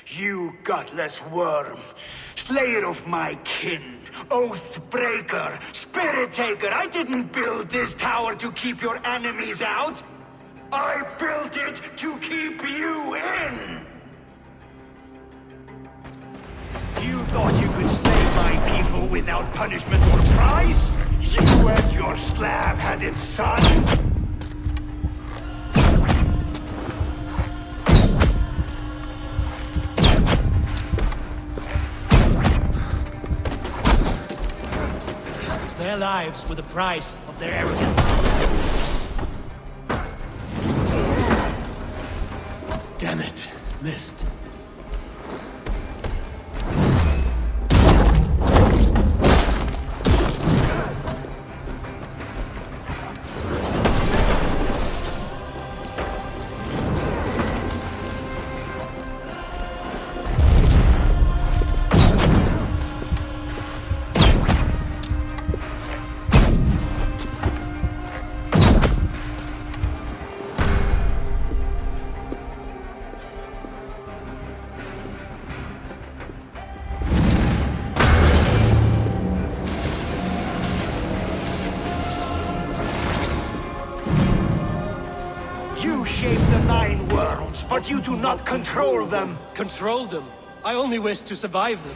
You gutless worm, slayer of my kin, oath breaker, spirit taker, I didn't build this tower to keep your enemies out. I built it to keep you in! You thought you could slay my people without punishment or prize? You and your slab-headed son? Their lives were the price of their arrogance. Damn it, missed. But you do not control them! Control them? I only wish to survive them.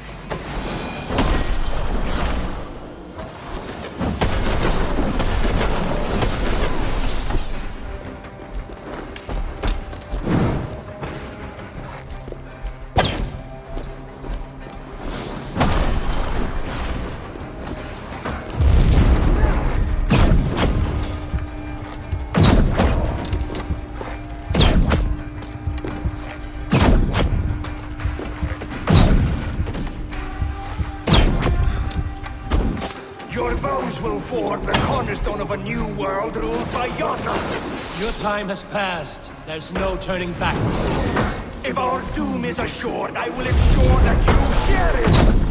Of a new world ruled by Yata. Your time has passed. There's no turning back, Caesars. If our doom is assured, I will ensure that you share it!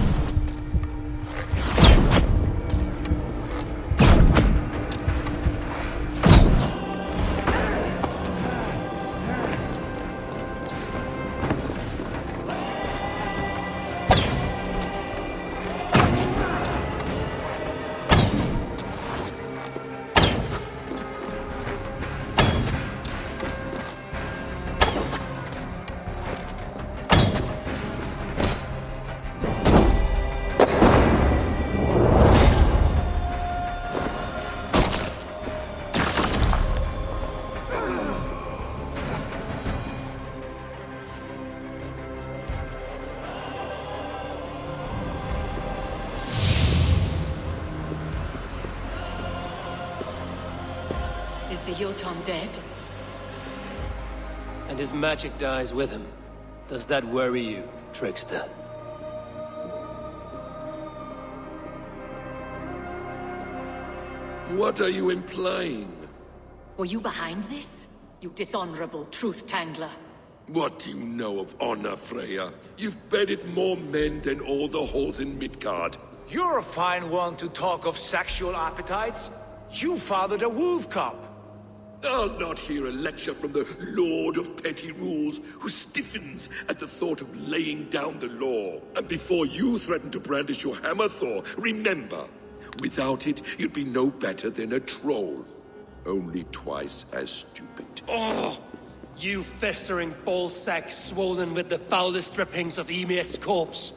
Is the Jotun dead? And his magic dies with him. Does that worry you, trickster? What are you implying? Were you behind this? You dishonorable truth-tangler. What do you know of honor, Freya? You've bedded more men than all the halls in Midgard. You're a fine one to talk of sexual appetites. You fathered a wolf cub. I'll not hear a lecture from the Lord of Petty Rules, who stiffens at the thought of laying down the law. And before you threaten to brandish your hammer, Thor, remember, without it, you'd be no better than a troll. Only twice as stupid. Oh! You festering ballsack swollen with the foulest drippings of Ymir's corpse.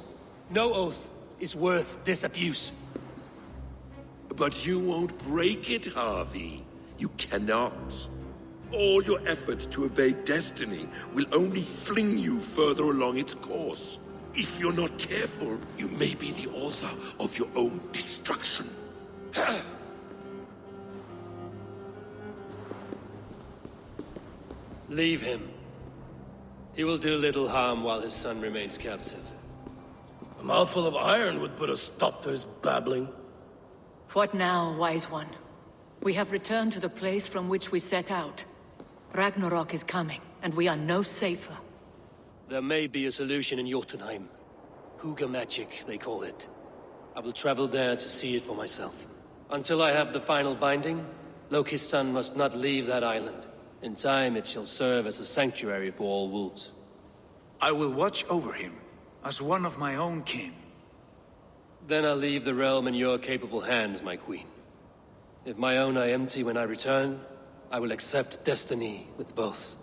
No oath is worth this abuse. But you won't break it, Harvey. You cannot. All your efforts to evade destiny will only fling you further along its course. If you're not careful, you may be the author of your own destruction. Leave him. He will do little harm while his son remains captive. A mouthful of iron would put a stop to his babbling. What now, wise one? We have returned to the place from which we set out. Ragnarok is coming, and we are no safer. There may be a solution in Jotunheim. Hugger magic, they call it. I will travel there to see it for myself. Until I have the final binding, Loki's son must not leave that island. In time, it shall serve as a sanctuary for all wolves. I will watch over him, as one of my own kin. Then I'll leave the realm in your capable hands, my queen. If my own are empty when I return, I will accept destiny with both.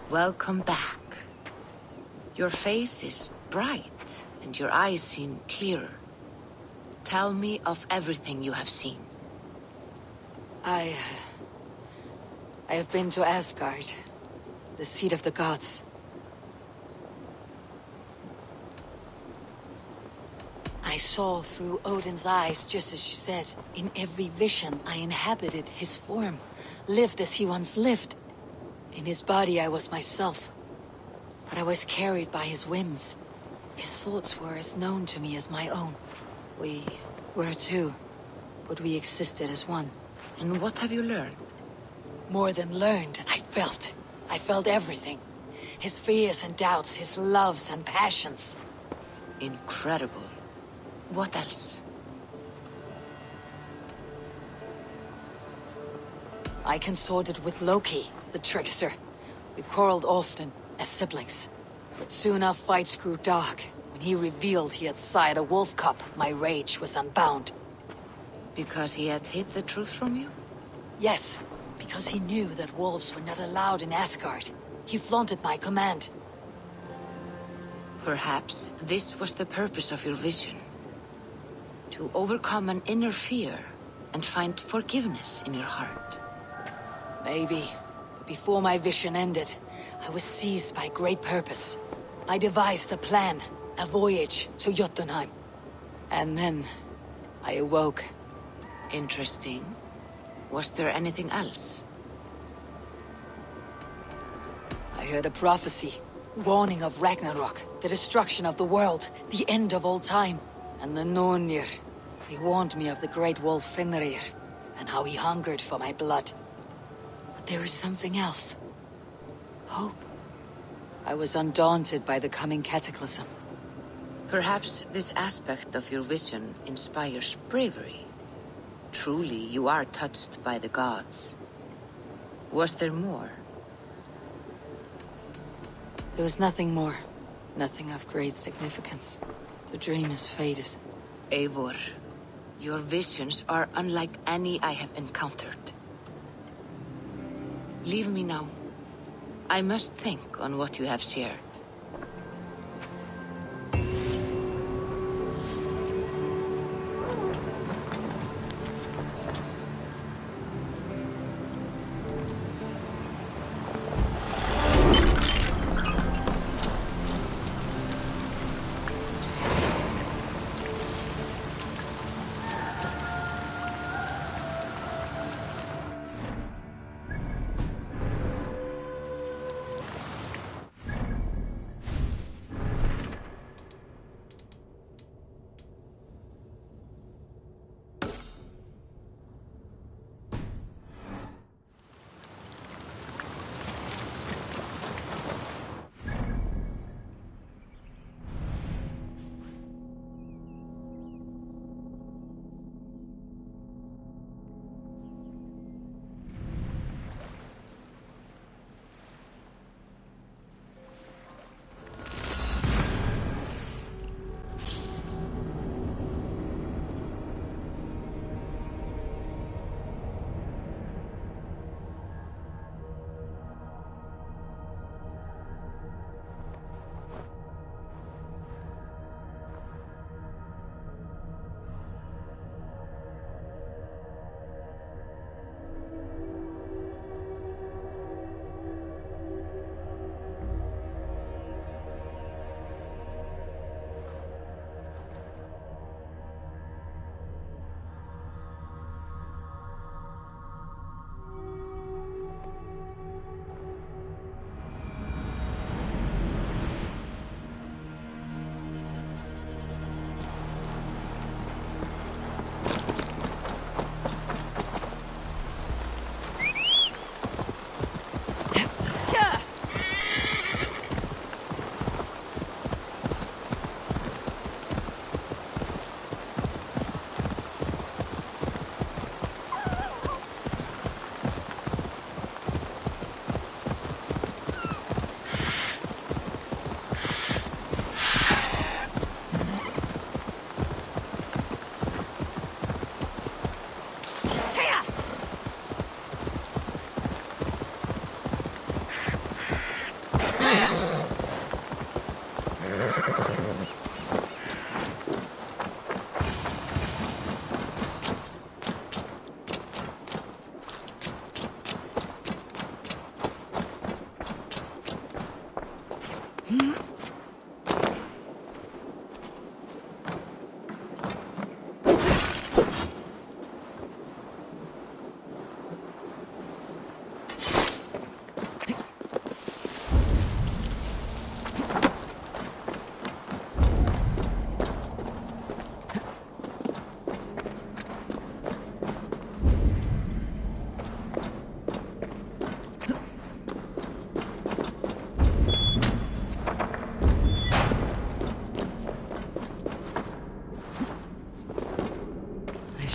Welcome back. Your face is bright, and your eyes seem clearer. Tell me of everything you have seen. I have been to Asgard, the seat of the gods. I saw through Odin's eyes, just as you said. In every vision, I inhabited his form, lived as he once lived. In his body, I was myself. But I was carried by his whims. His thoughts were as known to me as my own. We were two, but we existed as one. And what have you learned? More than learned, I felt. I felt everything. His fears and doubts, his loves and passions. Incredible. What else? I consorted with Loki, the trickster. We quarreled often, as siblings. But soon our fights grew dark. When he revealed he had sired a wolf cub, my rage was unbound. Because he had hid the truth from you? Yes, because he knew that wolves were not allowed in Asgard. He flaunted my command. Perhaps this was the purpose of your vision. To overcome an inner fear and find forgiveness in your heart. Maybe. But before my vision ended, I was seized by great purpose. I devised a plan, a voyage to Jotunheim. And then, I awoke. Interesting. Was there anything else? I heard a prophecy, warning of Ragnarok, the destruction of the world, the end of all time. And the Nornir, he warned me of the great wolf Fenrir, and how he hungered for my blood. But there was something else. Hope. I was undaunted by the coming cataclysm. Perhaps this aspect of your vision inspires bravery. Truly, you are touched by the gods. Was there more? There was nothing more. Nothing of great significance. The dream is faded. Eivor, your visions are unlike any I have encountered. Leave me now. I must think on what you have shared.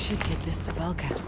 should get this to Valka.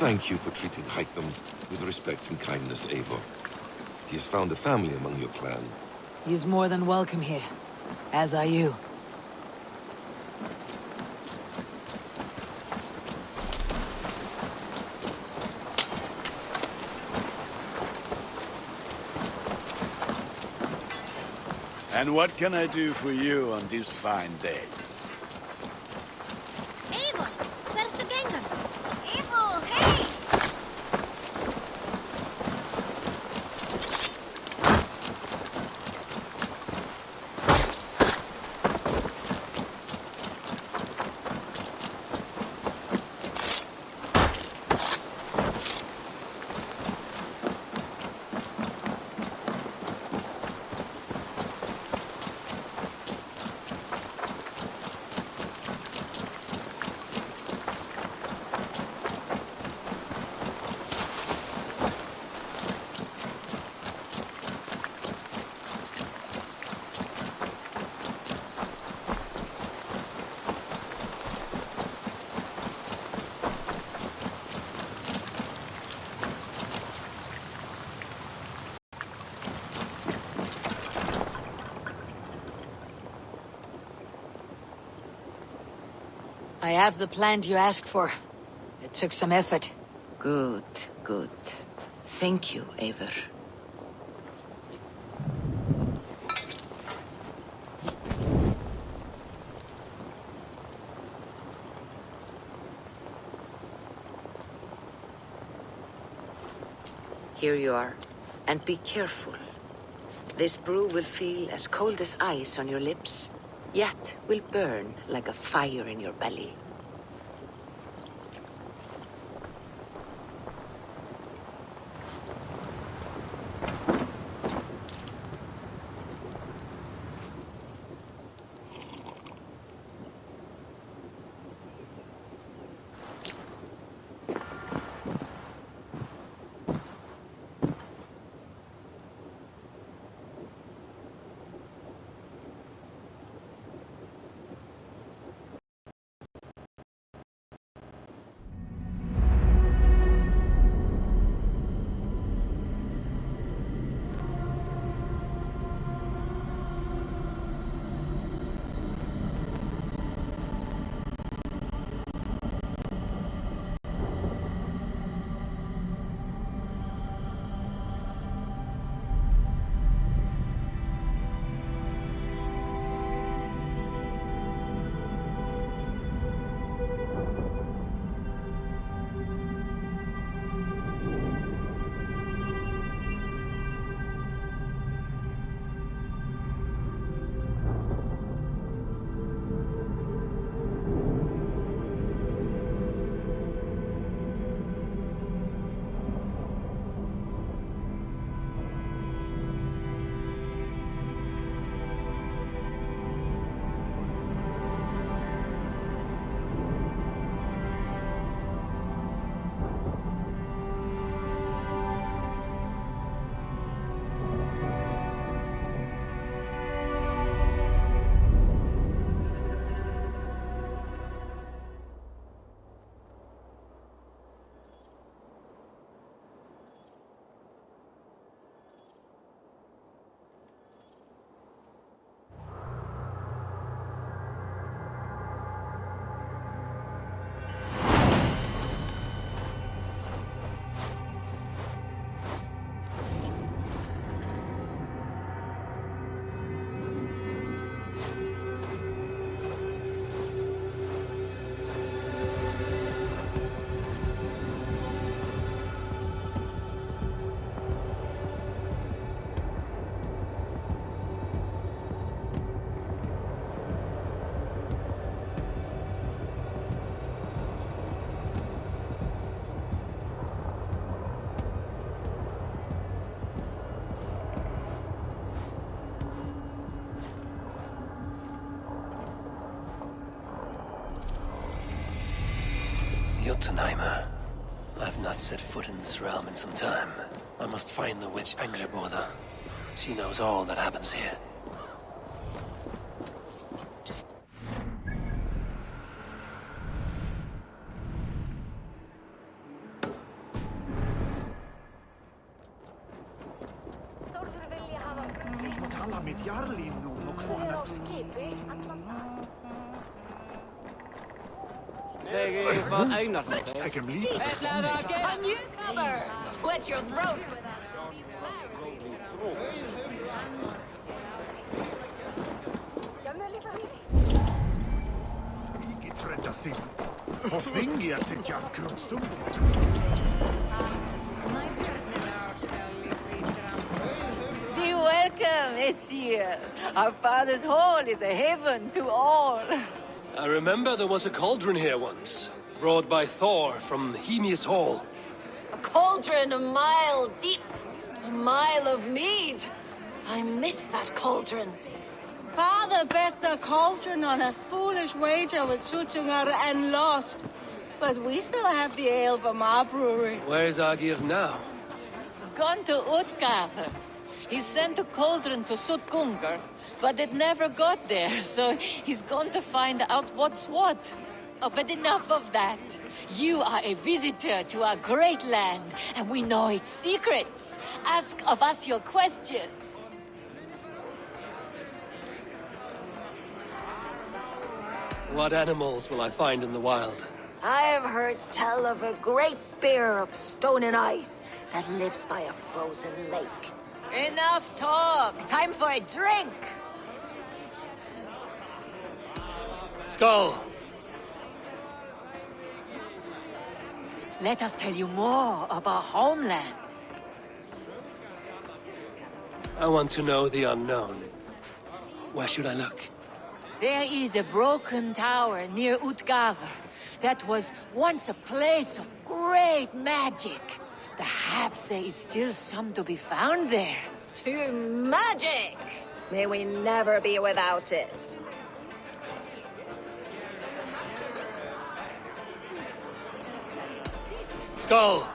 Thank you for treating Hytham with respect and kindness, Eivor. He has found a family among your clan. He's more than welcome here. As are you. And what can I do for you on this fine day? Eivor, hversu gengur? Eivor, hey! I have the plant you asked for. It took some effort. Good, good. Thank you, Eivor. Here you are. And be careful. This brew will feel as cold as ice on your lips, yet will burn like a fire in your belly. Jotunheimer. I've not set foot in this realm in some time. I must find the witch Angreboda. She knows all that happens here. Take him lead. A newcomer! What's your throat? Be welcome, Messiah. Our father's hall is a heaven to all. I remember there was a cauldron here once, brought by Thor from Hemia's Hall. A cauldron a mile deep, a mile of mead. I miss that cauldron. Father bet the cauldron on a foolish wager with Sutungar and lost. But we still have the ale from our brewery. Where is Agir now? He's gone to Utgard. He sent a cauldron to Sutgungar, but it never got there, so he's gone to find out what's what. Oh, but enough of that. You are a visitor to our great land, and we know its secrets. Ask of us your questions. What animals will I find in the wild? I have heard tell of a great bear of stone and ice that lives by a frozen lake. Enough talk! Time for a drink! Skull! Let us tell you more of our homeland. I want to know the unknown. Where should I look? There is a broken tower near Utgard that was once a place of great magic. Perhaps there is still some to be found there. To magic! May we never be without it. Skull!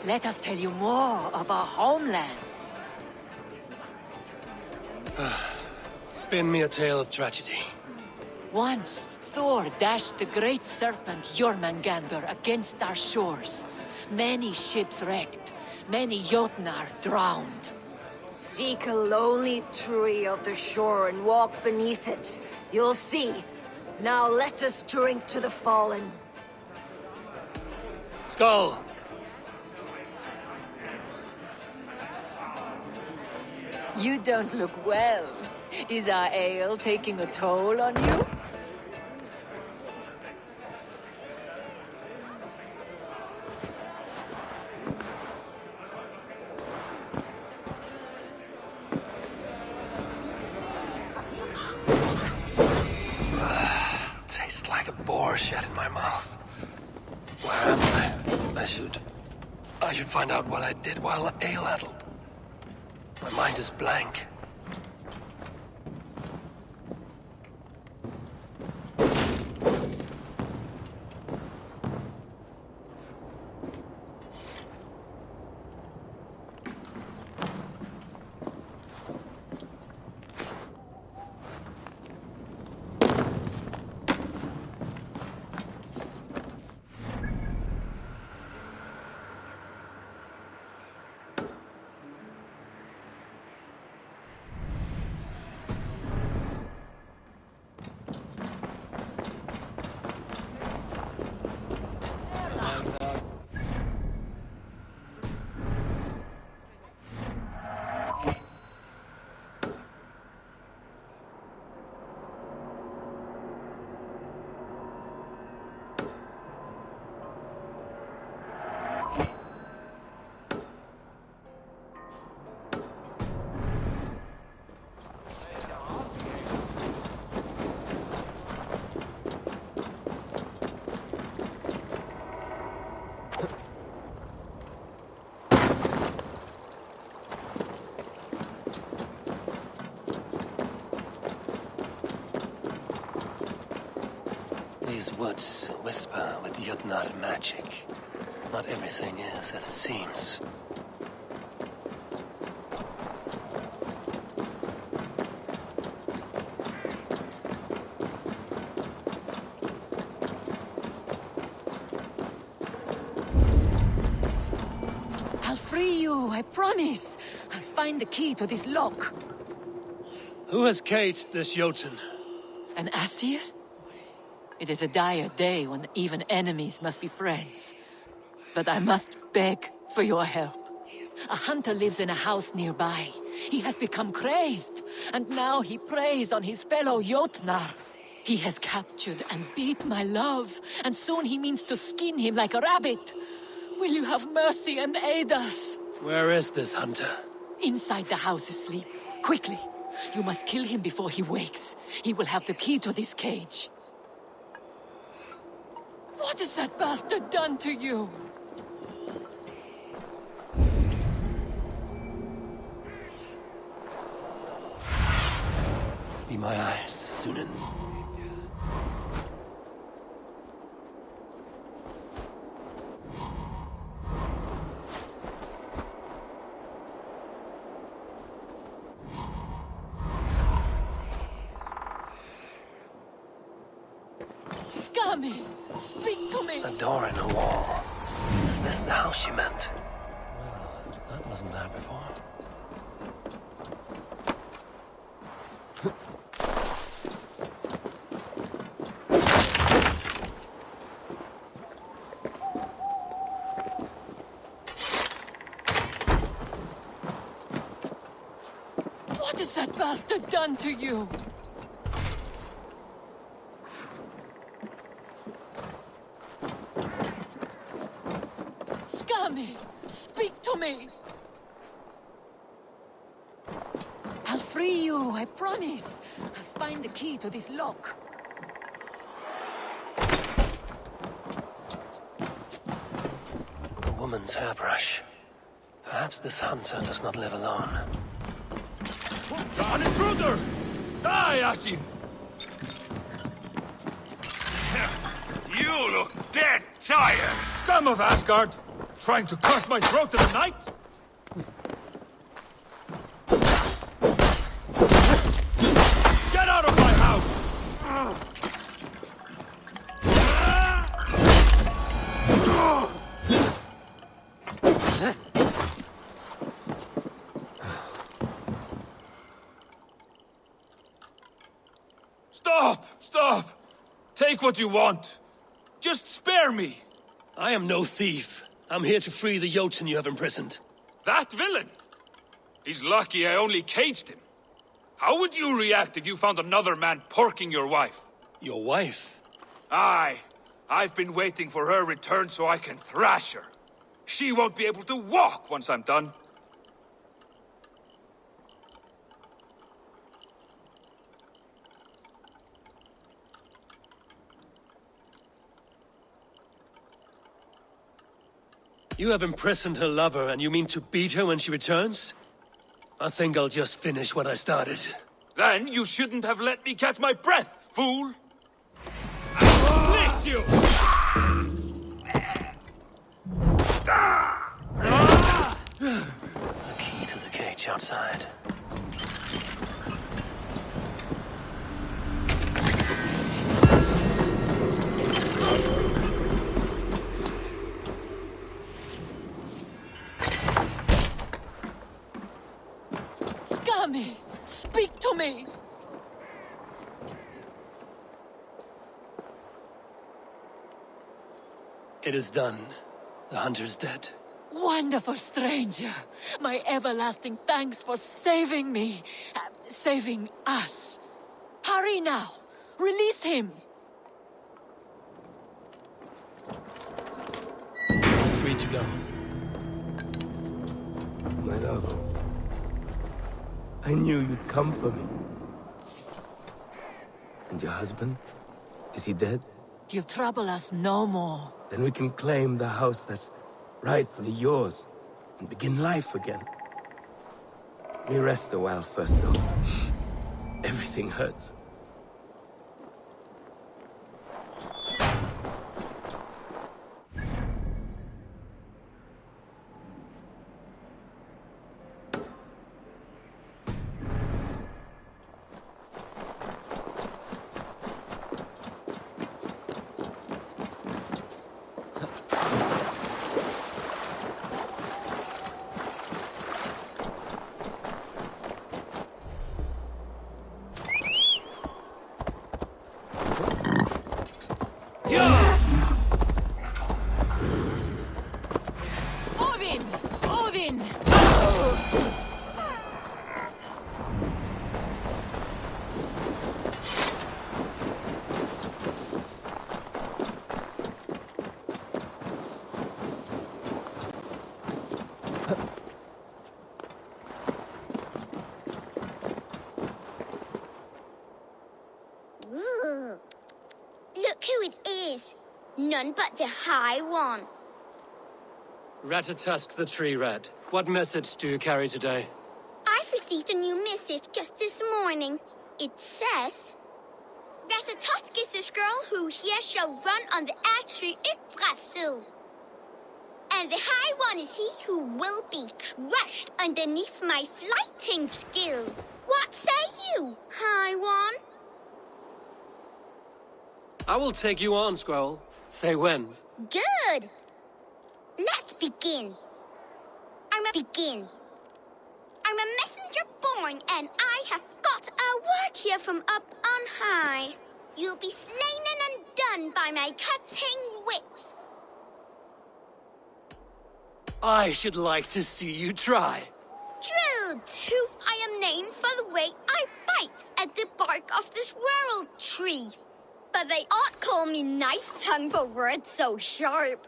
Let us tell you more of our homeland. Spin me a tale of tragedy. Once, Thor dashed the great serpent Jormungandr against our shores. Many ships wrecked, many Jotnar drowned. Seek a lonely tree of the shore and walk beneath it. You'll see. Now let us drink to the fallen. Skull! You don't look well. Is our ale taking a toll on you? Tastes like a boar shed in my mouth. Where am I? I should find out what I did while ale-addled. My mind is blank. These woods whisper with Jotnar magic. Not everything is as it seems. I'll free you, I promise. I'll find the key to this lock. Who has caged this Jotun? An Asir? It is a dire day when even enemies must be friends. But I must beg for your help. A hunter lives in a house nearby. He has become crazed, and now he preys on his fellow Jotnar. He has captured and beat my love, and soon he means to skin him like a rabbit. Will you have mercy and aid us? Where is this hunter? Inside the house asleep. Quickly. You must kill him before he wakes. He will have the key to this cage. What has that bastard done to you? Be my eyes, Sunan. Scummy! Speak to me! A door in a wall. Is this the house you meant? Well, that wasn't there before. What has that bastard done to you? Scummy! Speak to me! I'll free you, I promise. I'll find the key to this lock. A woman's hairbrush. Perhaps this hunter does not live alone. An intruder! Die, Asir! You look dead tired! Scum of Asgard! Trying to cut my throat in the night? Get out of my house! Stop! Stop! Take what you want. Just spare me! I am no thief. I'm here to free the Jotun you have imprisoned. That villain! He's lucky I only caged him. How would you react if you found another man porking your wife? Your wife? Aye. I've been waiting for her return so I can thrash her. She won't be able to walk once I'm done. You have imprisoned her lover, and you mean to beat her when she returns? I think I'll just finish what I started. Then you shouldn't have let me catch my breath, fool! I split you! The key to the cage outside. Scummy! Speak to me! It is done. The hunter's dead. Wonderful stranger! My everlasting thanks for saving me. Saving us. Hurry now! Release him! Free to go. My love, I knew you'd come for me. And your husband? Is he dead? He'll trouble us no more. Then we can claim the house that's rightfully yours and begin life again. Let me rest a while first, though. Everything hurts. None but the High One. Ratatusk the Tree Rat, what message do you carry today? I've received a new message just this morning. It says, Ratatusk is this girl who here shall run on the ash tree Yggdrasil. And the High One is he who will be crushed underneath my flighting skill. What say you, High One? I will take you on, Squirrel. Say when. Good. Let's begin. I'm a messenger born, and I have got a word here from up on high. You'll be slain and undone by my cutting wits. I should like to see you try. True tooth, I am named for the way I bite at the bark of this world tree. But they ought call me knife tongue for words so sharp.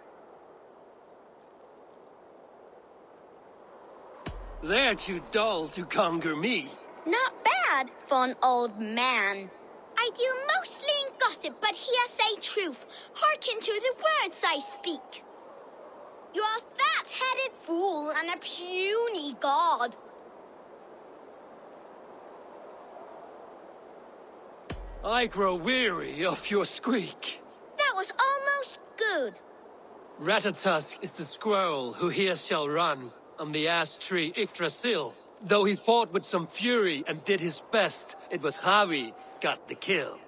They're too dull to conquer me. Not bad for an old man. I deal mostly in gossip, but here say truth. Hearken to the words I speak. You're a fat-headed fool and a puny god. I grow weary of your squeak. That was almost good. Ratatusk is the squirrel who here shall run on the ash tree Yggdrasil. Though he fought with some fury and did his best, it was Harvey got the kill.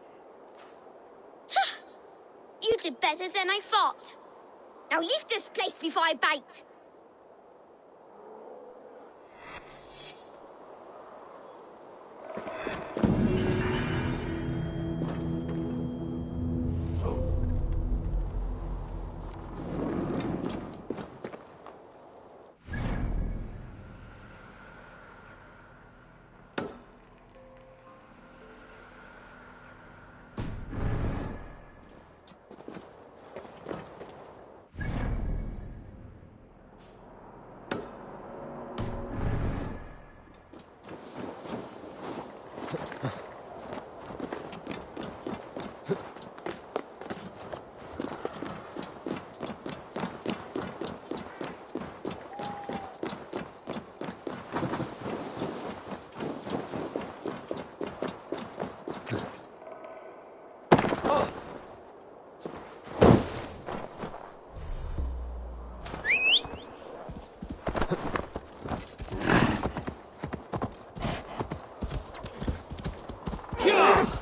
You did better than I thought. Now leave this place before I bite.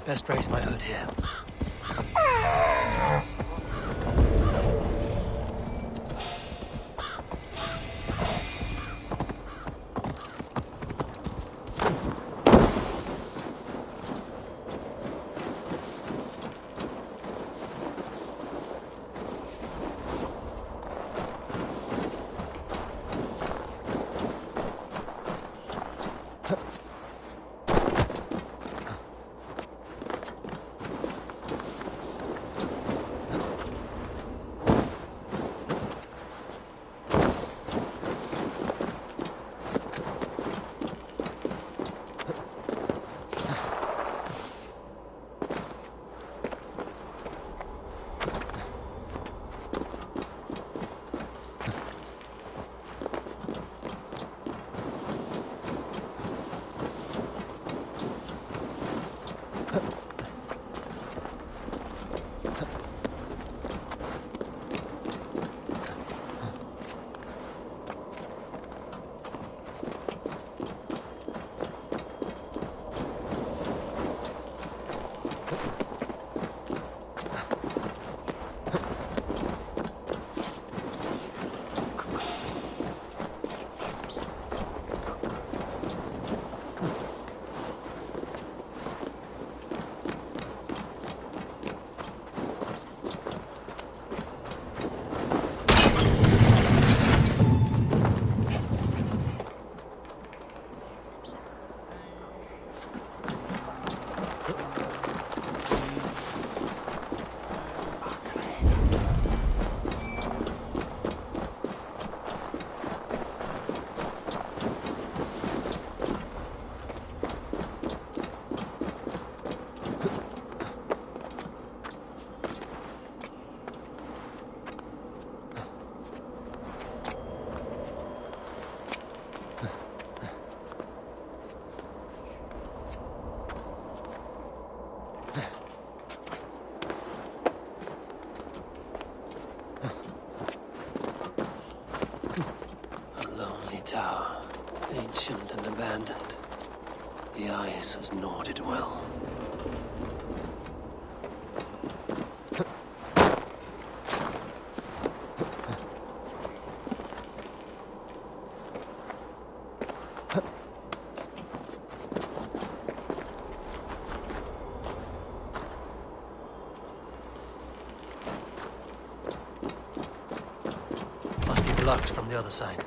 Best raise my hood here. The ice has gnawed it well. Must be blocked from the other side.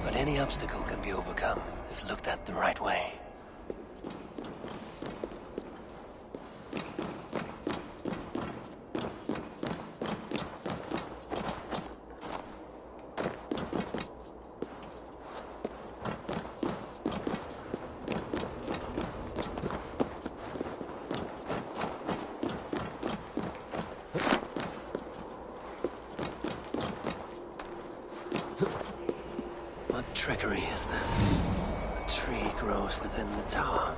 But any obstacle can be overcome if looked at the right way. What trickery is this? A tree grows within the tower.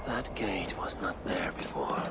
That gate was not there before.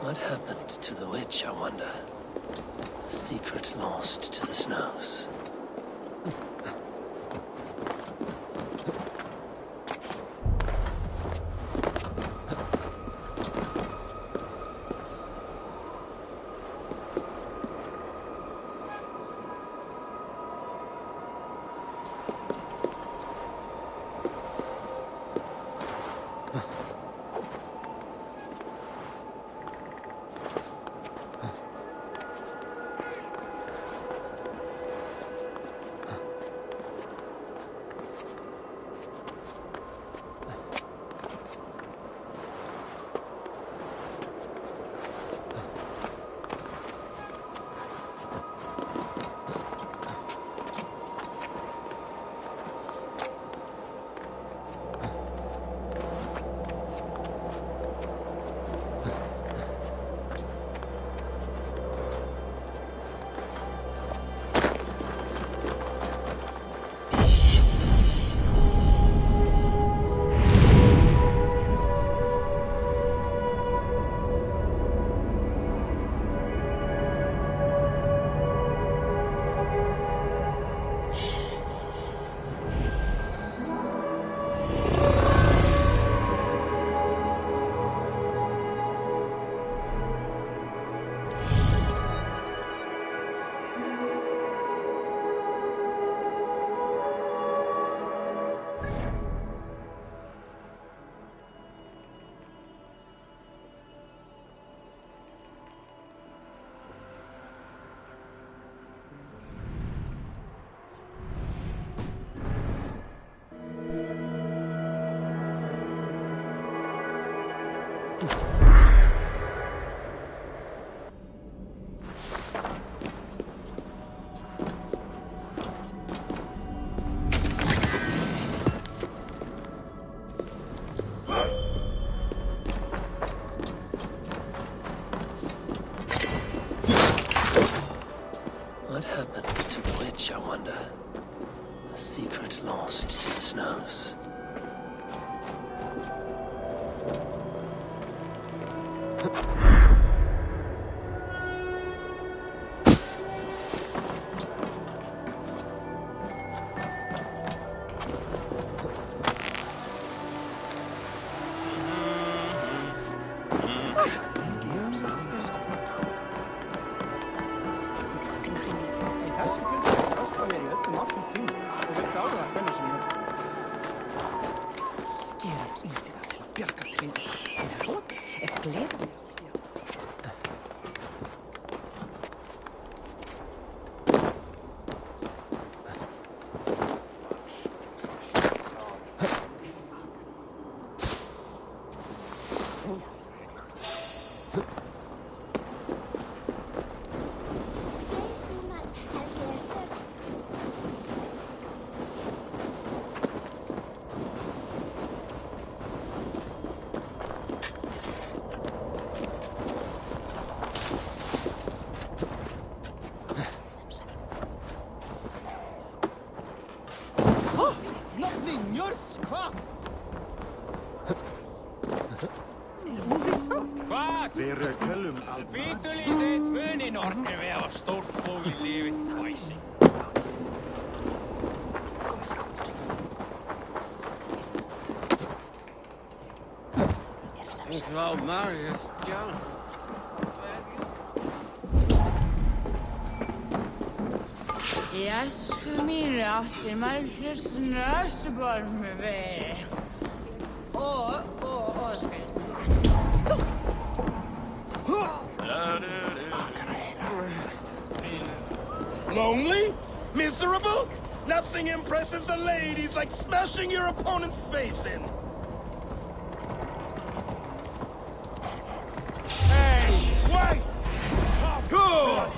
What happened to the witch, I wonder? A secret lost to the snows. What happened to the witch, I wonder? A secret lost to the snows. Jeg smiler til meg snøsebånd med ved. Lonely? Miserable? Nothing impresses the ladies like smashing your opponent's face in. Hey, wait! Good!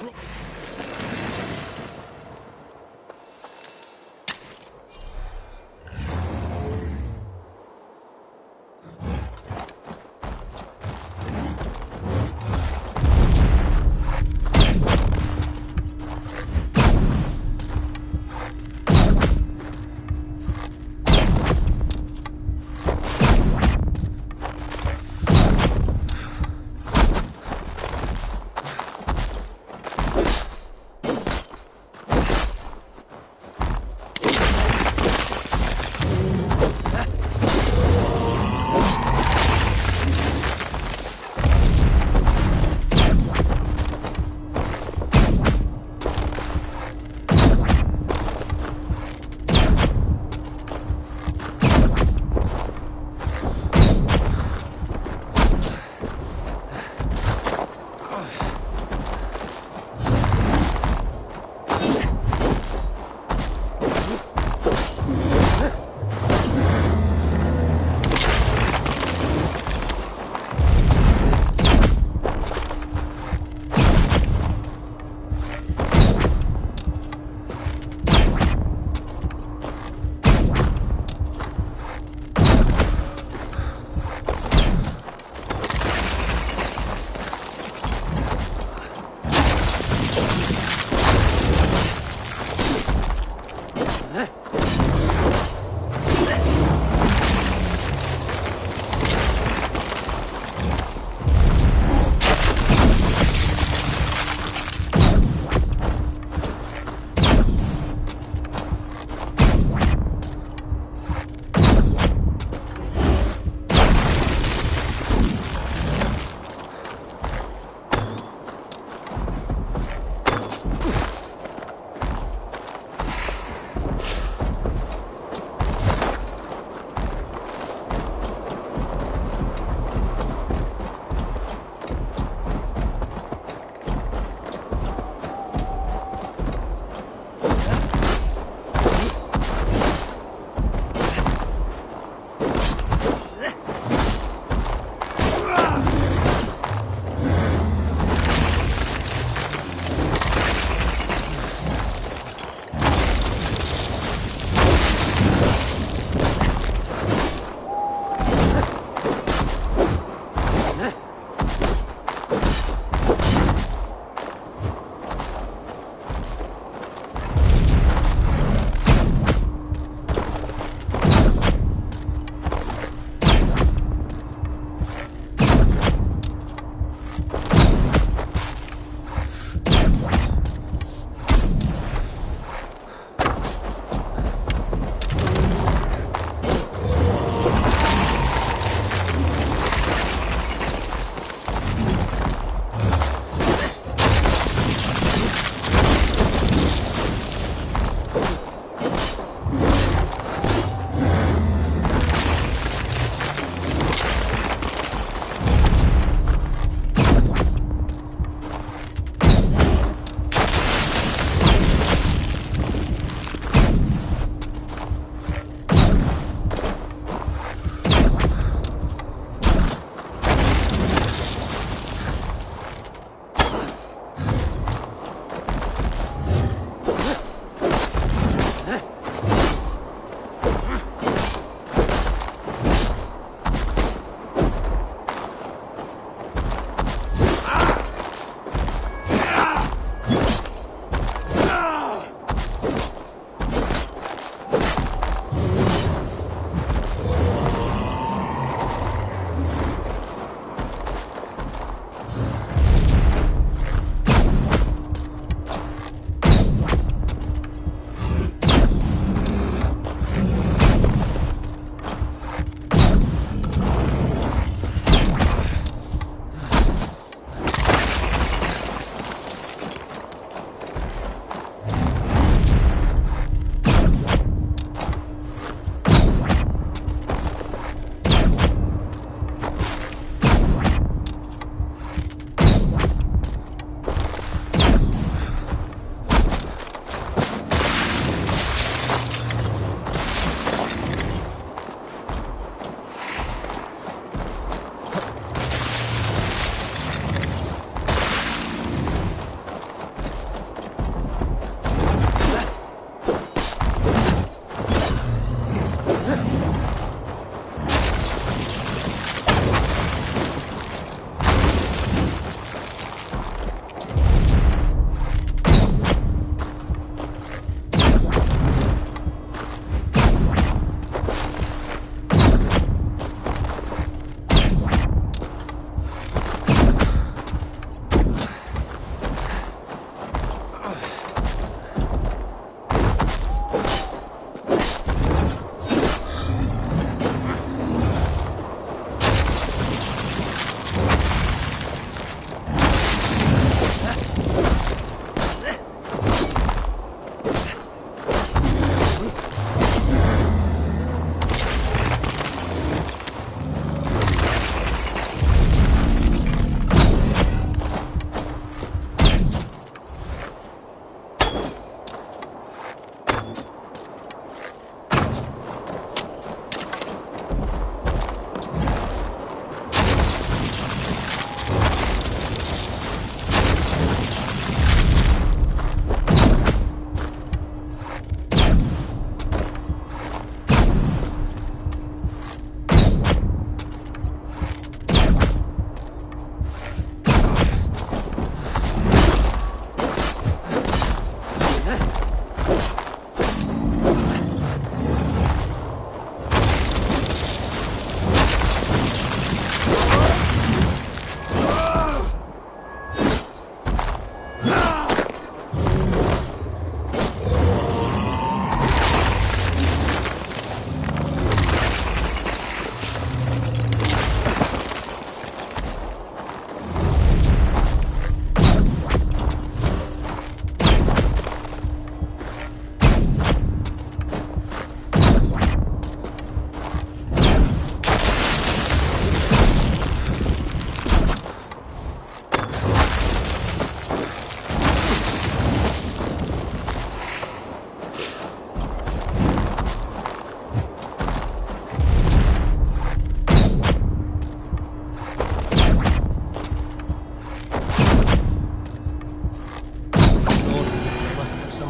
strong.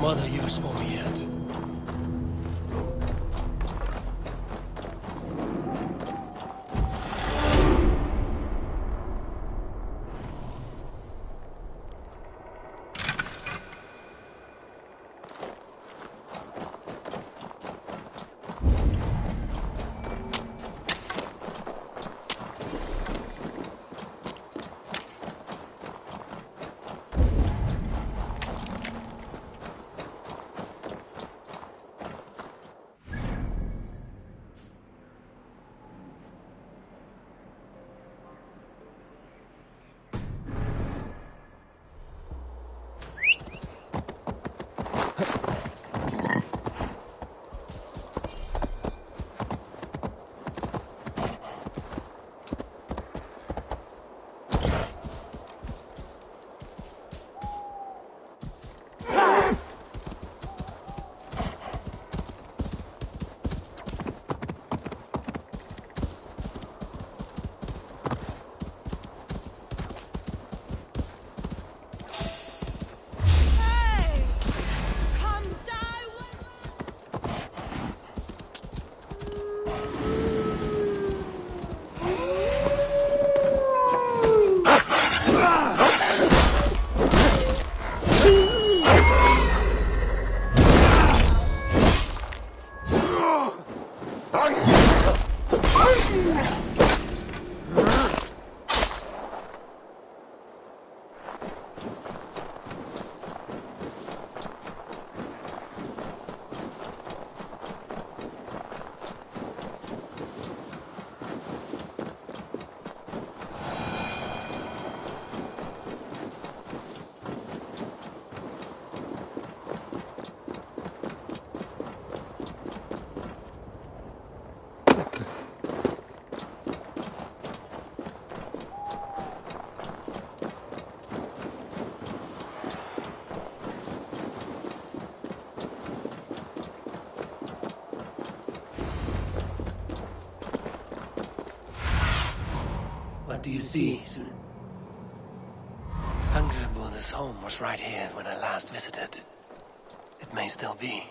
some other use for me yet. What do you see? Angreboda's home was right here when I last visited. It may still be.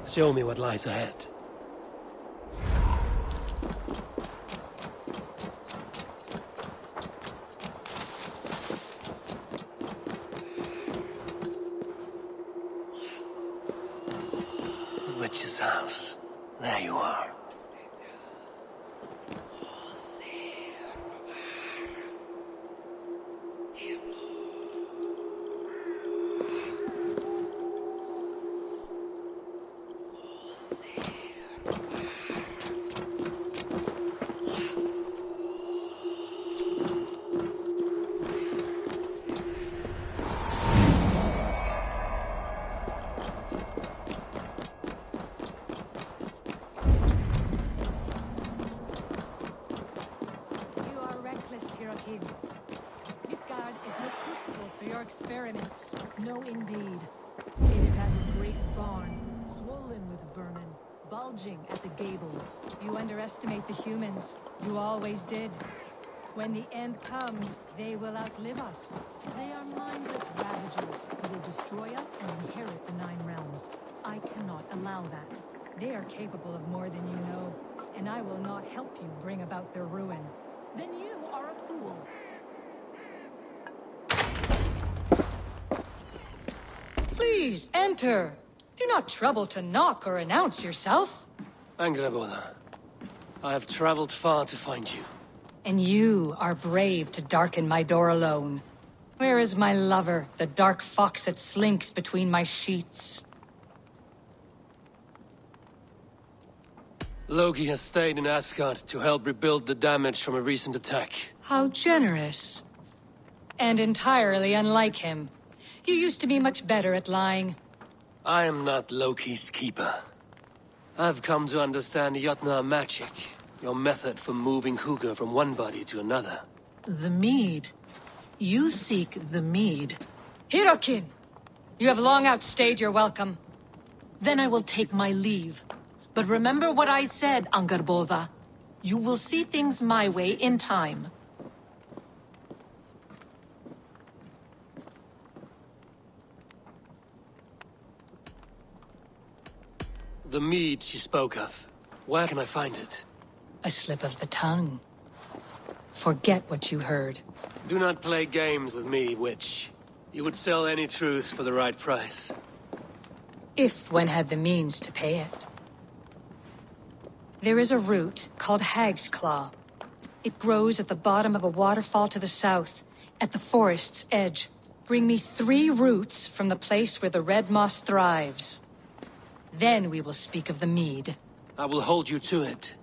Show me what lies ahead. The witch's house. There you are. This guard is not suitable for your experiments. No, indeed. It has a great barn, swollen with vermin, bulging at the gables. You underestimate the humans. You always did. When the end comes, they will outlive us. They are mindless ravagers who will destroy us and inherit the Nine Realms. I cannot allow that. They are capable of more than you know, and I will not help you bring about their ruin. Then you are a fool. Please, enter. Do not trouble to knock or announce yourself. Angreboda, I have traveled far to find you. And you are brave to darken my door alone. Where is my lover, the dark fox that slinks between my sheets? Loki has stayed in Asgard to help rebuild the damage from a recent attack. How generous. And entirely unlike him. You used to be much better at lying. I am not Loki's keeper. I've come to understand Jotnar magic, your method for moving Hugr from one body to another. The mead. You seek the mead. Hirokin! You have long outstayed your welcome. Then I will take my leave. But remember what I said, Angrboda. You will see things my way in time. The mead she spoke of. Where can I find it? A slip of the tongue. Forget what you heard. Do not play games with me, witch. You would sell any truth for the right price. If one had the means to pay it. There is a root called Hag's Claw. It grows at the bottom of a waterfall to the south, at the forest's edge. Bring me 3 roots from the place where the red moss thrives. Then we will speak of the mead. I will hold you to it.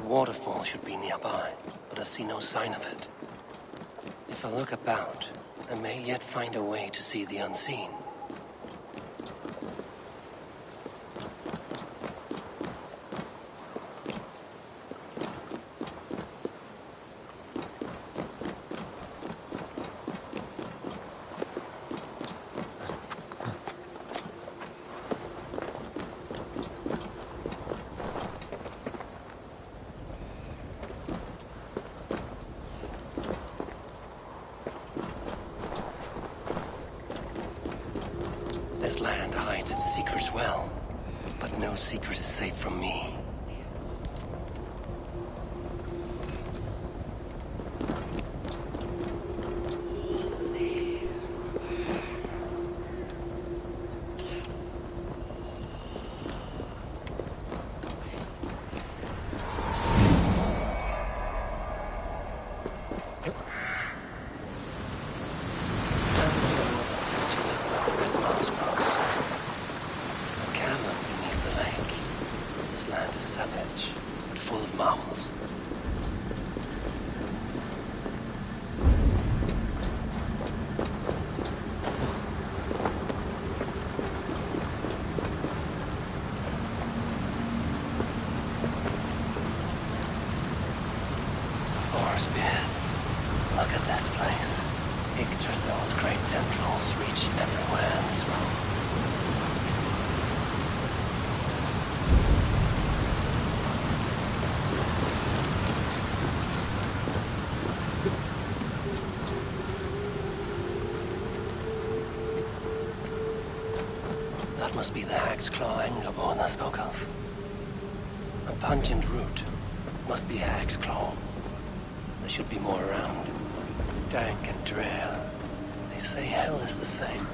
Waterfall should be nearby, but I see no sign of it. If I look about, I may yet find a way to see the unseen. This land hides its secrets well, but no secret is safe from me. Savage, but full of marvels. Orsbeard, look at this place. Yggdrasil's great tendrils reach everywhere in this realm. That must be the Hag's Claw Engerborn I spoke of. A pungent root. Must be Hag's Claw. There should be more around. Dank and drear. They say hell is the same.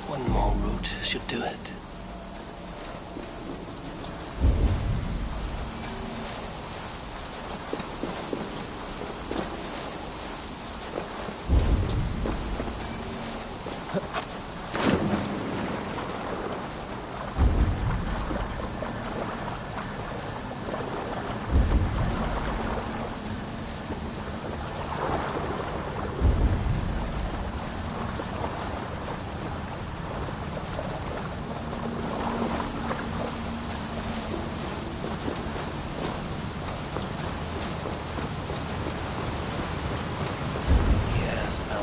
One more route should do it.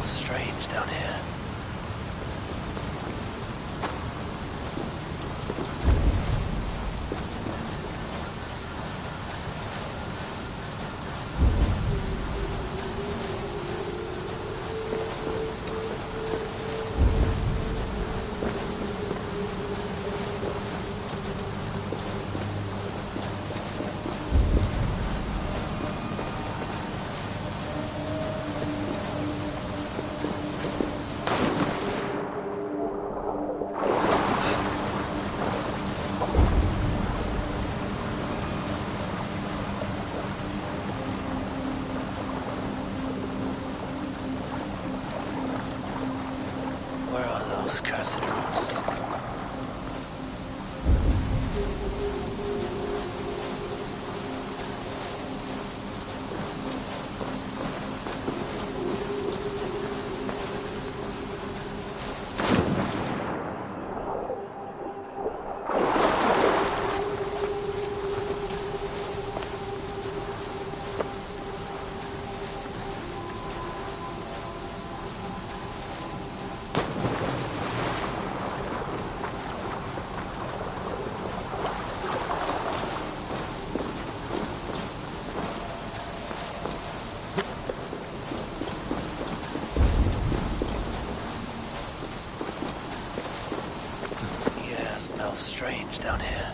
Strange down here. Where are those cursed roots? Smells strange down here.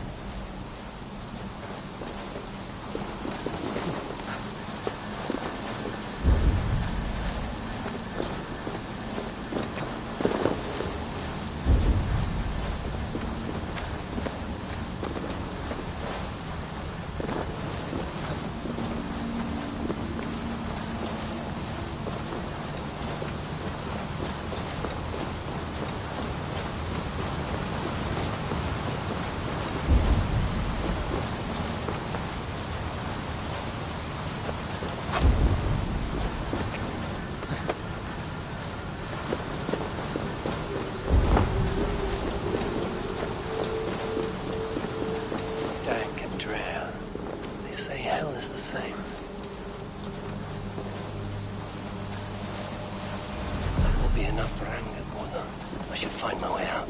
Hell is the same. That will be enough for Angerborn. I should find my way out.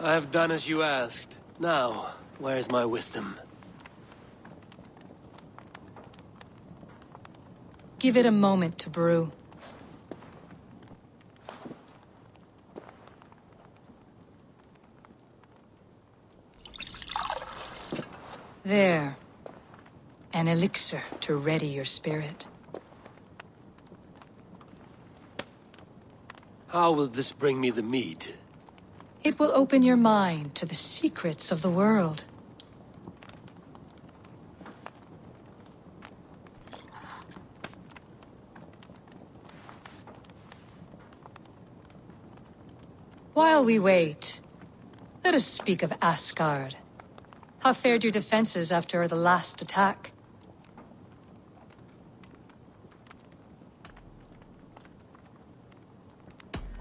I have done as you asked. Now, where's my wisdom? Give it a moment to brew. There. An elixir to ready your spirit. How will this bring me the mead? It will open your mind to the secrets of the world. While we wait, let us speak of Asgard. How fared your defenses after the last attack?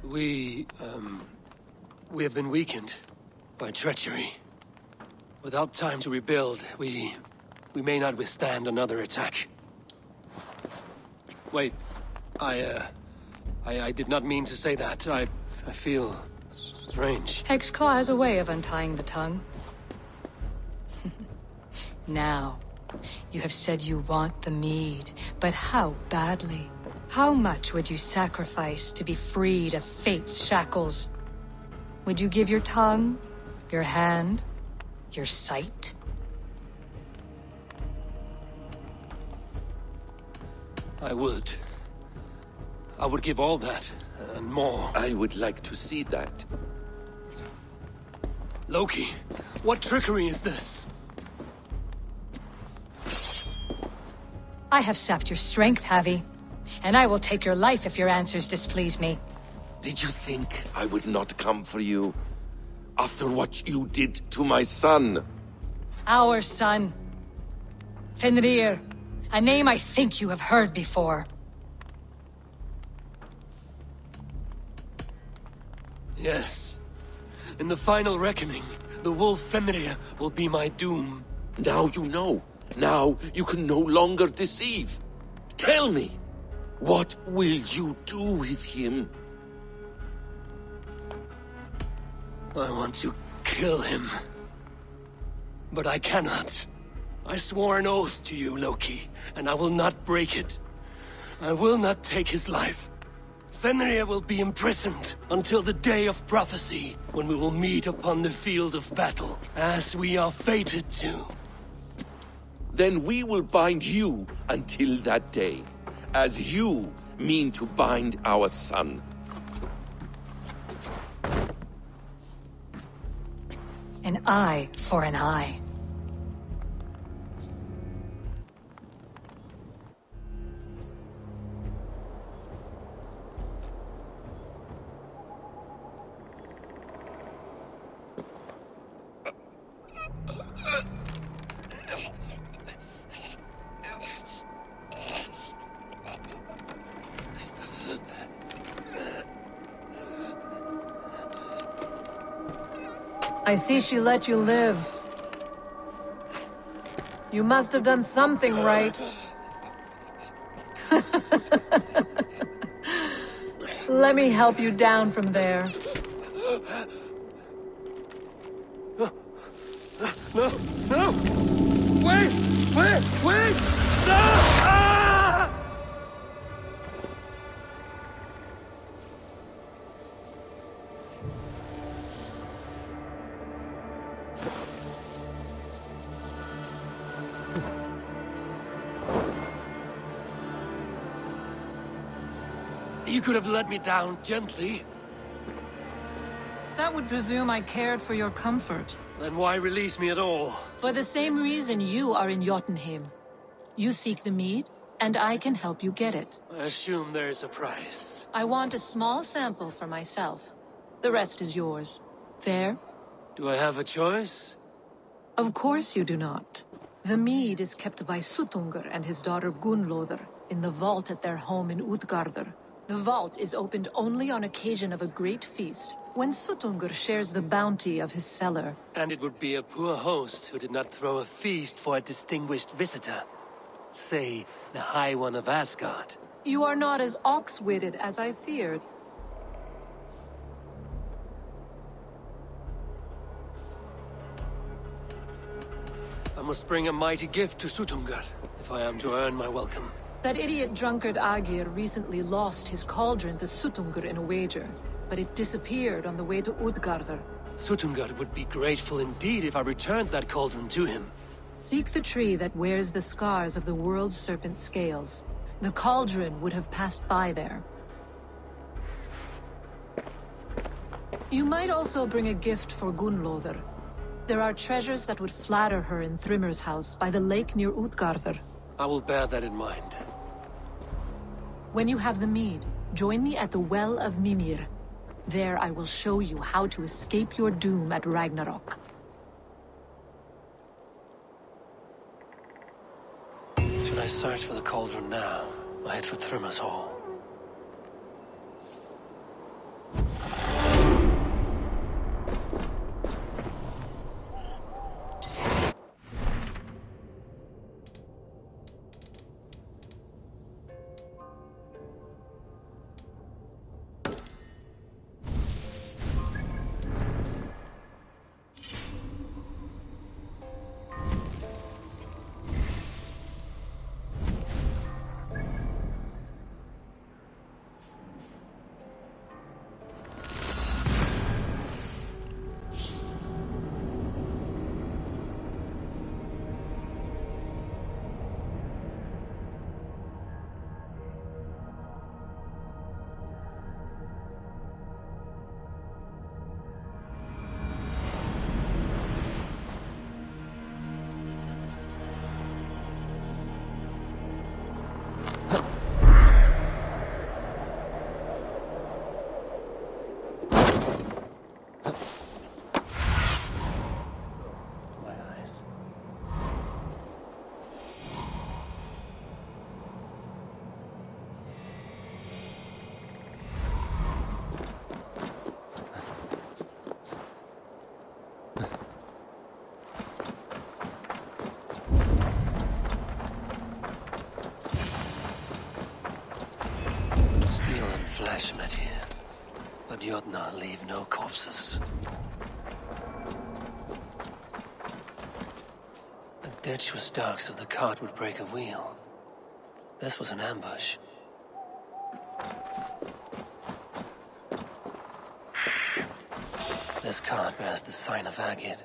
We have been weakened by treachery. Without time to rebuild, we may not withstand another attack. Wait, I did not mean to say that. I feel strange. Hexclaw has a way of untying the tongue. Now, you have said you want the mead, but how badly? How much would you sacrifice to be freed of fate's shackles? Would you give your tongue, your hand, your sight? I would. I would give all that, and more. I would like to see that. Loki, what trickery is this? I have sapped your strength, Havi. And I will take your life if your answers displease me. Did you think I would not come for you? After what you did to my son? Our son. Fenrir. A name I think you have heard before. Yes. In the final reckoning, the wolf Fenrir will be my doom. Now you know. Now you can no longer deceive. Tell me, what will you do with him? I want to kill him. But I cannot. I swore an oath to you, Loki, and I will not break it. I will not take his life. Fenrir will be imprisoned until the day of prophecy, when we will meet upon the field of battle, as we are fated to. Then we will bind you until that day, as you mean to bind our son. An eye for an eye. I see she let you live. You must have done something right. Let me help you down from there. No! No! Wait! Wait! No! Ah! You could have let me down gently. That would presume I cared for your comfort. Then why release me at all? For the same reason you are in Jotunheim. You seek the mead, and I can help you get it. I assume there is a price. I want a small sample for myself. The rest is yours. Fair? Do I have a choice? Of course you do not. The mead is kept by Suttungr and his daughter Gunnlóðr in the vault at their home in Utgardr. The vault is opened only on occasion of a great feast, when Suttungr shares the bounty of his cellar. And it would be a poor host who did not throw a feast for a distinguished visitor. Say, the High One of Asgard. You are not as ox-witted as I feared. I must bring a mighty gift to Suttungr, if I am to earn my welcome. That idiot drunkard Agir recently lost his cauldron to Suttungr in a wager, but it disappeared on the way to Utgardr. Suttungr would be grateful indeed if I returned that cauldron to him. Seek the tree that wears the scars of the world's serpent scales. The cauldron would have passed by there. You might also bring a gift for Gunnlóðr. There are treasures that would flatter her in Thrimmer's house by the lake near Utgardr. I will bear that in mind. When you have the mead, join me at the Well of Mimir. There I will show you how to escape your doom at Ragnarok. Should I search for the cauldron now, or head for Thrimmer's hall? Flesh met here, but Jotnar leave no corpses. The ditch was dark, so the cart would break a wheel. This was an ambush. This card bears the sign of Agid.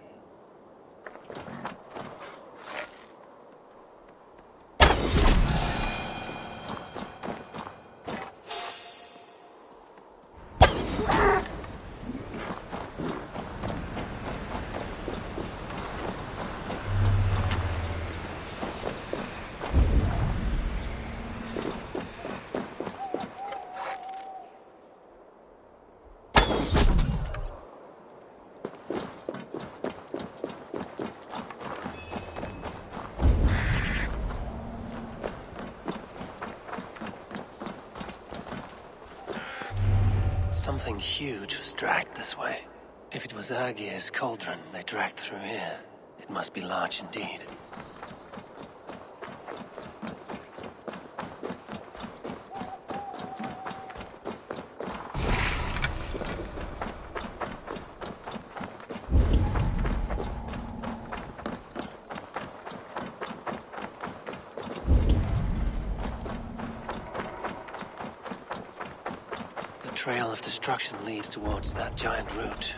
Something huge was dragged this way. If it was Agir's cauldron they dragged through here, it must be large indeed. The trail of destruction leads towards that giant root.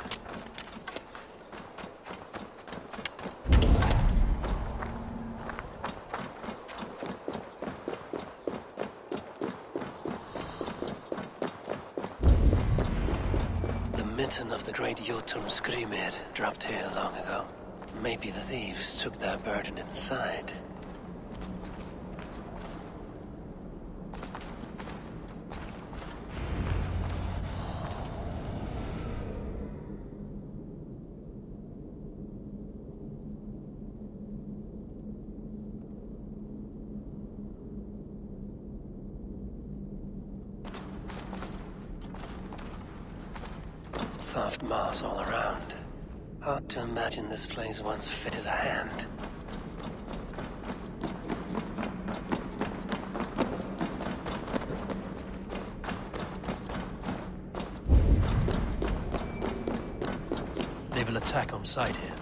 The mitten of the great Jotun Skrimir dropped here long ago. Maybe the thieves took their burden inside. Soft moss all around. Hard to imagine this place once fitted a hand. They will attack on sight here.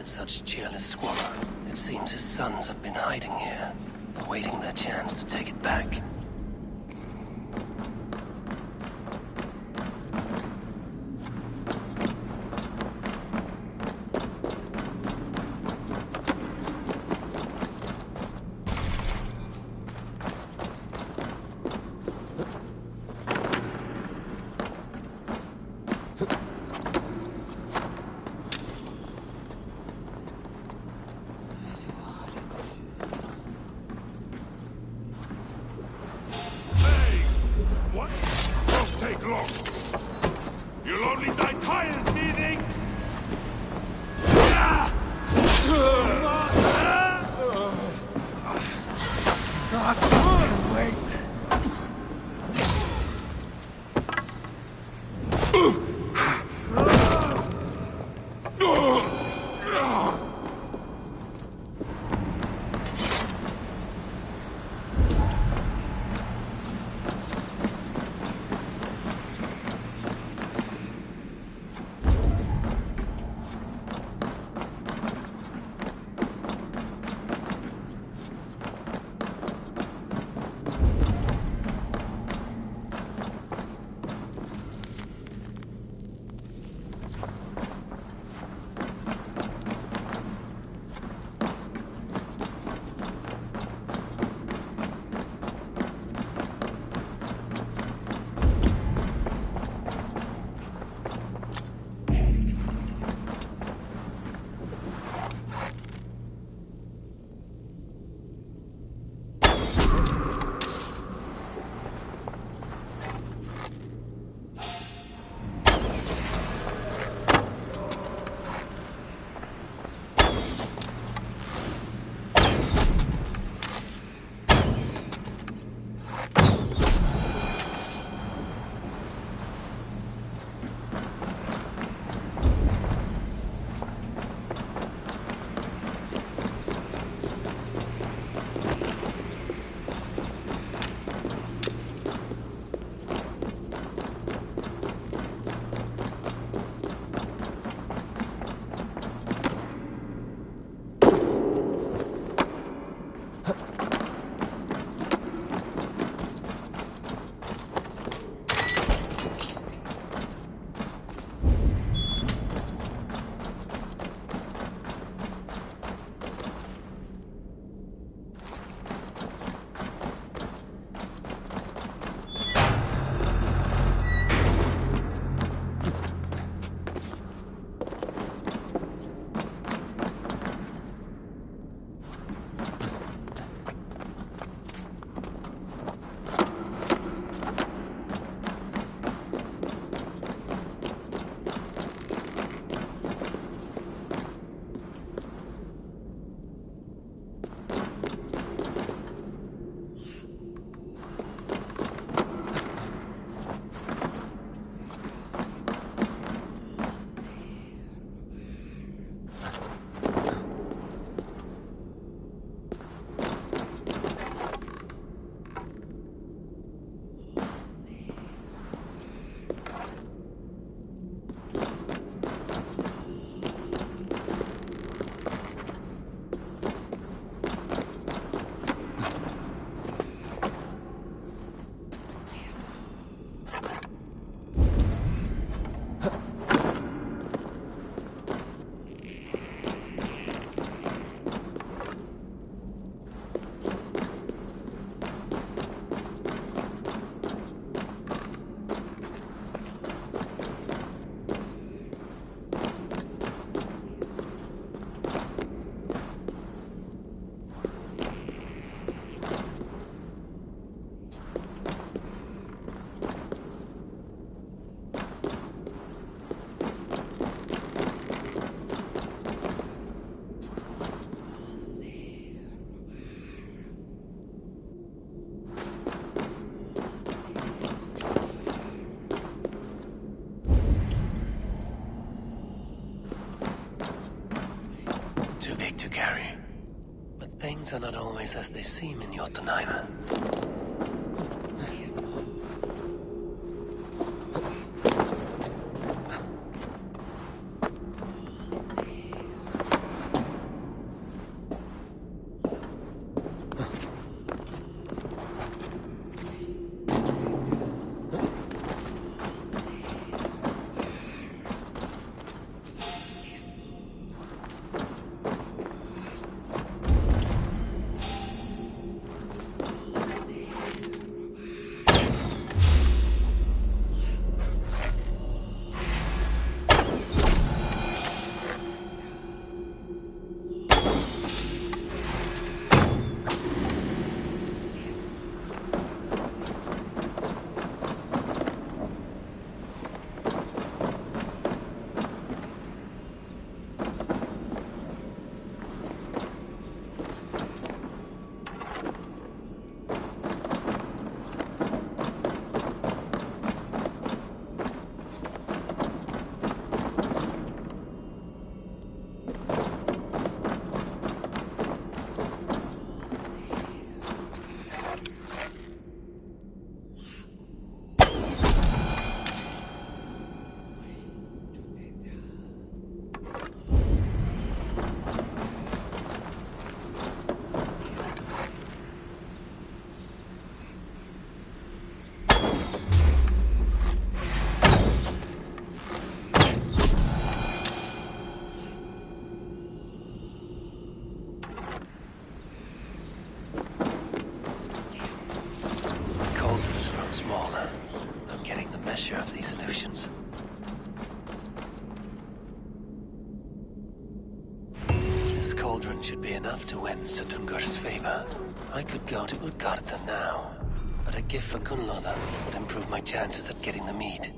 Such cheerless squalor. It seems his sons have been hiding here, awaiting their chance to take it back. too big to carry. But things are not always as they seem in Jotunheim. Smaller. I'm getting the measure of these illusions. This cauldron should be enough to win Suttungur's favor. I could go to Utgarda now, but a gift for Gunnlaugur would improve my chances at getting the mead.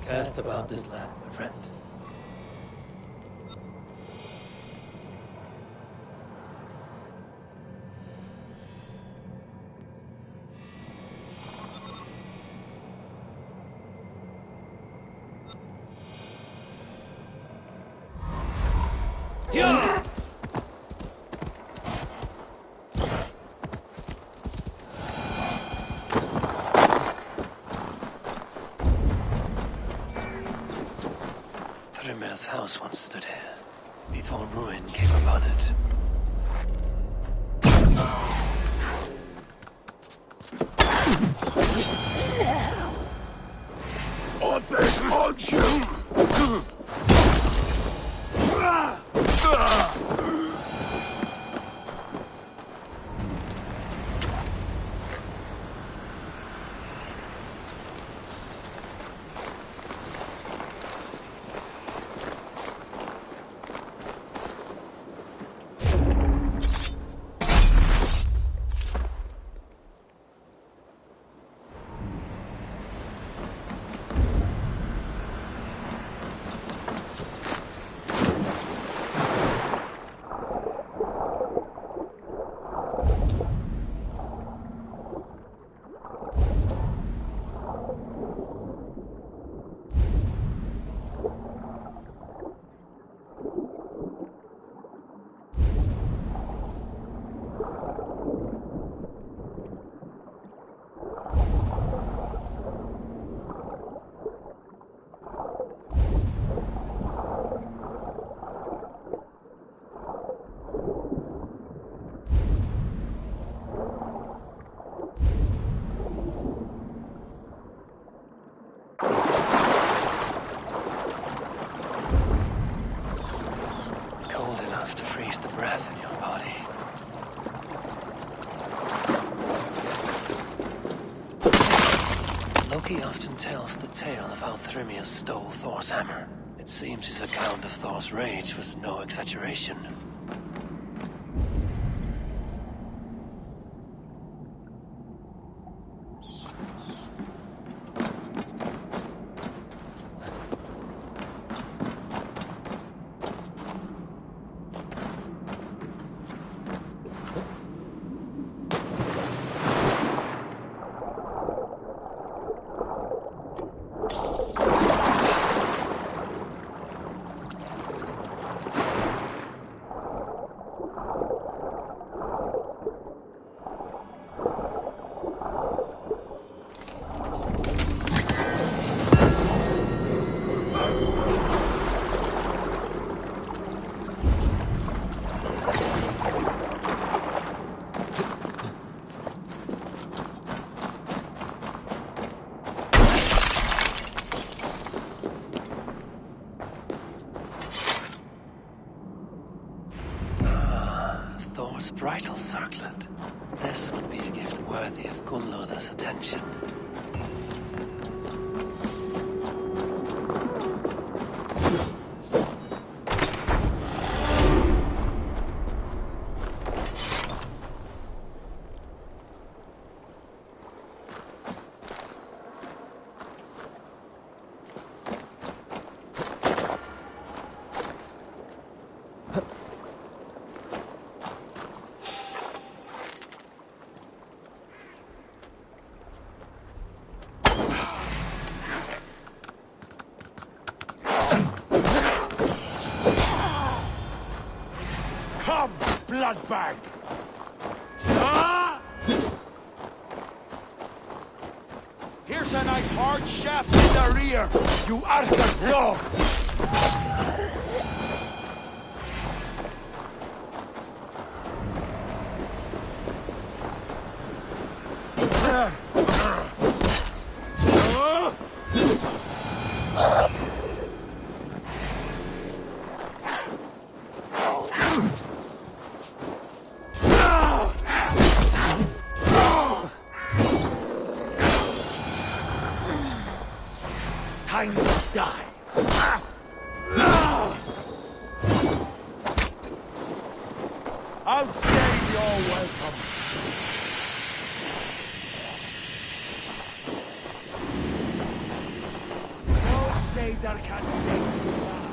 Cast about this land, my friend. Yeah! Thrymir's house once stood here, before ruin came upon it. Others on you! Loki often tells the tale of how Thrymia stole Thor's hammer. It seems his account of Thor's rage was no exaggeration. Thor's bridal circlet. This would be a gift worthy of Gunnlodr's attention. Bloodbag! Here's a nice hard shaft in the rear, you Arthur dog! Time to die. I'll say you're welcome. No Seder can save you now.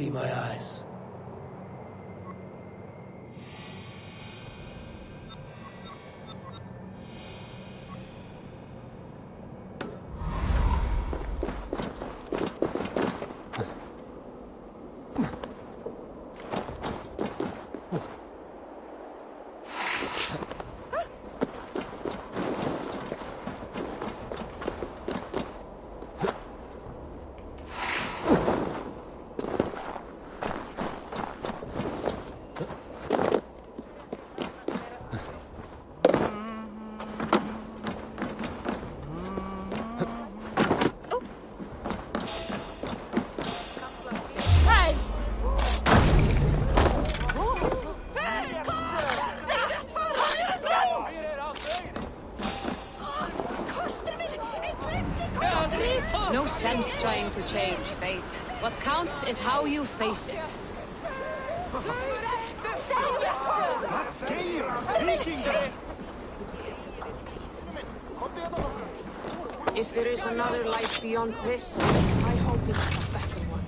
Be my eyes. No sense trying to change fate. What counts is how you face it. If there is another life beyond this, I hope it's a better one.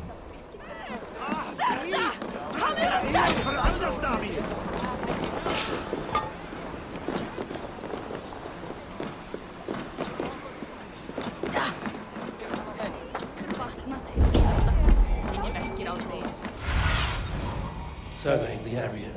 Surveying the area.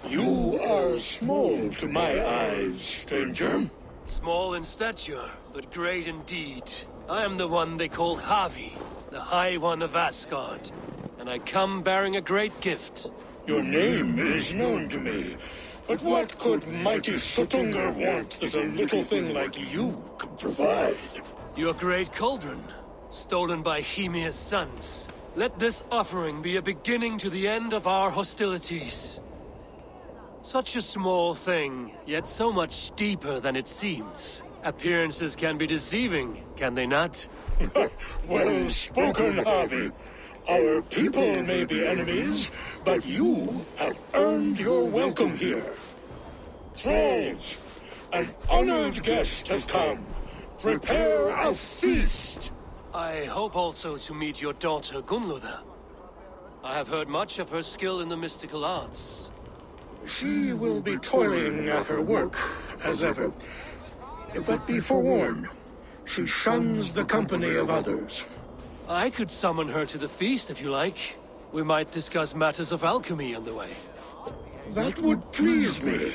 You are small to my eyes, stranger. Small in stature, but great in deed. I am the one they call Havi, the High One of Asgard. And I come bearing a great gift. Your name is known to me. But what could mighty Suttungr want that a little thing like you could provide? Your great cauldron, stolen by Hymir's sons. Let this offering be a beginning to the end of our hostilities. Such a small thing, yet so much deeper than it seems. Appearances can be deceiving, can they not? Well spoken, Havi. Our people may be enemies, but you have earned your welcome here. Thralls, an honored guest has come. Prepare a feast! I hope also to meet your daughter Gunnlóða. I have heard much of her skill in the mystical arts. She will be toiling at her work, as ever. But be forewarned, she shuns the company of others. I could summon her to the feast if you like. We might discuss matters of alchemy on the way. That would please me.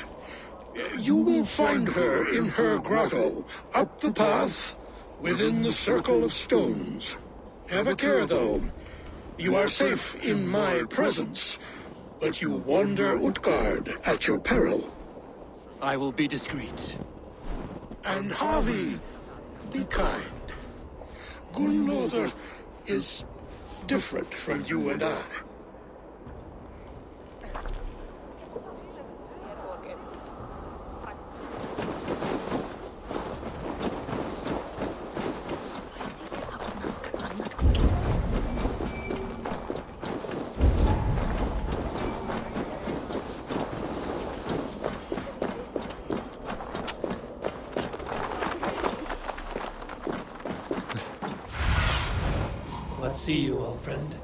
You will find her in her grotto, up the path, within the circle of stones. Have a care, though. You are safe in my presence, but you wander Utgard at your peril. I will be discreet. And Havi, be kind. Gunnlóður is different from you and I. See you, old friend.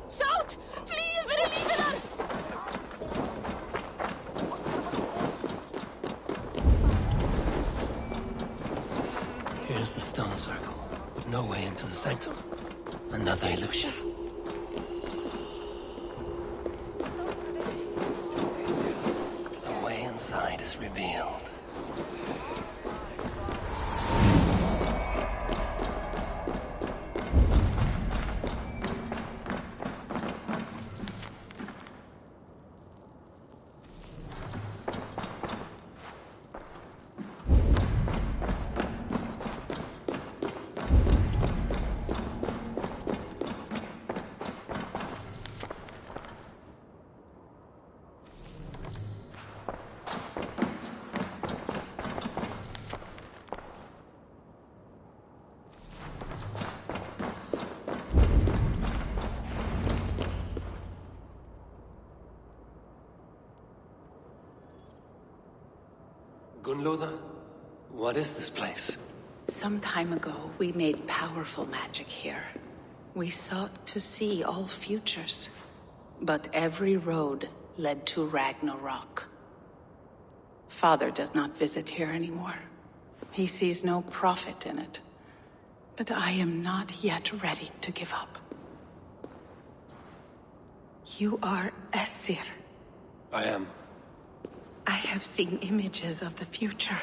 Salt! Flee for the leader! Here's the stone circle, but no way into the sanctum. Another illusion. Inside is revealed. Gunloda? What is this place? Some time ago, we made powerful magic here. We sought to see all futures. But every road led to Ragnarok. Father does not visit here anymore. He sees no profit in it. But I am not yet ready to give up. You are Esir. I am. I have seen images of the future,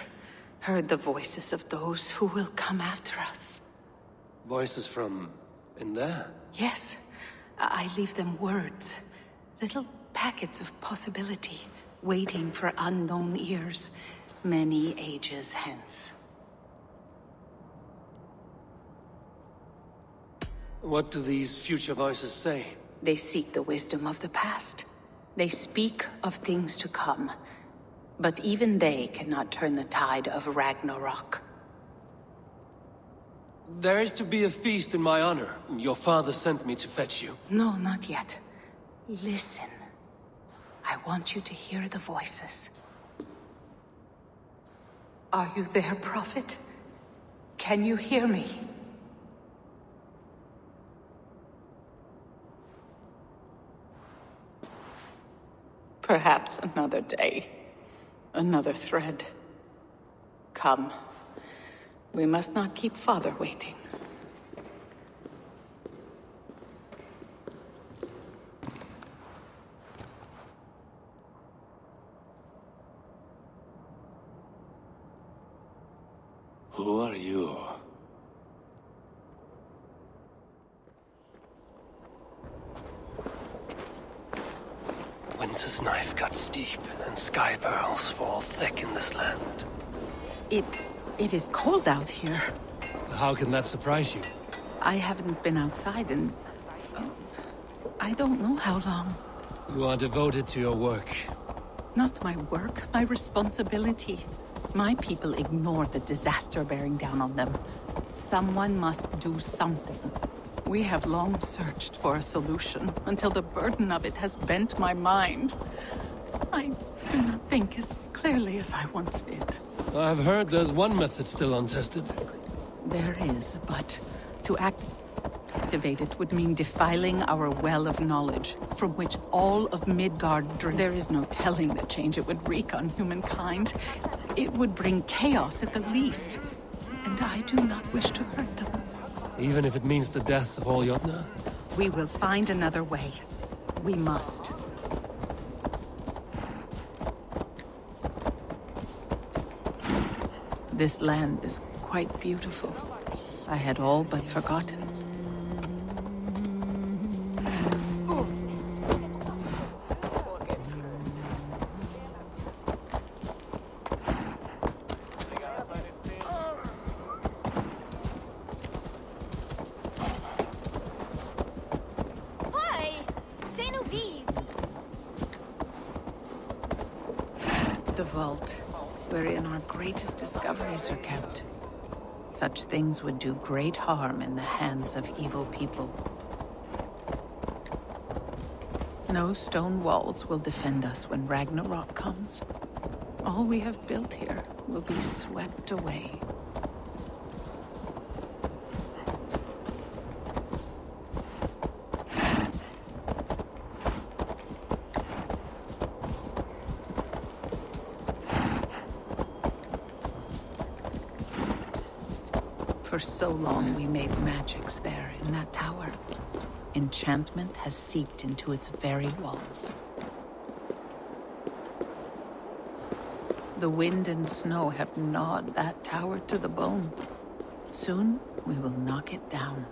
heard the voices of those who will come after us. Voices from in there? Yes, I leave them words. Little packets of possibility, waiting for unknown ears, many ages hence. What do these future voices say? They seek the wisdom of the past. They speak of things to come. But even they cannot turn the tide of Ragnarok. There is to be a feast in my honor. Your father sent me to fetch you. No, not yet. Listen. I want you to hear the voices. Are you there, Prophet? Can you hear me? Perhaps another day. Another thread. Come. We must not keep Father waiting. Who are you? Winter's knife cuts deep, and sky pearls fall thick in this land. It is cold out here. How can that surprise you? I haven't been outside in... I don't know how long. You are devoted to your work. Not my work, my responsibility. My people ignored the disaster bearing down on them. Someone must do something. We have long searched for a solution, until the burden of it has bent my mind. I do not think as clearly as I once did. I've heard there's one method still untested. There is, but to activate it would mean defiling our well of knowledge, from which all of Midgard drew. There is no telling the change it would wreak on humankind. It would bring chaos at the least, and I do not wish to hurt them. Even if it means the death of all Jotnar? We will find another way. We must. This land is quite beautiful. I had all but forgotten. The vault, wherein our greatest discoveries are kept. Such things would do great harm in the hands of evil people. No stone walls will defend us when Ragnarok comes. All we have built here will be swept away. For so long we made magics there in that tower. Enchantment has seeped into its very walls. The wind and snow have gnawed that tower to the bone. Soon we will knock it down.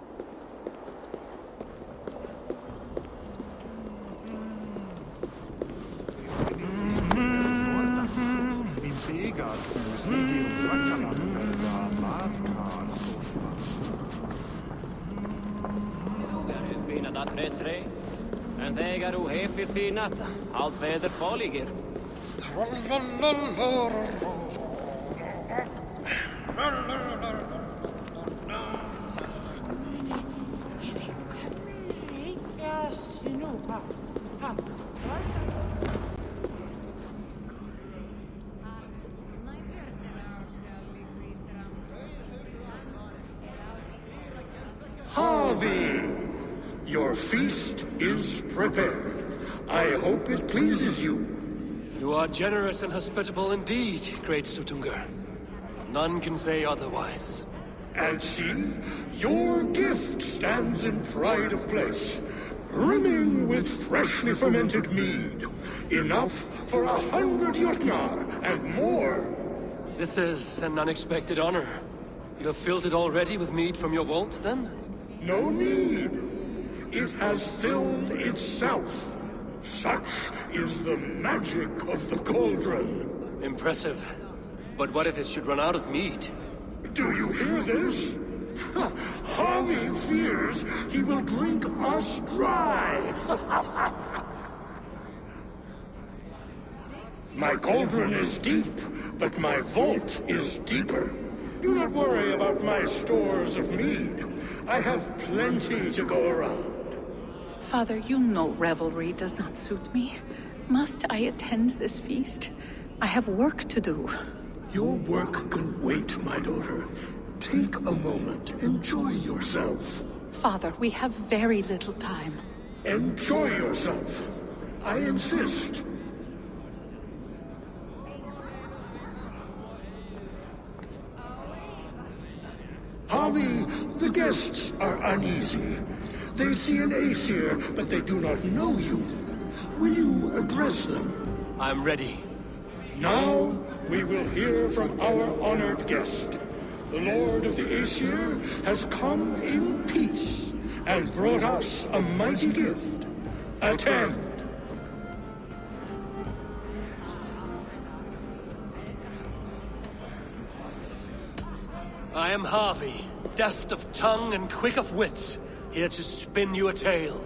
En þegar þú hefir fínat, allt veður fólíkir. feast is prepared. I hope it pleases you. You are generous and hospitable indeed, great Sutungur. None can say otherwise. And see, your gift stands in pride of place, brimming with freshly fermented mead. Enough for 100 Jotnar and more. This is an unexpected honor. You have filled it already with mead from your vault, then? No need. It has filled itself. Such is the magic of the cauldron. Impressive. But what if it should run out of mead? Do you hear this? Harvey fears he will drink us dry. My cauldron is deep, but my vault is deeper. Do not worry about my stores of mead. I have plenty to go around. Father, you know revelry does not suit me. Must I attend this feast? I have work to do. Your work can wait, my daughter. Take a moment. Enjoy yourself. Father, we have very little time. Enjoy yourself. I insist. Harvey, the guests are uneasy. They see an Aesir, but they do not know you. Will you address them? I'm ready. Now, we will hear from our honored guest. The Lord of the Aesir has come in peace and brought us a mighty gift. Attend. I am Harvey, deft of tongue and quick of wits, here to spin you a tale.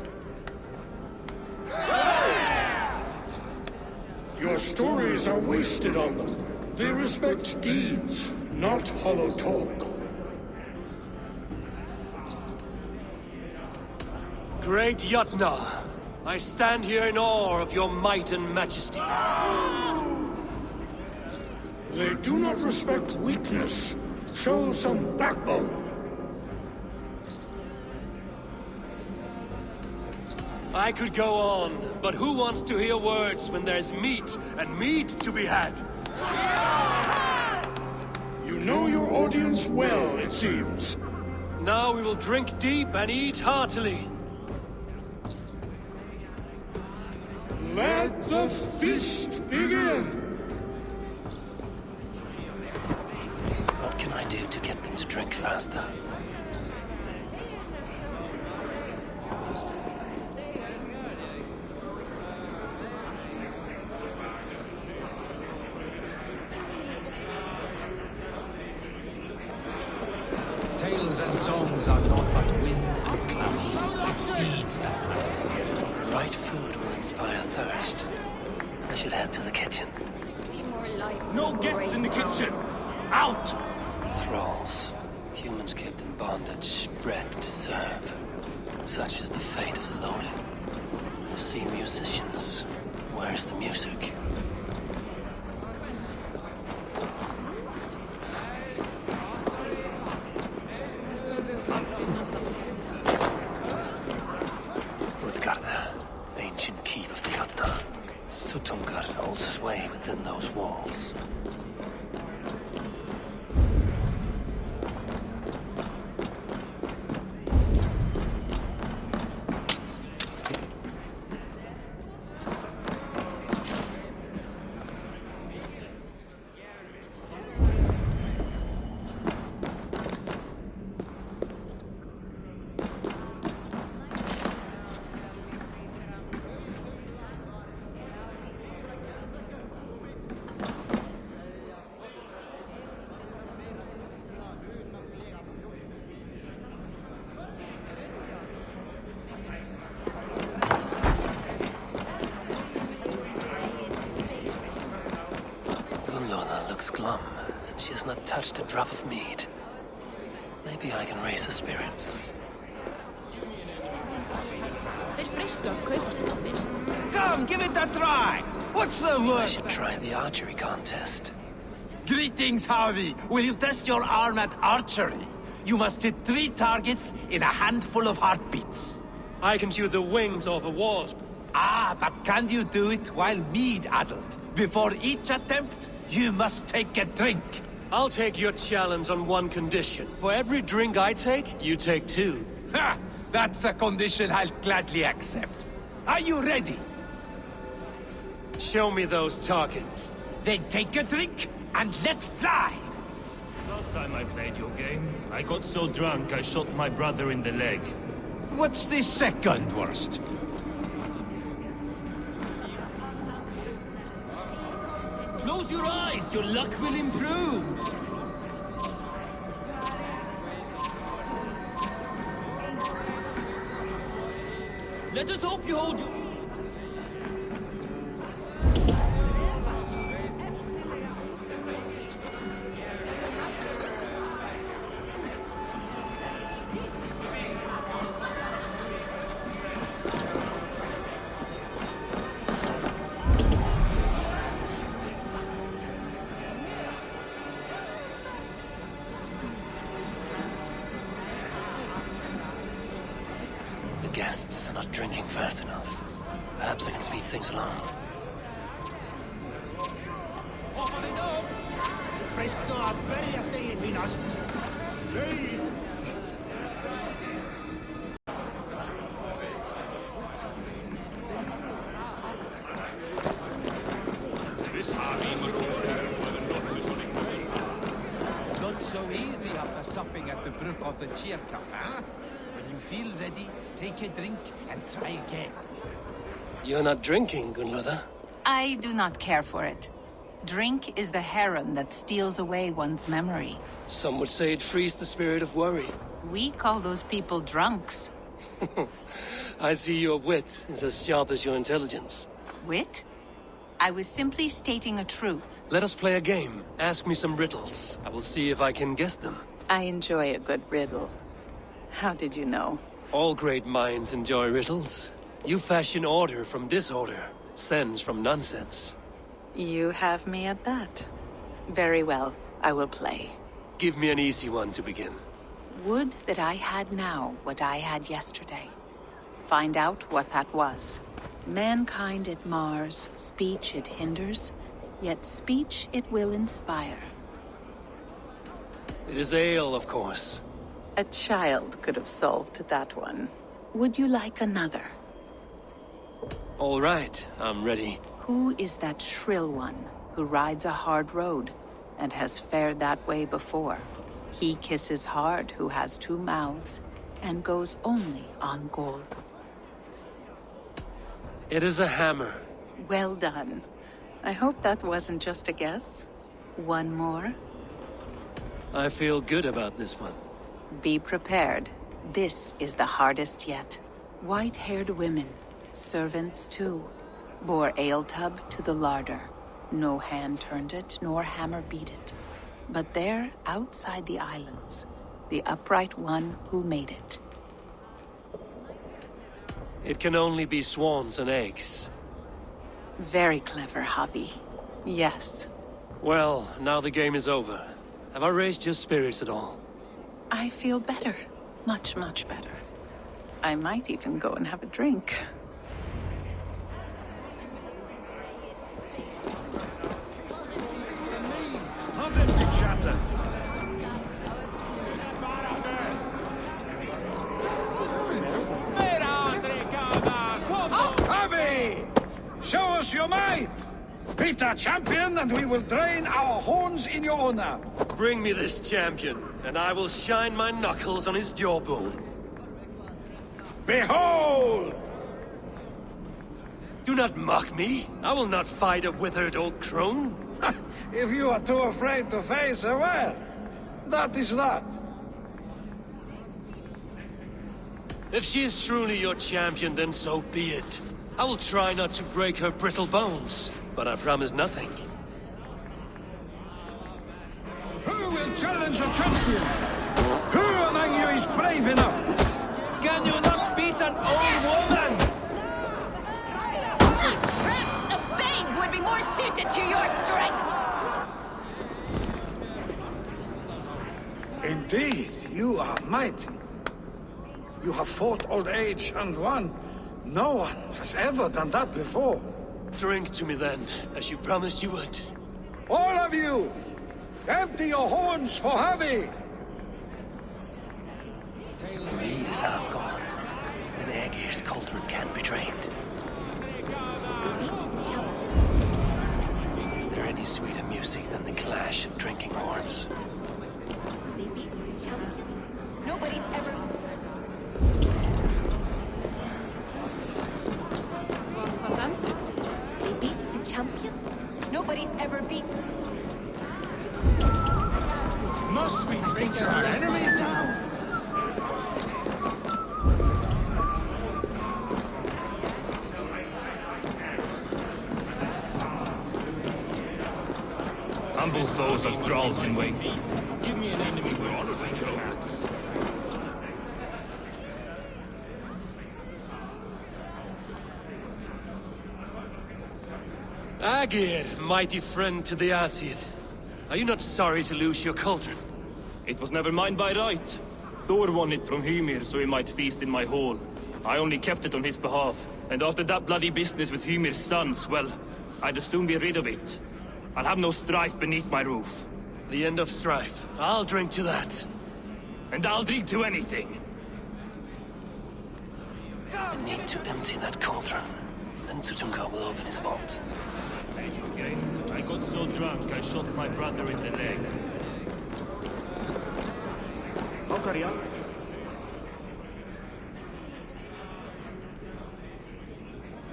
Your stories are wasted on them. They respect deeds, not hollow talk. Great Jotnar, I stand here in awe of your might and majesty. They do not respect weakness. Show some backbone. I could go on, but who wants to hear words when there's meat and meat to be had? You know your audience well, it seems. Now we will drink deep and eat heartily. Let the feast begin! What can I do to get them to drink faster? Tales and songs are not but wind and cloud. It's deeds that matter. The right food will inspire thirst. I should head to the kitchen. See more life. No guests in the kitchen! Out! Thralls. Humans kept in bondage, bred to serve. Such is the fate of the lowly. I see musicians. Where's the music? Utgarda, ancient keep of the Jotnar. Sutungur holds sway within those walls. Looks glum, and she has not touched a drop of mead. Maybe I can raise her spirits. Come, give it a try! What's the I word? should try the archery contest. Greetings, Harvey. Will you test your arm at archery? You must hit 3 targets in a handful of heartbeats. I can chew the wings off a wasp. Ah, but can you do it while mead-addled? Before each attempt, you must take a drink. I'll take your challenge on one condition. For every drink I take, you take 2. Ha! That's a condition I'll gladly accept. Are you ready? Show me those targets. Then take a drink and let fly! Last time I played your game, I got so drunk I shot my brother in the leg. What's the second worst? Close your eyes, your luck will improve! Let us hope you hold your... The guests are not drinking fast enough. Perhaps I can speed things along. This army must be prepared for the Nazis running away. Not so easy after supping at the brook of the cheer cup, huh? When you feel ready, take a drink and try again. You're not drinking, Gunlother. I do not care for it. Drink is the heron that steals away one's memory. Some would say it frees the spirit of worry. We call those people drunks. I see your wit is as sharp as your intelligence. Wit? I was simply stating a truth. Let us play a game. Ask me some riddles. I will see if I can guess them. I enjoy a good riddle. How did you know? All great minds enjoy riddles. You fashion order from disorder, sense from nonsense. You have me at that. Very well, I will play. Give me an easy one to begin. Would that I had now what I had yesterday. Find out what that was. Mankind it mars, speech it hinders, yet speech it will inspire. It is ale, of course. A child could have solved that one. Would you like another? All right, I'm ready. Who is that shrill one who rides a hard road and has fared that way before? He kisses hard who has 2 mouths and goes only on gold. It is a hammer. Well done. I hope that wasn't just a guess. One more. I feel good about this one. Be prepared. This is the hardest yet. White-haired women, servants too, bore ale tub to the larder. No hand turned it, nor hammer beat it. But there, outside the islands, the upright one who made it. It can only be swans and eggs. Very clever, Javi. Yes. Well, now the game is over. Have I raised your spirits at all? I feel better. Much, much better. I might even go and have a drink. Show us your might! Beat our champion and we will drain our horns in your honor. Bring me this champion, and I will shine my knuckles on his jawbone. Behold! Do not mock me. I will not fight a withered old crone. If you are too afraid to face her, well, that is that. If she is truly your champion, then so be it. I will try not to break her brittle bones, but I promise nothing. Who will challenge a champion? Who among you is brave enough? Can you not beat an old woman? Perhaps a babe would be more suited to your strength. Indeed, you are mighty. You have fought old age and won. No one has ever done that before. Drink to me then, as you promised you would. All of you! Empty your horns for Javi! The mead is half gone. Then Aegir's cauldron can be drained. Is there any sweeter music than the clash of drinking horns? They beat the champion. Nobody's ever... They beat the champion. Nobody's ever beaten. Must we drink our enemies now? Humble foes of thralls in wait. Give me an enemy with all of my axe. Aegir, mighty friend to the Aesir. Are you not sorry to lose your cauldron? It was never mine by right. Thor won it from Hymir so he might feast in my hall. I only kept it on his behalf. And after that bloody business with Hymir's sons, well, I'd as soon be rid of it. I'll have no strife beneath my roof. The end of strife. I'll drink to that. And I'll drink to anything. I need to empty that cauldron. Then Sutunga will open his vault. I got so drunk I shot my brother in the leg.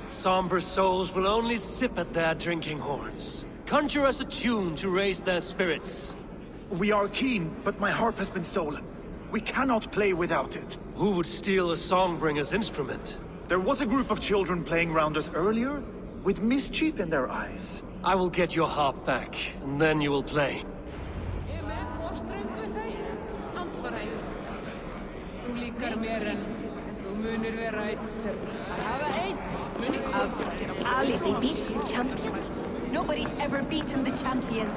Somber souls will only sip at their drinking horns. Conjure us a tune to raise their spirits. We are keen, but my harp has been stolen. We cannot play without it. Who would steal a songbringer's instrument? There was a group of children playing round us earlier, with mischief in their eyes. I will get your harp back, and then you will play. Ali, they beat the champion. Nobody's ever beaten the champion.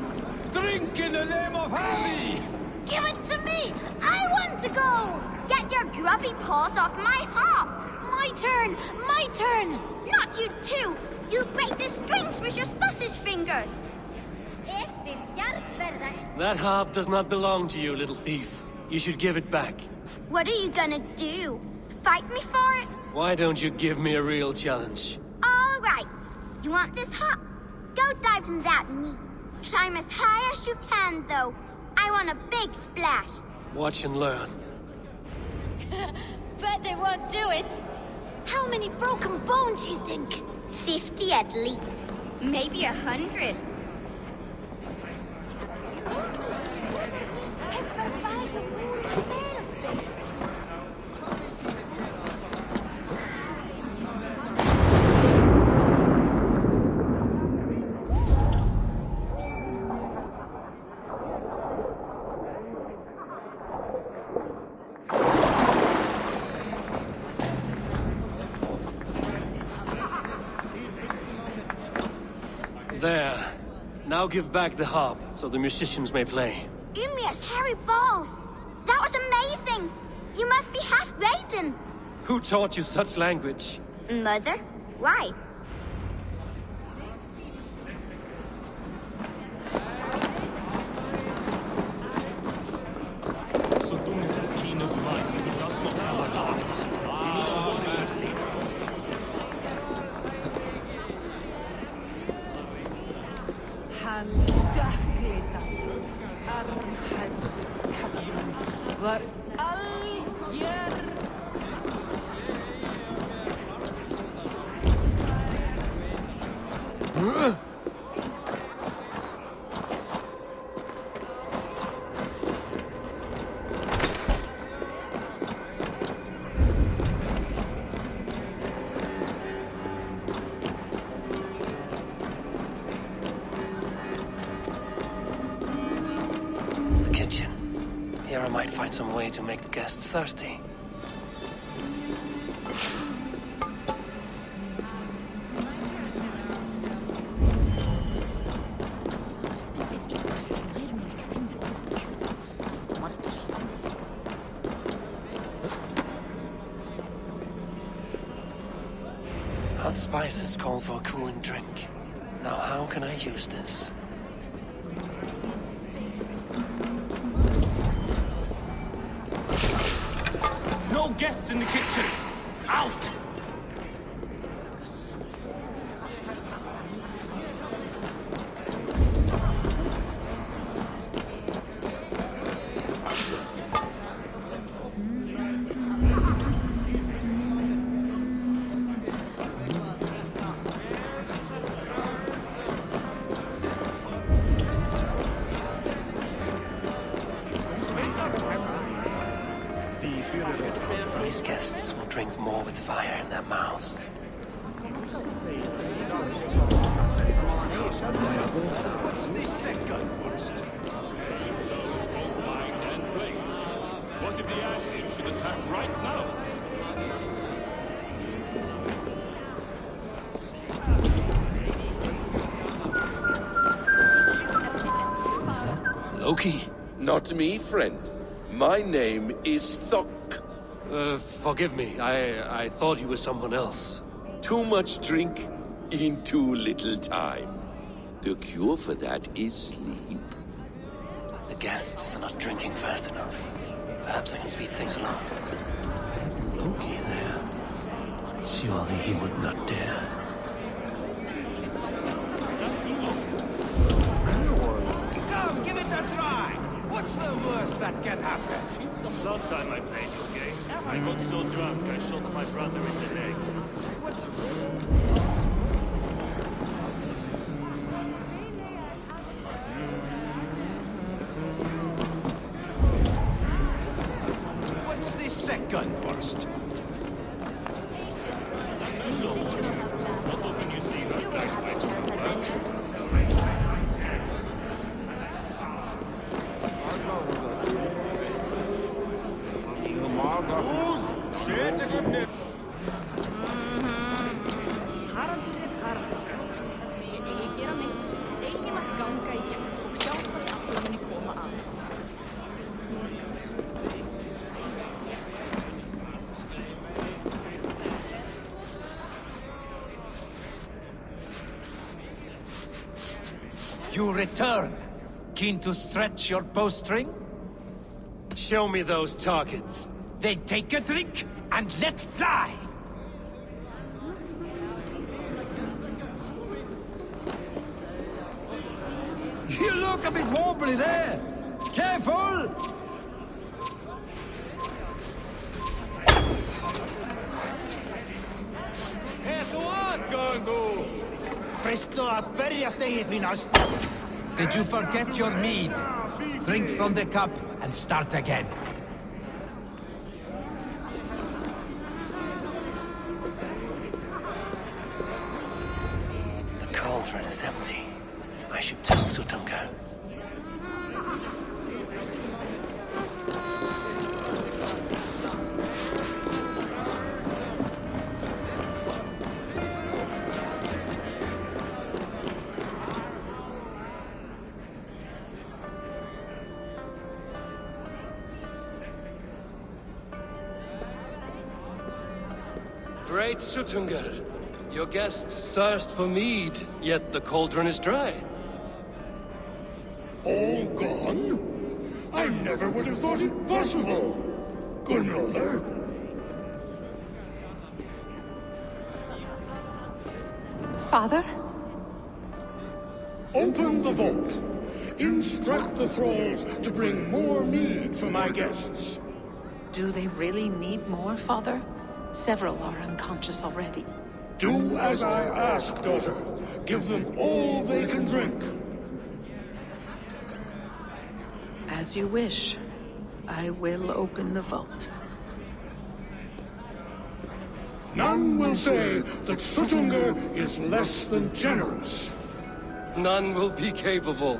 Drink in the name of Javi! Give it to me! I want to go! Get your grubby paws off my harp! My turn! My turn! Not you too! You'll break the strings with your sausage fingers! That harp does not belong to you, little thief. You should give it back. What are you gonna do? Fight me for it? Why don't you give me a real challenge? All right. You want this harp? Go dive in that meat. Climb as high as you can, though. I want a big splash. Watch and learn. Bet they won't do it. How many broken bones, you think? 50 at least. Maybe 100. There. Now give back the harp, so the musicians may play. Ymir's hairy balls! That was amazing! You must be half raven! Who taught you such language? Mother? Why? Here I might find some way to make the guests thirsty. spices call for a cooling drink. Now how can I use this? No guests in the kitchen! Out! These guests will drink more with fire in their mouths. What if the asses should attack right now? Is that Loki? Not me, friend. My name is Thok. Forgive me. I thought you were someone else. Too much drink in too little time. The cure for that is sleep. The guests are not drinking fast enough. Perhaps I can speed things along. That's Loki there. Surely he would not dare. Come, give it a try! What's the worst that can happen? Last time I played your game, I got so drunk I shot my brother in the leg. What's the second worst? Good Lord. Not often you see her black lights on the back. Haraldur Haraldur. Við eigi gera neitt. Eigin að ganga í gegn og sjá hvað alla muni koma að. You return. Keen to stretch your bowstring? Show me those targets. Then take a drink and let fly! You look a bit wobbly there! Careful! Did you forget your mead? Drink from the cup and start again. The cauldron is empty. I should tell Sutunga. Great Sutunga. Your guests thirst for mead, yet the cauldron is dry. All gone? I never would have thought it possible. Gunrother? Father? Open the vault. Instruct the thralls to bring more mead for my guests. Do they really need more, Father? Several are unconscious already. Do as I ask, daughter. Give them all they can drink. As you wish. I will open the vault. None will say that Sutunga is less than generous. None will be capable.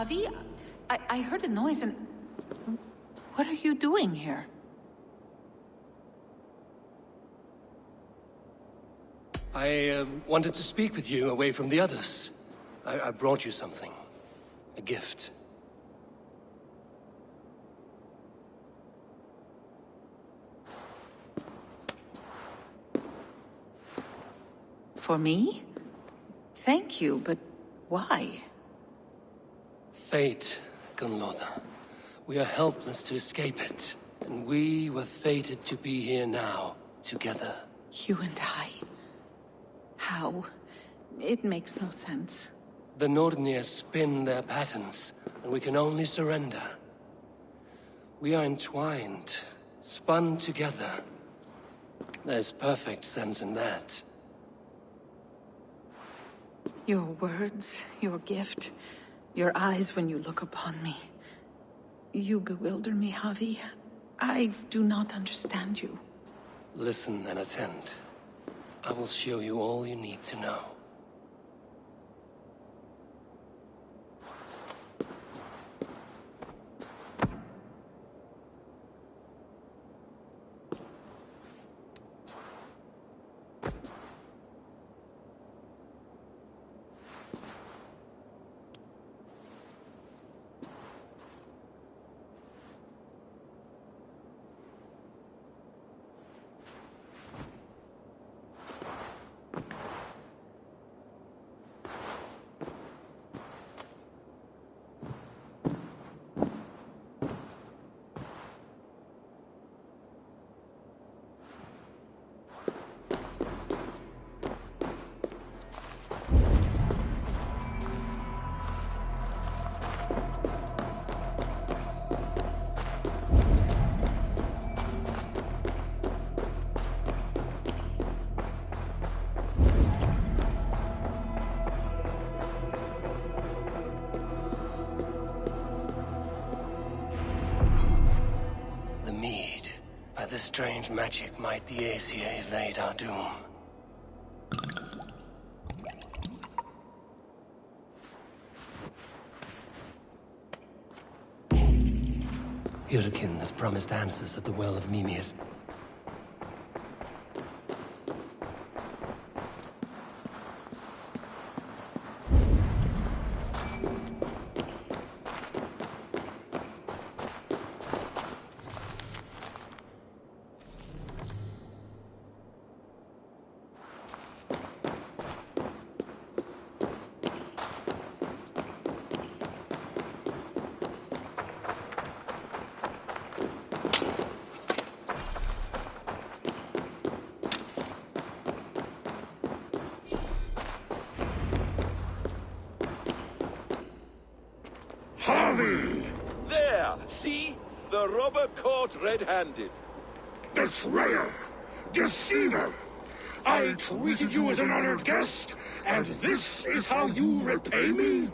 Javi, I heard a noise and... What are you doing here? I wanted to speak with you away from the others. I brought you something. A gift. For me? Thank you, but why? Fate, Gunlother. We are helpless to escape it. And we were fated to be here now, together. You and I? How? It makes no sense. The Nordnir spin their patterns, and we can only surrender. We are entwined, spun together. There's perfect sense in that. Your words, your gift, your eyes when you look upon me. You bewilder me, Javi. I do not understand you. Listen and attend. I will show you all you need to know. This strange magic might the Aesir evade our doom. Hyrkin has promised answers at the Well of Mimir. Harvey! There! See? The robber caught red-handed. Betrayer! Deceiver! I treated you as an honored guest, and this is how you repay me?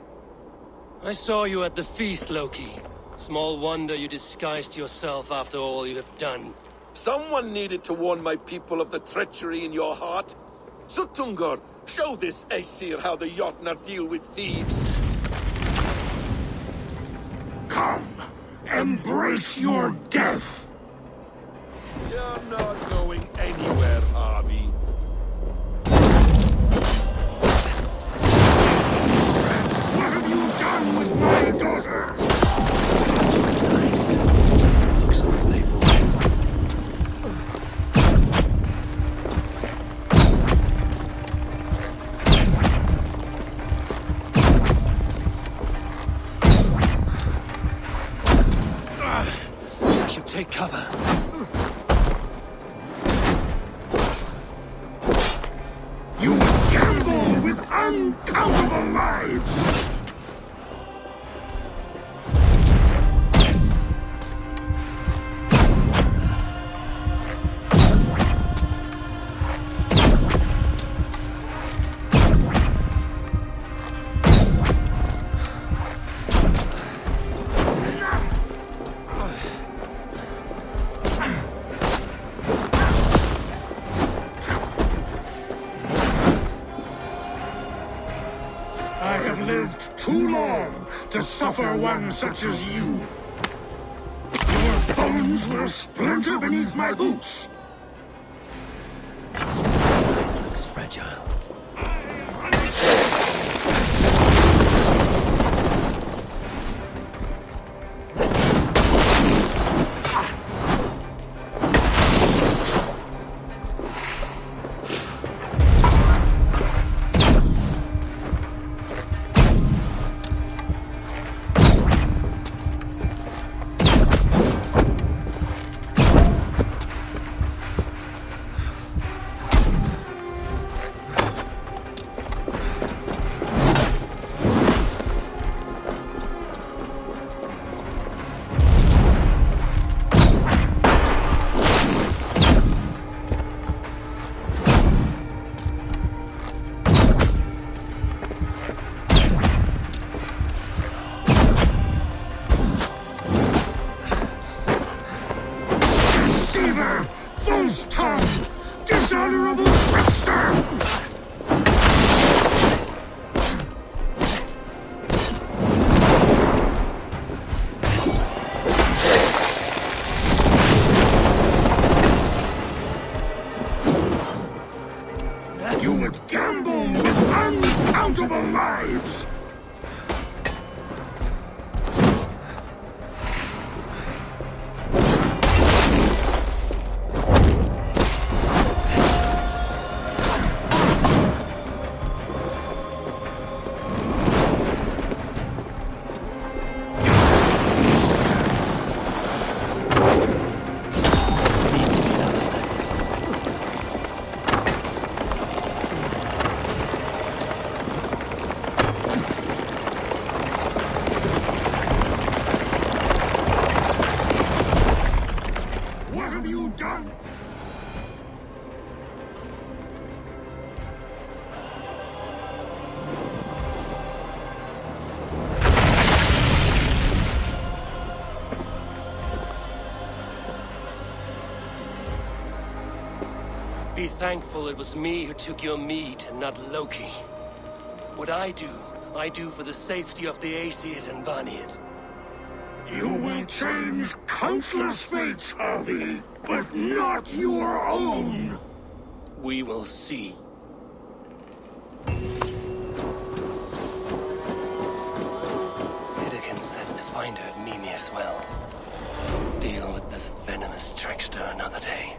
I saw you at the feast, Loki. Small wonder you disguised yourself after all you have done. Someone needed to warn my people of the treachery in your heart. Suttungr, show this Aesir how the Jotnar deal with thieves. Come, embrace your death! You're not going anywhere, Harvey. What have you done with my daughter? Looks unstable. I should take cover. You gamble with uncountable lives! lived too long to suffer one such as you. Your bones will splinter beneath my boots. This looks fragile. Dishonorable trickster! You would gamble with uncountable lives! Be thankful it was me who took your meat and not Loki. What I do for the safety of the Aesir and Vanir. You will change countless fates, Harvey, but not your own! We will see. Hidekin said to find her at Mimir's well. Deal with this venomous trickster another day.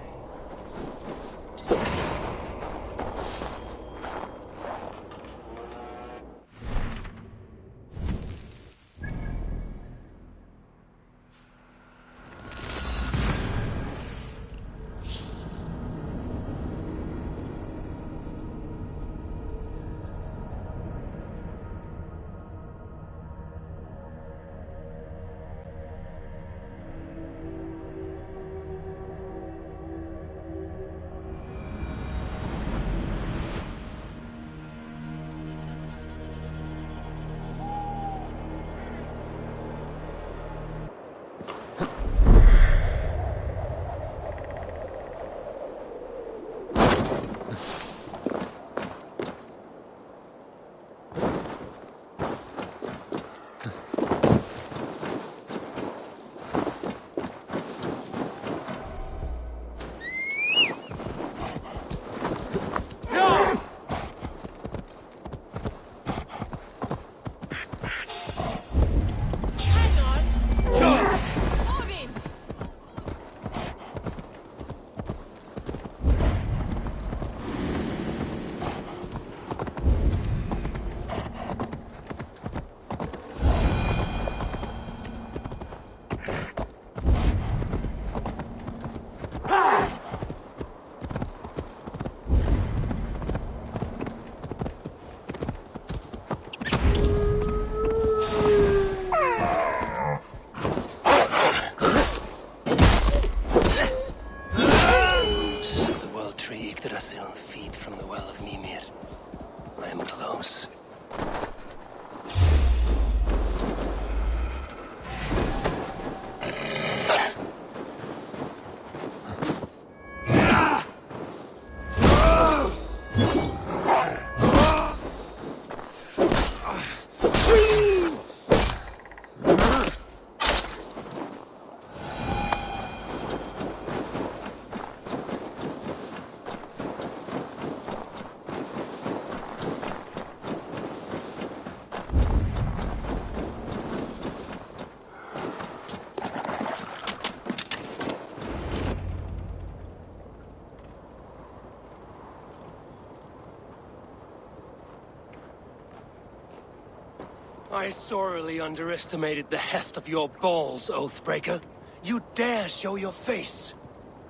I sorely underestimated the heft of your balls, Oathbreaker. You dare show your face.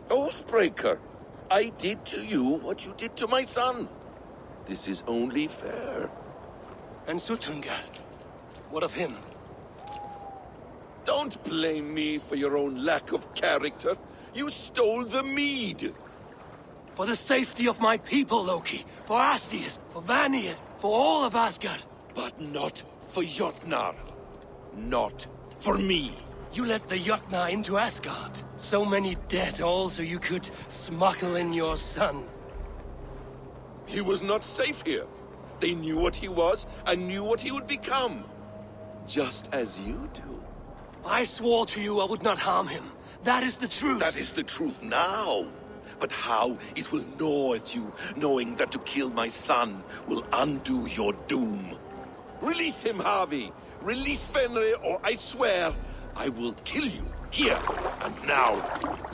Oathbreaker, I did to you what you did to my son. This is only fair. And Sutungar, what of him? Don't blame me for your own lack of character. You stole the mead. For the safety of my people, Loki. For Aesir, for Vanir, for all of Asgard. But not for Jotnar. Not for me. You let the Jotnar into Asgard. So many dead, all so you could smuggle in your son. He was not safe here. They knew what he was and knew what he would become. Just as you do. I swore to you I would not harm him. That is the truth. That is the truth now. But how it will gnaw at you, knowing that to kill my son will undo your doom. Release him, Harvey. Release Fenrir, or I swear, I will kill you, here and now.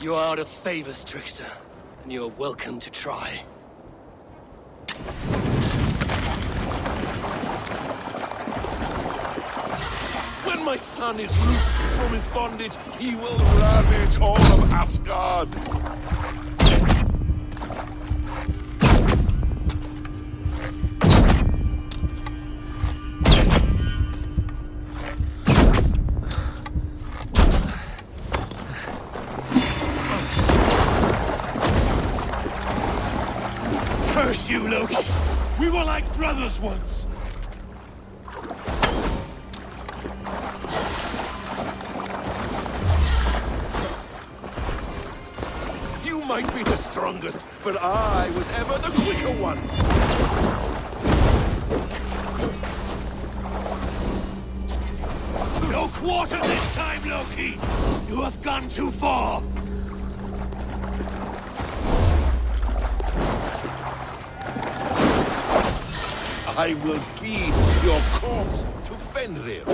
You are out of favors, Trickster, and you are welcome to try. When my son is loosed from his bondage, he will ravage all of Asgard. Curse you, Loki! We were like brothers once! You might be the strongest, but I was ever the quicker one. No quarter this time, Loki! You have gone too far! I will feed your corpse to Fenrir.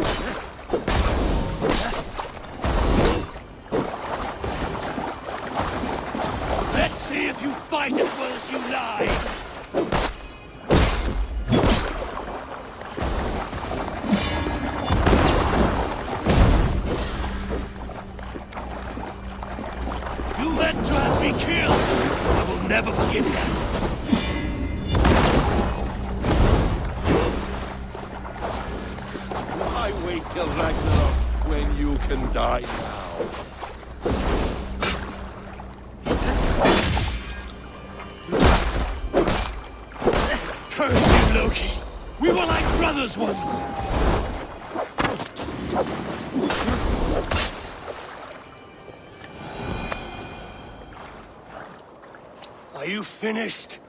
Let's see if you fight as well as you lie! You meant to have me killed! I will never forgive that! Why wait till Ragnarok when you can die now? Curse you, Loki! We were like brothers once! Are you finished?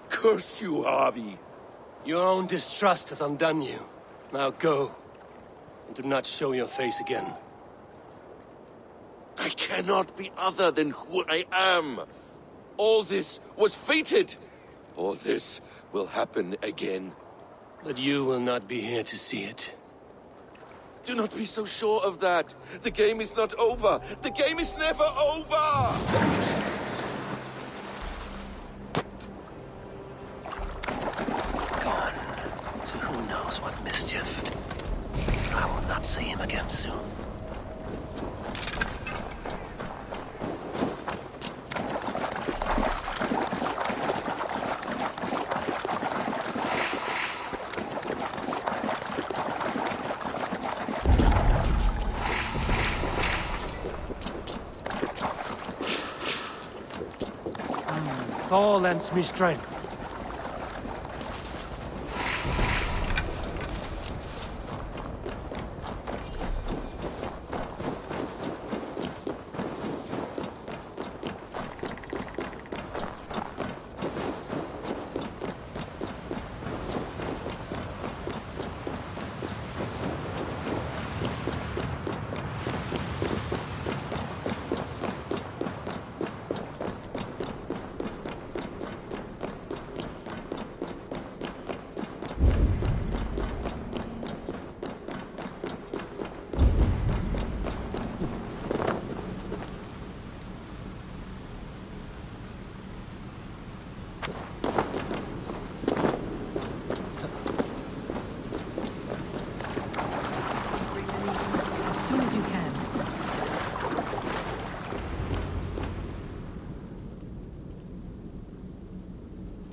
Curse you, Harvey. Your own distrust has undone you. Now go, and do not show your face again. I cannot be other than who I am. All this was fated. All this will happen again. But you will not be here to see it. Do not be so sure of that. The game is not over. The game is never over! To who knows what mischief. I will not see him again soon. Thor lends me strength.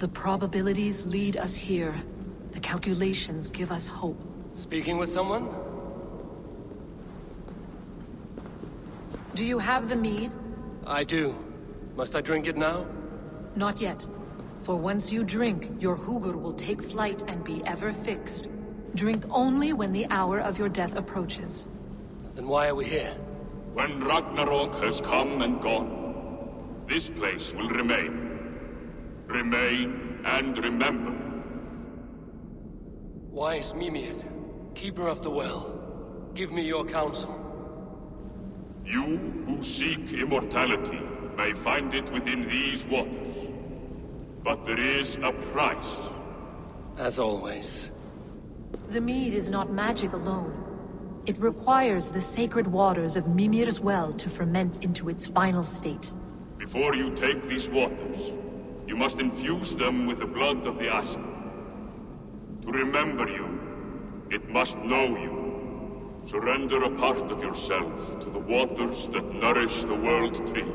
The probabilities lead us here. The calculations give us hope. Speaking with someone? Do you have the mead? I do. Must I drink it now? Not yet. For once you drink, your Hugur will take flight and be ever fixed. Drink only when the hour of your death approaches. Then why are we here? When Ragnarok has come and gone, this place will remain. Remain and remember. Wise Mimir, keeper of the well, give me your counsel. You who seek immortality may find it within these waters. But there is a price. As always. The mead is not magic alone. It requires the sacred waters of Mimir's well to ferment into its final state. Before you take these waters, you must infuse them with the blood of the Accu. To remember you, it must know you. Surrender a part of yourself to the waters that nourish the World Tree.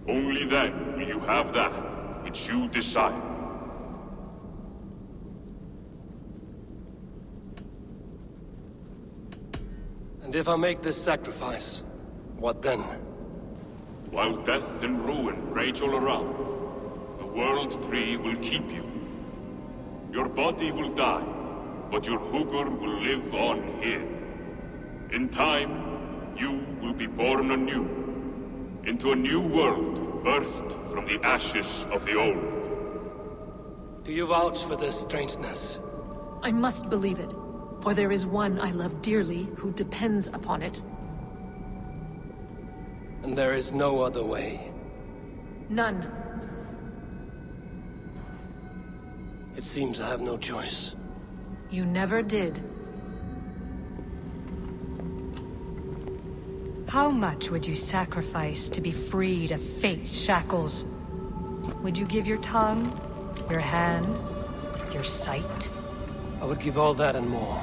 Only then will you have that which you desire. And if I make this sacrifice, what then? While death and ruin rage all around, the World Tree will keep you. Your body will die, but your Hugur will live on here. In time, you will be born anew, into a new world birthed from the ashes of the old. Do you vouch for this strangeness? I must believe it, for there is one I love dearly who depends upon it. And there is no other way. None. It seems I have no choice. You never did. How much would you sacrifice to be freed of fate's shackles? Would you give your tongue, your hand, your sight? I would give all that and more.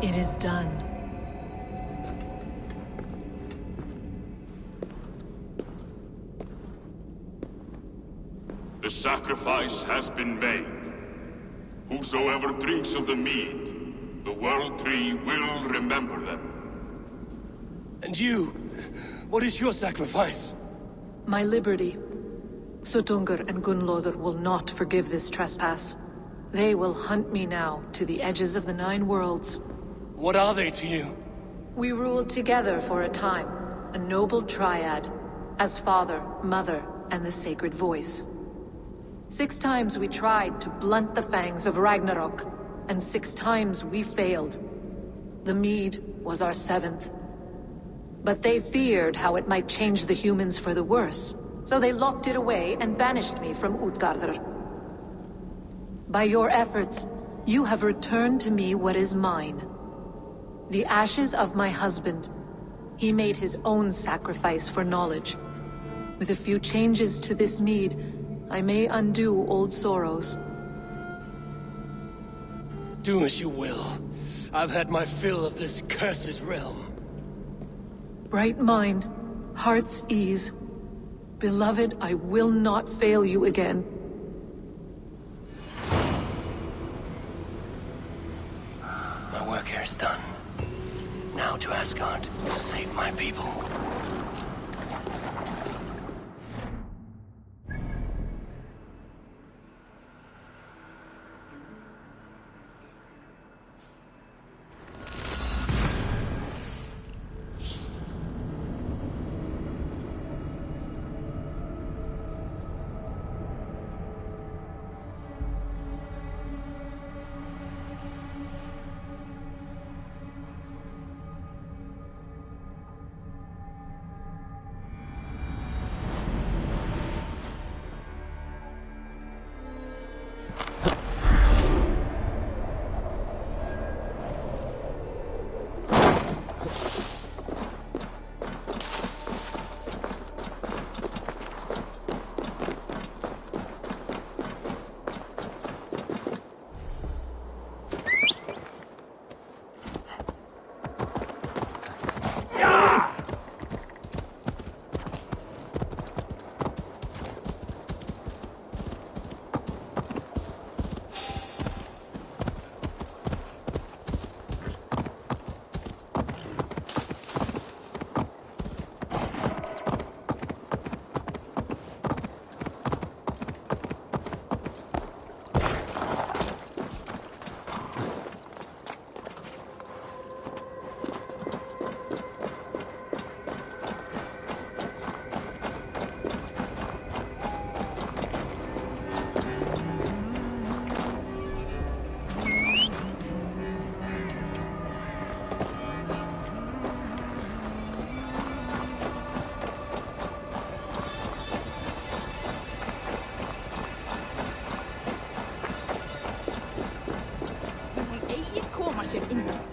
It is done. The sacrifice has been made. Whosoever drinks of the mead, the World Tree will remember them. And you? What is your sacrifice? My liberty. Suttungr and Gunnlóðr will not forgive this trespass. They will hunt me now to the edges of the 9 worlds. What are they to you? We ruled together for a time, a noble triad, as father, mother, and the sacred voice. 6 times we tried to blunt the fangs of Ragnarok, and 6 times we failed. The mead was our 7th. But they feared how it might change the humans for the worse, so they locked it away and banished me from Utgardr. By your efforts, you have returned to me what is mine. The ashes of my husband. He made his own sacrifice for knowledge. With a few changes to this mead, I may undo old sorrows. Do as you will. I've had my fill of this cursed realm. Bright mind, heart's ease. Beloved, I will not fail you again. My work here is done. Now to Asgard, to save my people. sér undan.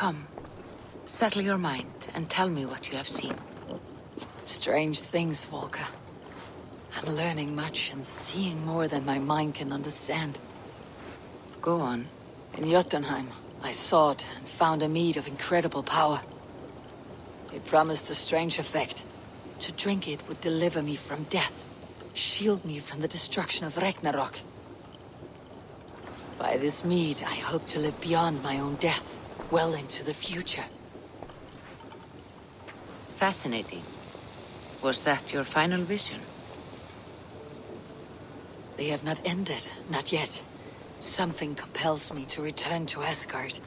Come, settle your mind and tell me what you have seen. Strange things, Volka. I'm learning much and seeing more than my mind can understand. Go on. In Jotunheim, I sought and found a mead of incredible power. It promised a strange effect. To drink it would deliver me from death, shield me from the destruction of Ragnarok. By this mead, I hope to live beyond my own death, well into the future. Fascinating. Was that your final vision? They have not ended, not yet. Something compels me to return to Asgard.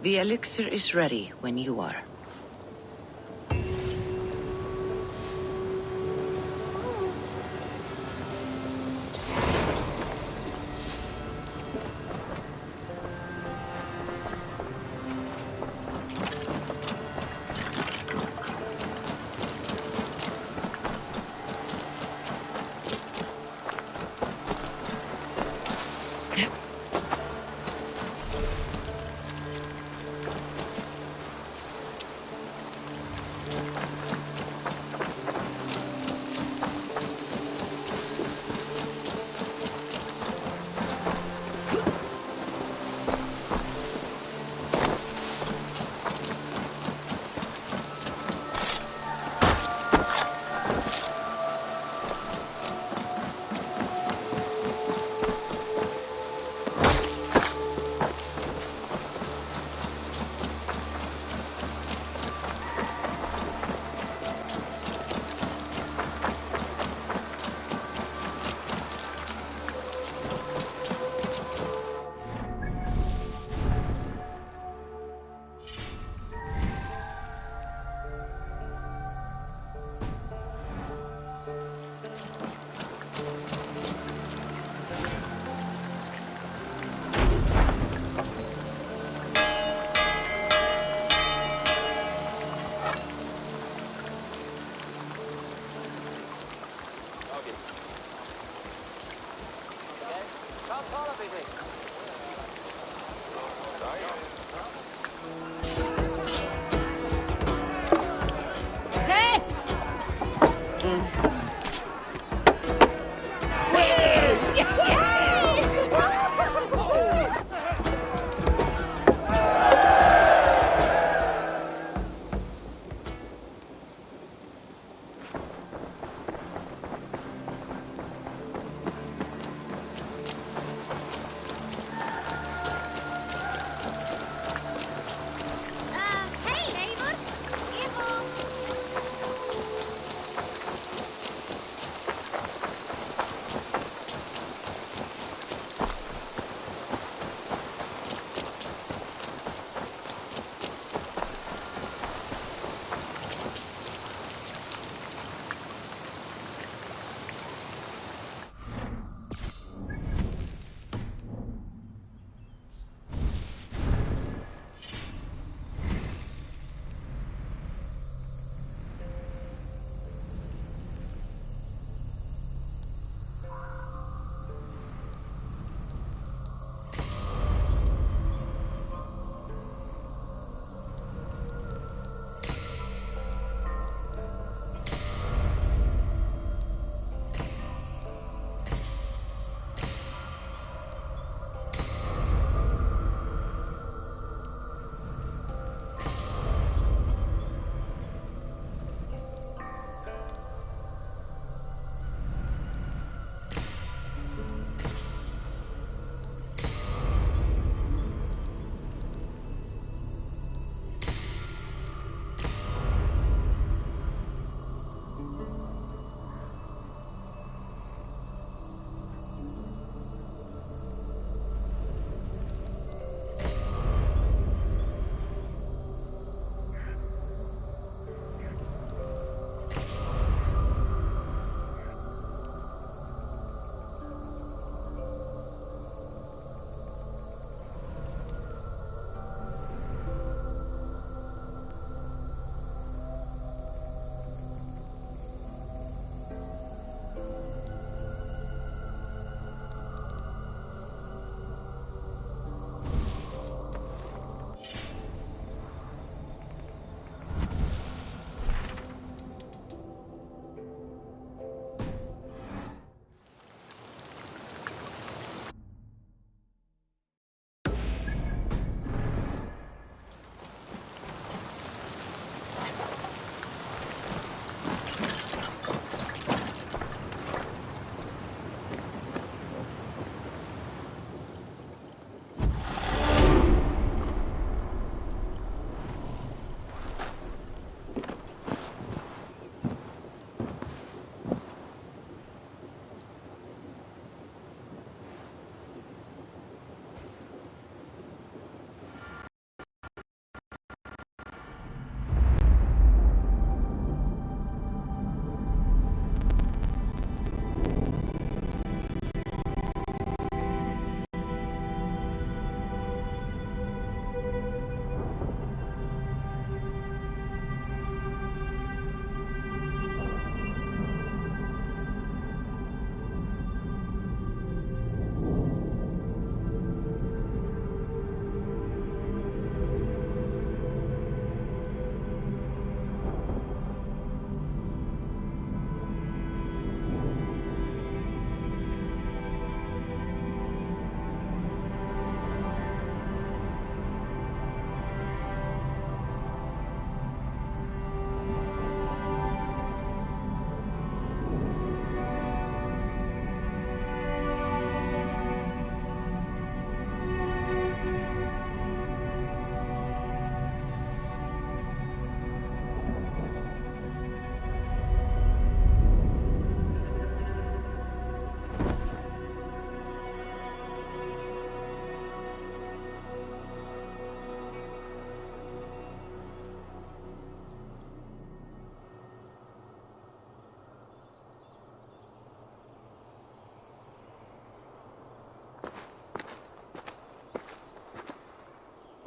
The elixir is ready when you are. Hey, neighbor. Evil.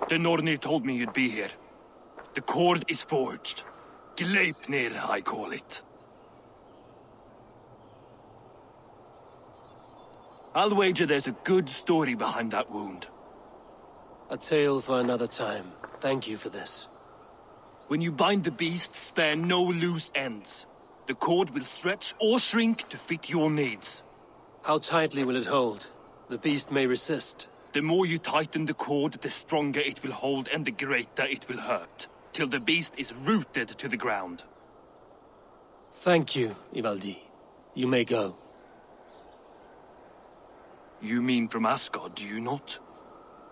The Nornir told me you'd be here. The cord is forged. Gleipnir, I call it. I'll wager there's a good story behind that wound. A tale for another time. Thank you for this. When you bind the beast, spare no loose ends. The cord will stretch or shrink to fit your needs. How tightly will it hold? The beast may resist. The more you tighten the cord, the stronger it will hold and the greater it will hurt, till the beast is rooted to the ground. Thank you, Ivaldi. You may go. You mean from Asgard, do you not?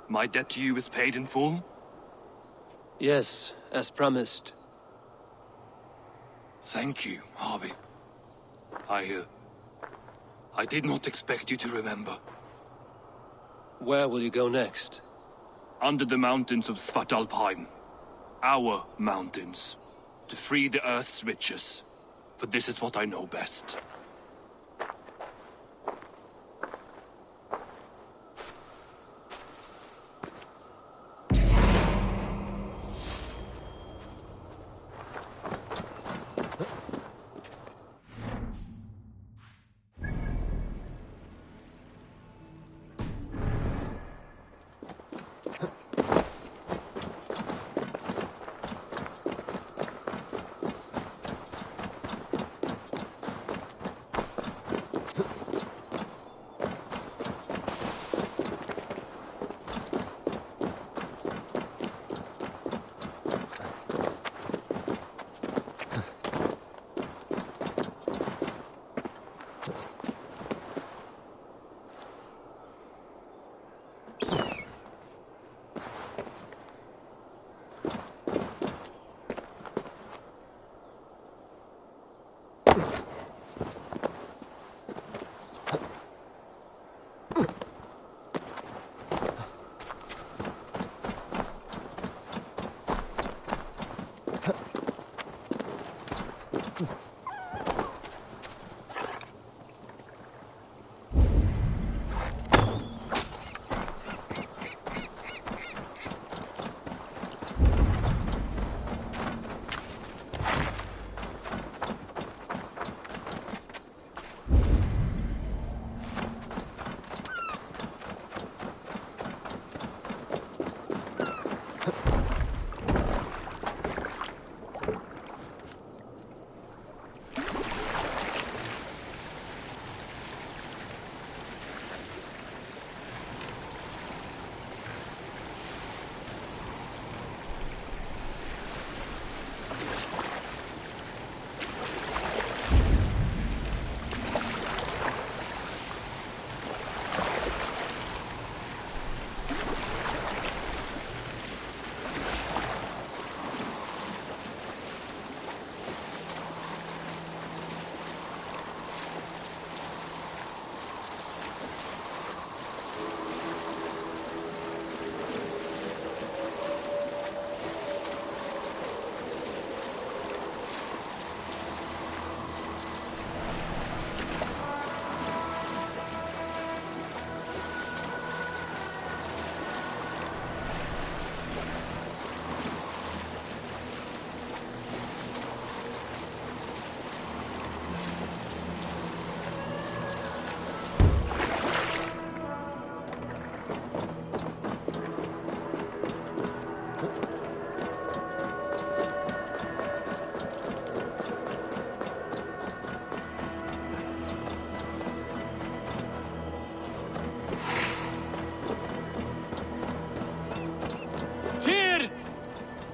My debt to you is paid in full? Yes, as promised. Thank you, Harvey. I did not expect you to remember. Where will you go next? Under the mountains of Svartalfheim. Our mountains. To free the Earth's riches. For this is what I know best.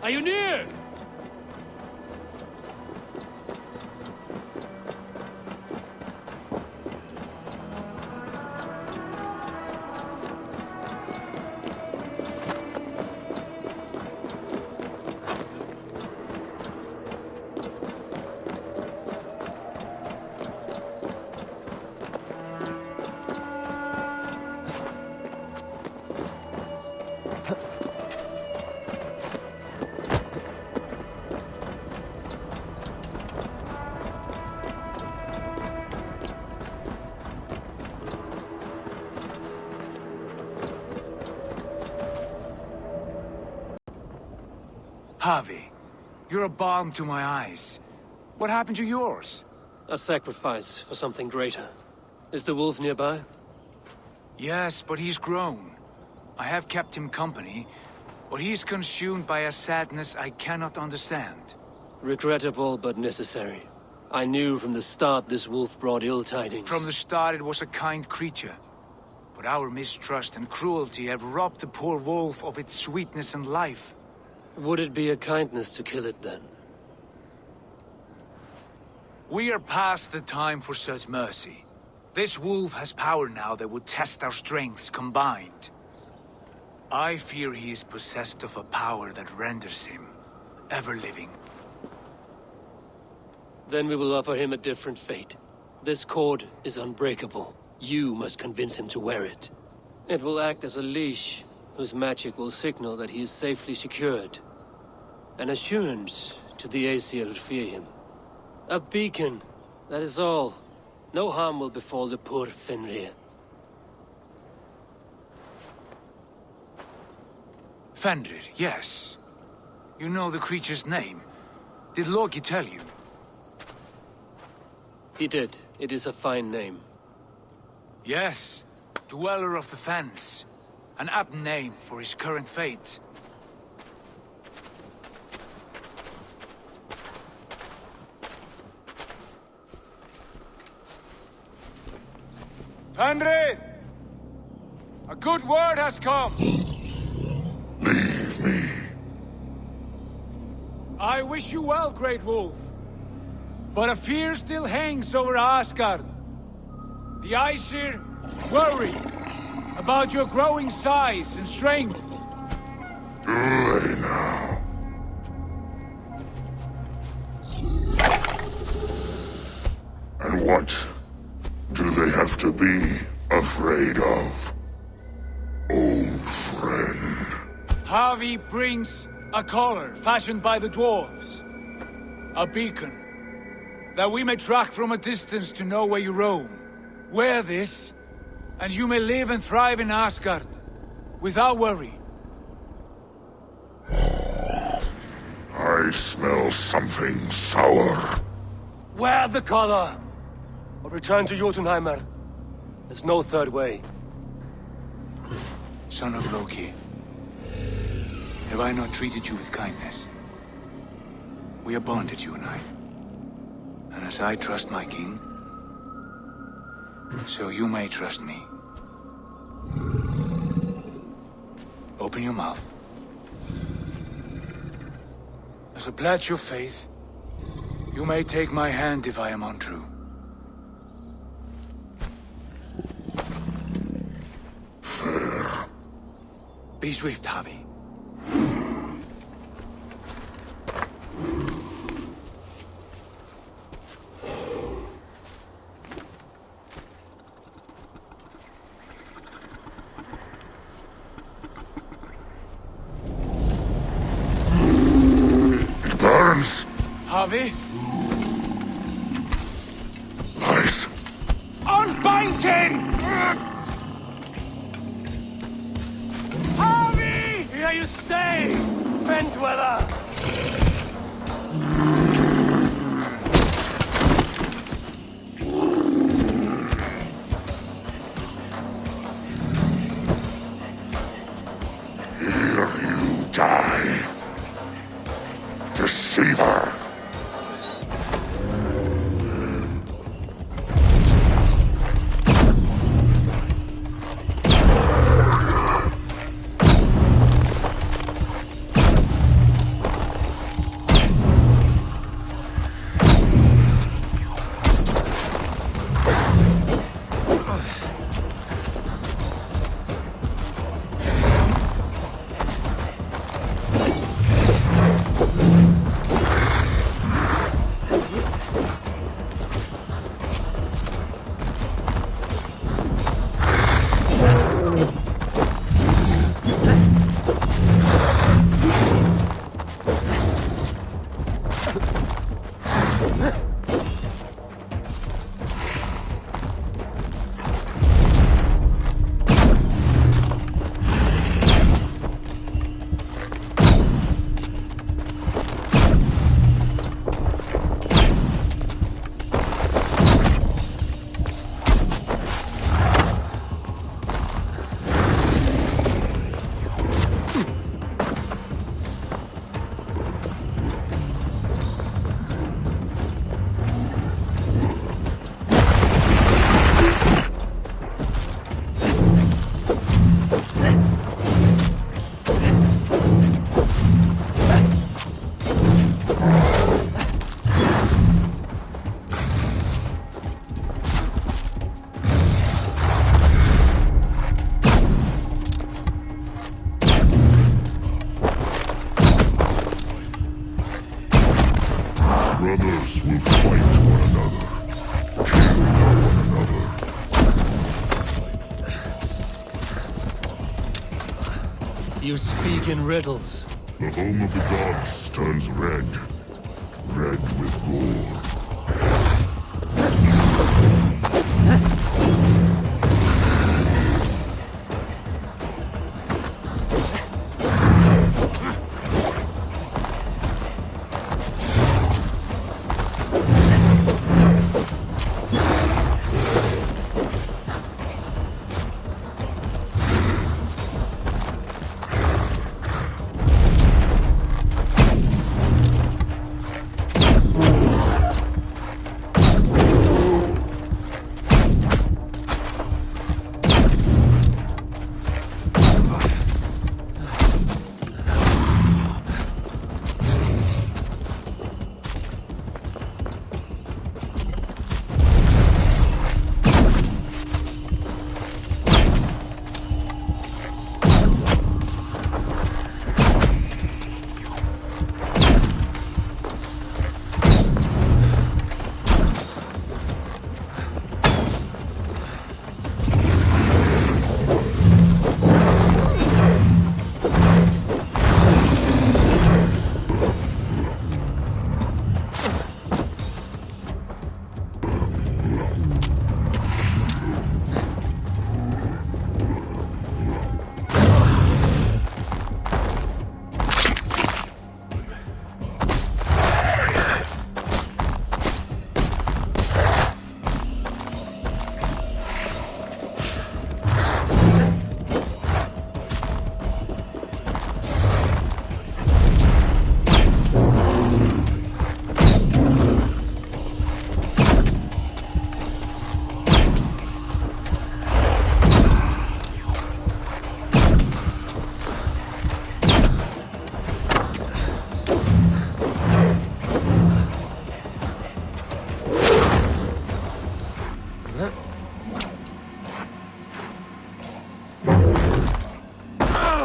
Are you near? Harvey, you're a balm to my eyes. What happened to yours? A sacrifice for something greater. Is the wolf nearby? Yes, but he's grown. I have kept him company, but he's consumed by a sadness I cannot understand. Regrettable but necessary. I knew from the start this wolf brought ill tidings. From the start it was a kind creature. But our mistrust and cruelty have robbed the poor wolf of its sweetness and life. Would it be a kindness to kill it then? We are past the time for such mercy. This wolf has power now that would test our strengths combined. I fear he is possessed of a power that renders him ever-living. Then we will offer him a different fate. This cord is unbreakable. You must convince him to wear it. It will act as a leash, whose magic will signal that he is safely secured. An assurance to the Aesir who fear him. A beacon, that is all. No harm will befall the poor Fenrir. Fenrir, yes. You know the creature's name. Did Loki tell you? He did. It is a fine name. Yes. Dweller of the Fens. An apt name for his current fate. Fenrir! A good word has come! Leave me. I wish you well, Great Wolf. But a fear still hangs over Asgard. The Aesir worry about your growing size and strength. Do they now? And what do they have to be afraid of? Old friend. Havi brings a collar fashioned by the dwarves. A beacon. That we may track from a distance to know where you roam. Wear this, and you may live and thrive in Asgard, without worry. I smell something sour. Wear the collar! Or return to Jotunheimer. There's no third way. Son of Loki, have I not treated you with kindness? We are bonded, you and I. And as I trust my king, so you may trust me. Open your mouth. As a pledge of faith, you may take my hand if I am untrue. Fair. Be swift, Havi. Burns. Havi? Nice. Unbind him! Havi! Here you stay, Fen Dweller! Here you die. Deceiver. Brothers will fight one another, kill one another. You speak in riddles. The home of the gods turns red. Red with gore.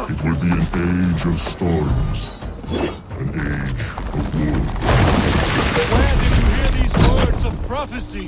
It will be an age of storms. An age of war. Where did you hear these words of prophecy?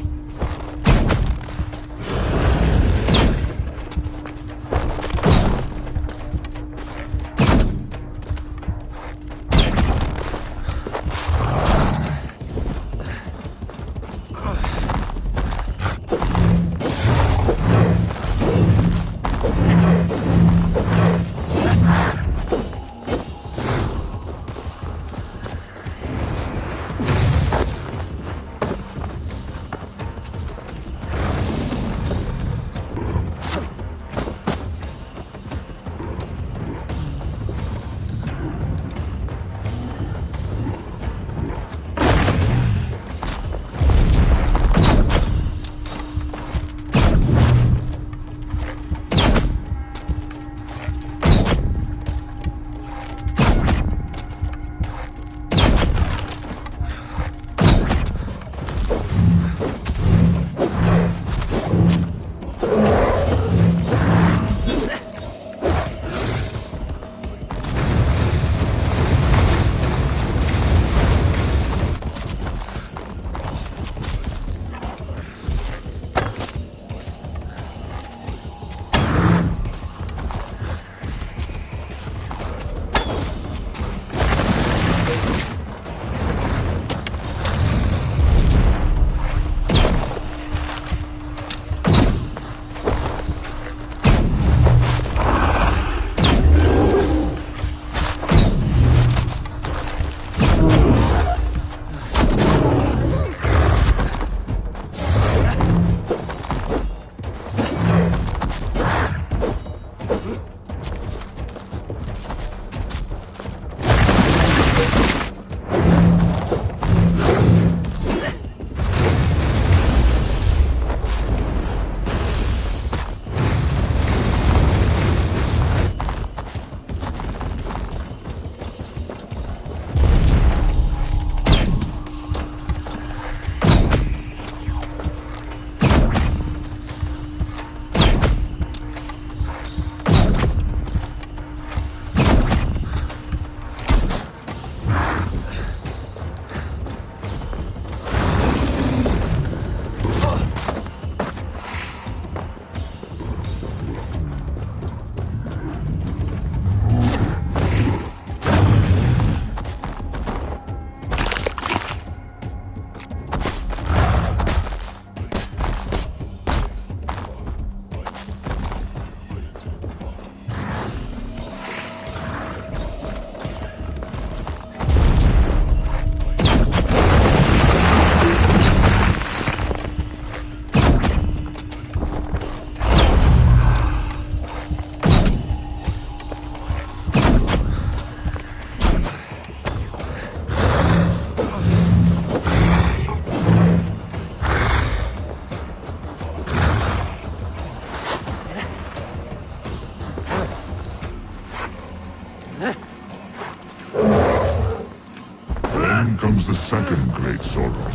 great sorrow.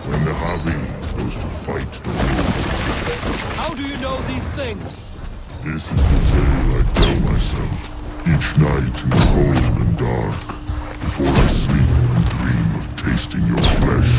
When the Havi goes to fight the wolf. How do you know these things? This is the tale I tell myself. Each night in the cold and dark. Before I sleep and dream of tasting your flesh.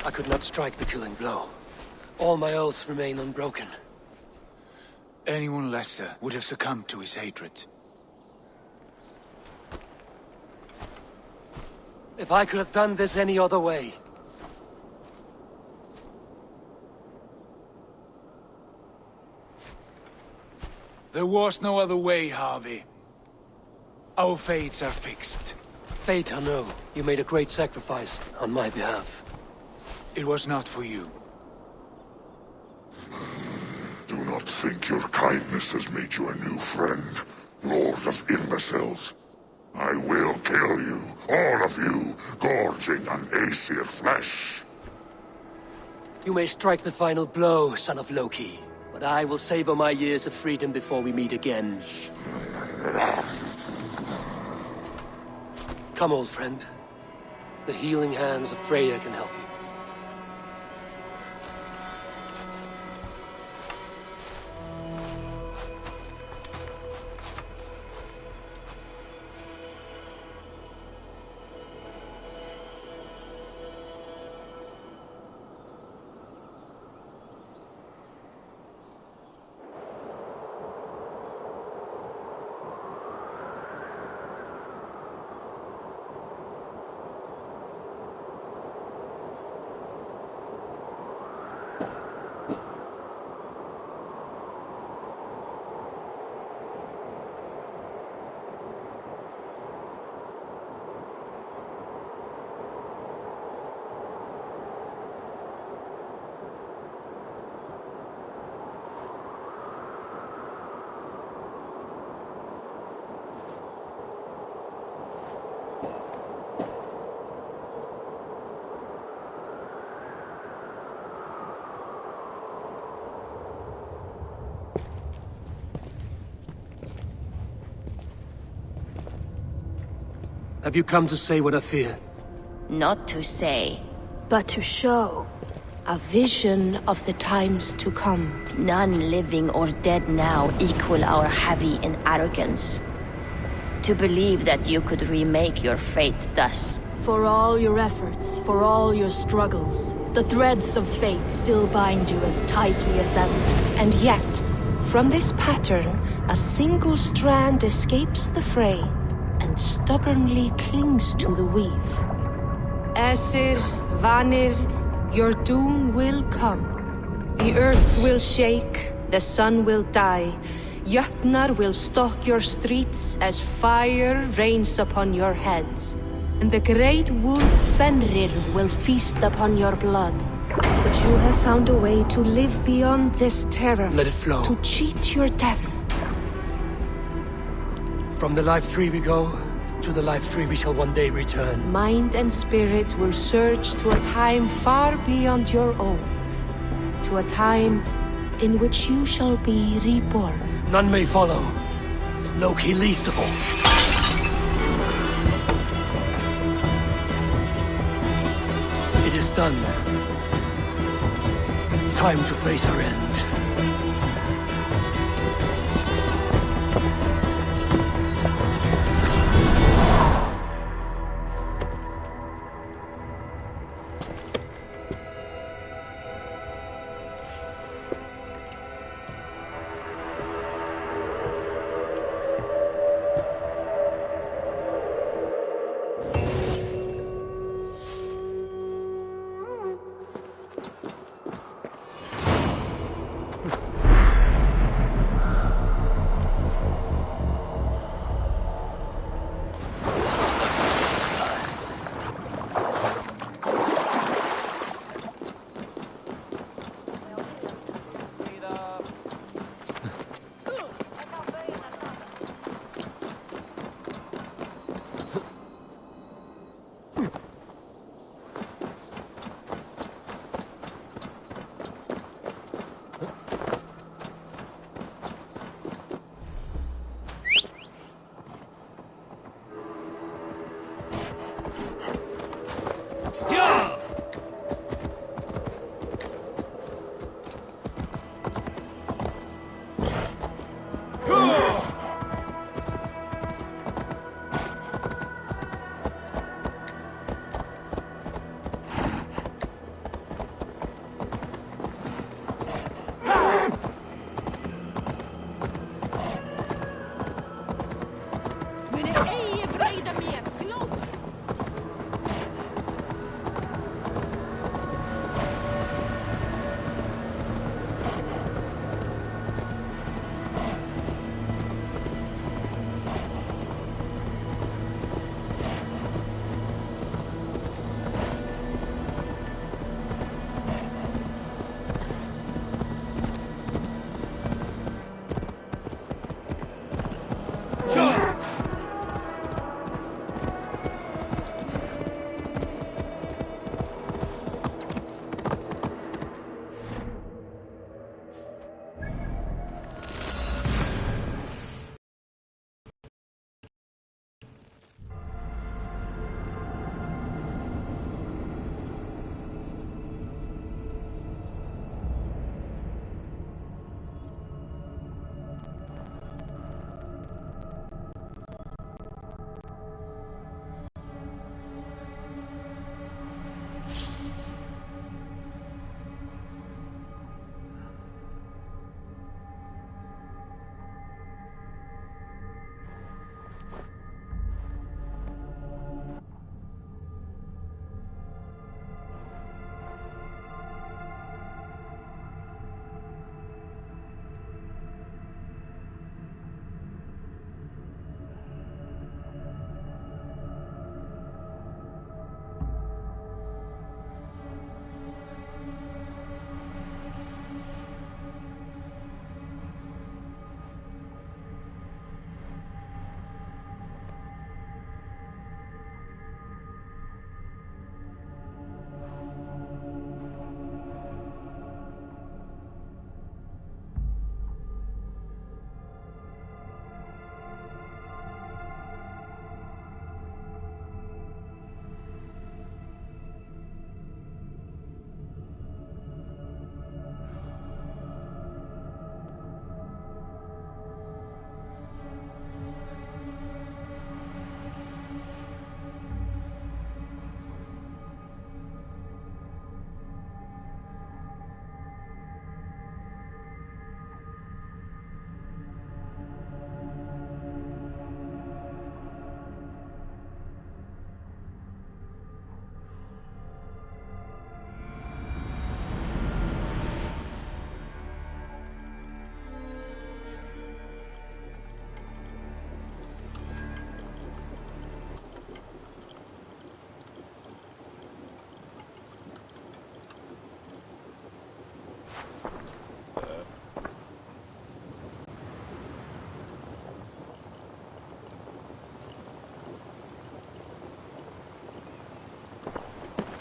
I could not strike the killing blow. All my oaths remain unbroken. Anyone lesser would have succumbed to his hatred. If I could have done this any other way. There was no other way, Harvey. Our fates are fixed. Fate, I know. You made a great sacrifice on my behalf. It was not for you. Do not think your kindness has made you a new friend, Lord of Imbeciles. I will kill you, all of you, gorging on Aesir flesh. You may strike the final blow, son of Loki, but I will savor my years of freedom before we meet again. Come, old friend. The healing hands of Freya can help you. Have you come to say what I fear? Not to say, but to show. A vision of the times to come. None living or dead now equal our heavy in arrogance. To believe that you could remake your fate thus. For all your efforts, for all your struggles, the threads of fate still bind you as tightly as ever. And yet, from this pattern, a single strand escapes the fray and stubbornly clings to the weave. Esir, Vanir, your doom will come. The earth will shake, the sun will die. Jötnar will stalk your streets as fire rains upon your heads. And the great wolf Fenrir will feast upon your blood. But you have found a way to live beyond this terror. Let it flow. To cheat your death. From the life tree we go, to the life tree we shall one day return. Mind and spirit will surge to a time far beyond your own. To a time in which you shall be reborn. None may follow. Loki least of all. It is done. Time to face our end.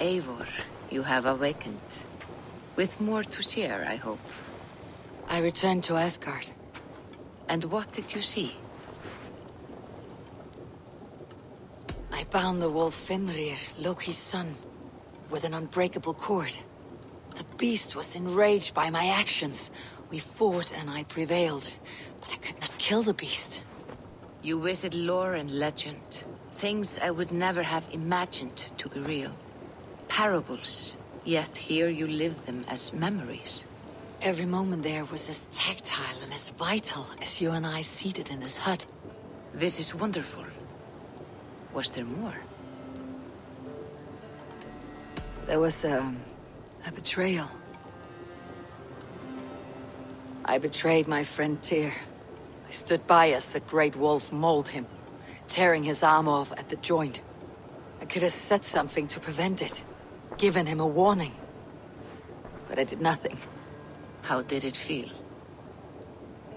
Eivor, you have awakened. With more to share, I hope. I returned to Asgard. And what did you see? I bound the wolf Fenrir, Loki's son, with an unbreakable cord. The beast was enraged by my actions. We fought and I prevailed, but I could not kill the beast. You visit lore and legend. Things I would never have imagined to be real. Parables, yet here you live them as memories. Every moment there was as tactile and as vital as you and I seated in this hut. This is wonderful. Was there more? There was a betrayal. I betrayed my friend Tyr. I stood by as the great wolf mauled him, tearing his arm off at the joint. I could have said something to prevent it, given him a warning. But I did nothing. How did it feel?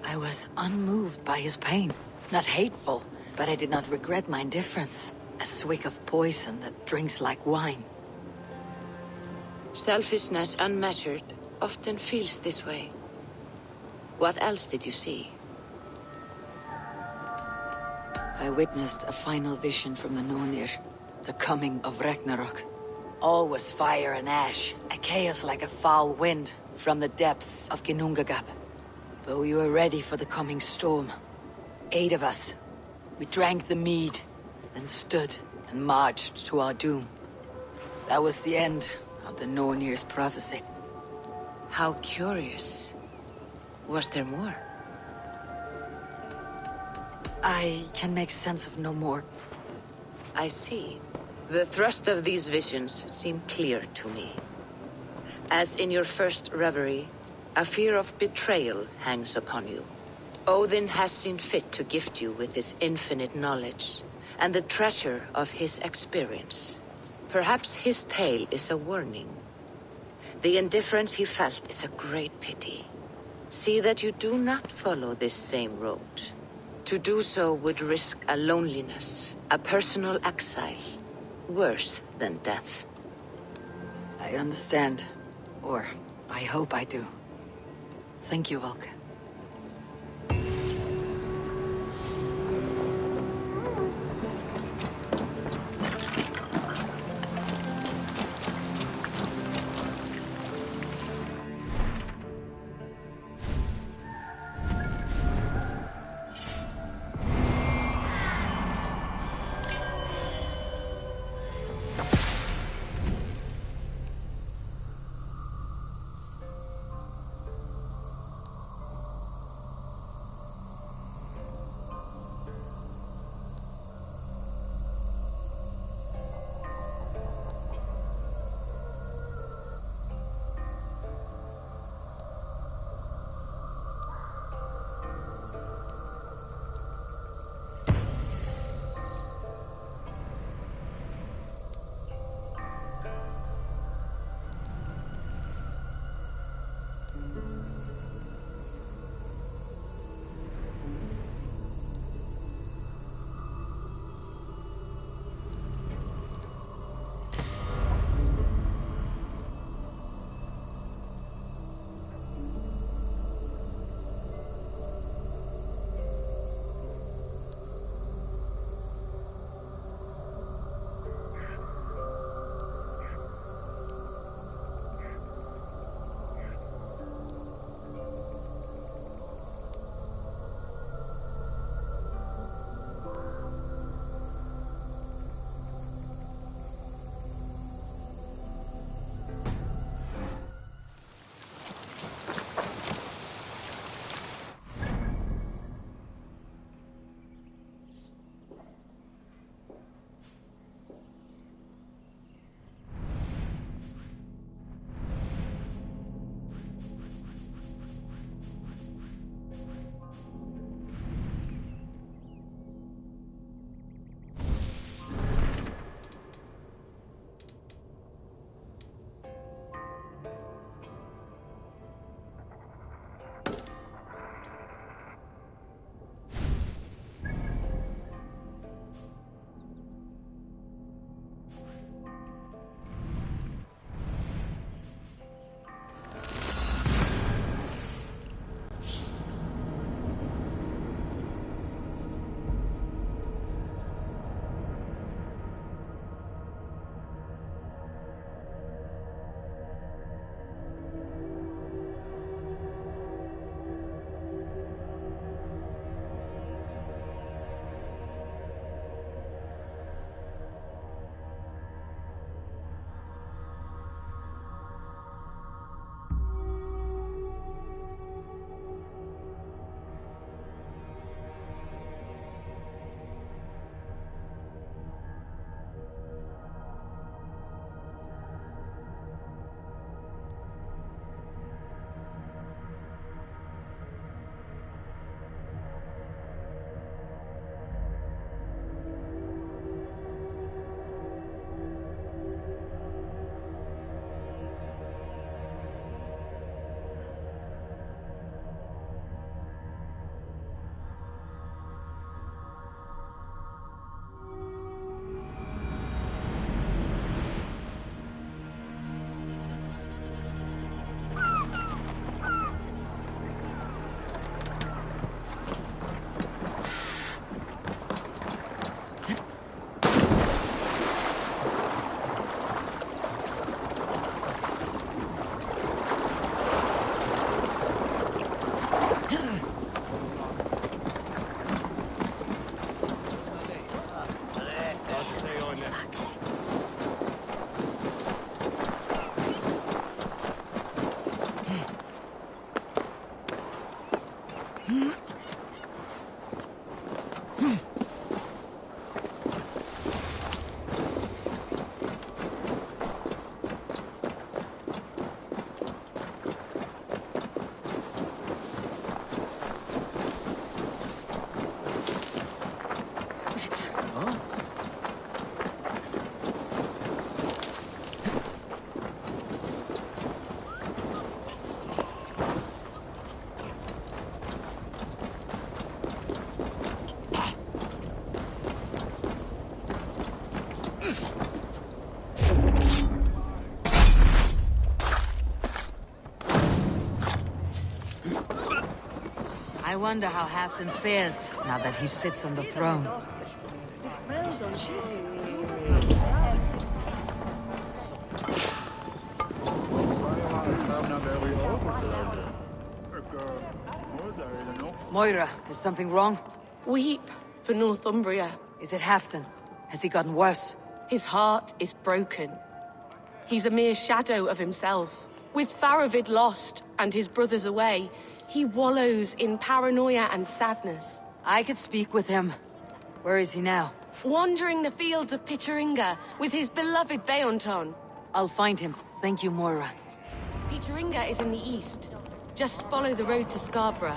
I was unmoved by his pain. Not hateful, but I did not regret my indifference. A swig of poison that drinks like wine. Selfishness unmeasured often feels this way. What else did you see? I witnessed a final vision from the Nornir, the coming of Ragnarok. All was fire and ash, a chaos like a foul wind from the depths of Ginnungagap. But we were ready for the coming storm. 8 of us. We drank the mead, then stood and marched to our doom. That was the end of the Nornir's prophecy. How curious. Was there more? I can make sense of no more. I see. The thrust of these visions seem clear to me. As in your first reverie, a fear of betrayal hangs upon you. Odin has seen fit to gift you with his infinite knowledge, and the treasure of his experience. Perhaps his tale is a warning. The indifference he felt is a great pity. See that you do not follow this same road. To do so would risk a loneliness, a personal exile, worse than death. I understand. Or, I hope I do. Thank you, Valka. I wonder how Halfdan fares now that he sits on the throne. Moira, is something wrong? Weep for Northumbria. Is it Halfdan? Has he gotten worse? His heart is broken. He's a mere shadow of himself. With Faravid lost and his brothers away, he wallows in paranoia and sadness. I could speak with him. Where is he now? Wandering the fields of Pittaringa with his beloved Beonton. I'll find him. Thank you, Moira. Pittaringa is in the east. Just follow the road to Scarborough.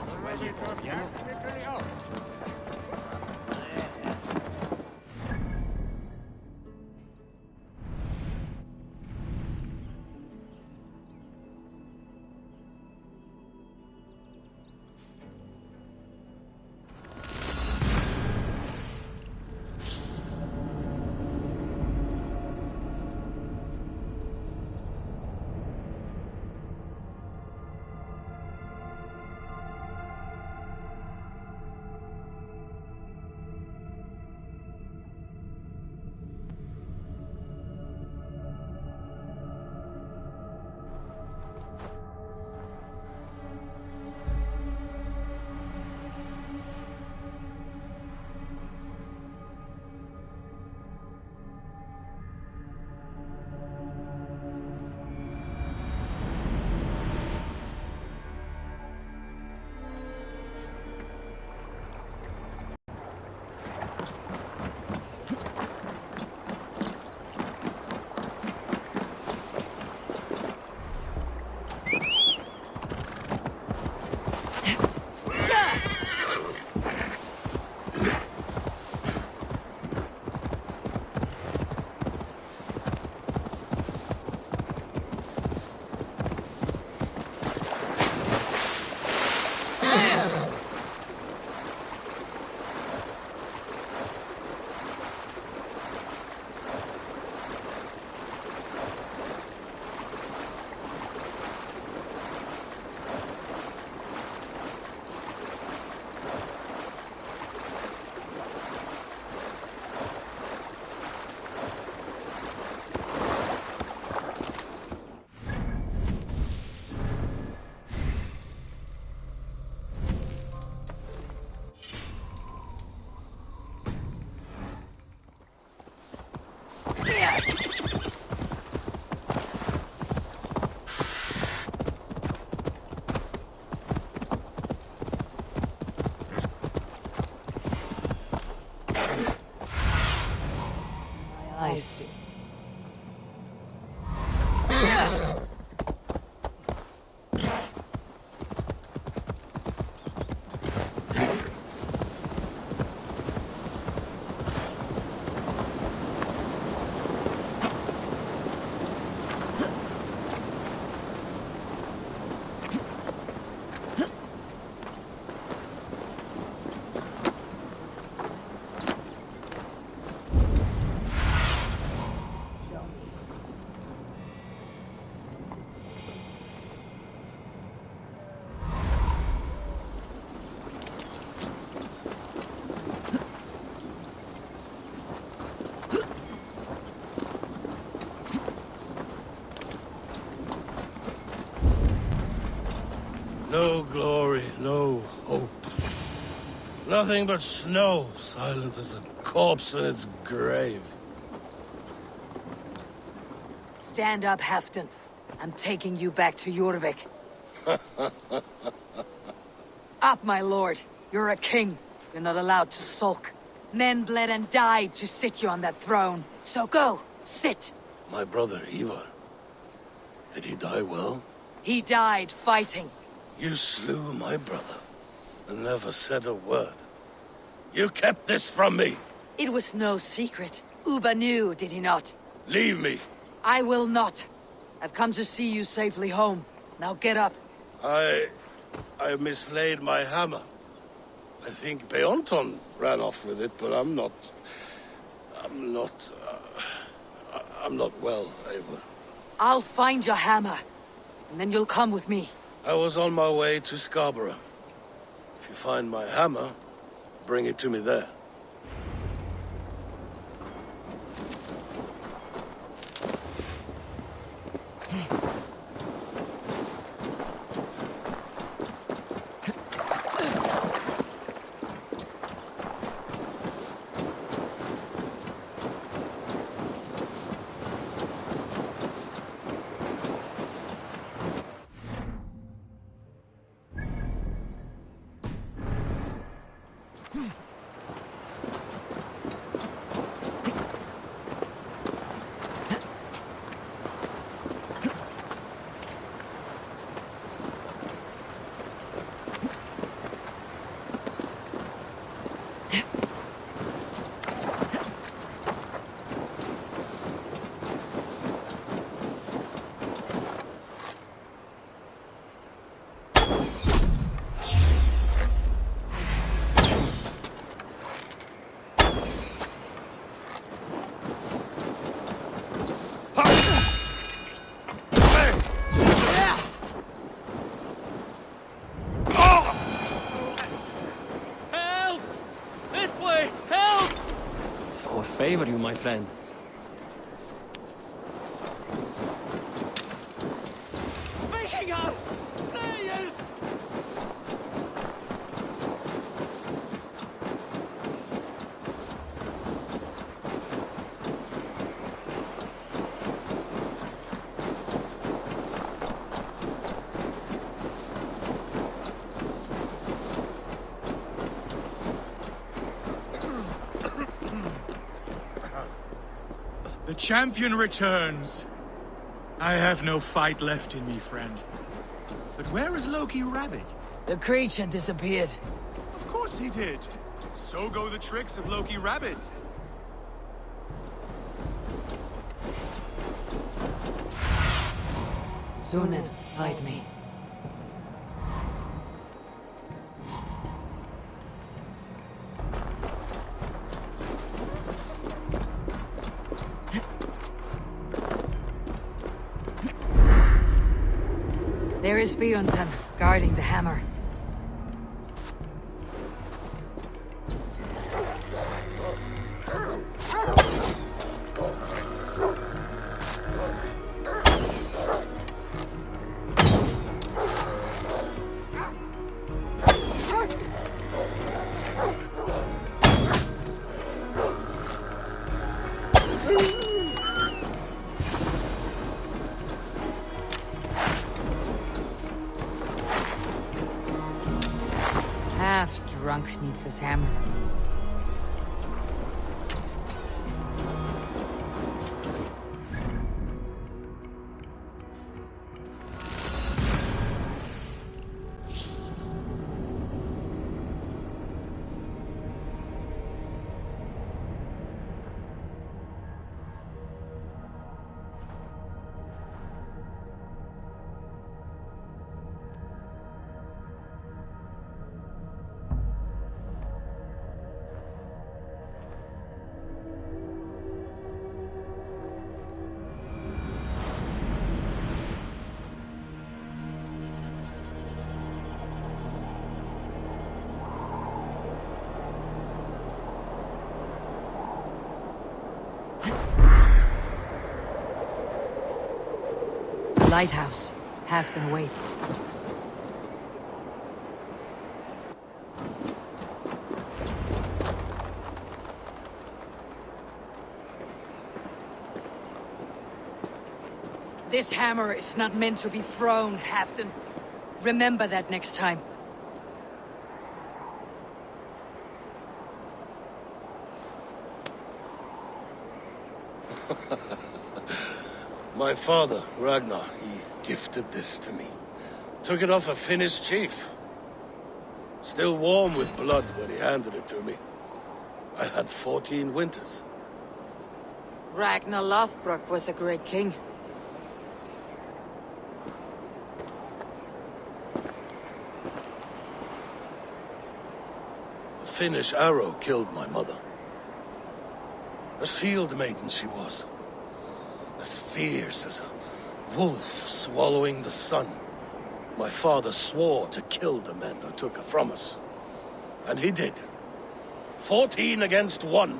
I see. No glory, no hope. Nothing but snow, silent as a corpse in its grave. Stand up, Halfdan. I'm taking you back to Jorvik. Up, my lord. You're a king. You're not allowed to sulk. Men bled and died to sit you on that throne. So go, sit. My brother, Ivar. Did he die well? He died fighting. You slew my brother, and never said a word. You kept this from me! It was no secret. Uba knew, did he not? Leave me! I will not. I've come to see you safely home. Now get up. I mislaid my hammer. I think Beonton ran off with it, but I'm not well, Eivor. I'll find your hammer, and then you'll come with me. I was on my way to Scarborough. If you find my hammer, bring it to me there. Favor you, my friend. The champion returns. I have no fight left in me, friend. But where is Loki Rabbit? The creature disappeared. Of course he did. So go the tricks of Loki Rabbit. Sunan, hide me. There is Bjornson, guarding the hammer. Half-drunk needs his hammer. Lighthouse. Halfton waits. This hammer is not meant to be thrown, Halfton. Remember that next time. My father, Ragnar, he gifted this to me. Took it off a Finnish chief. Still warm with blood when he handed it to me. I had 14 winters. Ragnar Lothbrok was a great king. A Finnish arrow killed my mother. A shield maiden she was. As fierce as a wolf swallowing the sun. My father swore to kill the men who took her from us. And he did. 14 against 1.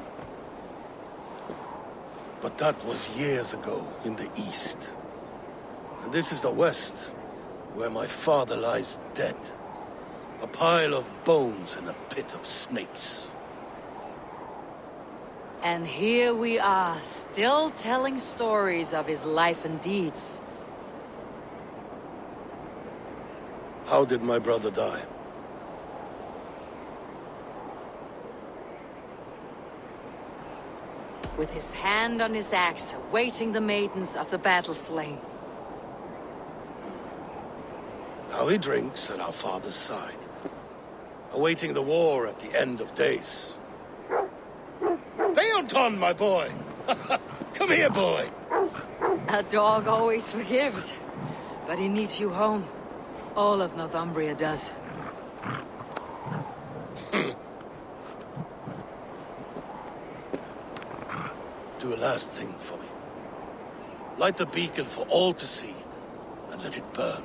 But that was years ago in the east. And this is the west, where my father lies dead. A pile of bones in a pit of snakes. And here we are, still telling stories of his life and deeds. How did my brother die? With his hand on his axe, awaiting the maidens of the battle slain. Now he drinks at our father's side, awaiting the war at the end of days. Beonton, my boy! Come here, boy! A dog always forgives, but he needs you home. All of Northumbria does. Do a last thing for me. Light the beacon for all to see, and let it burn.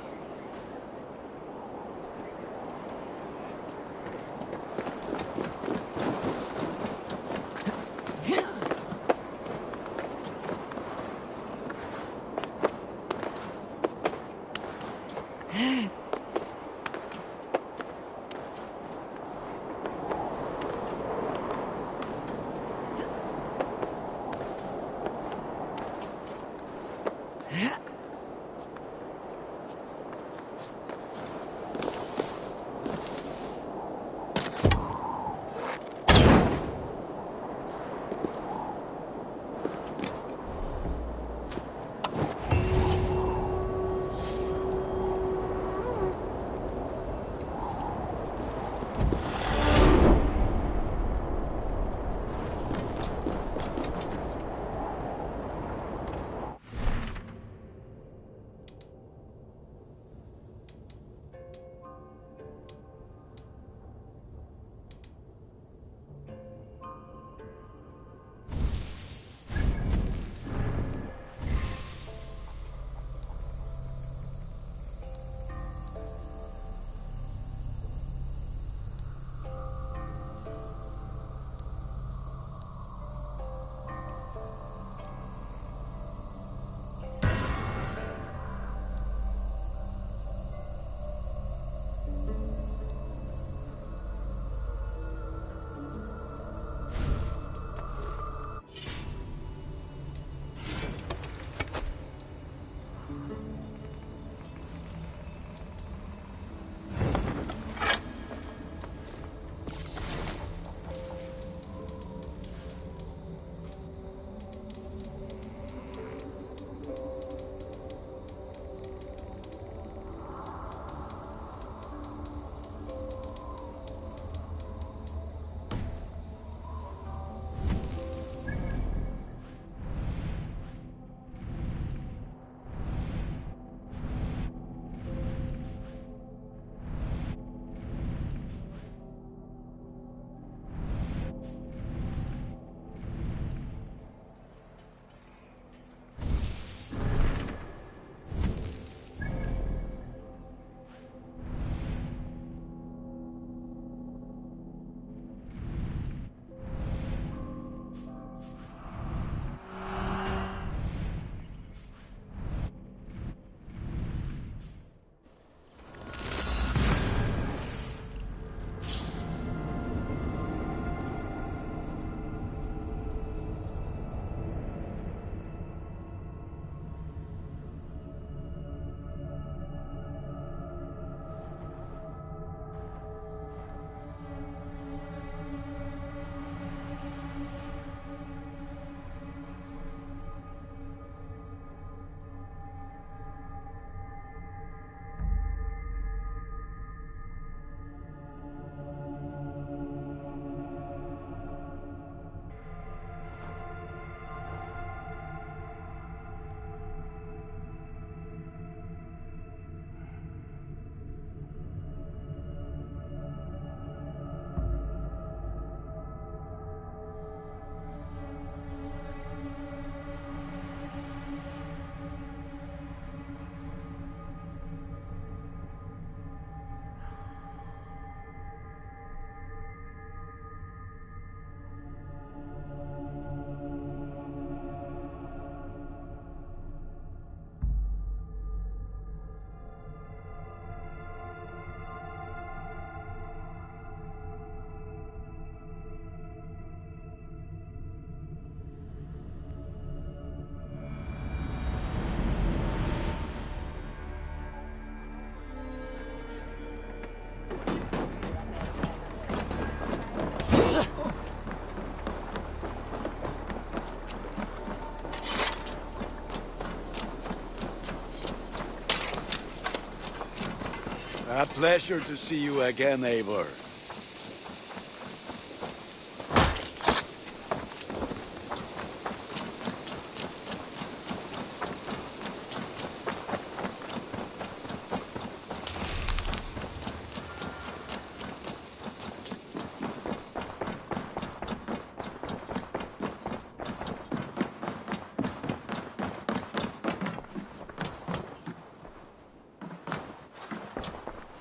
A pleasure to see you again, Eivor.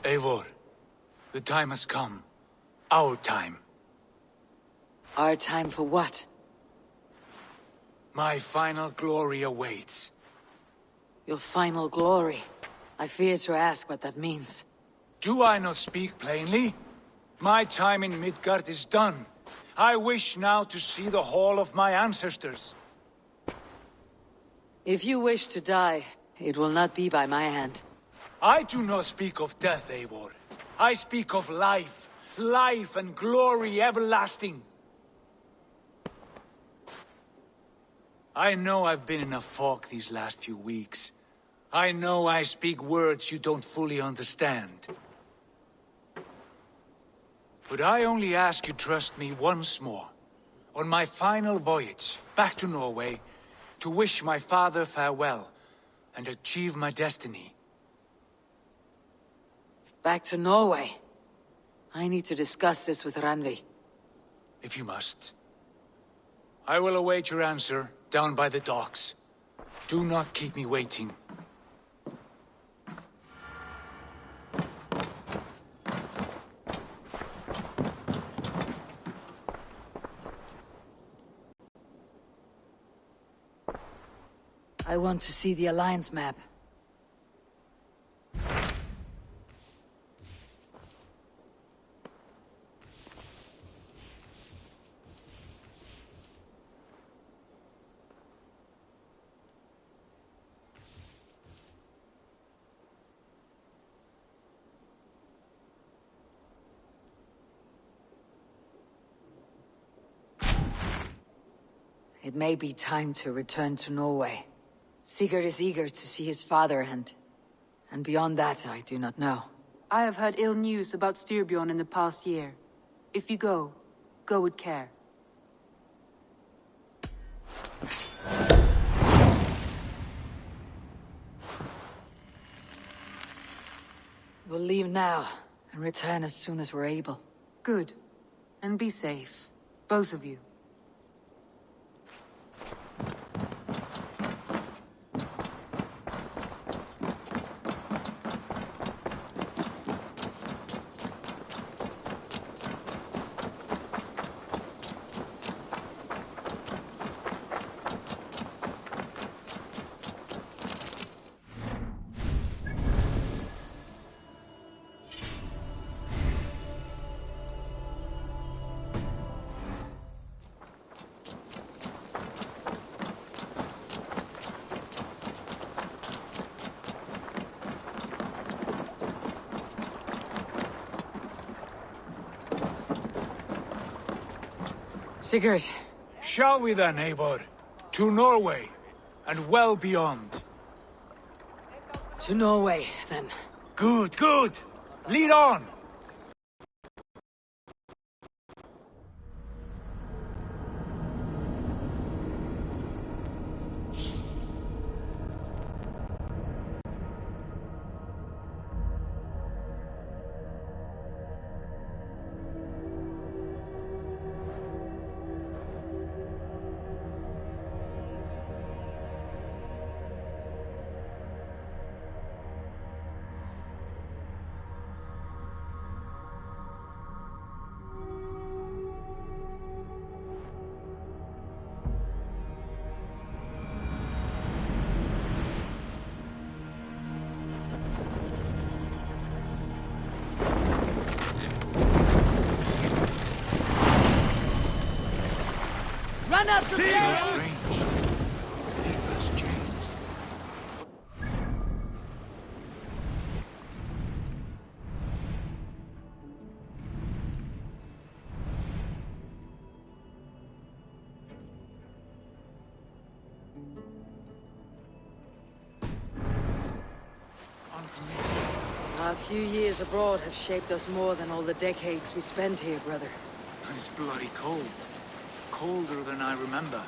Eivor, the time has come. Our time. Our time for what? My final glory awaits. Your final glory. I fear to ask what that means. Do I not speak plainly? My time in Midgard is done. I wish now to see the hall of my ancestors. If you wish to die, it will not be by my hand. I do not speak of death, Eivor. I speak of life. Life and glory everlasting. I know I've been in a fog these last few weeks. I know I speak words you don't fully understand. But I only ask you trust me once more. On my final voyage, back to Norway, to wish my father farewell, and achieve my destiny. Back to Norway. I need to discuss this with Randvi. If you must. I will await your answer down by the docks. Do not keep me waiting. I want to see the Alliance map. It may be time to return to Norway. Sigurd is eager to see his father, and beyond that, I do not know. I have heard ill news about Styrbjorn in the past year. If you go with care. We'll leave now, and return as soon as we're able. Good. And be safe. Both of you. Sigurd. Shall we then, Eivor? To Norway, and well beyond. To Norway, then. Good, good! Lead on! Run up the stairs! So strange. It was James. A few years abroad have shaped us more than all the decades we spent here, brother. And it's bloody cold. Colder than I remember.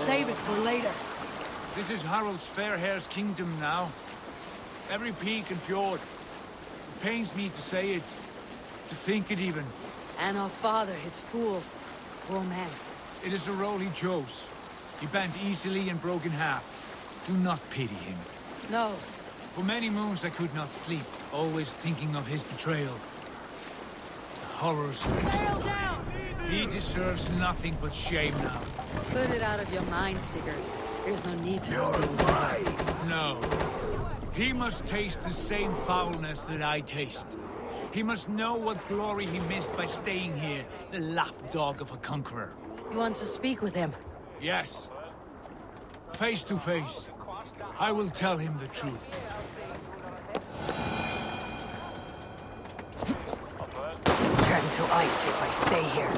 Save it for later. This is Harald's Fairhair's kingdom now. Every peak and fjord. It pains me to say it, to think it even. And our father, his fool. Poor man. It is a role he chose. He bent easily and broke in half. Do not pity him. No. For many moons I could not sleep, always thinking of his betrayal. The horrors of his life. He deserves nothing but shame now. Put it out of your mind, Sigurd. There's no need to argue with him. No. He must taste the same foulness that I taste. He must know what glory he missed by staying here, the lapdog of a conqueror. You want to speak with him? Yes. Face to face. I will tell him the truth. Turn to ice if I stay here.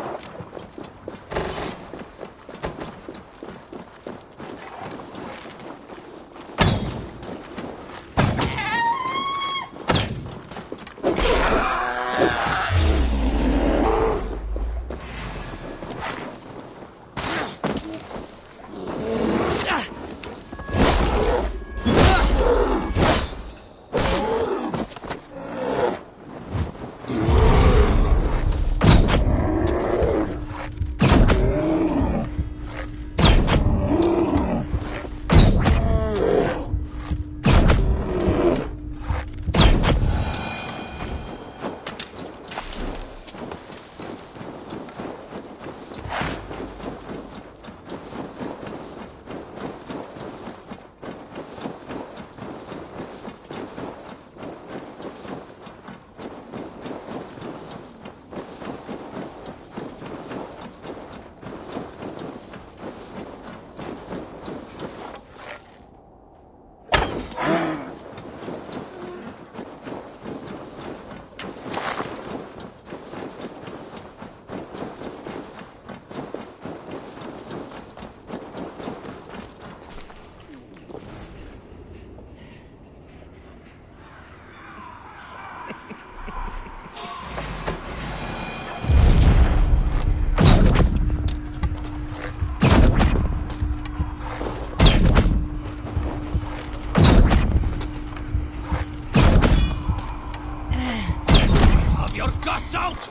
Out!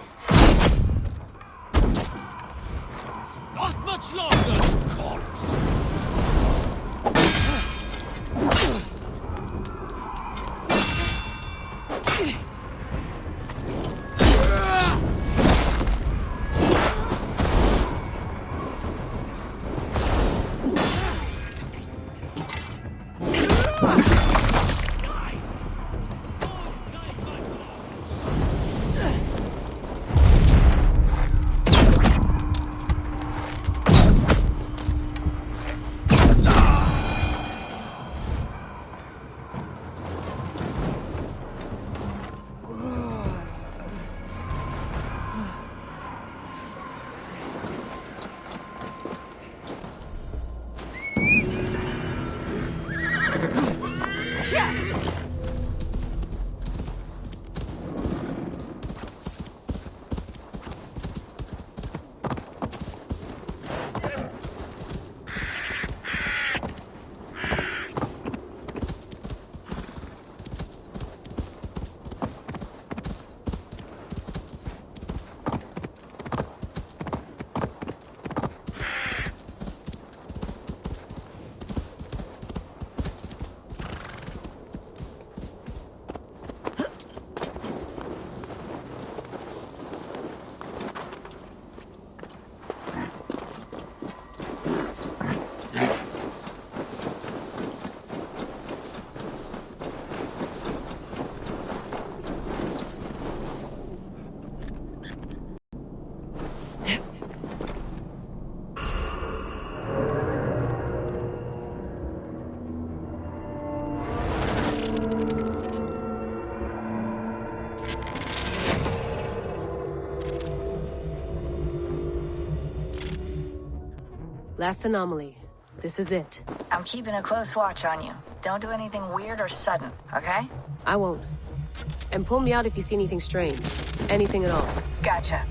Not much longer, corpse! Last anomaly. This is it. I'm keeping a close watch on you. Don't do anything weird or sudden, okay? I won't. And pull me out if you see anything strange. Anything at all. Gotcha.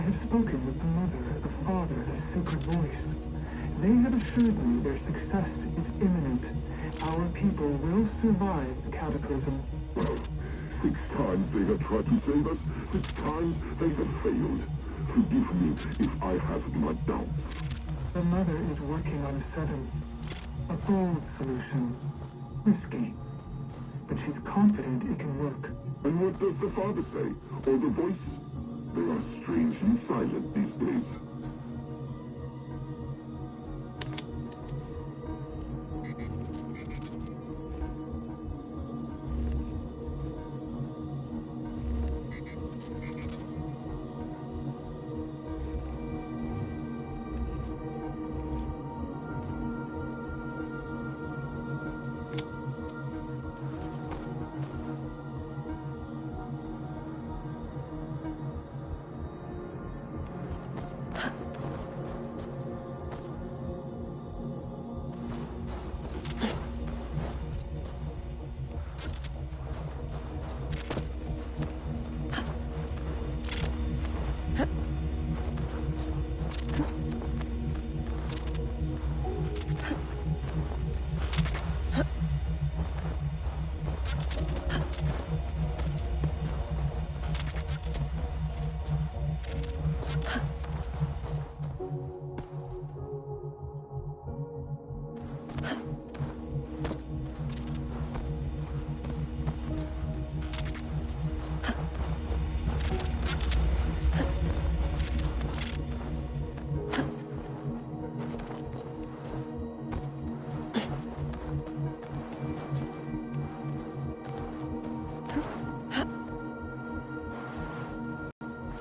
have spoken with the mother, the father, the sacred voice. They have assured me their success is imminent. Our people will survive the cataclysm. Well, 6 times they have tried to save us, 6 times they have failed. Forgive me if I have my doubts. The mother is working on a 7th. A bold solution. Risky. But she's confident it can work. And what does the father say? Or the voice? They are strangely silent these days.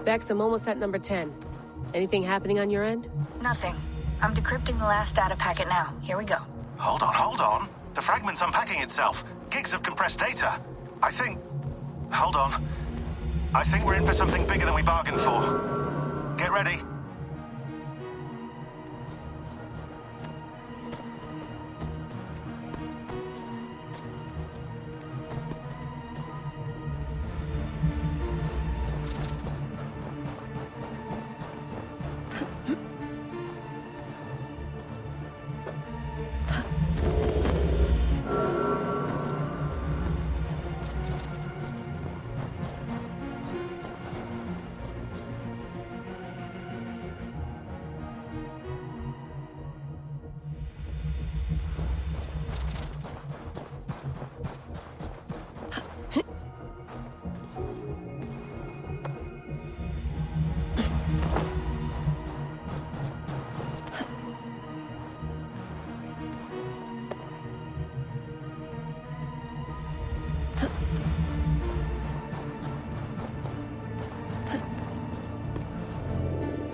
Bex, I'm almost at number 10. Anything happening on your end? Nothing. I'm decrypting the last data packet now. Here we go. Hold on. The fragment's unpacking itself. Gigs of compressed data. I think... Hold on. I think we're in for something bigger than we bargained for. Get ready.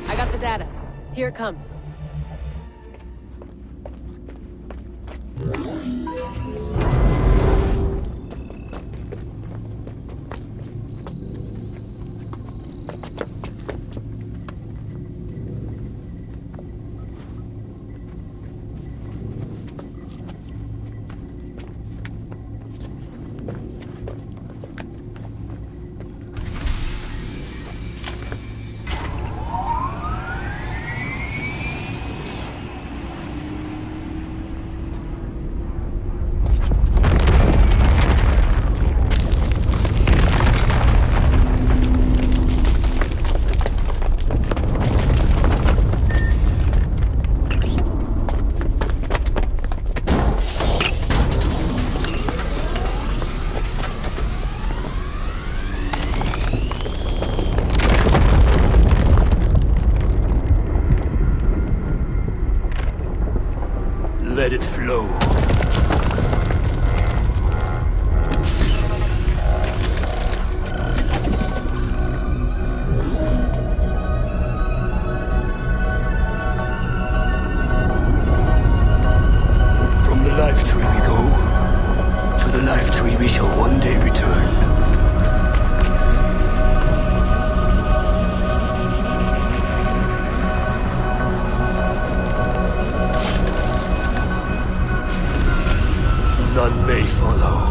I got the data. Here it comes. Let it flow. From the life tree we go, to the life tree we shall one day return. None may follow.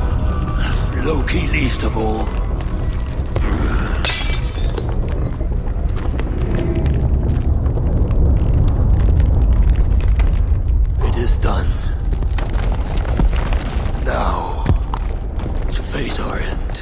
Loki least of all. face our end.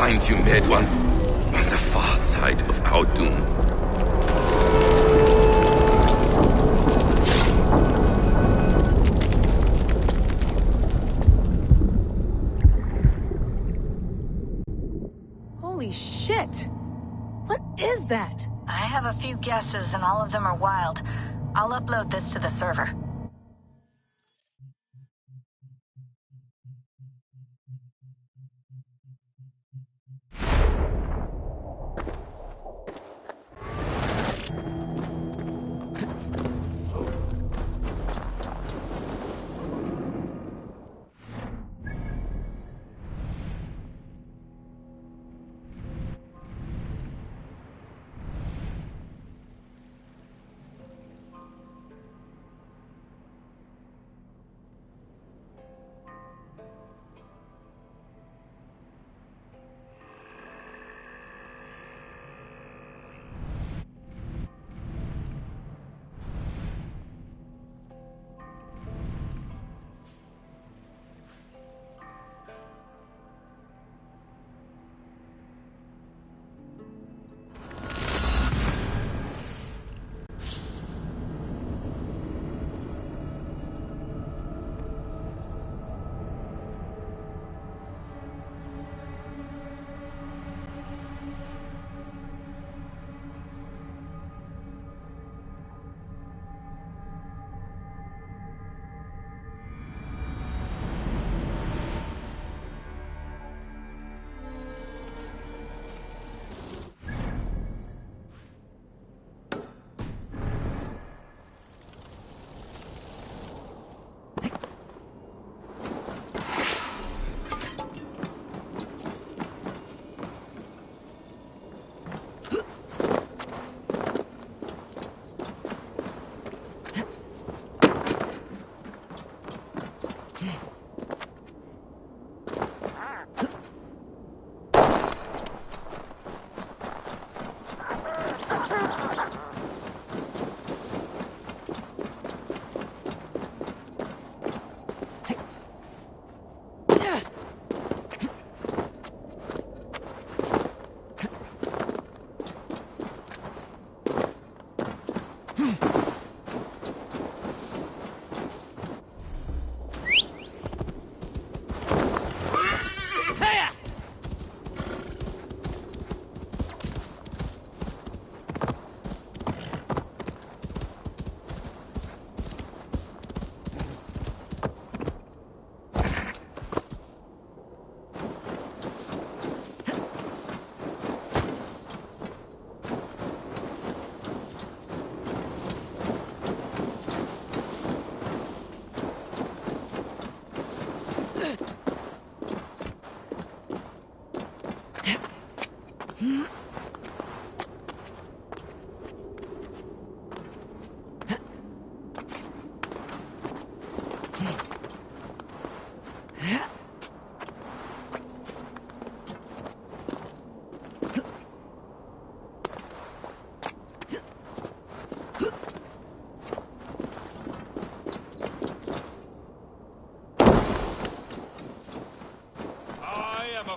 Find you, Mad One, on the far side of our doom. Holy shit! What is that? I have a few guesses, and all of them are wild. I'll upload this to the server.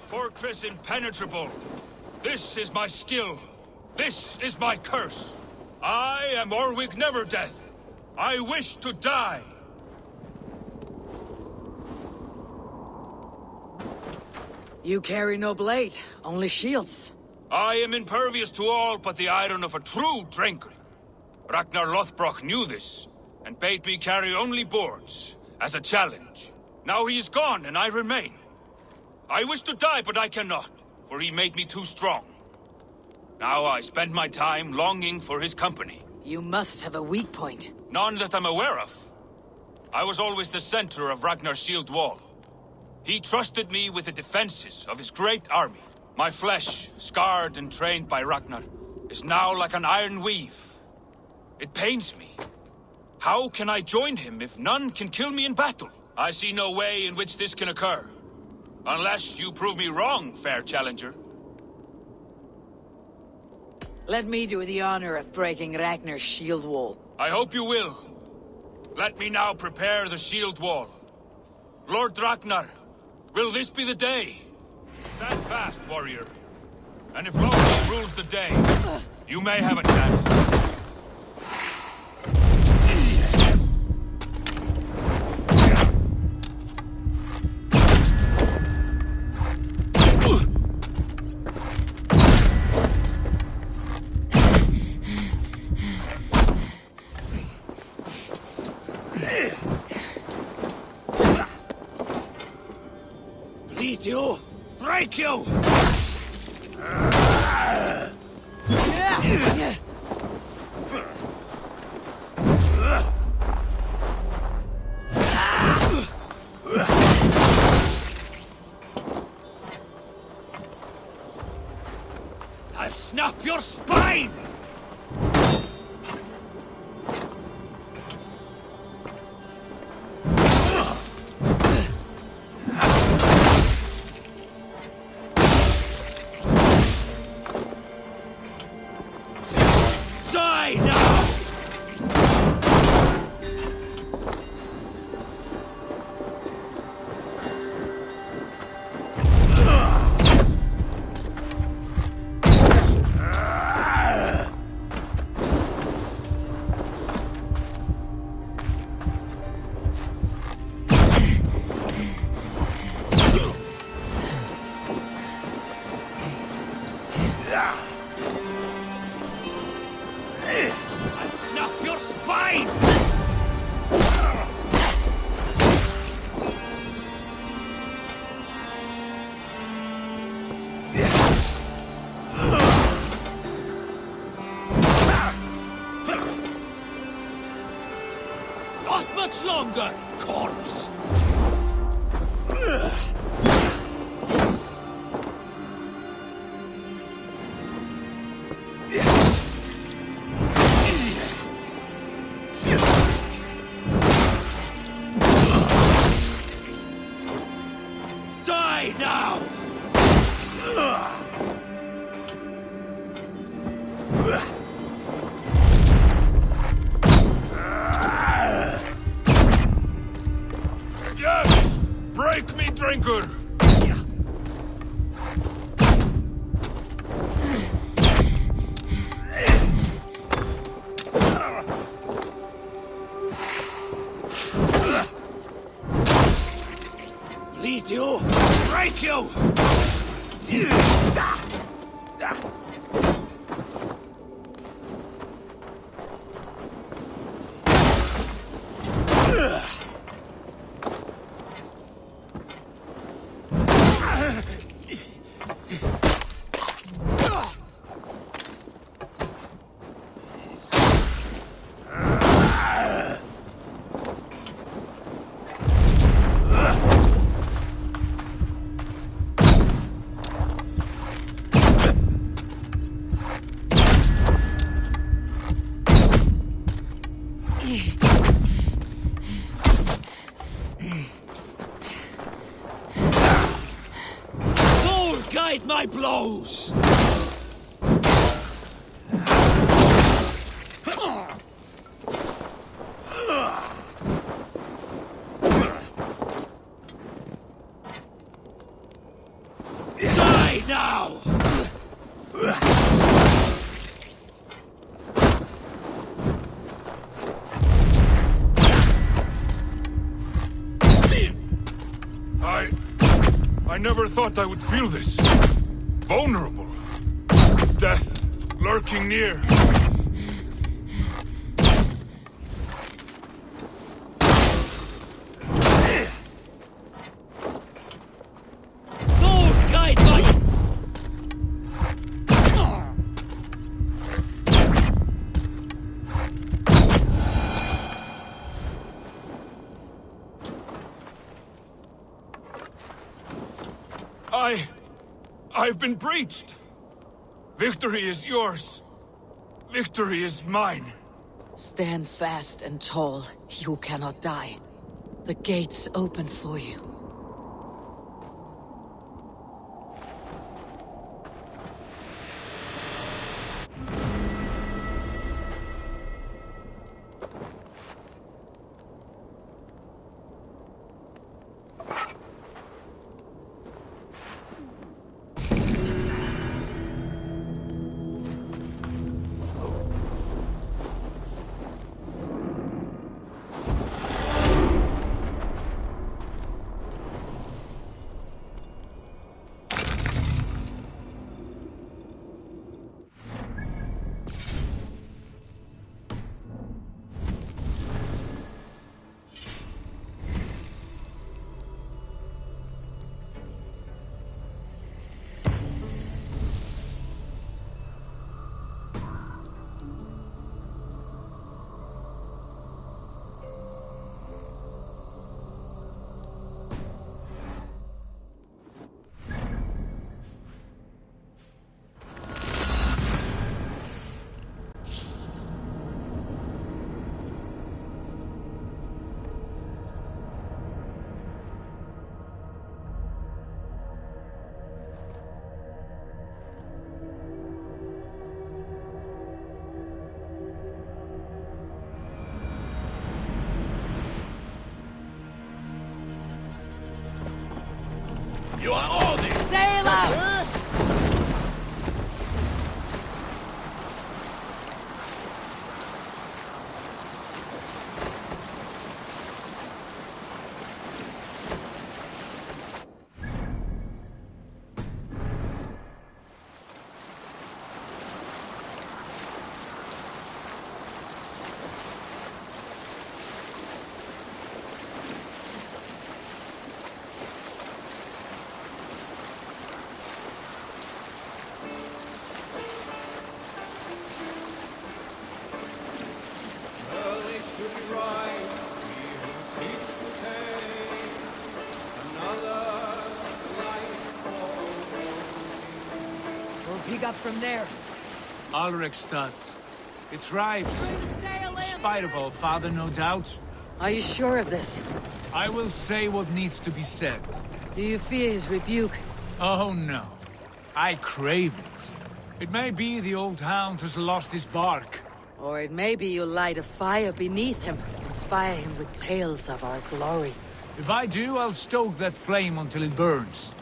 Fortress impenetrable. This is my skill. This is my curse. I am Orwig Neverdeath. I wish to die. You carry no blade, only shields. I am impervious to all but the iron of a true drinker. Ragnar Lothbrok knew this, and bade me carry only boards, as a challenge. Now he is gone, and I remain. I wish to die, but I cannot, for he made me too strong. Now I spend my time longing for his company. You must have a weak point. None that I'm aware of. I was always the center of Ragnar's shield wall. He trusted me with the defenses of his great army. My flesh, scarred and trained by Ragnar, is now like an iron weave. It pains me. How can I join him if none can kill me in battle? I see no way in which this can occur. Unless you prove me wrong, fair challenger. Let me do the honor of breaking Ragnar's shield wall. I hope you will. Let me now prepare the shield wall. Lord Ragnar, will this be the day? Stand fast, warrior. And if Loki rules the day, you may have a chance. Bleed you! Break you! I'll snap your spine! Die now! I'll snap your spine! Not much longer, corpse! Die now! Yes! Break me, drinker! Bleed you! Break you! Guide my blows! Die now! I never thought I would feel this. Vulnerable. Death lurking near. Guide my... I've been breached! Victory is yours. Victory is mine. Stand fast and tall. You cannot die. The gates open for you. You are all this! Sail out! Pick up from there. Alrekstad. It thrives. In spite of our father, no doubt. Are you sure of this? I will say what needs to be said. Do you fear his rebuke? Oh no. I crave it. It may be the old hound has lost his bark. Or it may be you'll light a fire beneath him, inspire him with tales of our glory. If I do, I'll stoke that flame until it burns.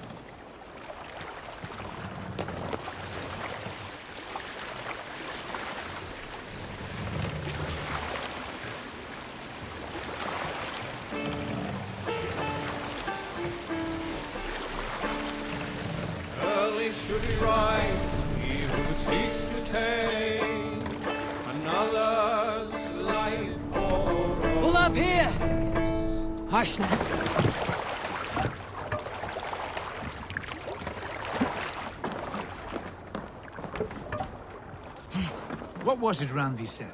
Should he rise, he who seeks to tame another's life or pull up here! Harshness. What was it Randvi said?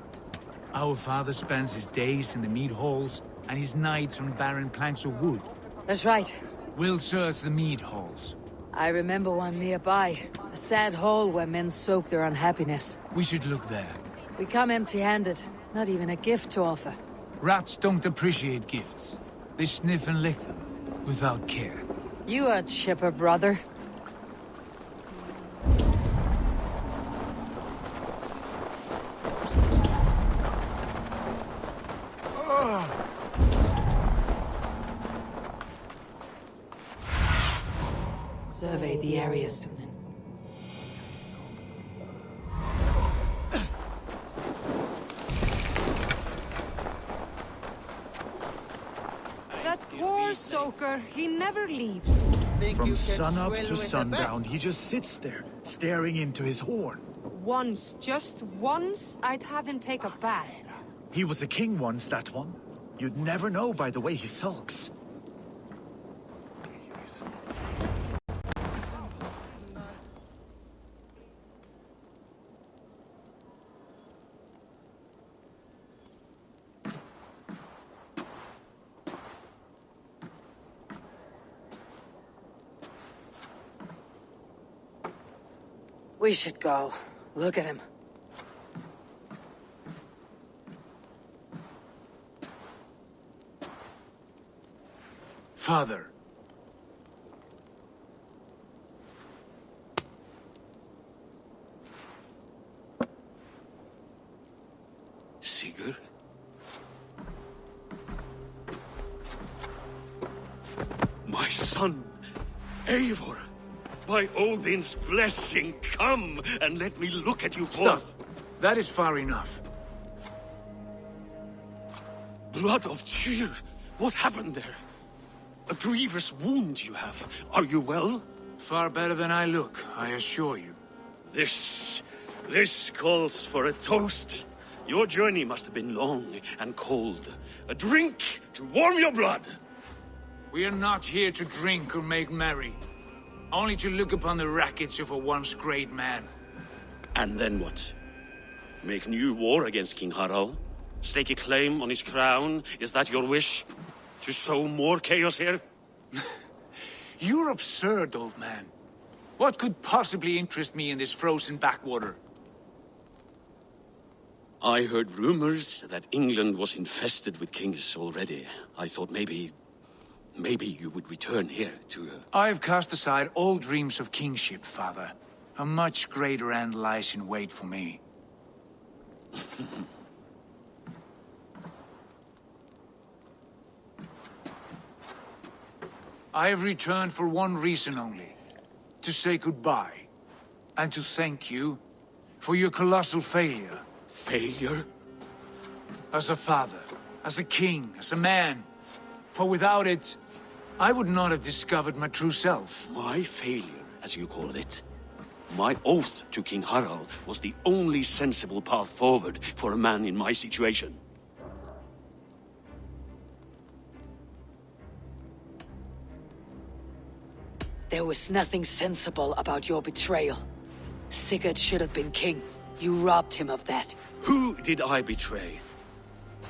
Our father spends his days in the mead halls and his nights on barren planks of wood. That's right. We'll search the mead halls. I remember one nearby. A sad hole where men soak their unhappiness. We should look there. We come empty-handed. Not even a gift to offer. Rats don't appreciate gifts. They sniff and lick them, without care. You are chipper, brother. Survey the area, Sunan. That poor soaker, he never leaves. From sunup to sundown, he just sits there, staring into his horn. Once, just once, I'd have him take a bath. He was a king once, that one. You'd never know by the way he sulks. We should go. Look at him. Father. Sigurd? My son, Eivor! By Odin's blessing, come and let me look at you Stop. both. That is far enough. Blood of Tyr! What happened there? A grievous wound you have. Are you well? Far better than I look, I assure you. This calls for a toast. Your journey must have been long and cold. A drink to warm your blood. We are not here to drink or make merry. Only to look upon the wreckage of a once great man. And then what? Make new war against King Harald? Stake a claim on his crown? Is that your wish? To sow more chaos here? You're absurd, old man. What could possibly interest me in this frozen backwater? I heard rumors that England was infested with kings already. I thought maybe you would return here to... I have cast aside all dreams of kingship, father. A much greater end lies in wait for me. I have returned for one reason only. To say goodbye. And to thank you for your colossal failure. Failure? As a father, as a king, as a man. For without it, I would not have discovered my true self. My failure, as you call it. My oath to King Harald was the only sensible path forward for a man in my situation. There was nothing sensible about your betrayal. Sigurd should have been king. You robbed him of that. Who did I betray?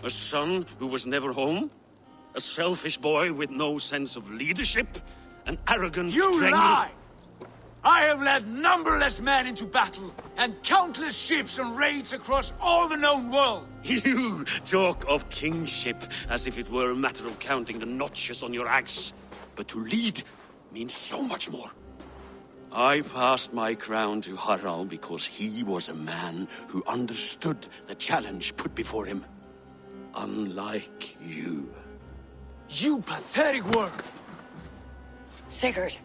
A son who was never home? A selfish boy with no sense of leadership? An arrogant You lie! I have led numberless men into battle, and countless ships on raids across all the known world! You talk of kingship as if it were a matter of counting the notches on your axe. But to lead means so much more. I passed my crown to Harald because he was a man who understood the challenge put before him. Unlike you. You pathetic worm! Sigurd,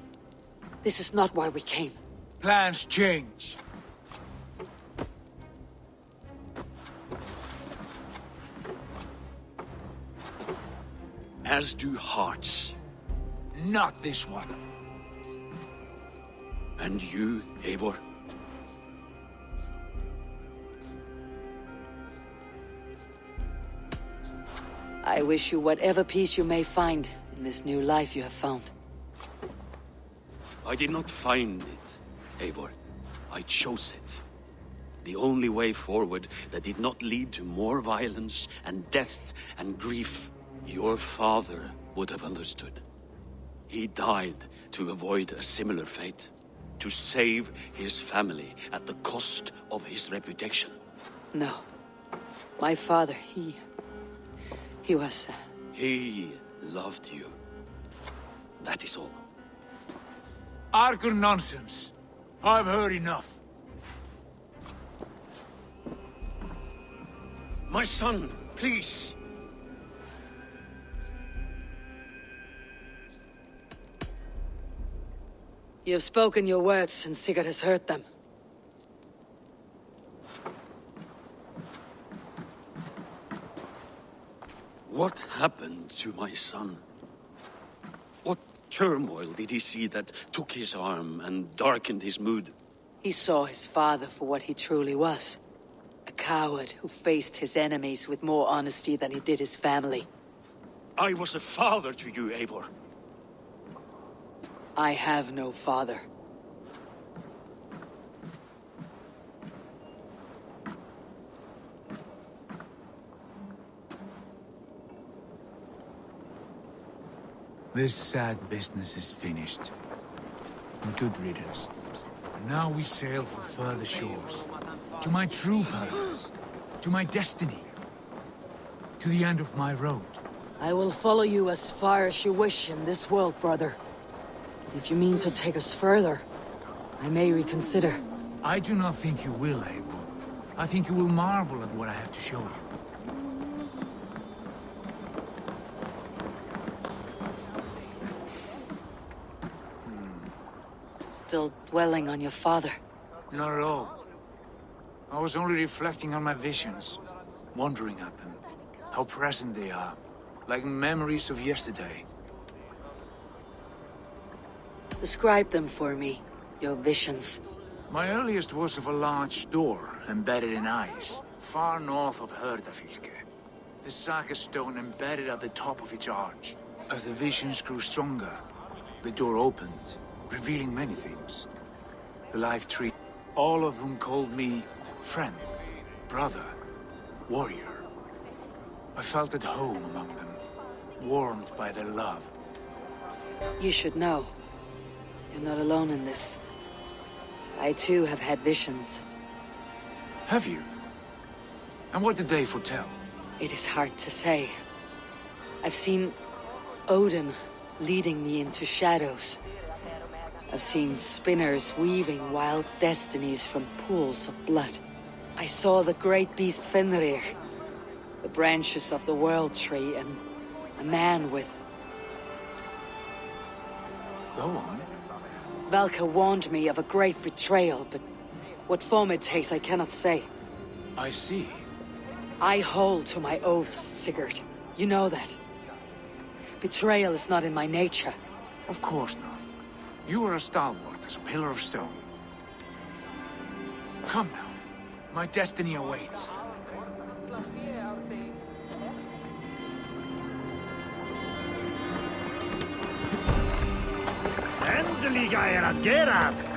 this is not why we came. Plans change. As do hearts. Not this one. And you, Eivor? I wish you whatever peace you may find in this new life you have found. I did not find it, Eivor. I chose it. The only way forward that did not lead to more violence and death and grief. Your father would have understood. He died to avoid a similar fate. To save his family at the cost of his reputation. No. My father, he was... He loved you. That is all. Archer nonsense. I've heard enough. My son, please. You have spoken your words, and Sigurd has heard them. What happened to my son? What turmoil did he see that took his arm and darkened his mood? He saw his father for what he truly was. A coward who faced his enemies with more honesty than he did his family. I was a father to you, Eivor. I have no father. This sad business is finished. Good riddance. And now we sail for further shores. To my true purpose. To my destiny. To the end of my road. I will follow you as far as you wish in this world, brother. But if you mean to take us further, I may reconsider. I do not think you will, Abel. I think you will marvel at what I have to show you. Still dwelling on your father? Not at all. I was only reflecting on my visions, wondering at them. How present they are, like memories of yesterday. Describe them for me, your visions. My earliest was of a large door embedded in ice, far north of Herdafylke. The saga stone embedded at the top of its arch. As the visions grew stronger, the door opened, revealing many things. The life tree, all of whom called me friend, brother, warrior. I felt at home among them, warmed by their love. You should know. You're not alone in this. I too have had visions. Have you? And what did they foretell? It is hard to say. I've seen Odin leading me into shadows. I've seen spinners weaving wild destinies from pools of blood. I saw the great beast Fenrir, the branches of the World Tree, and a man with... Go on. Valka warned me of a great betrayal, but what form it takes I cannot say. I see. I hold to my oaths, Sigurd. You know that. Betrayal is not in my nature. Of course not. You are a stalwart as a pillar of stone. Come now. My destiny awaits. Endeliga er att gerast!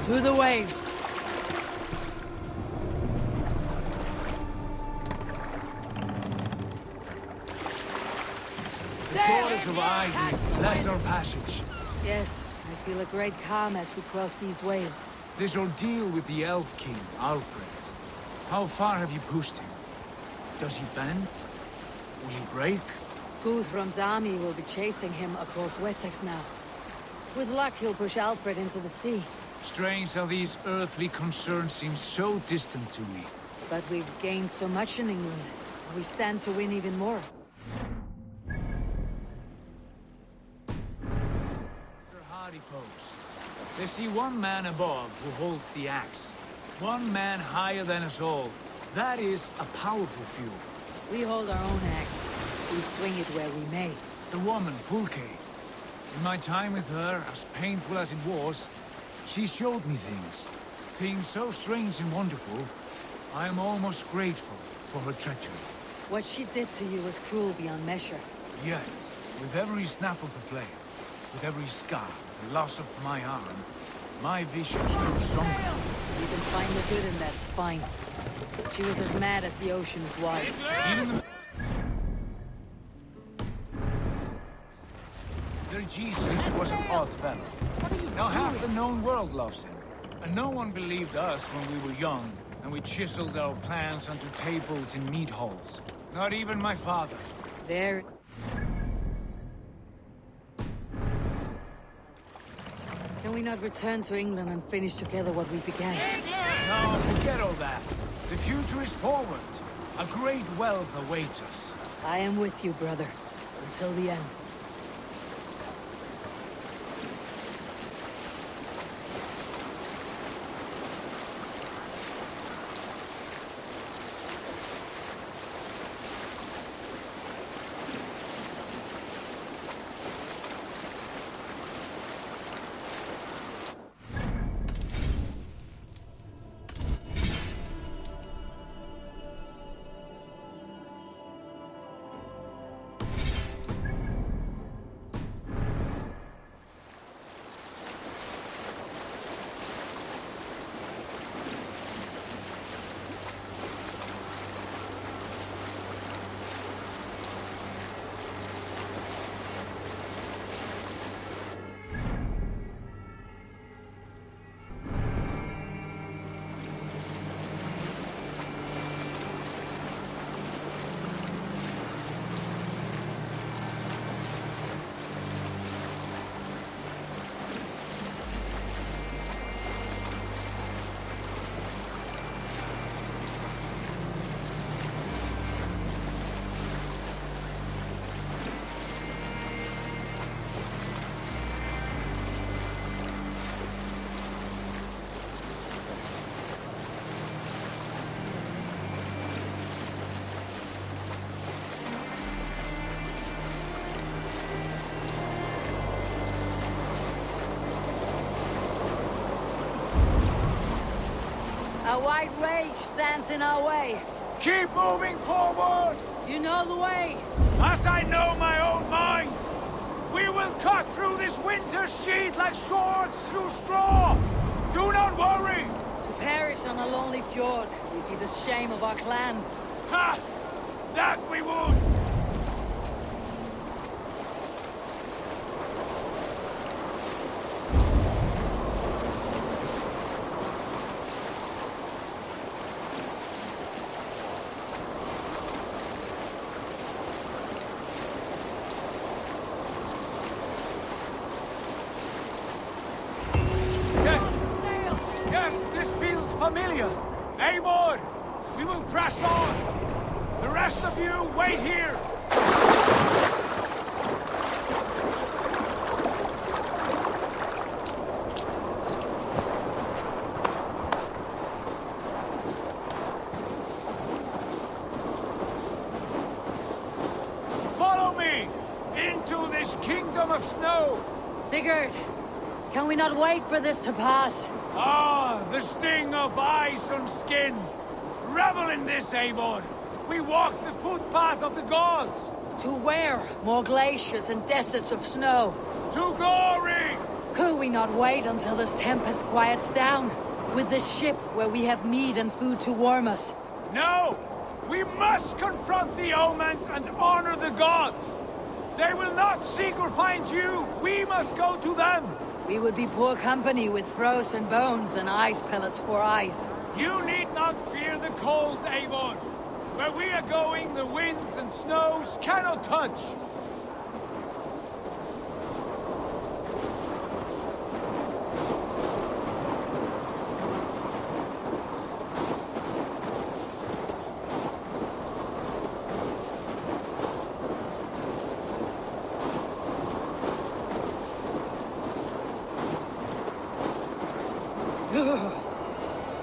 Through the waves. The daughters of Ivy, bless our passage. Yes, I feel a great calm as we cross these waves. This ordeal with the Elf King, Alfred. How far have you pushed him? Does he bend? Will he break? Guthrum's army will be chasing him across Wessex now. With luck, he'll push Alfred into the sea. Strange how these earthly concerns seem so distant to me. But we've gained so much in England. We stand to win even more. Sir hardy foes. They see one man above who holds the axe. One man higher than us all. That is a powerful few. We hold our own axe. We swing it where we may. The woman, Fulke. In my time with her, as painful as it was, she showed me things. Things so strange and wonderful, I am almost grateful for her treachery. What she did to you was cruel beyond measure. Yet, with every snap of the flail, with every scar, the loss of my arm, my visions grew stronger. You can find the good in that, fine. She was as mad as the ocean is wide. Even the... Their Jesus was an odd fellow. Now half the known world loves him. And no one believed us when we were young, and we chiseled our plans onto tables in meat halls. Not even my father. There... Can we not return to England and finish together what we began? No, forget all that. The future is forward. A great wealth awaits us. I am with you, brother. Until the end. A white rage stands in our way. Keep moving forward! You know the way! As I know my own mind! We will cut through this winter sheet like swords through straw! Do not worry! To perish on a lonely fjord would be the shame of our clan. Ha! That we would! Familiar! Eivor! We will press on! The rest of you, wait here! Follow me! Into this kingdom of snow! Sigurd! Can we not wait for this to pass? Ah, the sting of ice on skin! Revel in this, Eivor! We walk the footpath of the gods! To where? More glaciers and deserts of snow. To glory! Could we not wait until this tempest quiets down? With this ship where we have meat and food to warm us? No! We must confront the omens and honor the gods! They will not seek or find you! We must go to them! We would be poor company with frozen bones and ice pellets for eyes. You need not fear the cold, Eivor. Where we are going, the winds and snows cannot touch.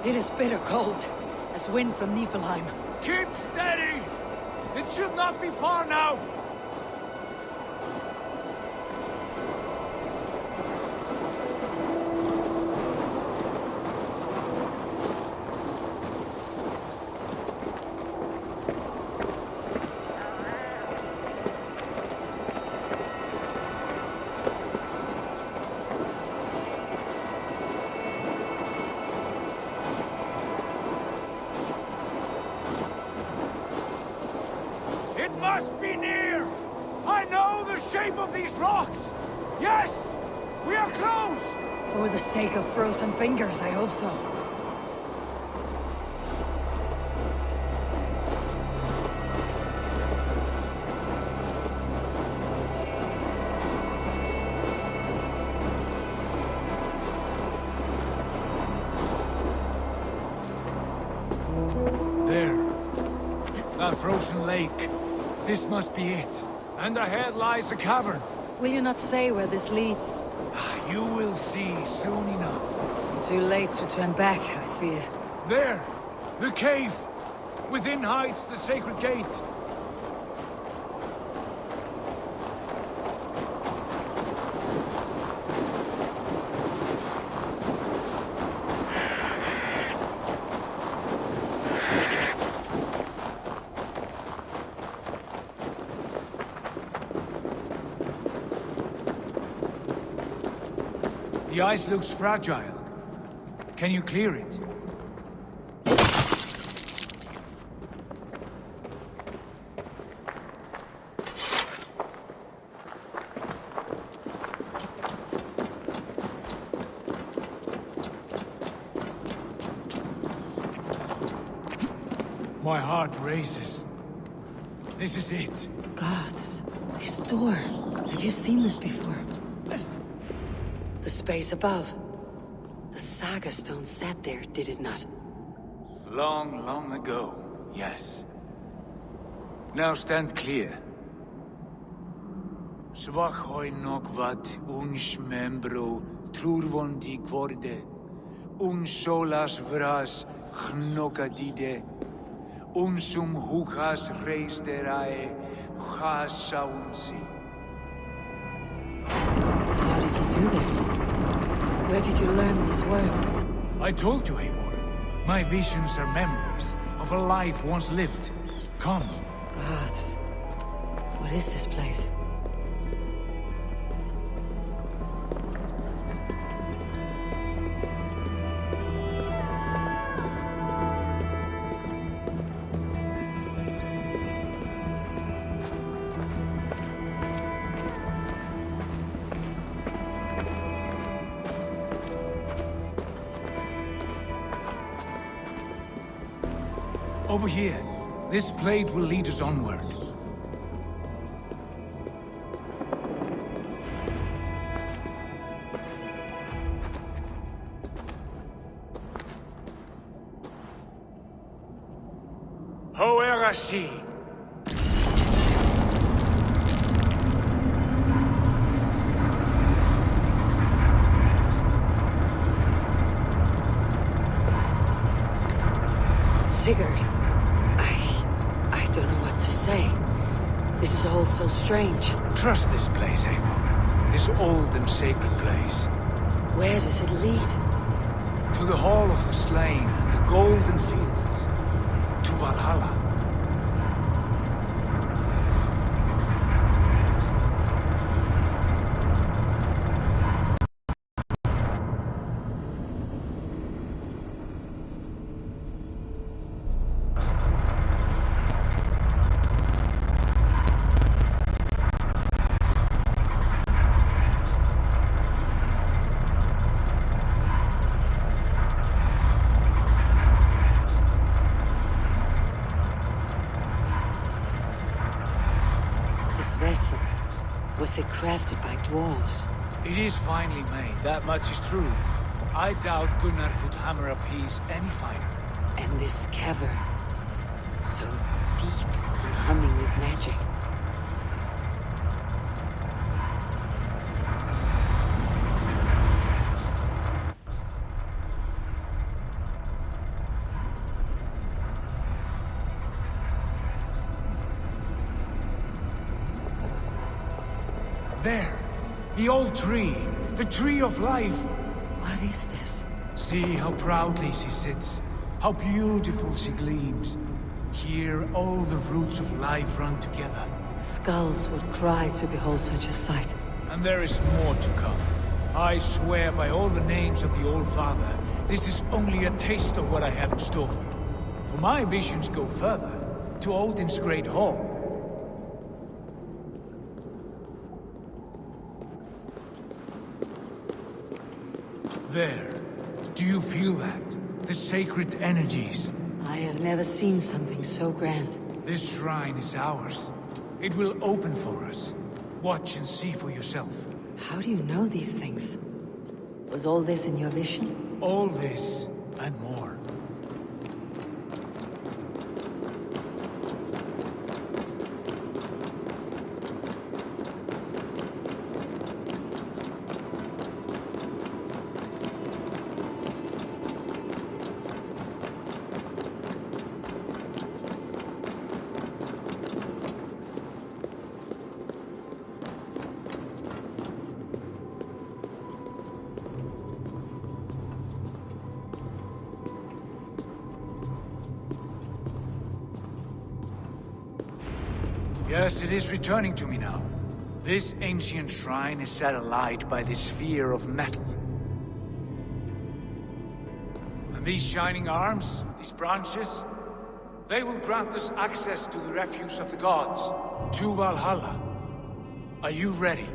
It is bitter cold, as wind from Niflheim. Keep steady! It should not be far now! Must be near! I know the shape of these rocks! Yes! We are close! For the sake of frozen fingers, I hope so. There. That frozen lake. This must be it. And ahead lies a cavern. Will you not say where this leads? You will see soon enough. Too late to turn back, I fear. There! The cave! Within hides the sacred gate. The ice looks fragile. Can you clear it? My heart races. This is it. Gods, this door. Have you seen this before? The space above. The Saga stone sat there, did it not? Long, long ago, yes. Now stand clear. Svachoi nokvat uns membro trurvondi kvorde, uns solas vras gnokadide, unsum hukas reisderae chasaunsi. How did you do this? Where did you learn these words? I told you, Eivor. My visions are memories of a life once lived. Come. Gods. What is this place? Over here. This blade will lead us onward. Hoerasi. Sigurd. I don't know what to say. This is all so strange. Trust this place, Eivor. This old and sacred place. Where does it lead? To the Hall of the Slain and the Golden Fields. To Valhalla. Vessel. Was it crafted by dwarves? It is finely made, that much is true. I doubt Gunnar could hammer a piece any finer. And this cavern, so deep and humming with magic. There! The old tree! The tree of life! What is this? See how proudly she sits. How beautiful she gleams. Here all the roots of life run together. Skulls would cry to behold such a sight. And there is more to come. I swear by all the names of the Old Father, this is only a taste of what I have in store for you. For my visions go further, to Odin's Great Hall. There. Do you feel that? The sacred energies. I have never seen something so grand. This shrine is ours. It will open for us. Watch and see for yourself. How do you know these things? Was all this in your vision? All this, and more. Yes, it is returning to me now. This ancient shrine is set alight by this sphere of metal. And these shining arms, these branches, they will grant us access to the refuse of the gods, to Valhalla. Are you ready?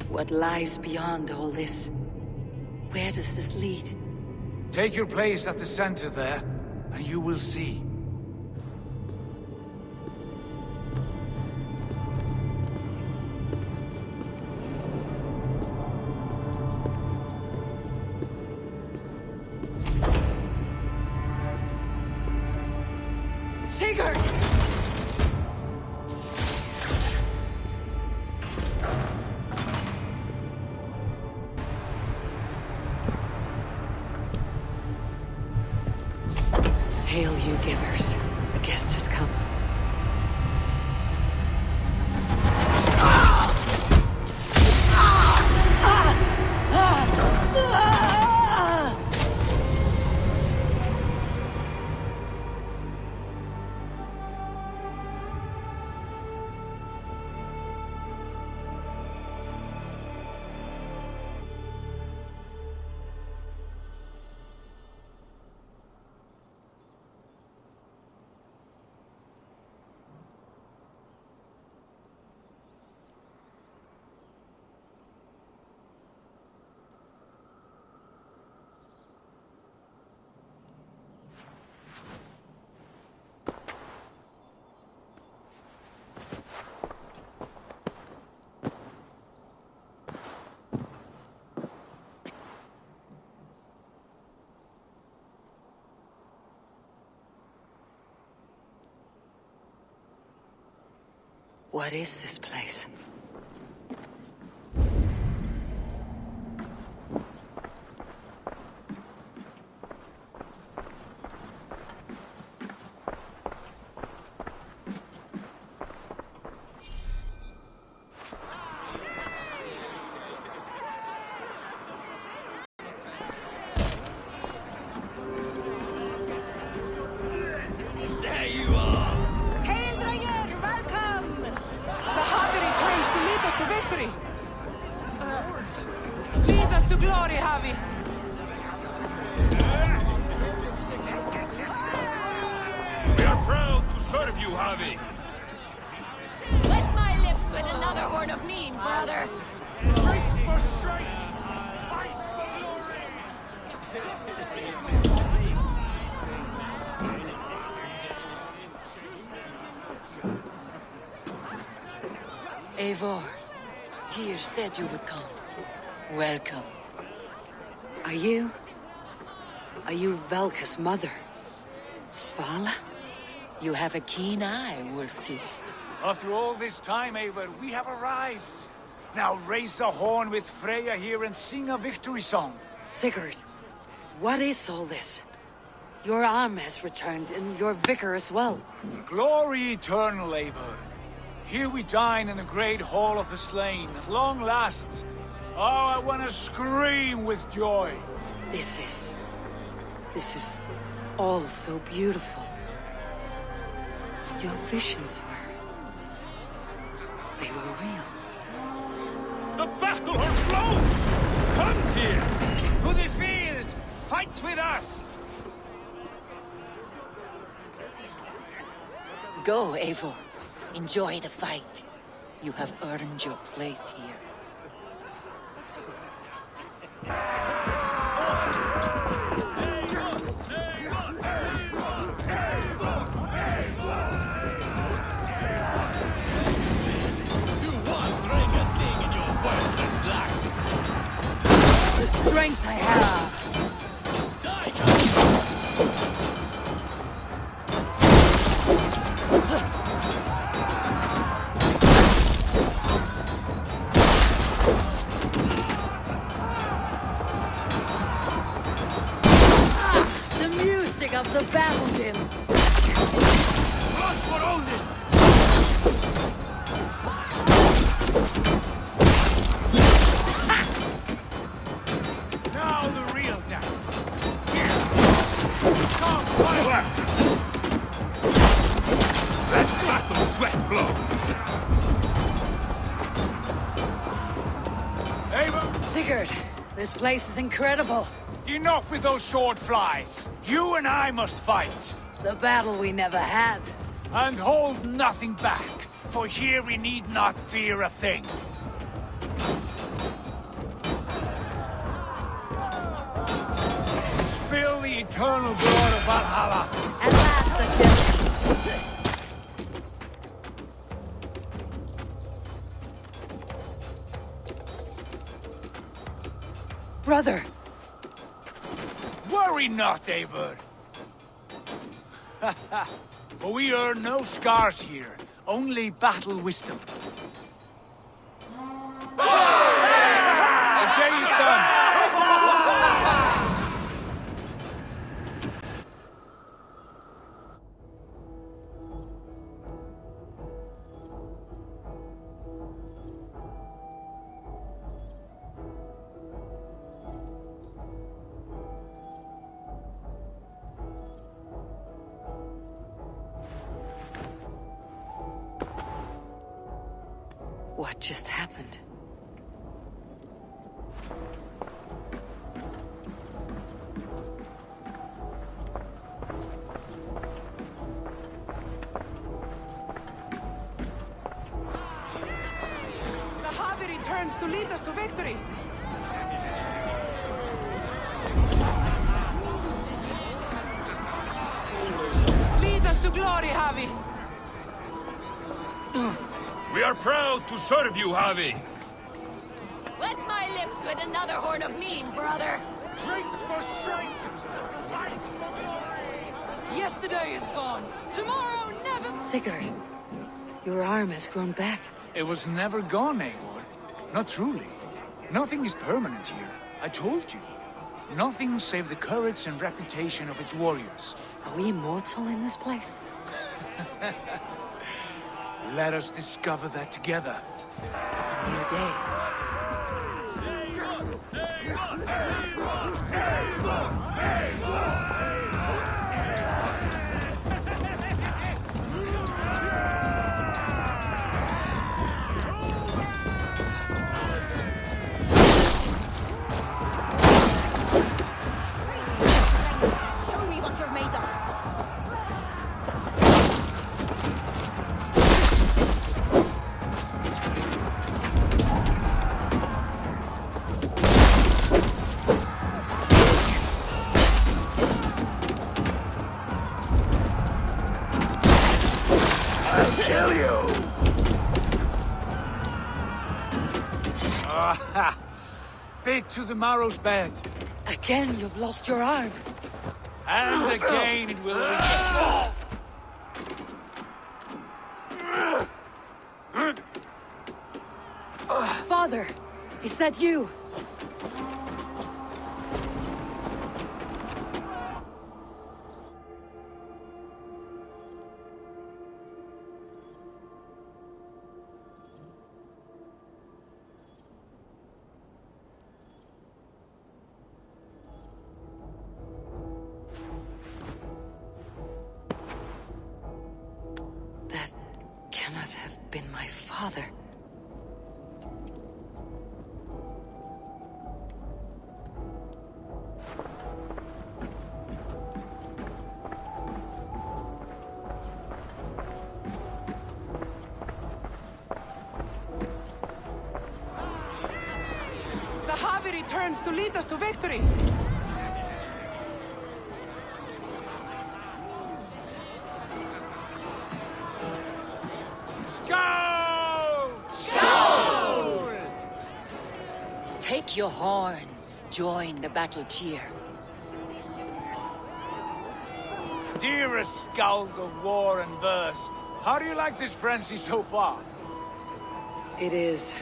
What lies beyond all this? Where does this lead? Take your place at the center there, and you will see. Sigurd! Hail, you givers. The guest has come. What is this place? There you are! Hail, Dragon! Welcome! The Harvey returns to lead us to victory! Lead us to glory, Harvey! We are proud to serve you, Harvey. Wet my lips with another horn of mean, brother! Eivor, Tyr said you would come. Welcome. Are you Valka's mother? Svala? You have a keen eye, Wolfkist. After all this time, Eivor, we have arrived. Now raise a horn with Freya here and sing a victory song. Sigurd, what is all this? Your arm has returned, and your vicar as well. Glory eternal, Eivor. Here we dine in the great hall of the slain, at long last. Oh, I want to scream with joy. This is all so beautiful. Your visions they were real. The battle horn blows! Come, Tyr! To the field! Fight with us! Go, Eivor. Enjoy the fight. You have earned your place here. The strength I have! The music of the battle din! Run for Odin! Now the real dance. Here. Come, fire! Let battle sweat flow. Eivor! Sigurd, this place is incredible. Enough with those sword flies. You and I must fight. The battle we never had. And hold nothing back, for here we need not fear a thing. Spill the eternal blood of Valhalla. At last, the ship. Brother! Worry not, Eivor. For we earn no scars here, only battle wisdom. The day is done. What just happened? The Harvey returns to lead us to victory! Lead us to glory, Harvey! We are proud to serve you, Harvey. Wet my lips with another horn of mean, brother! Drink for strength! Fight for glory! Yesterday is gone. Tomorrow never... Sigurd, Your arm has grown back. It was never gone, Eivor. Not truly. Nothing is permanent here. I told you. Nothing save the courage and reputation of its warriors. Are we immortal in this place? Let us discover that together. A new day. Show me what you're made of. I'll kill you! Ah, bit to the marrow's bed. Again, you've lost your arm. And again it will return. Father, is that you? That cannot have been my father. The Harvey returns to lead us to victory. Take your horn. Join the battle cheer. Dearest skald of war and verse, how do you like this frenzy so far? It is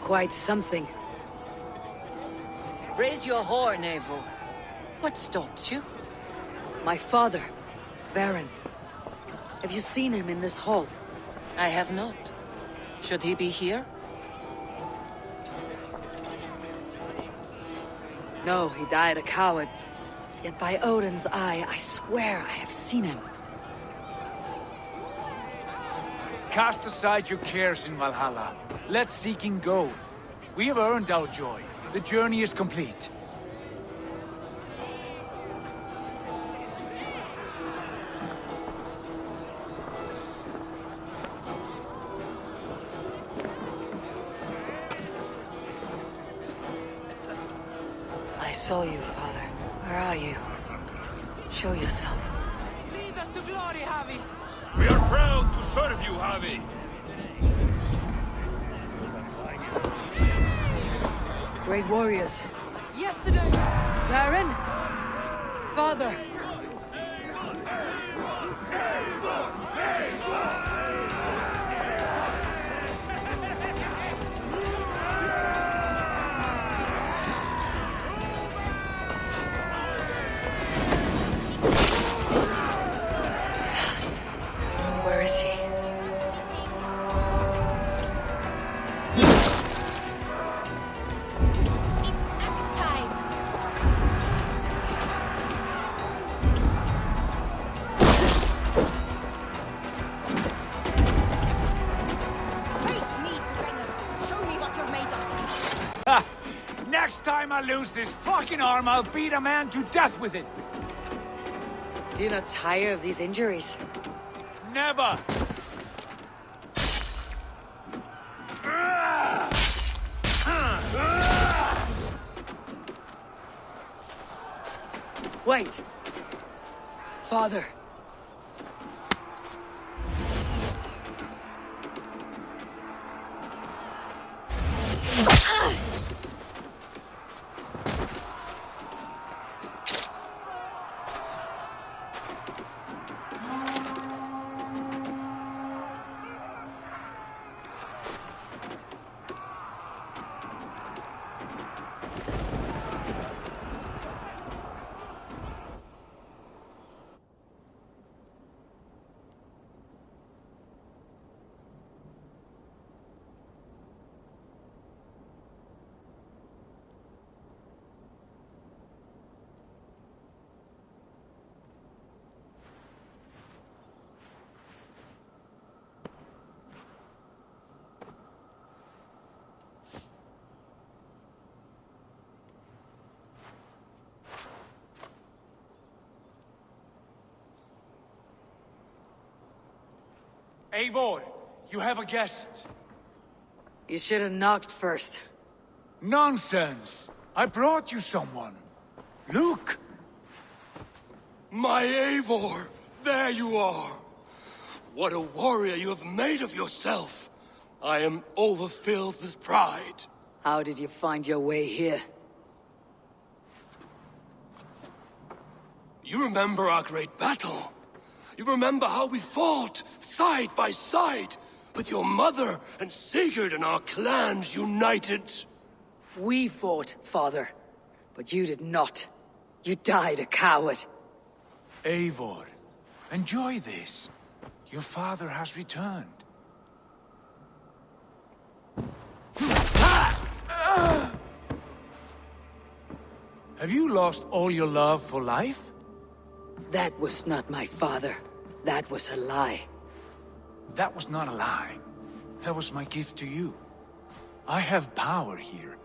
quite something. Raise your horn, Eivor. What stops you? My father, Baron. Have you seen him in this hall? I have not. Should he be here? No, he died a coward. Yet by Odin's eye, I swear I have seen him. Cast aside your cares in Valhalla. Let seeking go. We have earned our joy. The journey is complete. I saw you, Father. Where are you? Show yourself. Lead us to glory, Harvey. We are proud to serve you, Harvey. Great warriors. Yesterday. Baron? Father. Where is he? It's axe time. Face me, Dranger. Show me what you're made of. Ha! Next time I lose this fucking arm, I'll beat a man to death with it. Do you not tire of these injuries? Never! Wait! Father! Eivor, you have a guest. You should have knocked first. Nonsense! I brought you someone. Look! My Eivor, there you are. What a warrior you have made of yourself. I am overfilled with pride. How did you find your way here? You remember our great battle? You remember how we fought, side by side, with your mother and Sigurd and our clans united? We fought, father, but you did not. You died a coward. Eivor, enjoy this. Your father has returned. Have you lost all your love for life? That was not my father. That was a lie. That was not a lie. That was my gift to you. I have power here,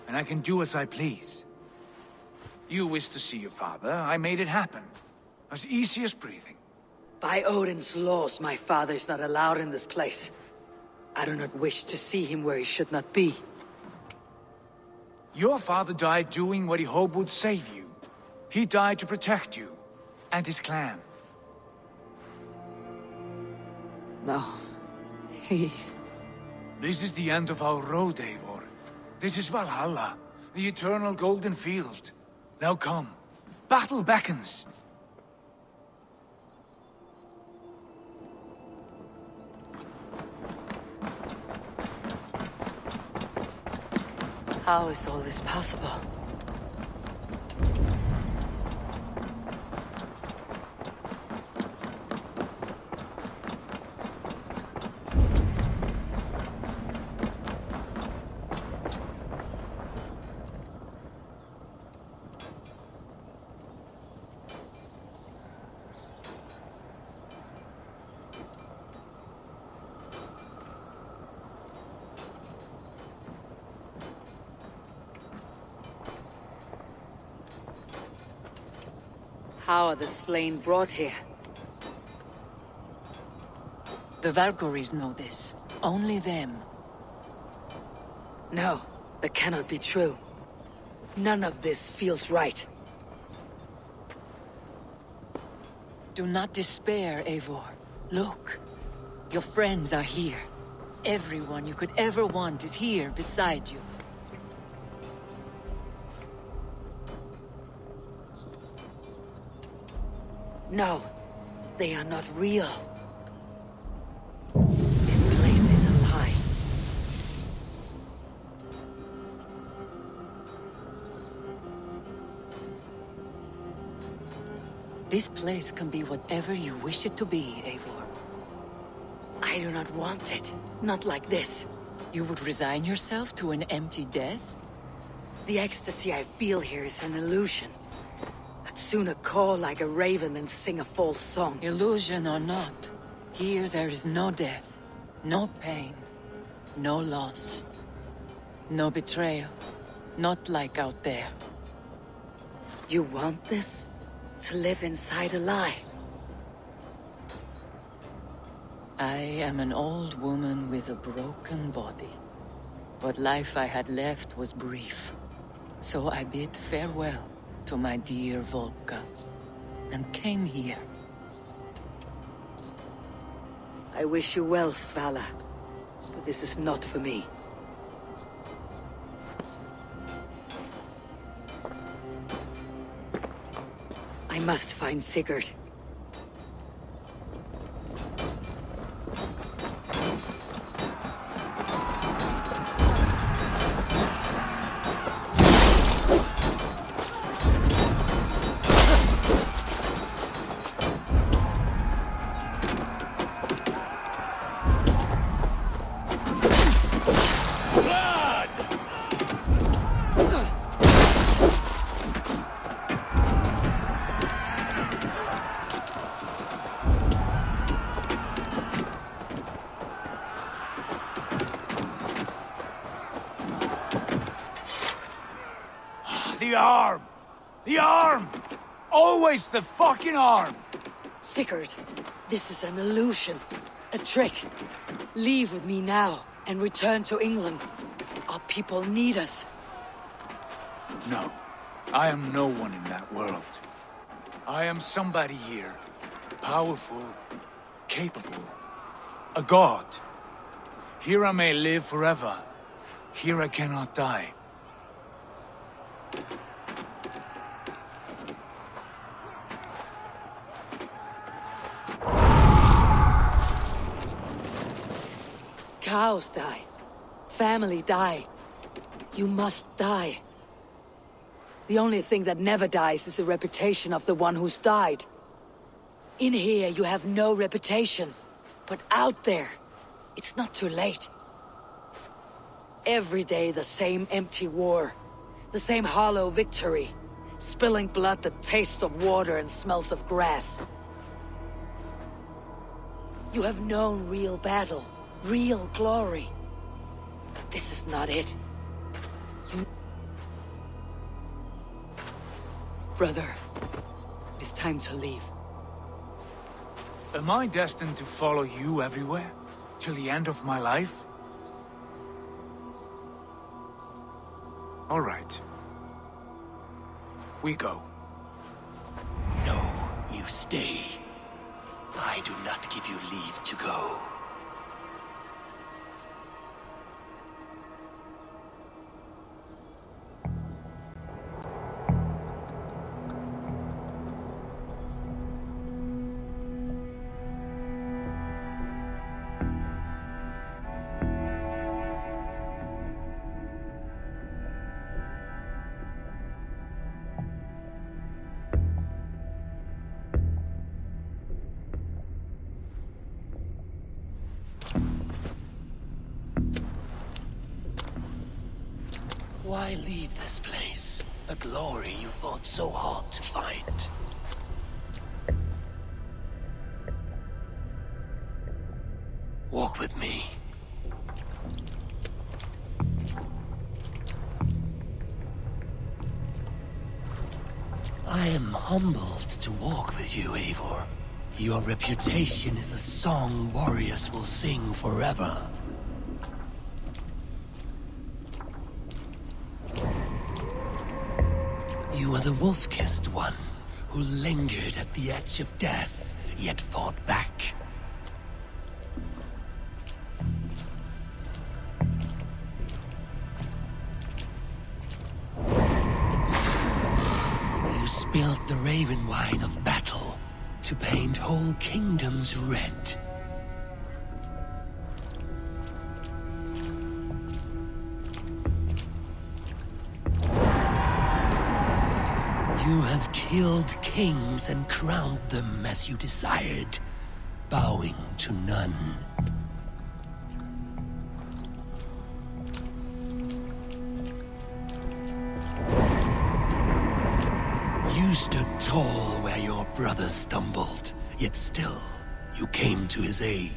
and I can do as I please. You wished to see your father, I made it happen. As easy as breathing. By Odin's laws, my father is not allowed in this place. I do not wish to see him where he should not be. Your father died doing what he hoped would save you. He died to protect you, and his clan. No, he... This is the end of our road, Eivor. This is Valhalla, the eternal golden field. Now come, battle beckons. How is all this possible? How are the slain brought here? The Valkyries know this. Only them. No, that cannot be true. None of this feels right. Do not despair, Eivor. Look. Your friends are here. Everyone you could ever want is here beside you. No, they are not real. This place is a lie. This place can be whatever you wish it to be, Eivor. I do not want it. Not like this. You would resign yourself to an empty death? The ecstasy I feel here is an illusion. I'd sooner call like a raven than sing a false song. Illusion or not, here there is no death, no pain, no loss, no betrayal, not like out there. You want this? To live inside a lie? I am an old woman with a broken body. What life I had left was brief, so I bid farewell to my dear Volka, and came here. I wish you well, Svala, but this is not for me. I must find Sigurd. The arm! The arm! Always the fucking arm! Sigurd, this is an illusion. A trick. Leave with me now and return to England. Our people need us. No. I am no one in that world. I am somebody here. Powerful. Capable. A god. Here I may live forever. Here I cannot die. Cows die. Family die. You must die. The only thing that never dies is the reputation of the one who's died. In here, you have no reputation. But out there, it's not too late. Every day, the same empty war. The same hollow victory. Spilling blood that tastes of water and smells of grass. You have known real battle. Real glory. But this is not it. Brother, it's time to leave. Am I destined to follow you everywhere? Till the end of my life? All right. We go. No, you stay. I do not give you leave to go. Why leave this place? A glory you fought so hard to find. Walk with me. I am humbled to walk with you, Eivor. Your reputation is a song warriors will sing forever. You are the wolf-kissed one, who lingered at the edge of death, yet fought back. You spilled the raven wine of battle to paint whole kingdoms red. You have killed kings and crowned them as you desired, bowing to none. You stood tall where your brother stumbled, yet still you came to his aid.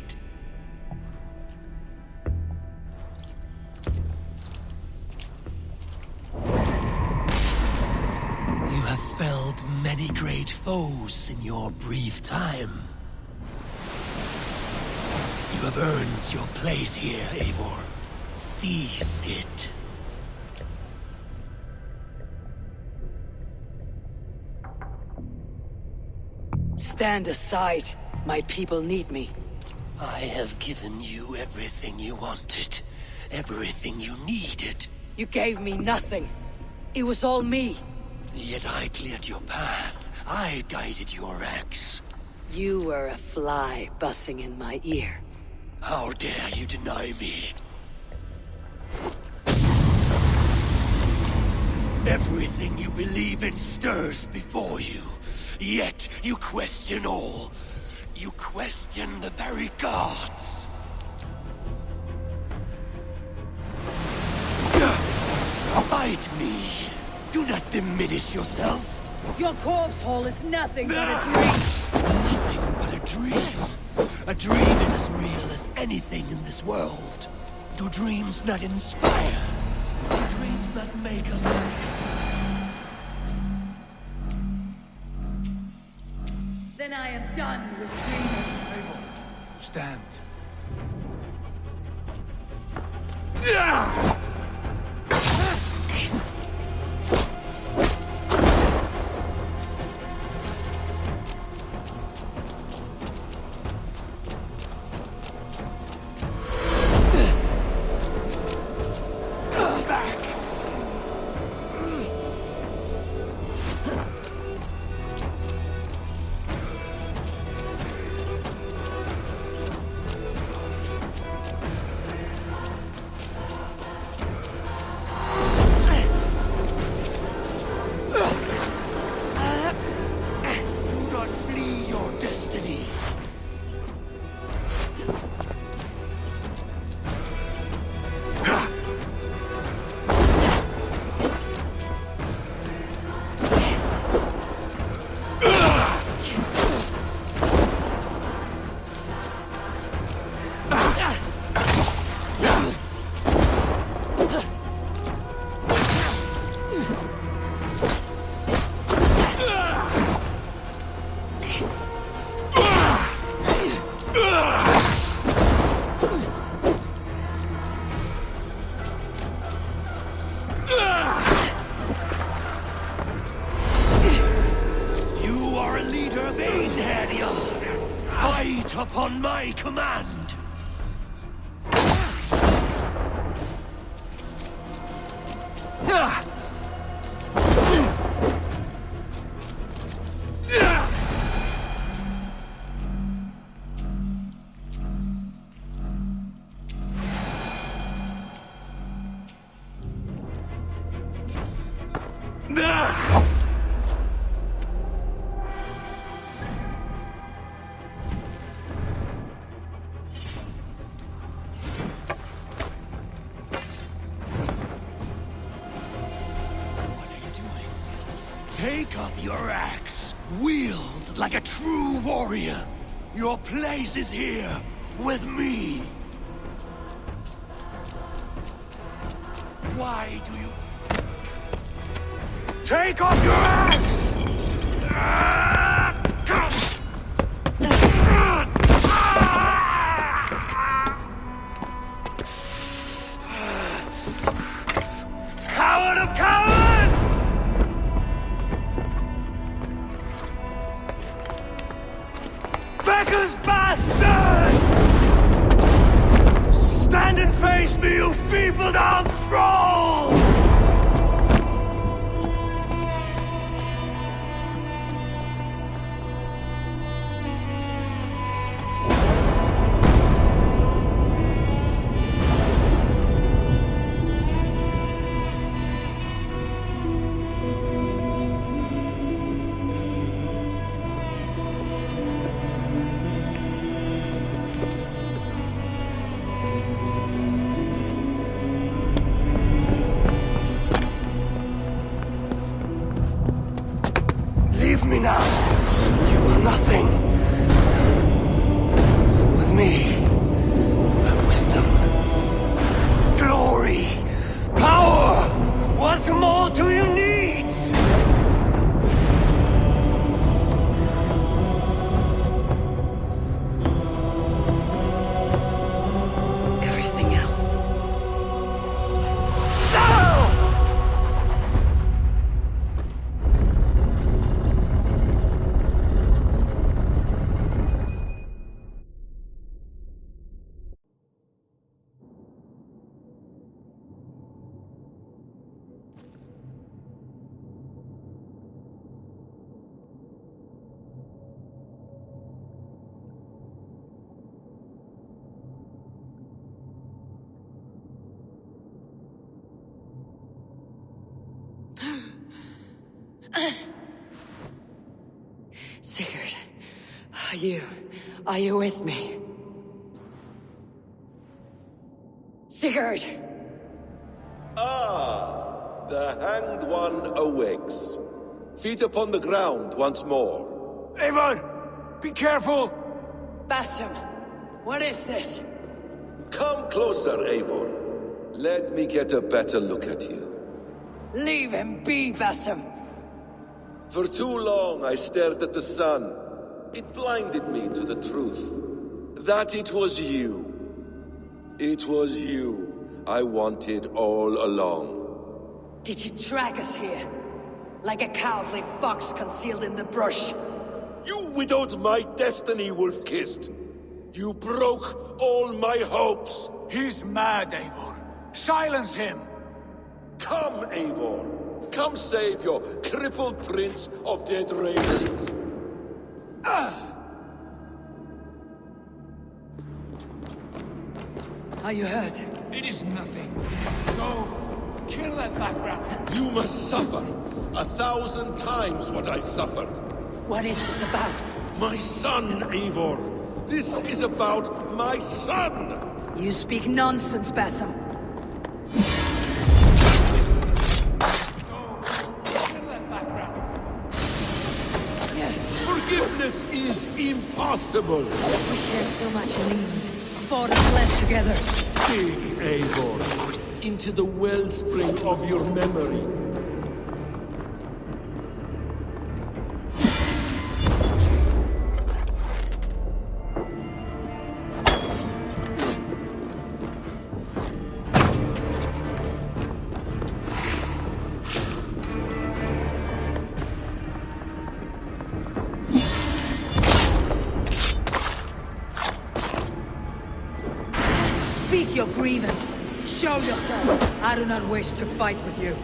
Many great foes in your brief time. You have earned your place here, Eivor. Seize it. Stand aside. My people need me. I have given you everything you wanted. Everything you needed. You gave me nothing. It was all me. Yet I cleared your path. I guided your axe. You were a fly buzzing in my ear. How dare you deny me? Everything you believe in stirs before you. Yet you question all. You question the very gods. Fight me. Do not diminish yourself. Your corpse hole is nothing but a dream. Nothing but a dream. A dream is as real as anything in this world. Do dreams not inspire? Do dreams not make us... Then I am done with dreaming. Stand. Upon my command! Take up your axe, wield like a true warrior. Your place is here, with me. Why do you... Take up your axe! Coward of cowards! Becker's bastard! Stand and face me, you feeble-down thrall! Leave me now. You are nothing. With me, have wisdom, glory, power. What more do you need? Everything else. Sigurd, are you with me? Sigurd! Ah, the Hanged One awakes. Feet upon the ground once more. Eivor! Be careful! Basim, what is this? Come closer, Eivor. Let me get a better look at you. Leave him be, Basim. For too long I stared at the sun. It blinded me to the truth. that it was you. It was you I wanted all along. Did you track us here? Like a cowardly fox concealed in the brush? You widowed my destiny, Wolf-Kissed. You broke all my hopes. He's mad, Eivor. Silence him! Come, Eivor. Come save your crippled prince of dead raisins. Are you hurt? It is nothing. Go. Kill that background. You must suffer 1,000 times what I suffered. What is this about? My son, Eivor. This is about my son! You speak nonsense, Basim. Forgiveness is impossible. We shared so much in England. Fought and fled together. Dig, Eivor, into the wellspring of your memory. Speak your grievance. Show yourself. I do not wish to fight with you.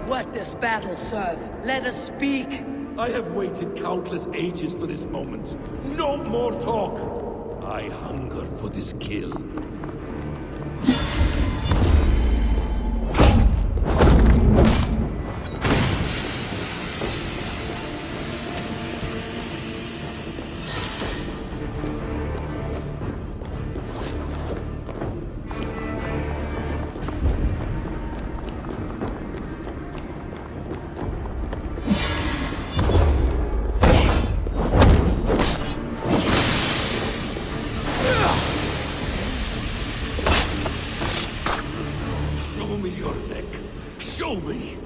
What does battle serve? Let us speak. I have waited countless ages for this moment. No more talk. I hunger for this kill. Show me your neck. Show me.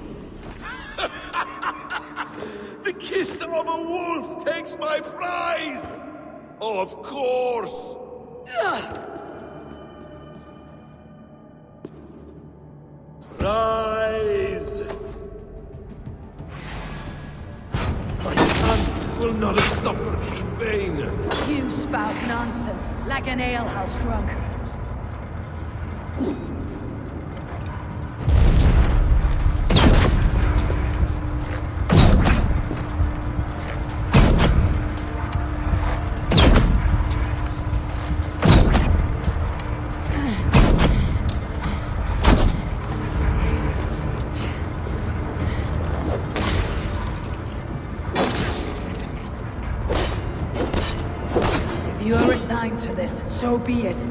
The kiss of a wolf takes my prize. Of course. Rise. My son will not have suffered in vain. You spout nonsense, like an alehouse drunk. If you are resigned to this, so be it.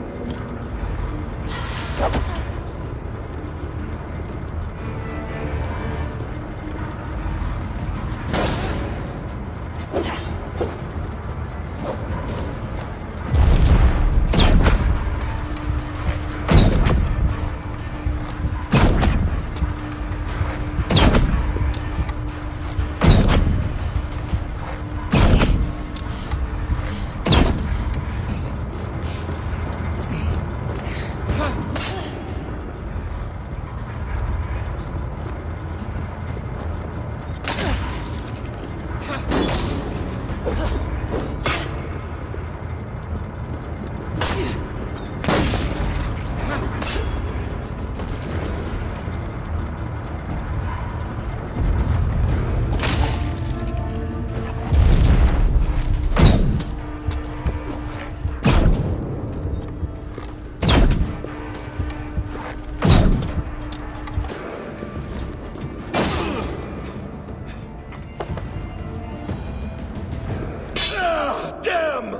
Damn!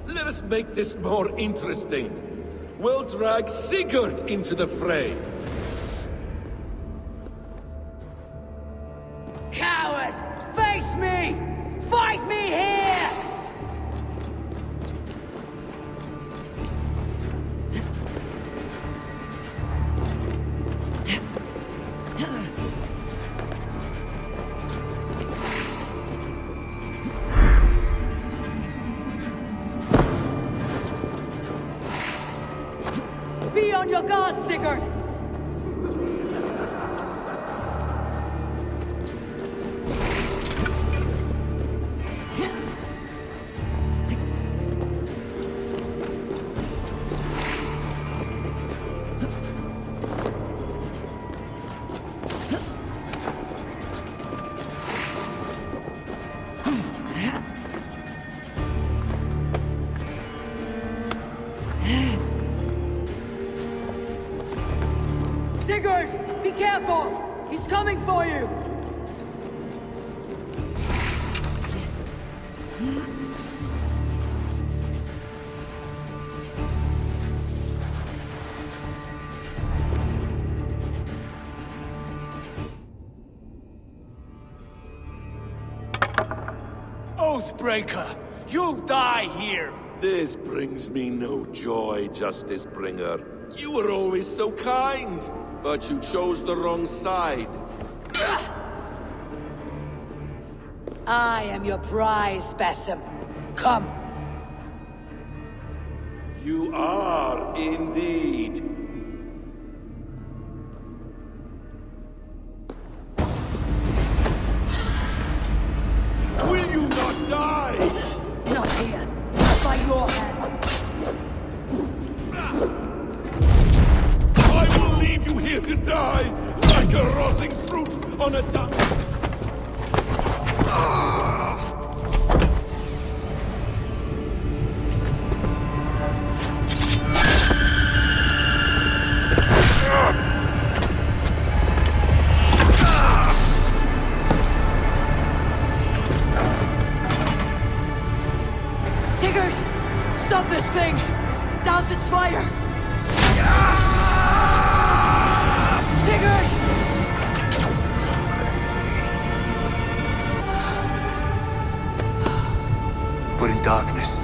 Let us make this more interesting. will drag Sigurd into the fray. Coward! Face me! Fight me here! Be on your guard, Sigurd! Sigurd! Be careful! He's coming for you! Oathbreaker! You'll die here! This brings me no joy, Justice Bringer. You were always so kind, but you chose the wrong side. I am your prize, Basim. Come. You are indeed. Will you not die? Not here. Not by your hand. I will leave you here to die, like a rotting fruit on a duck. Sigurd! Stop this thing! Douse its fire! Sigurd! But in darkness.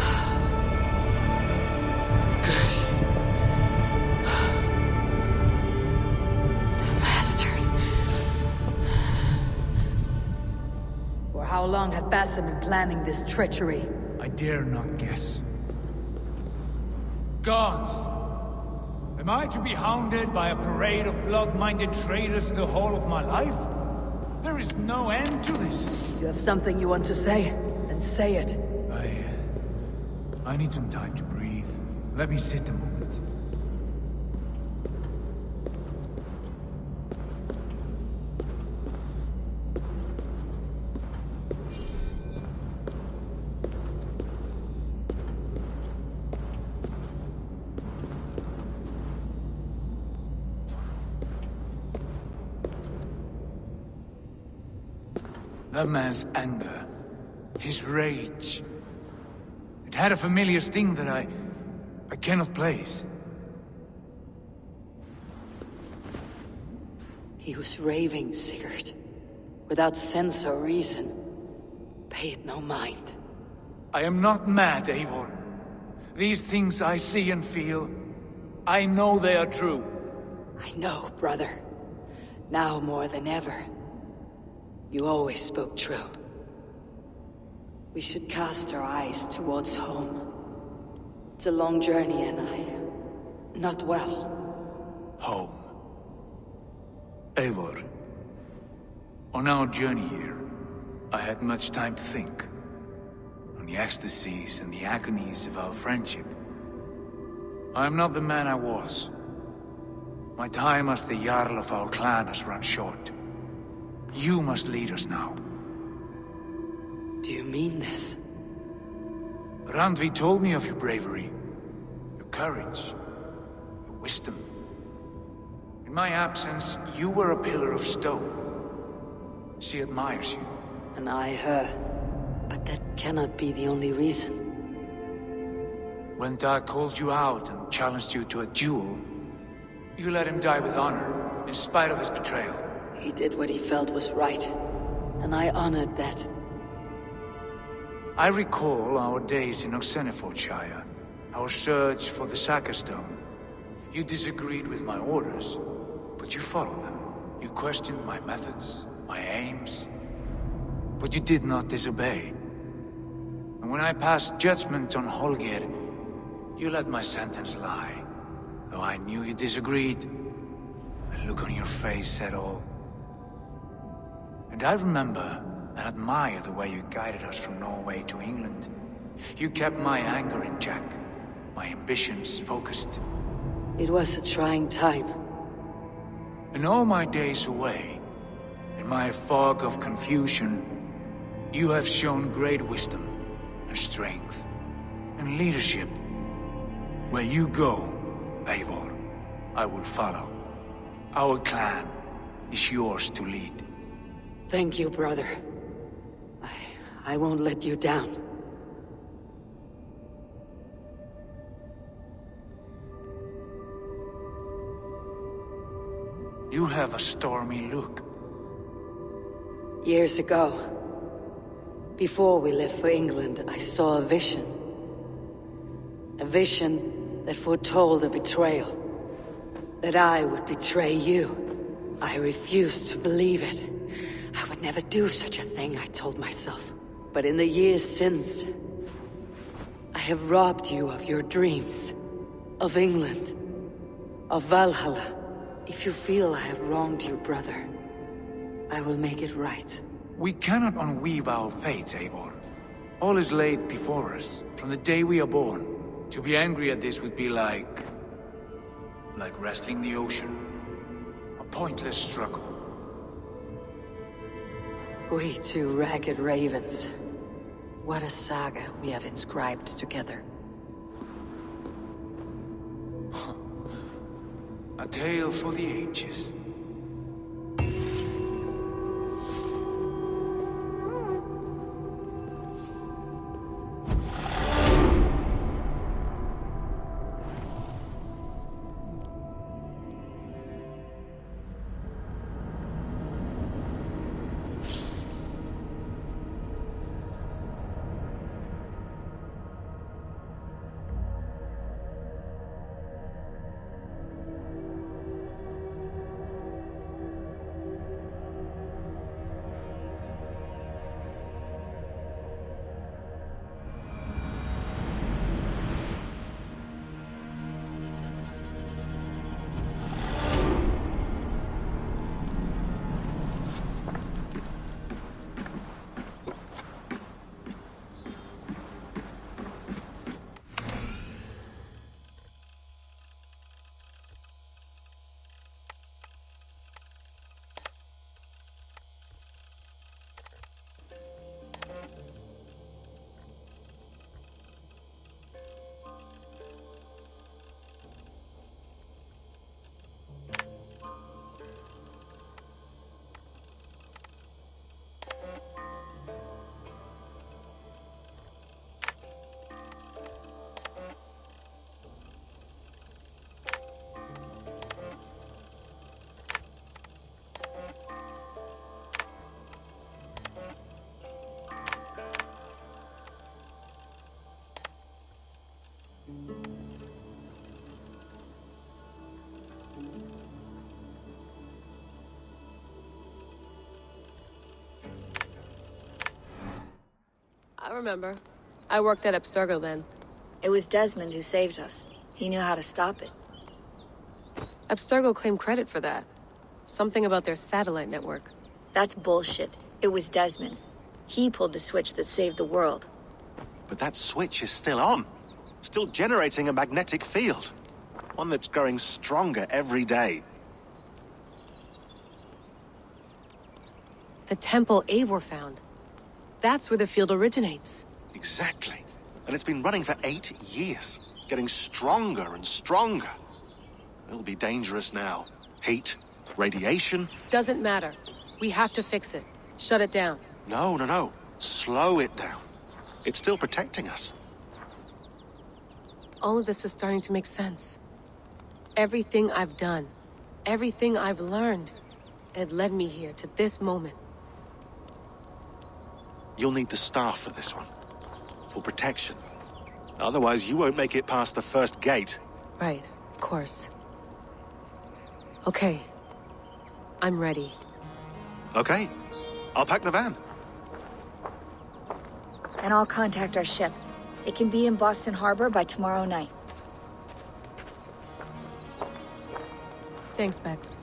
Good. The bastard. For how long had Basim been planning this treachery? I dare not guess. Gods! Am I to be hounded by a parade of blood-minded traitors the whole of my life? There is no end to this. You have something you want to say? Then say it. I need some time to breathe. Let me sit a moment. That man's anger, his rage, it had a familiar sting that I cannot place. He was raving, Sigurd. Without sense or reason. Pay it no mind. I am not mad, Eivor. These things I see and feel, I know they are true. I know, brother. Now more than ever. You always spoke true. We should cast our eyes towards home. It's a long journey and I am not well. Home. Eivor, on our journey here, I had much time to think. On the ecstasies and the agonies of our friendship. I am not the man I was. My time as the Jarl of our clan has run short. You must lead us now. Do you mean this? Randvi told me of your bravery, your courage, your wisdom. In my absence, you were a pillar of stone. She admires you. And I her. But that cannot be the only reason. When Dad called you out and challenged you to a duel, you let him die with honor, in spite of his betrayal. He did what he felt was right, and I honored that. I recall our days in Oxenfordshire, our search for the Sacker Stone. You disagreed with my orders, but you followed them. You questioned my methods, my aims, but you did not disobey. And when I passed judgment on Holger, you let my sentence lie. Though I knew you disagreed, the look on your face said all. And I remember and admire the way you guided us from Norway to England. You kept my anger in check, my ambitions focused. It was a trying time. In all my days away, in my fog of confusion, you have shown great wisdom and strength and leadership. Where you go, Eivor, I will follow. Our clan is yours to lead. Thank you, brother. I won't let you down. You have a stormy look. Years ago, before we left for England, I saw a vision. A vision that foretold a betrayal. That I would betray you. I refused to believe it. I would never do such a thing, I told myself. But in the years since, I have robbed you of your dreams. Of England. Of Valhalla. If you feel I have wronged you, brother, I will make it right. We cannot unweave our fates, Eivor. All is laid before us, from the day we are born. To be angry at this would be like wrestling the ocean. A pointless struggle. We two ragged ravens. What a saga we have inscribed together. A tale for the ages. I remember. I worked at Abstergo then. It was Desmond who saved us. He knew how to stop it. Abstergo claimed credit for that. Something about their satellite network. That's bullshit. It was Desmond. He pulled the switch that saved the world. But that switch is still on. Still generating a magnetic field. One that's growing stronger every day. The temple Eivor found. That's where the field originates. Exactly. And it's been running for 8 years. Getting stronger and stronger. It'll be dangerous now. Heat, radiation. Doesn't matter. We have to fix it. Shut it down. No. Slow it down. It's still protecting us. All of this is starting to make sense. Everything I've done, everything I've learned, it led me here to this moment. You'll need the staff for this one. For protection. Otherwise, you won't make it past the first gate. Right, of course. Okay. I'm ready. Okay. I'll pack the van. And I'll contact our ship. It can be in Boston Harbor by tomorrow night. Thanks, Bex.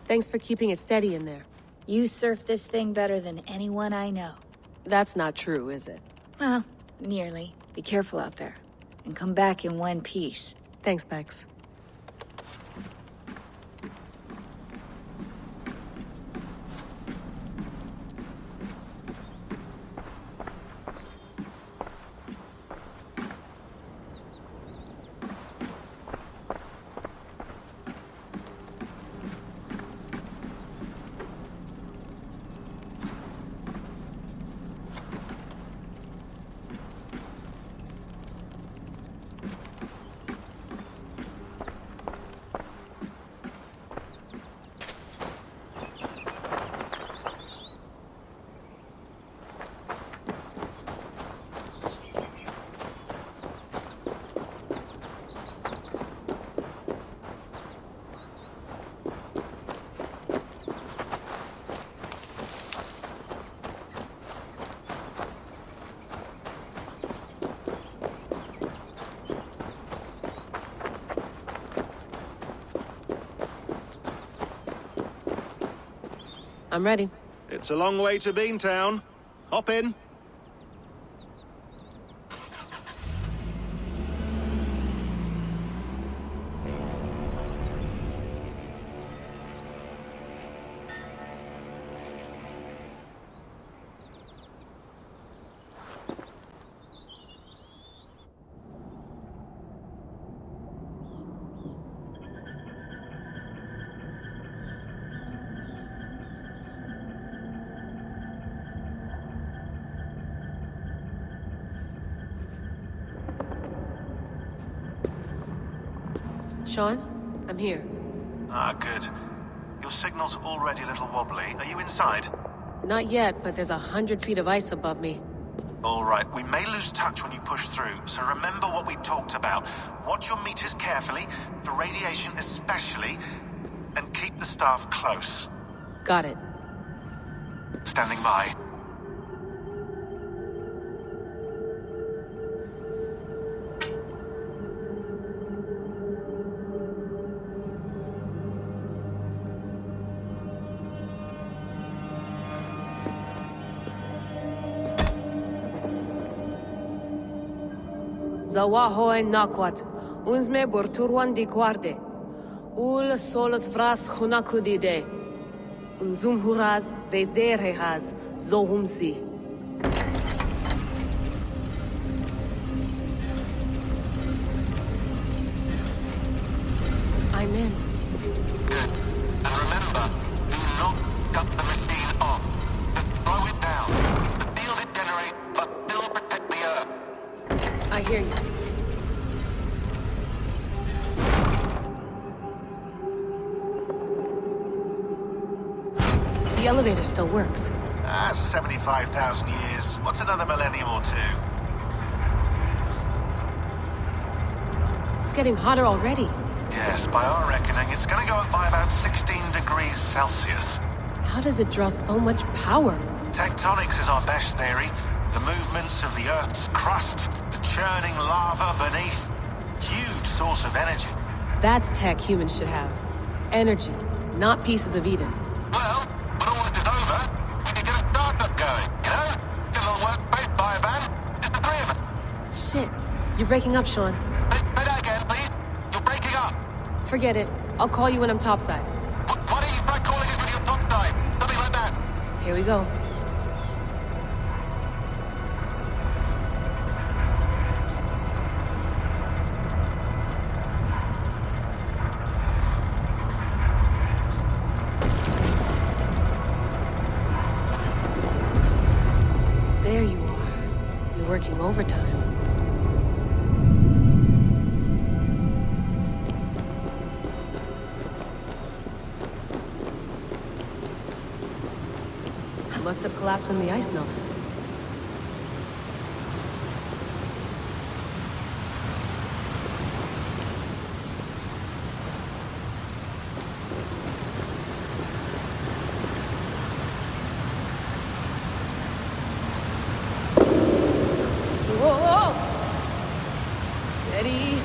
Thanks for keeping it steady in there. You surf this thing better than anyone I know. That's not true, is it? Well, nearly. Be careful out there. And come back in one piece. Thanks, Bex. I'm ready. It's a long way to Beantown. Hop in. Sean, I'm here. Ah, good. Your signal's already a little wobbly. Are you inside? Not yet, but there's 100 feet of ice above me. All right, we may lose touch when you push through, so remember what we talked about. Watch your meters carefully, for radiation especially, and keep the staff close. Got it. Standing by. Zawaho en nakwat, unsme borturwan di guarde. Ul solos vras hunakudide. Unzum huraz, vesderehaz, zohumsi. I'm in. Good. And remember, do not cut the machine off. Just slow it down. The field it generates, but still protect the Earth. I hear you. The elevator still works. 75,000 years. What's another millennium or two? It's getting hotter already. Yes, by our reckoning, it's gonna go up by about 16 degrees Celsius. How does it draw so much power? Tectonics is our best theory. The movements of the Earth's crust, the churning lava beneath. Huge source of energy. That's tech humans should have. Energy, not pieces of Eden. Well, when all this is over, we can get a startup going, you know? Get a little workspace, buy a van, just the three of us. Shit, you're breaking up, Sean. Say that again, please. You're breaking up. Forget it. I'll call you when I'm topside. Why don't you try calling us when you're topside? Something like that. Here we go. There you are. You're working overtime. Must have collapsed when the ice melted. Whoa! Steady.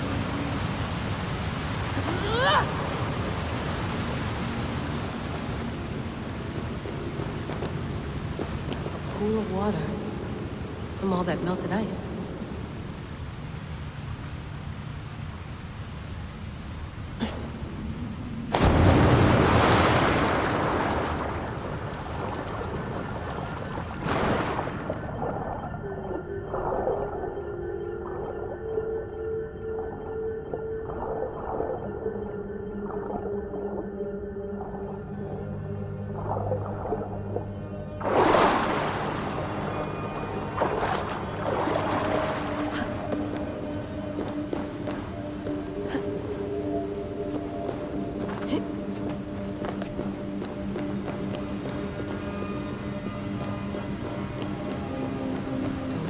Pool of water from all that melted ice.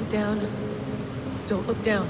Down. Don't look down.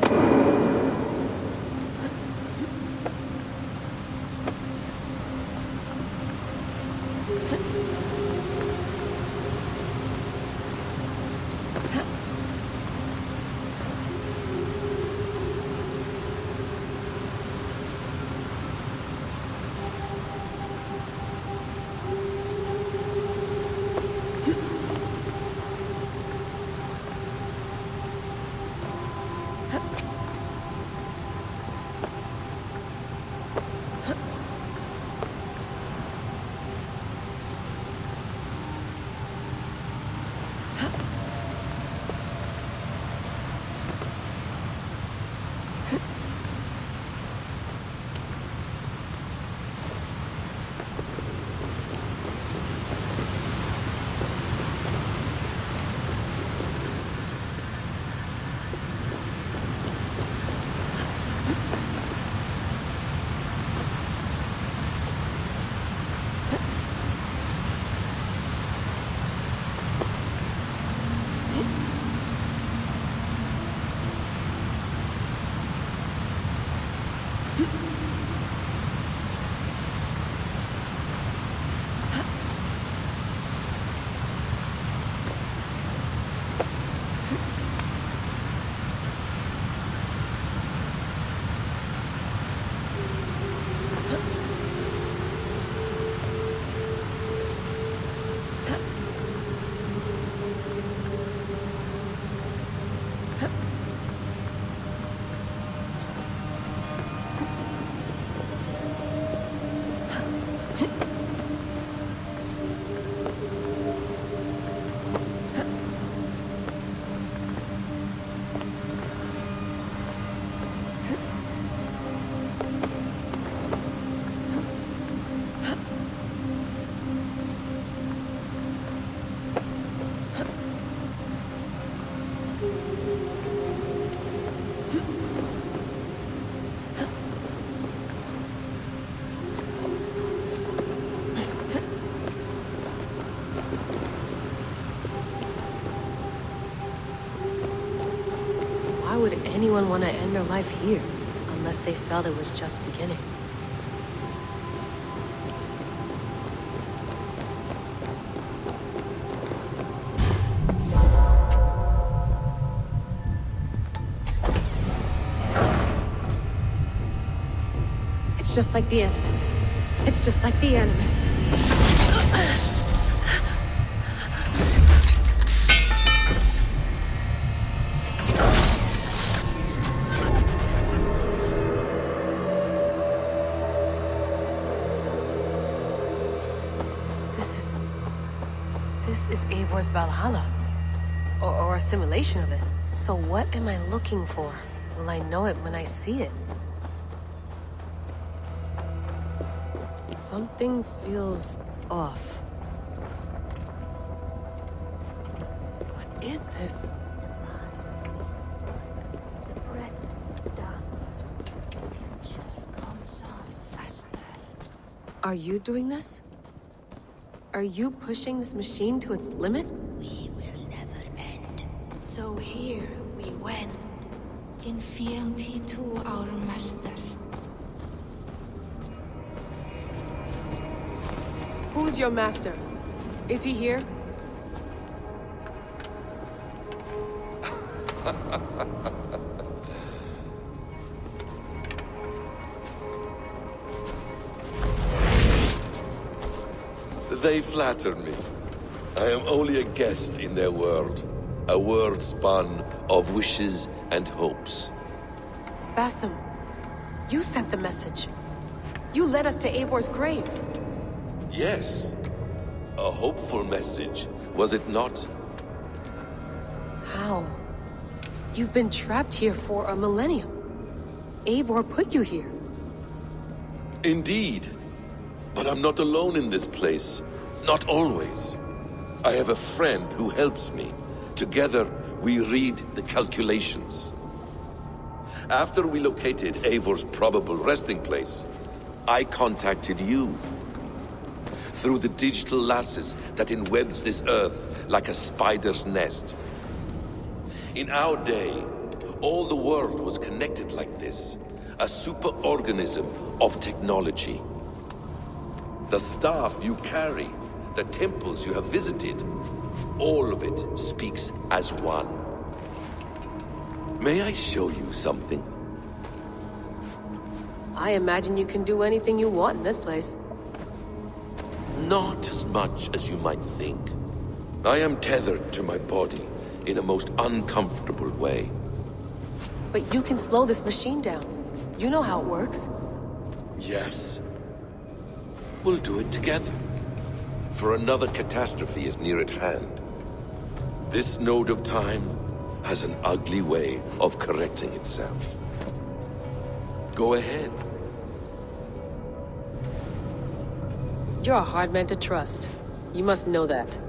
Why would anyone want to end their life here? Unless they felt it was just beginning. It's just like the Animus. It's just like the Animus. This is Eivor's Valhalla. Or a simulation of it. So what am I looking for? Will I know it when I see it? Something feels off. What is this? Are you doing this? Are you pushing this machine to its limit? We will never end. So here we went, in fealty to our master. Who's your master? Is he here? They flatter me. I am only a guest in their world. A world spun of wishes and hopes. Basim, you sent the message. You led us to Eivor's grave. Yes. A hopeful message, was it not? How? You've been trapped here for a millennium. Eivor put you here. Indeed. But I'm not alone in this place. Not always. I have a friend who helps me. Together, we read the calculations. After we located Eivor's probable resting place, I contacted you. Through the digital lasses that enwebs this earth like a spider's nest. In our day, all the world was connected like this. A superorganism of technology. The staff you carry, the temples you have visited, all of it speaks as one. May I show you something? I imagine you can do anything you want in this place. Not as much as you might think. I am tethered to my body in a most uncomfortable way. But you can slow this machine down. You know how it works. Yes. We'll do it together. For another catastrophe is near at hand. This node of time has an ugly way of correcting itself. Go ahead. You're a hard man to trust. You must know that.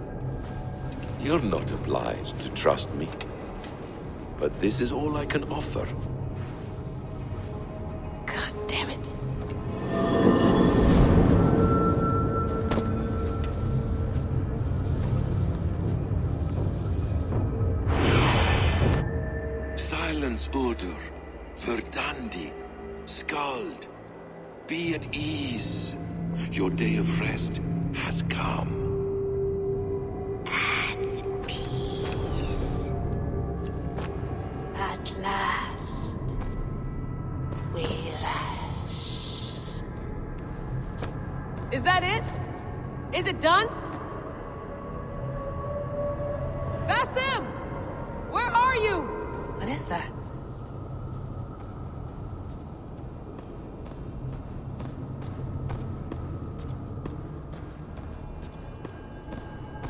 You're not obliged to trust me. But this is all I can offer. God damn it. Silence, Udur. Verdandi. Skald. Be at ease. Your day of rest has come. At peace. At last. We rest. Is that it? Is it done? Basim! Where are you? What is that?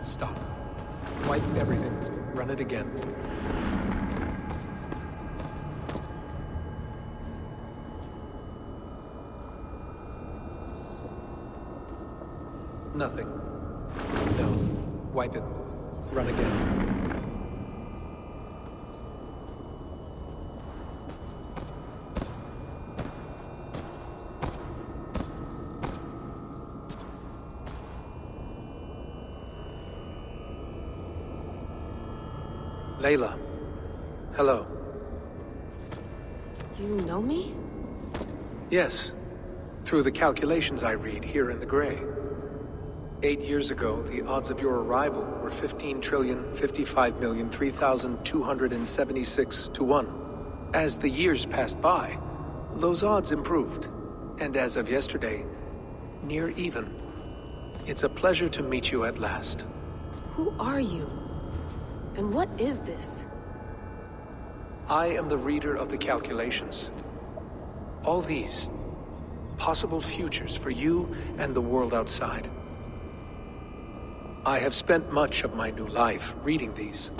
Stop. Wipe everything. Run it again. Nothing. No. Wipe it. Run again. Layla. Hello. You know me? Yes. Through the calculations I read here in the gray. 8 years ago, the odds of your arrival were 15,055,003,276 to 1. As the years passed by, those odds improved. And as of yesterday, near even. It's a pleasure to meet you at last. Who are you? And what is this? I am the reader of the calculations. All these, possible futures for you and the world outside. I have spent much of my new life reading these,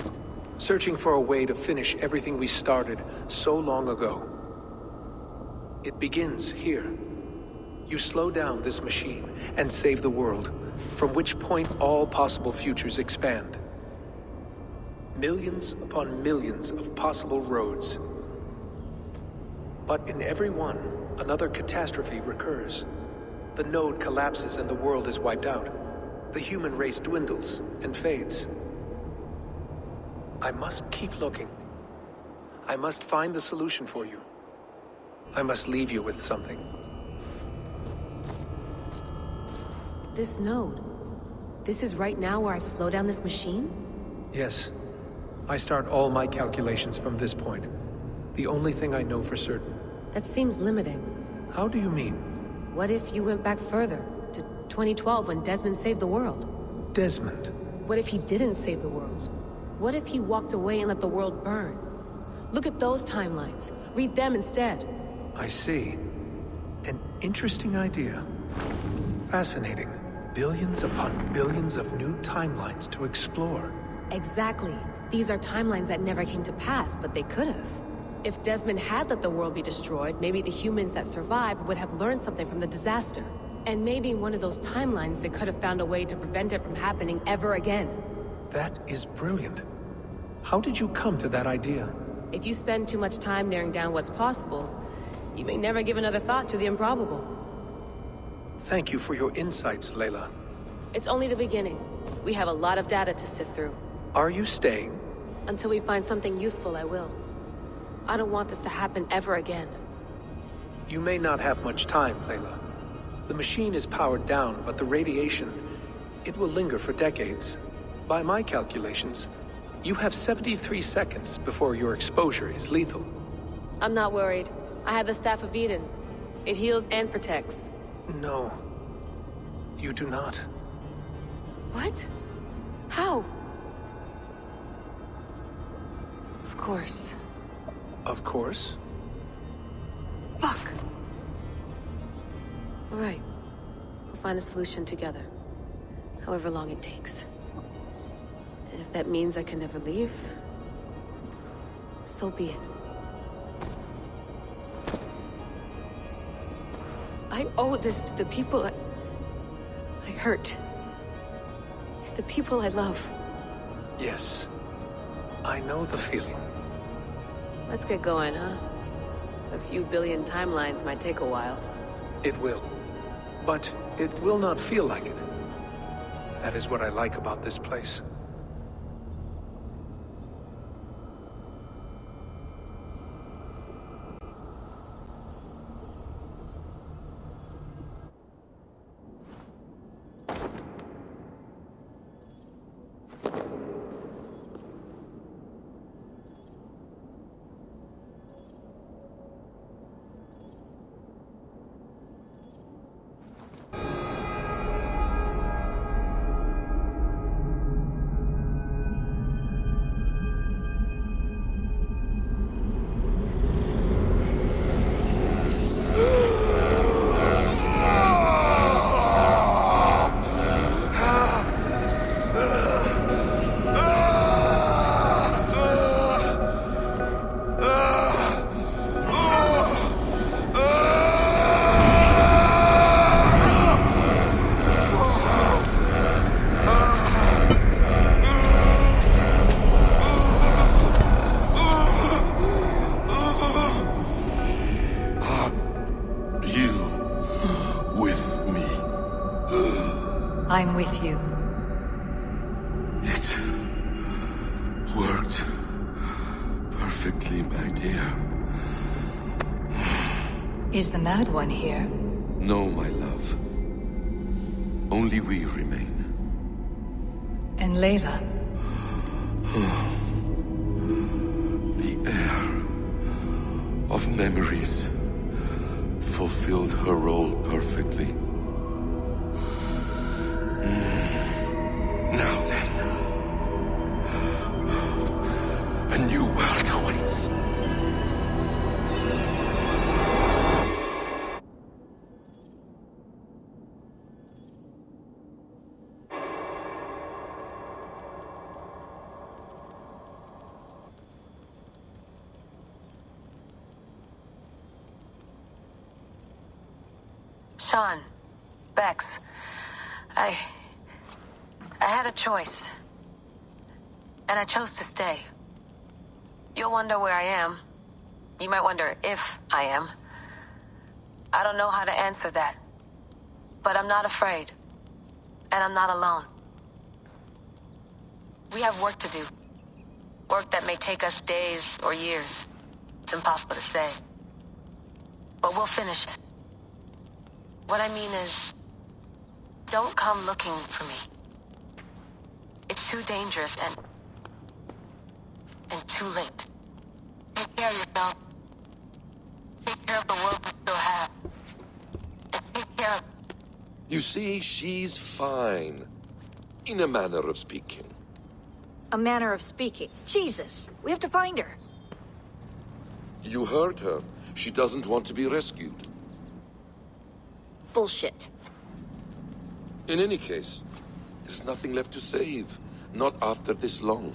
searching for a way to finish everything we started so long ago. It begins here. You slow down this machine and save the world, from which point all possible futures expand. Millions upon millions of possible roads. But in every one, another catastrophe recurs. The node collapses and the world is wiped out. The human race dwindles and fades. I must keep looking. I must find the solution for you. I must leave you with something. This node. This is right now where I slow down this machine? Yes. I start all my calculations from this point. The only thing I know for certain. That seems limiting. How do you mean? What if you went back further, to 2012 when Desmond saved the world? Desmond? What if he didn't save the world? What if he walked away and let the world burn? Look at those timelines. Read them instead. I see. An interesting idea. Fascinating. Billions upon billions of new timelines to explore. Exactly. These are timelines that never came to pass, but they could have. If Desmond had let the world be destroyed, maybe the humans that survived would have learned something from the disaster. And maybe in one of those timelines they could have found a way to prevent it from happening ever again. That is brilliant. How did you come to that idea? If you spend too much time narrowing down what's possible, you may never give another thought to the improbable. Thank you for your insights, Layla. It's only the beginning. We have a lot of data to sift through. Are you staying? Until we find something useful, I will. I don't want this to happen ever again. You may not have much time, Layla. The machine is powered down, but the radiation, it will linger for decades. By my calculations, you have 73 seconds before your exposure is lethal. I'm not worried. I have the Staff of Eden. It heals and protects. No. You do not. What? How? Of course. Of course? Fuck! All right. We'll find a solution together. However long it takes. And if that means I can never leave, so be it. I owe this to the people I hurt. The people I love. Yes. I know the feeling. Let's get going, huh? A few billion timelines might take a while. It will. But it will not feel like it. That is what I like about this place. I'm with you. It worked perfectly, my dear. Is the Mad One here? No, my love. Only we remain. And Layla? The air of memories fulfilled her role perfectly. Now then, a new world awaits. Sean, Bex, I had a choice. And I chose to stay. You'll wonder where I am. You might wonder if I am. I don't know how to answer that. But I'm not afraid. And I'm not alone. We have work to do. Work that may take us days or years. It's impossible to say. But we'll finish it. What I mean is, don't come looking for me. It's too dangerous and too late. Take care of yourself. Take care of the world we still have. And take care of... You see, she's fine. In a manner of speaking. A manner of speaking. Jesus, we have to find her. You heard her. She doesn't want to be rescued. Bullshit. In any case, there's nothing left to save. Not after this long.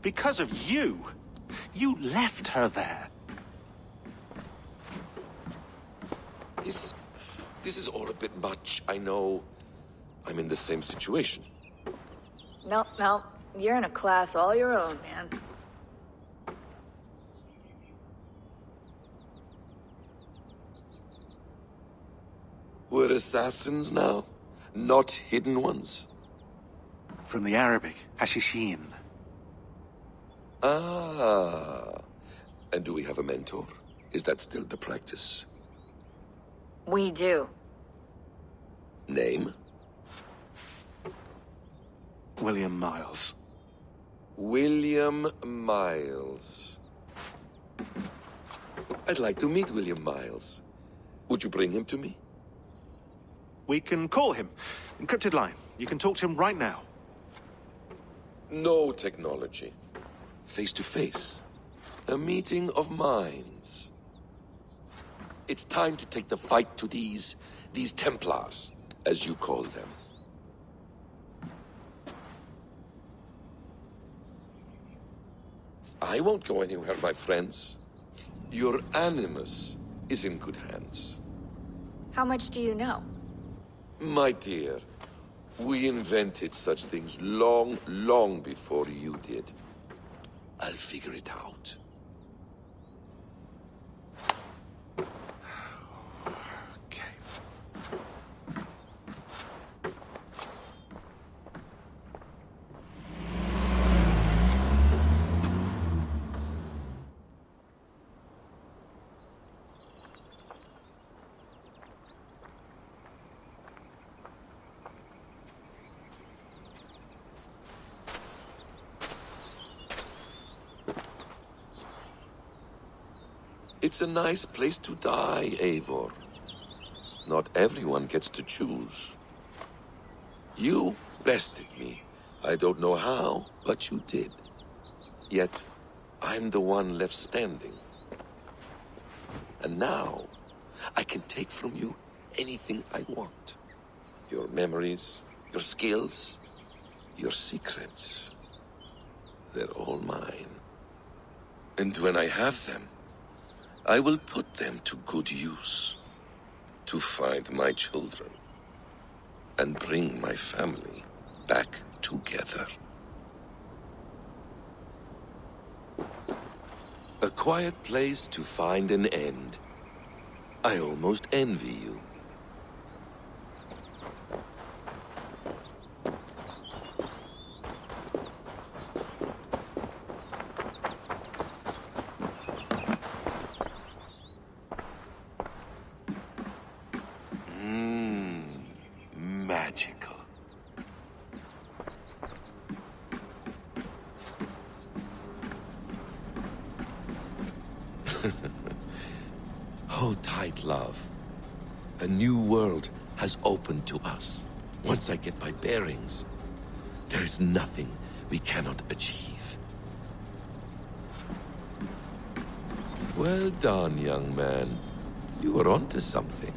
Because of you. You left her there. This is all a bit much, I know. I'm in the same situation. No, you're in a class all your own, man. We're assassins now, not hidden ones. From the Arabic, Hashishin. Ah. And do we have a mentor? Is that still the practice? We do. Name? William Miles. William Miles. I'd like to meet William Miles. Would you bring him to me? We can call him. Encrypted line. You can talk to him right now. No technology. Face to face. A meeting of minds. It's time to take the fight to these Templars, as you call them. I won't go anywhere, my friends. Your animus is in good hands. How much do you know? My dear, we invented such things long, long before you did. I'll figure it out. It's a nice place to die, Eivor. Not everyone gets to choose. You bested me. I don't know how, but you did. Yet, I'm the one left standing. And now, I can take from you anything I want. Your memories, your skills, your secrets. They're all mine. And when I have them, I will put them to good use. To find my children. And bring my family back together. A quiet place to find an end. I almost envy you. Magical. Hold tight, love. A new world has opened to us. Once I get my bearings, there is nothing we cannot achieve. Well done, young man. You were onto something.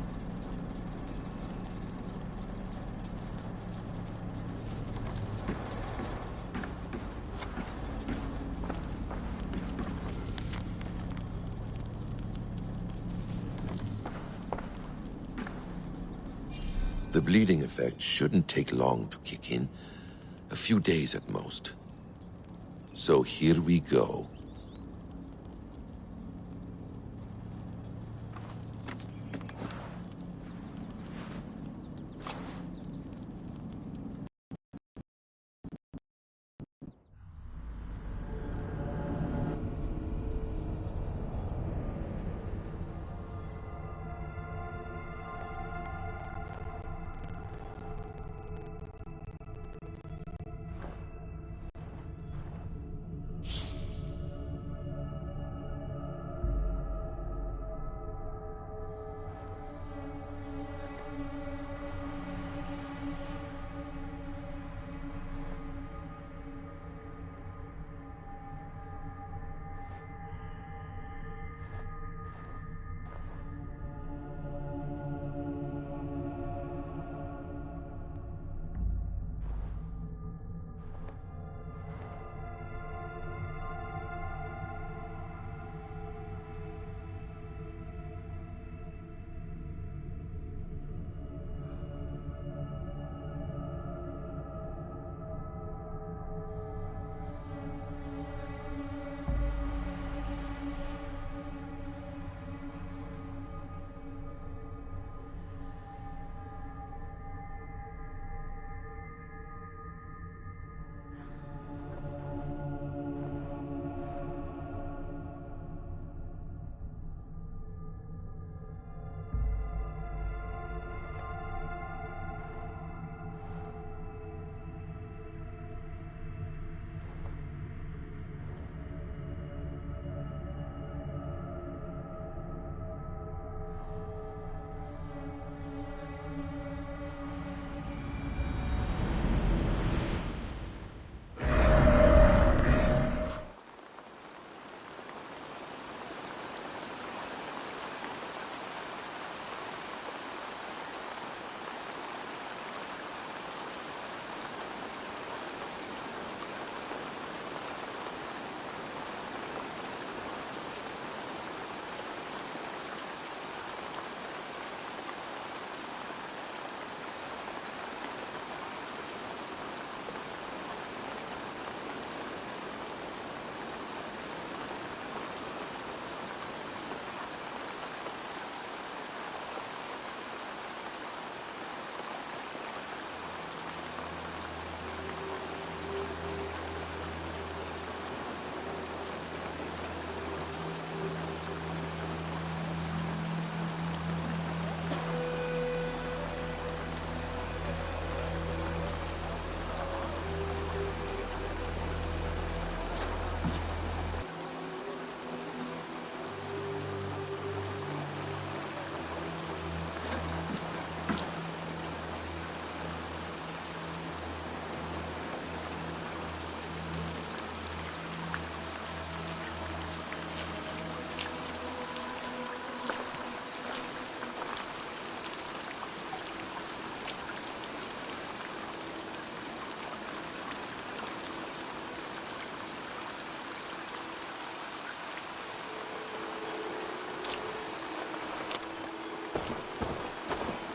The bleeding effect shouldn't take long to kick in. A few days at most. So here we go.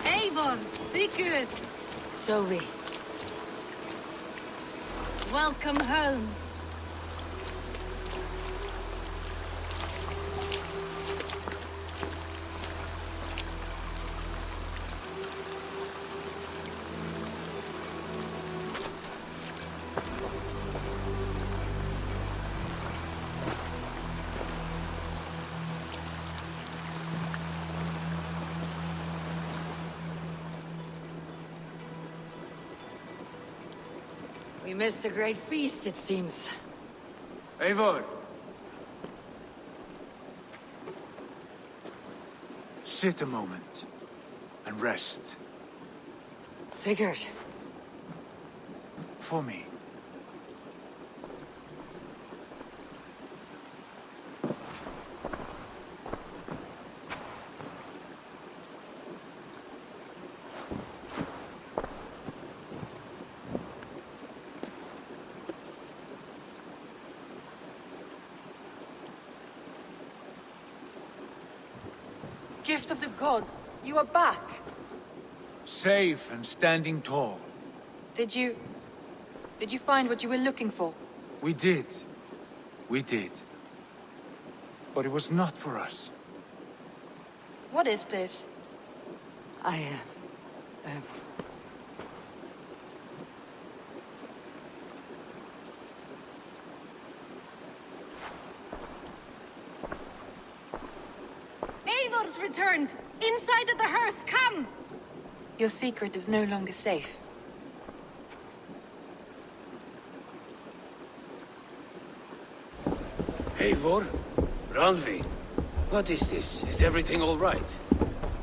Eivor, Sigurd, Toby. welcome home. We missed a great feast, it seems. Eivor! Sit a moment and rest. Sigurd. For me. Gift of the gods, you are back. Safe and standing tall. Did you find what you were looking for? We did. We did. But it was not for us. What is this? Eivor's returned! Inside of the hearth, come! Your secret is no longer safe. Eivor? Randvi? What is this? Is everything all right?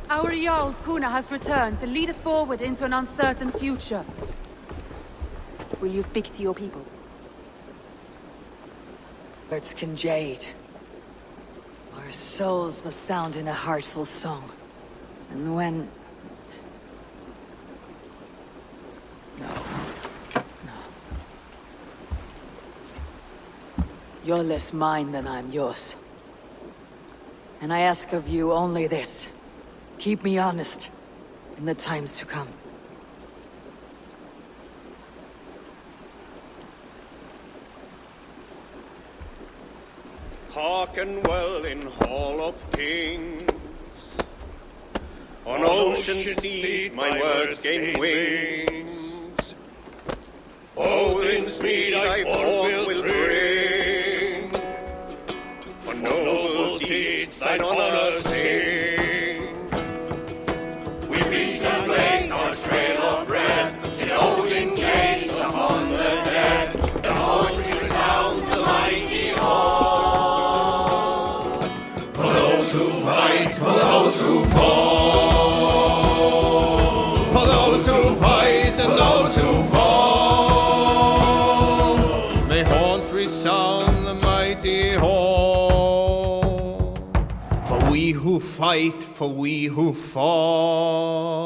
Our Jarl's Kuna has returned to lead us forward into an uncertain future. Will you speak to your people? Words can jade. Our souls must sound in a heartful song. And when... No. You're less mine than I'm yours. And I ask of you only this. Keep me honest in the times to come. Hearken well in Hall of Kings. On ocean steed my words gain wings. Odin's mead I forth will bring. For noble deeds thine honor sing. We reach and blaze our trail of red, till Odin gaze upon the dead. The voice resounds the mighty hall. For those who fight, for those who fall. For those who fight and those who fall. May horns resound the mighty hall. For we who fight, for we who fall.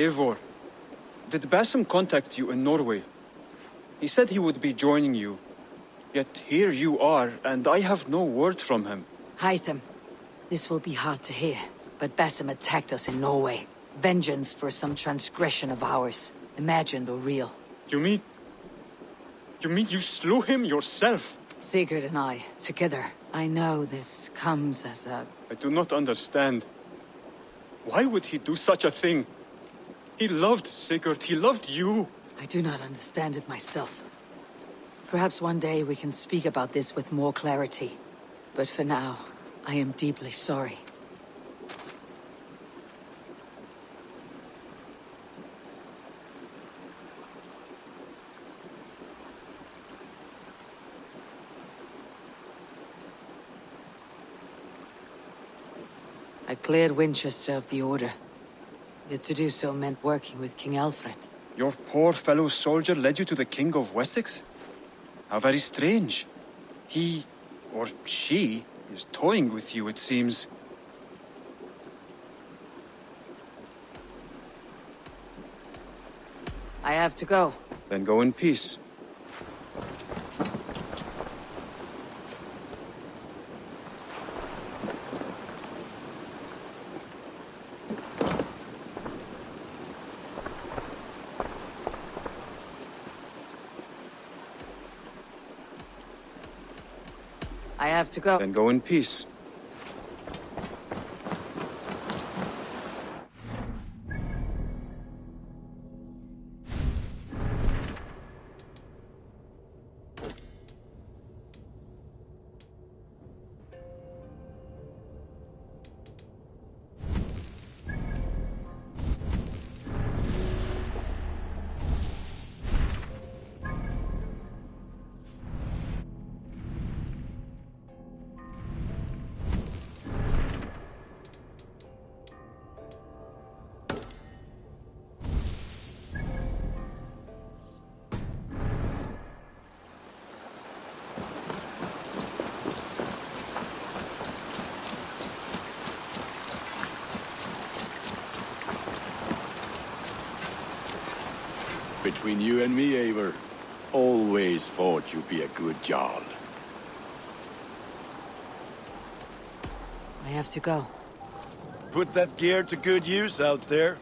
Eivor, did Basim contact you in Norway? He said he would be joining you. Yet here you are, and I have no word from him. Hytham, this will be hard to hear, but Basim attacked us in Norway. Vengeance for some transgression of ours, imagined or real. You mean you slew him yourself? Sigurd and I, together. I know this comes as a... I do not understand. Why would he do such a thing? He loved Sigurd, he loved you. I do not understand it myself. Perhaps one day we can speak about this with more clarity. But for now, I am deeply sorry. I cleared Winchester of the Order. Yet to do so meant working with King Alfred. Your poor fellow soldier led you to the King of Wessex? How very strange. He, or she, is toying with you, it seems. I have to go. Then go in peace. I have to go. Then go in peace. Between you and me, Eivor, always thought you'd be a good Jarl. I have to go. Put that gear to good use out there.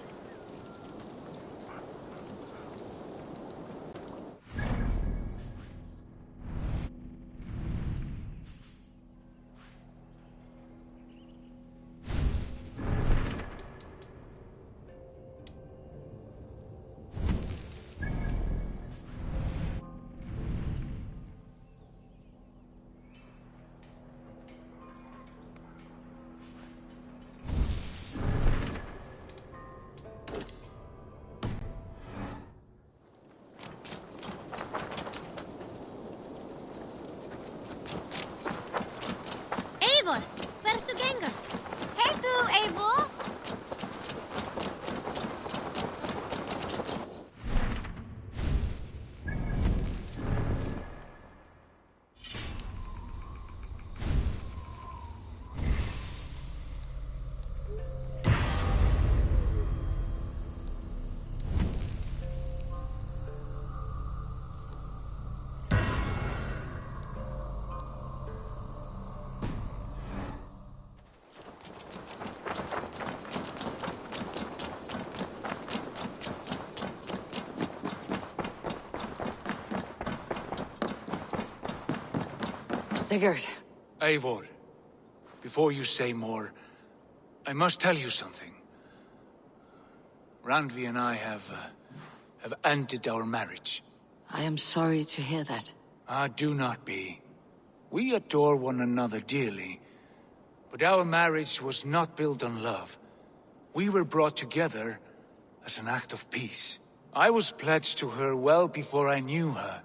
Eivor! Hversu gengur? Hey þú, Eivor! Sigurd. Eivor, before you say more, I must tell you something. Randvi and I have ended our marriage. I am sorry to hear that. Ah, do not be. We adore one another dearly, but our marriage was not built on love. We were brought together as an act of peace. I was pledged to her well before I knew her.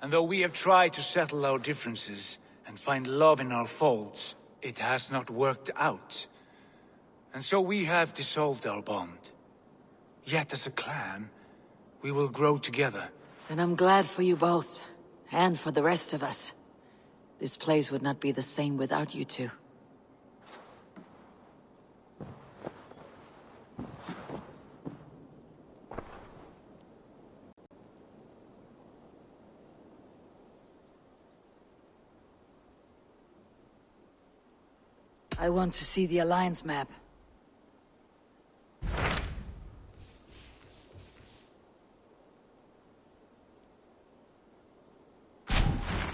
And though we have tried to settle our differences and find love in our faults, it has not worked out. And so we have dissolved our bond. Yet as a clan, we will grow together. And I'm glad for you both, and for the rest of us. This place would not be the same without you two. I want to see the Alliance map.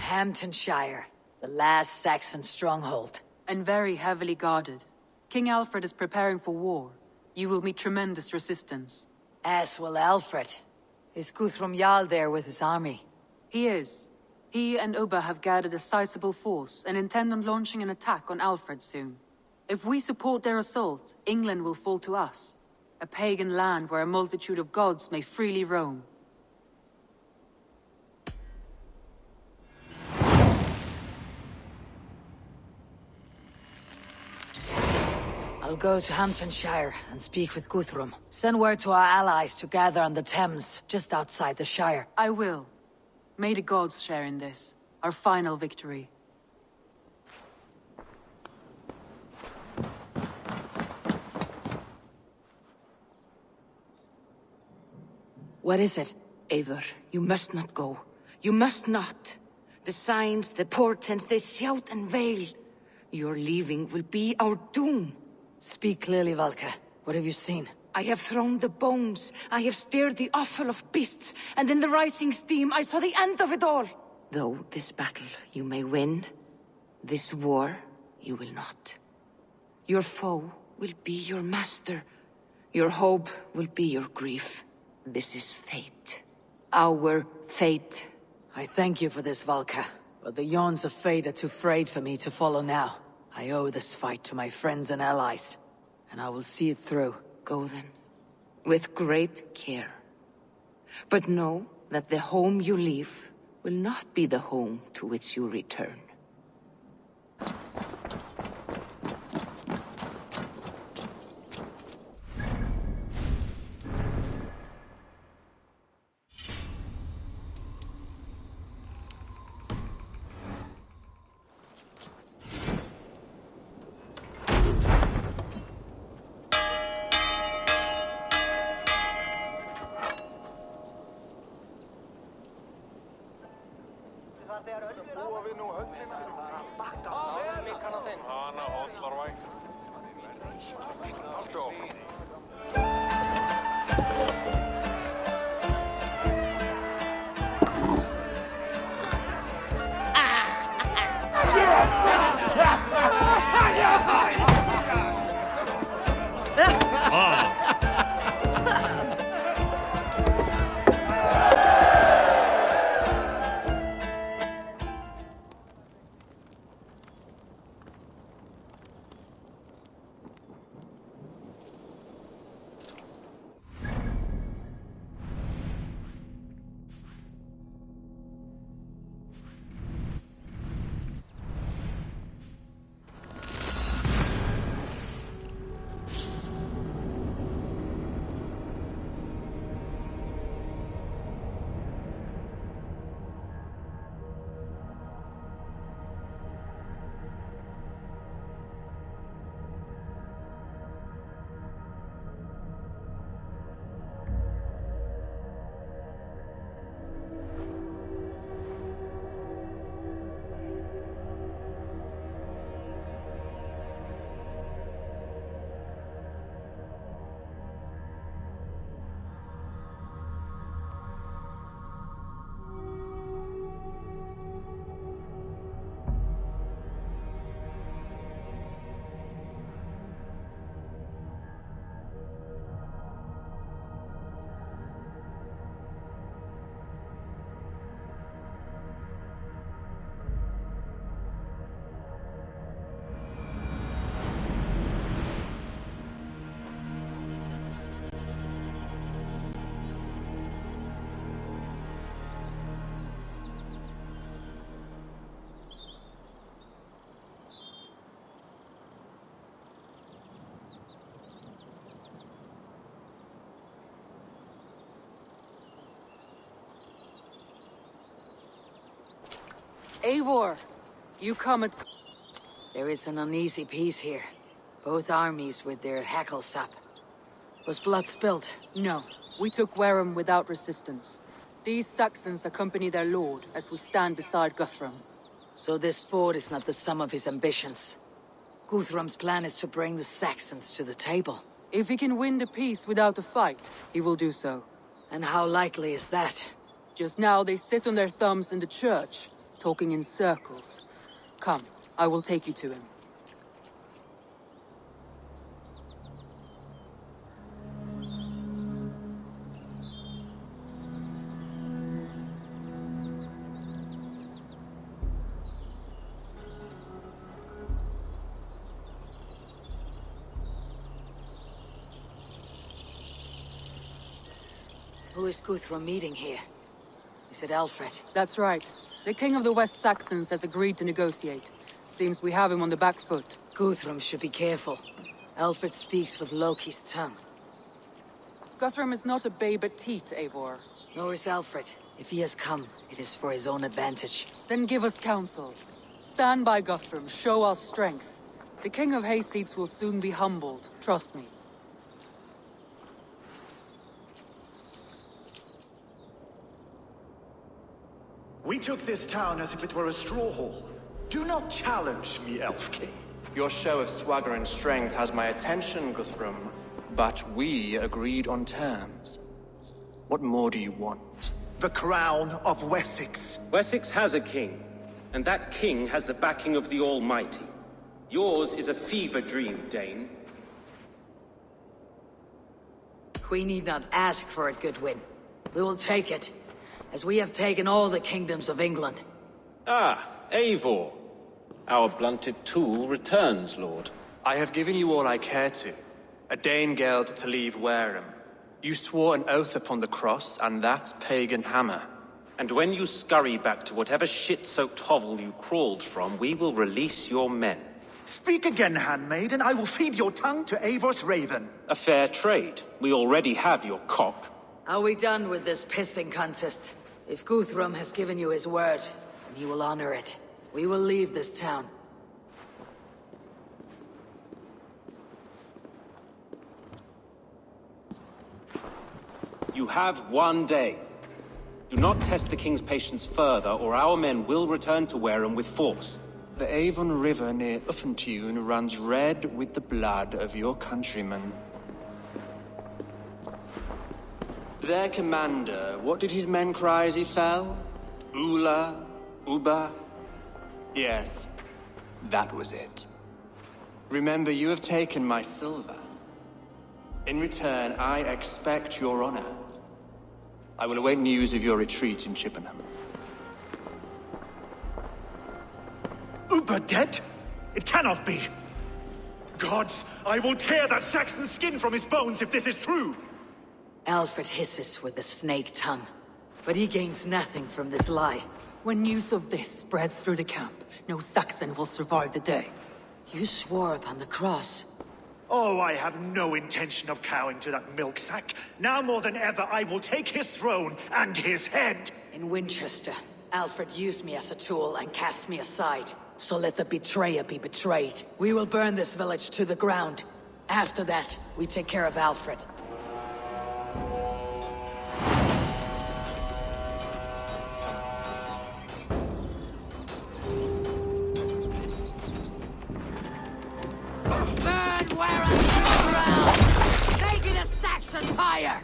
Hamptonshire, the last Saxon stronghold. And very heavily guarded. King Alfred is preparing for war. You will meet tremendous resistance. As will Alfred. Is Guthrum Jarl there with his army? He is. He and Ubba have gathered a sizable force and intend on launching an attack on Alfred soon. If we support their assault, England will fall to us. A pagan land where a multitude of gods may freely roam. I'll go to Hamptonshire and speak with Guthrum. Send word to our allies to gather on the Thames, just outside the Shire. I will. May the gods share in this, our final victory. What is it? Eivor, you must not go. You must not. The signs, the portents, they shout and wail. Your leaving will be our doom. Speak clearly, Valka. What have you seen? I have thrown the bones. I have stirred the offal of beasts. And in the rising steam, I saw the end of it all. Though this battle you may win, this war you will not. Your foe will be your master. Your hope will be your grief. This is fate. Our fate. I thank you for this, Valka. But the yawns of fate are too frayed for me to follow now. I owe this fight to my friends and allies. And I will see it through. Go then. With great care. But know that the home you leave will not be the home to which you return. Eivor! You come at... There is an uneasy peace here. Both armies with their hackles up. Was blood spilled? No. We took Wareham without resistance. These Saxons accompany their lord as we stand beside Guthrum. So this fort is not the sum of his ambitions. Guthrum's plan is to bring the Saxons to the table. If he can win the peace without a fight, he will do so. And how likely is that? Just now they sit on their thumbs in the church, talking in circles. Come, I will take you to him. Who is Guthrum meeting here? Is it Alfred? That's right. The King of the West Saxons has agreed to negotiate. Seems we have him on the back foot. Guthrum should be careful. Alfred speaks with Loki's tongue. Guthrum is not a babe at teat, Eivor. Nor is Alfred. If he has come, it is for his own advantage. Then give us counsel. Stand by Guthrum, show our strength. The King of Hayseeds will soon be humbled, trust me. We took this town as if it were a straw hall. Do not challenge me, Elf King. Your show of swagger and strength has my attention, Guthrum. But we agreed on terms. What more do you want? The crown of Wessex. Wessex has a king, and that king has the backing of the Almighty. Yours is a fever dream, Dane. We need not ask for it, Goodwin. We will take it, as we have taken all the kingdoms of England. Ah, Eivor. Our blunted tool returns, Lord. I have given you all I care to. A Danegeld to leave Wareham. You swore an oath upon the cross, and that pagan hammer. And when you scurry back to whatever shit-soaked hovel you crawled from, we will release your men. Speak again, handmaid, and I will feed your tongue to Eivor's raven. A fair trade. We already have your cock. Are we done with this pissing contest? If Guthrum has given you his word, and he will honor it, we will leave this town. You have 1 day. Do not test the king's patience further, or our men will return to Wareham with force. The Avon River near Uffentune runs red with the blood of your countrymen. Their commander, what did his men cry as he fell? Ula? Uba? Yes, that was it. Remember, you have taken my silver. In return, I expect your honor. I will await news of your retreat in Chippenham. Uber dead? It cannot be! Gods, I will tear that Saxon's skin from his bones if this is true! Alfred hisses with a snake tongue, but he gains nothing from this lie. When news of this spreads through the camp, no Saxon will survive the day. You swore upon the cross. Oh, I have no intention of cowing to that milksack. Now more than ever, I will take his throne and his head! In Winchester, Alfred used me as a tool and cast me aside. So let the betrayer be betrayed. We will burn this village to the ground. After that, we take care of Alfred. Burn Wareham to the ground! Make it a Saxon fire!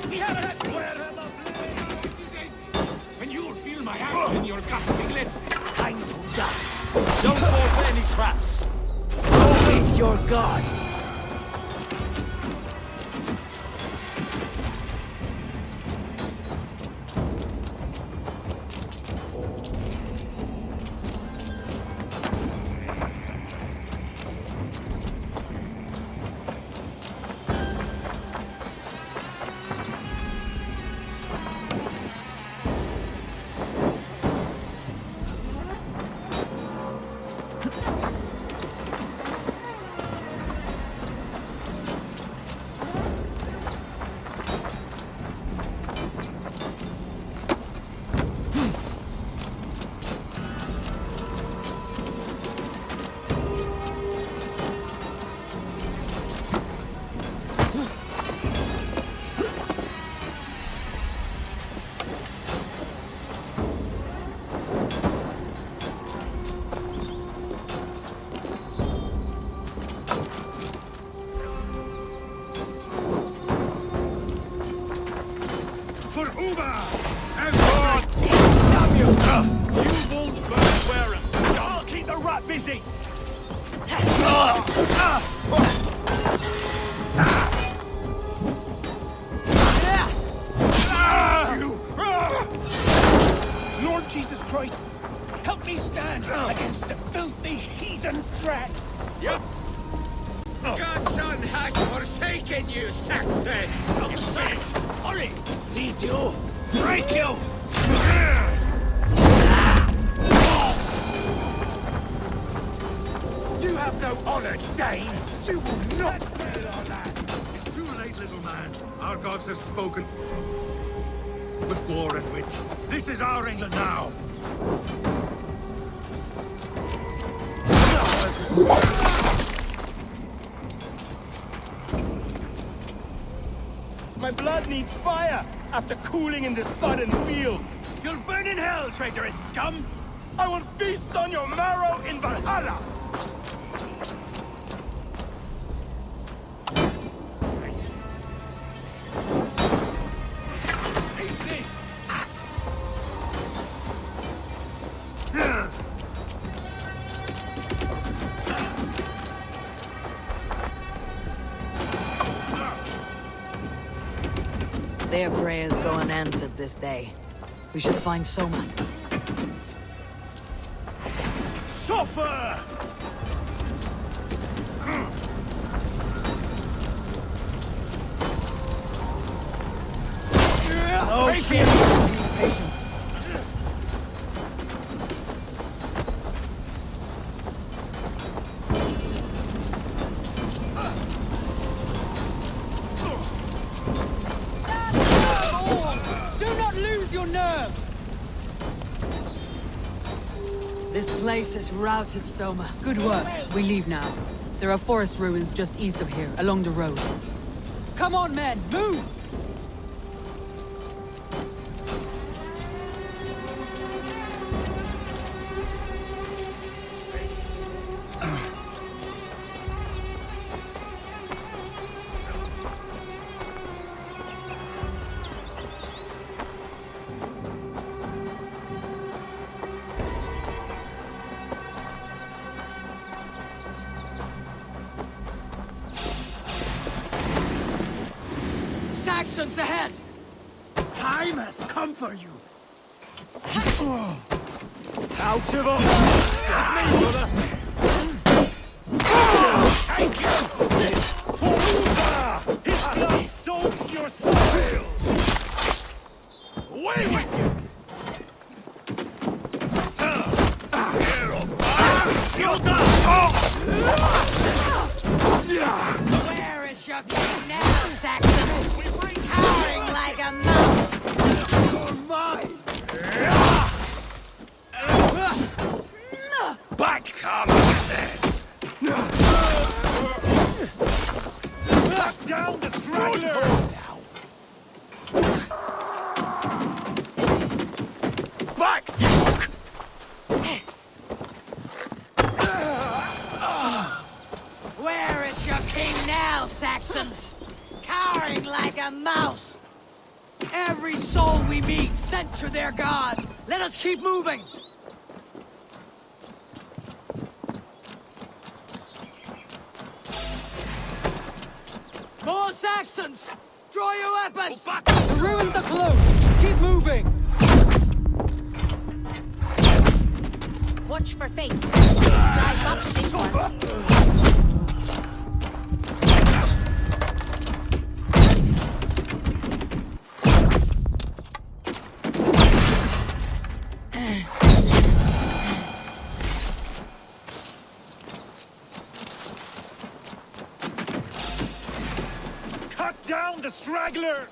We have a Wareham ablaze! It is empty! And you'll feel my axe in your gut, piglets! Time to die! Don't fall for any traps! Go meet your god! easy! Lord Jesus Christ, help me stand against the filthy heathen threat! Yep. Godson has forsaken you, Saxon! Hurry! Lead you! Break you! You have no honor, Dane! You will not fail our land! It's too late, little man. Our gods have spoken. With war and wit. This is our England now! My blood needs fire after cooling in the sun and field. You'll burn in hell, traitorous scum! I will feast on your marrow in Valhalla! Take this! Their prayers go unanswered this day. We should find Soma. Suffer! Oh, shit! Do not lose your nerve! This place is routed, Soma. Good work. We leave now. There are forest ruins just east of here, along the road. Come on, men! Move! Saxons ahead! Time has come for you! Out of them! Take me, brother! Thank you! For Uba! His blood soaks your soil! Away with you! Here of fire! You'll die! Where is your king now, Saxons? Cowering like a mouse! You're mine! Back! Come then! Back down the stragglers! Back! Where is your king now, Saxons? Cowering like a mouse! Every soul we meet sent to their gods! Let us keep moving! More Saxons! Draw your weapons! The ruins are close! Keep moving! Watch for fates. Slide up this one. Cut down the straggler!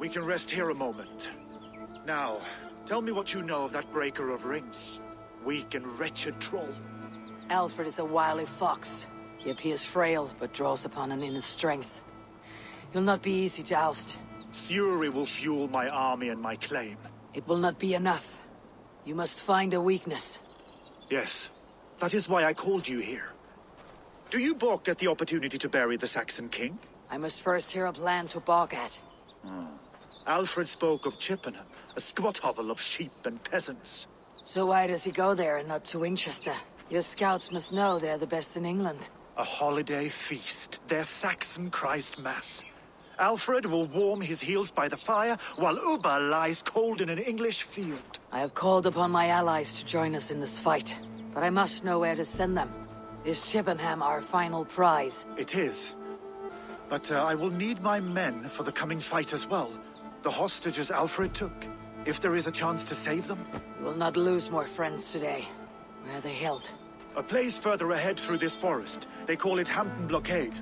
We can rest here a moment. Now, tell me what you know of that breaker of rings. Weak and wretched troll. Alfred is a wily fox. He appears frail, but draws upon an inner strength. He'll not be easy to oust. Fury will fuel my army and my claim. It will not be enough. You must find a weakness. Yes, that is why I called you here. Do you balk at the opportunity to bury the Saxon king? I must first hear a plan to balk at. Alfred spoke of Chippenham, a squat hovel of sheep and peasants. So why does he go there and not to Winchester? Your scouts must know they're the best in England. A holiday feast, their Saxon Christ Mass. Alfred will warm his heels by the fire, while Ubba lies cold in an English field. I have called upon my allies to join us in this fight, but I must know where to send them. Is Chippenham our final prize? It is. But I will need my men for the coming fight as well. The hostages Alfred took. If there is a chance to save them. We will not lose more friends today. Where are they held? A place further ahead through this forest. They call it Hampton Blockade.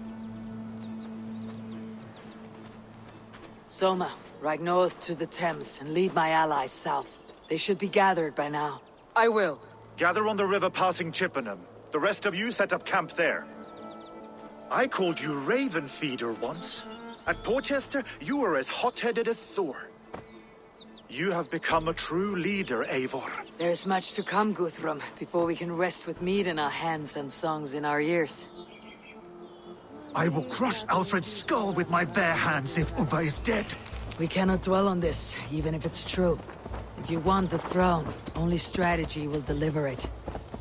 Soma, ride north to the Thames and lead my allies south. They should be gathered by now. I will. Gather on the river passing Chippenham. The rest of you set up camp there. I called you Raven Feeder once. At Porchester, you were as hot-headed as Thor. You have become a true leader, Eivor. There is much to come, Guthrum, before we can rest with meat in our hands and songs in our ears. I will crush Alfred's skull with my bare hands if Ubba is dead. We cannot dwell on this, even if it's true. If you want the throne, only strategy will deliver it.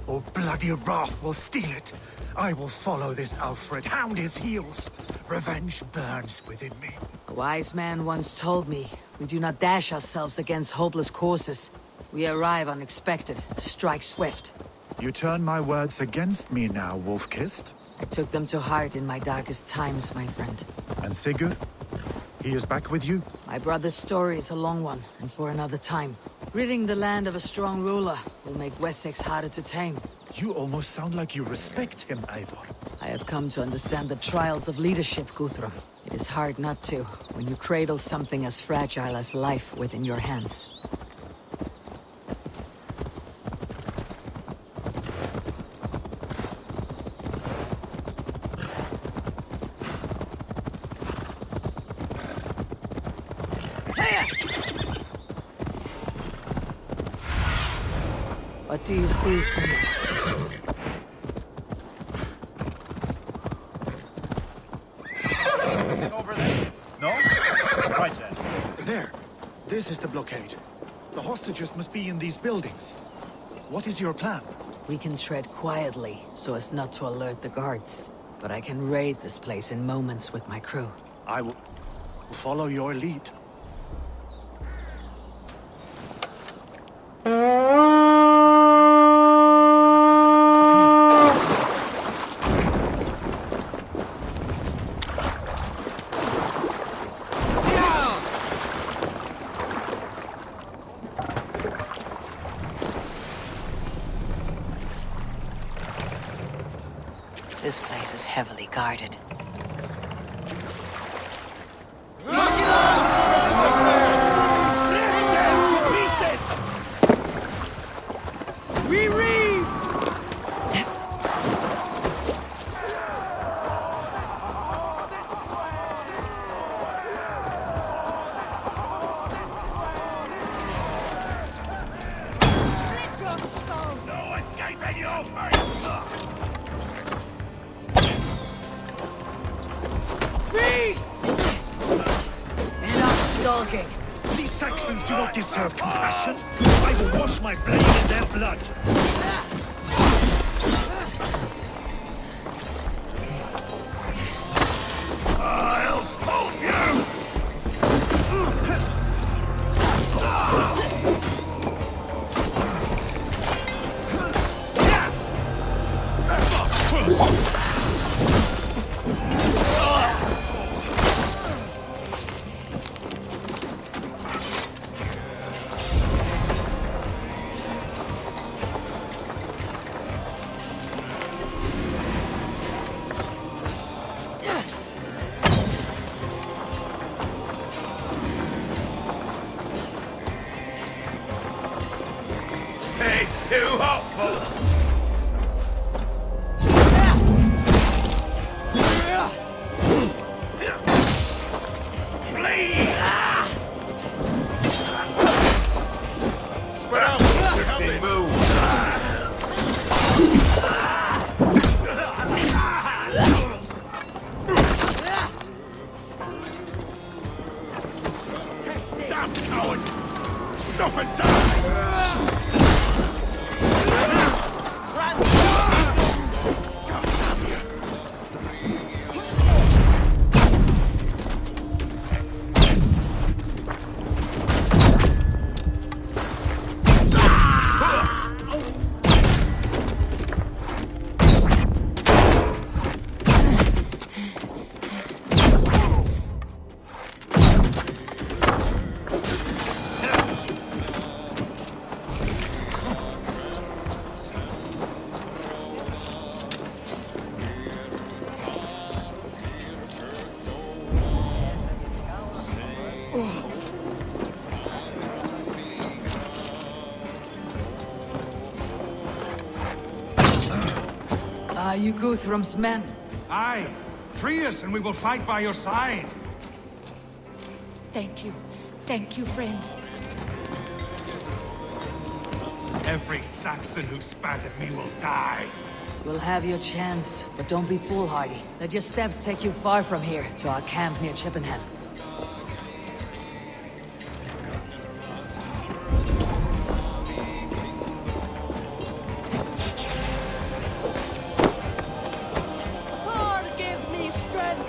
Or bloody wrath will steal it. I will follow this Alfred, hound his heels. Revenge burns within me. A wise man once told me, we do not dash ourselves against hopeless courses. We arrive unexpected, strike swift. You turn my words against me now, Wolf-Kissed? I took them to heart in my darkest times, my friend. And Sigurd? He is back with you? My brother's story is a long one, and for another time. Ridding the land of a strong ruler will make Wessex harder to tame. You almost sound like you respect him, Eivor. I have come to understand the trials of leadership, Guthrum. It is hard not to, when you cradle something as fragile as life within your hands. What do you see, Soma? Over there. No? Right then. There. This is the blockade. The hostages must be in these buildings. What is your plan? We can tread quietly, so as not to alert the guards. But I can raid this place in moments with my crew. I will follow your lead. This place is heavily guarded. We read! Split your skull! No escaping your fate! Enough stalking! These Saxons do not deserve compassion. I will wash my blade in their blood. I'll pull you! Are you Guthrum's men? Aye. Free us and we will fight by your side. Thank you. Thank you, friend. Every Saxon who spat at me will die. You'll have your chance, but don't be foolhardy. Let your steps take you far from here, to our camp near Chippenham. Thor, give me strength!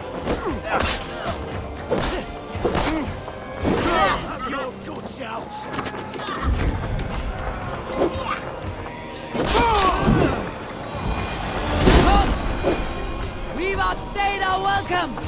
Have your guts out! We've outstayed our welcome!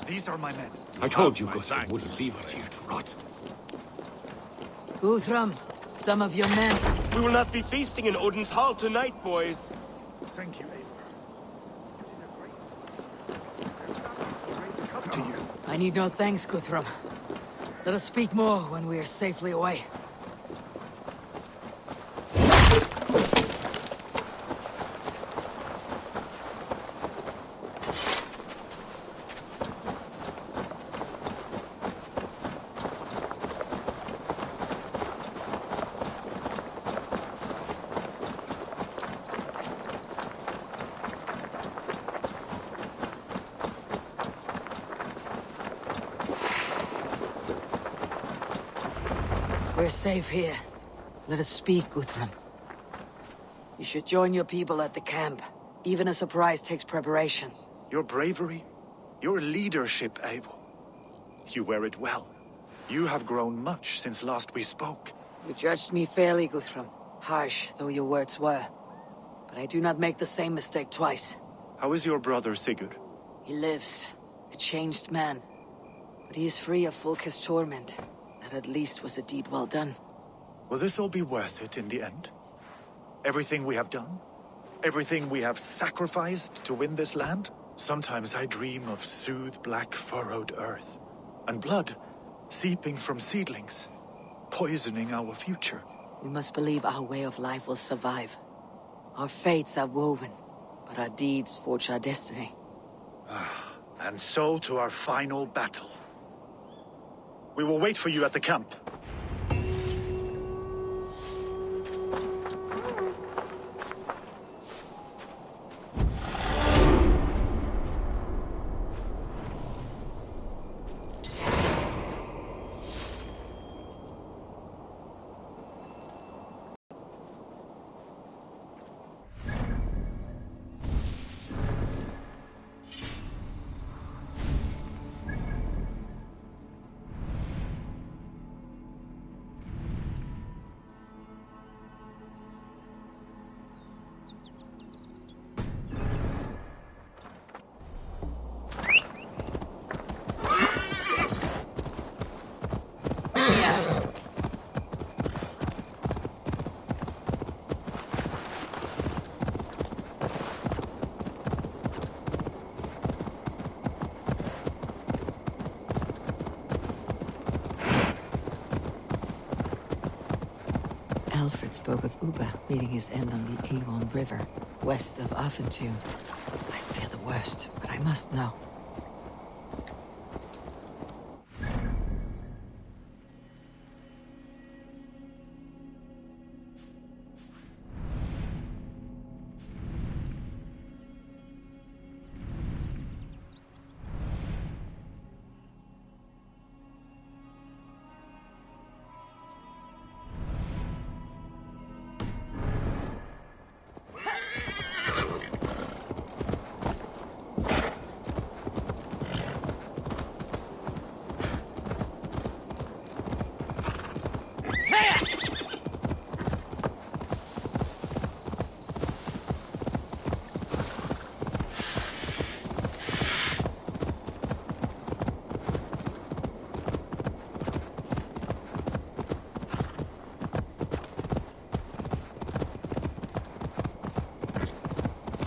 These are my men. I told you Guthrum wouldn't leave us here to rot. Guthrum, some of your men. We will not be feasting in Odin's hall tonight, boys. Thank you, I need no thanks, Guthrum. Let us speak more when we are safely away. We're safe here. Let us speak, Guthrum. You should join your people at the camp. Even a surprise takes preparation. Your bravery, your leadership, Eivor. You wear it well. You have grown much since last we spoke. You judged me fairly, Guthrum. Harsh though your words were. But I do not make the same mistake twice. How is your brother Sigurd? He lives, a changed man. But he is free of Fulke's torment. That at least was a deed well done. Will this all be worth it in the end? Everything we have done? Everything we have sacrificed to win this land? Sometimes I dream of soothed black furrowed earth, and blood seeping from seedlings, poisoning our future. We must believe our way of life will survive. Our fates are woven, but our deeds forge our destiny. And so to our final battle. We will wait for you at the camp. Alfred spoke of Uba meeting his end on the Avon River, west of Affentune. I fear the worst, but I must know.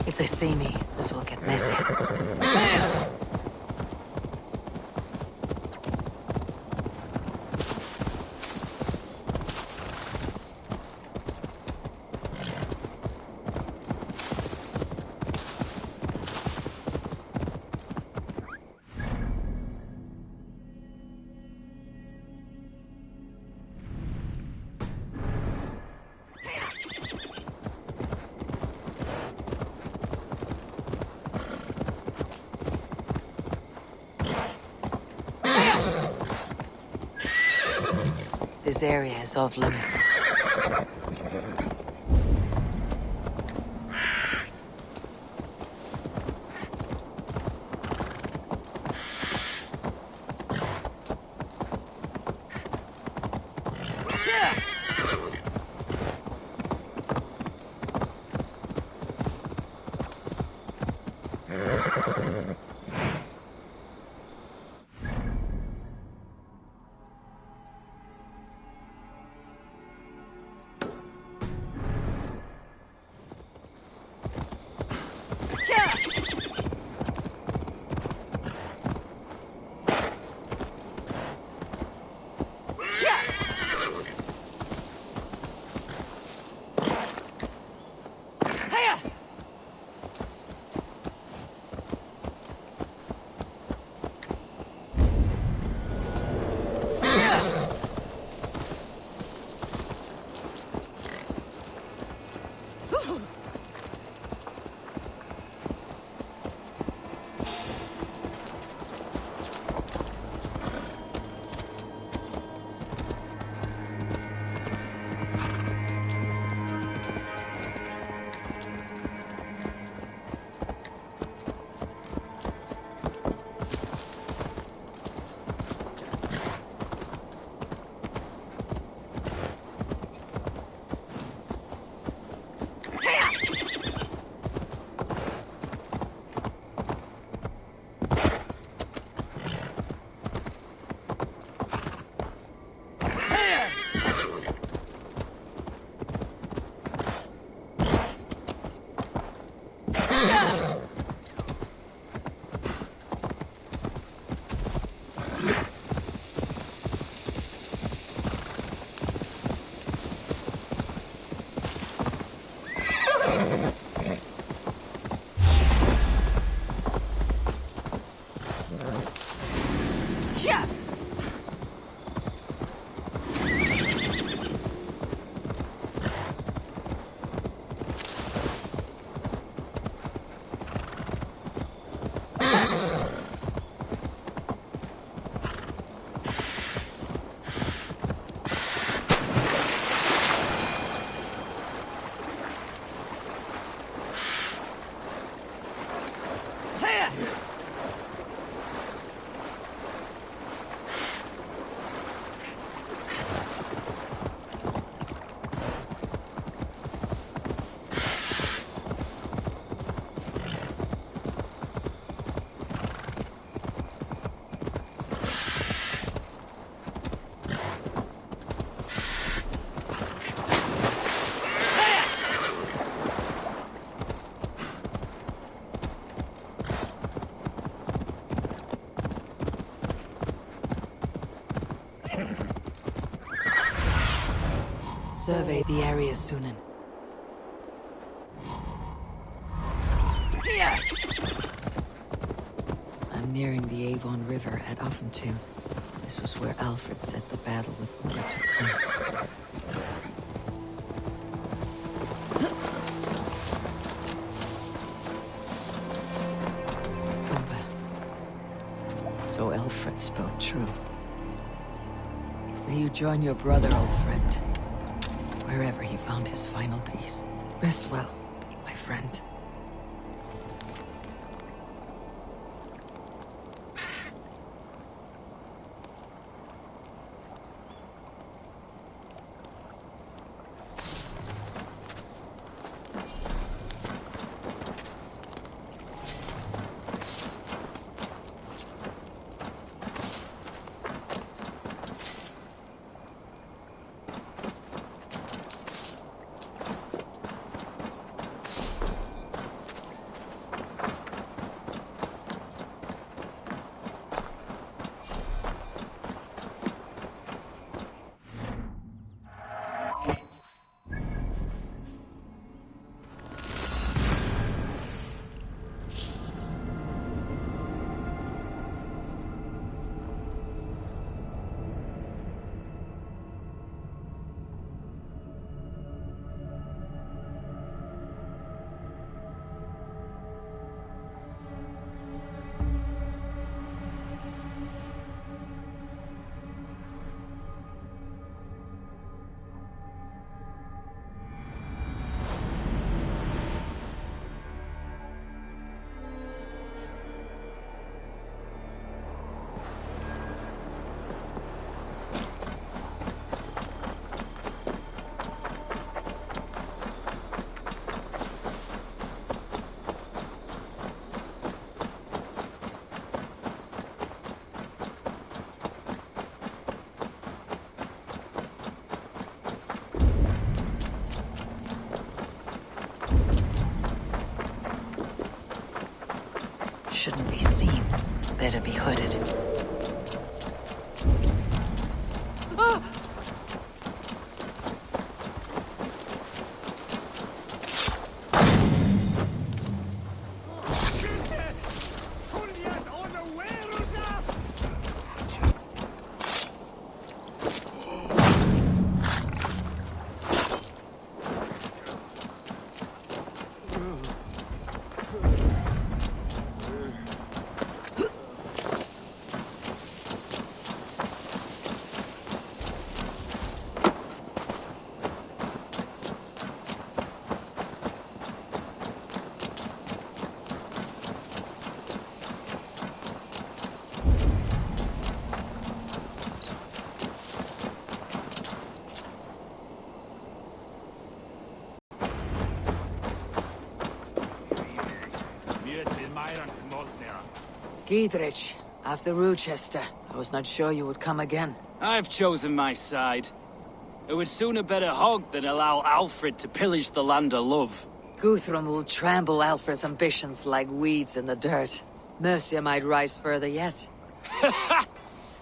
If they see me, this will get messy. This area is off limits. survey the area, Sunan. I'm nearing the Avon River at Offentu. This was where Alfred said the battle with Ulla took place. So Alfred spoke true. May you join your brother, old friend, wherever he found his final peace. Rest well, my friend. Shouldn't be seen. Better be hooded. Giedrich, after Rochester. I was not sure you would come again. I've chosen my side. It would sooner bet a hog than allow Alfred to pillage the land of love. Guthrum will trample Alfred's ambitions like weeds in the dirt. Mercia might rise further yet.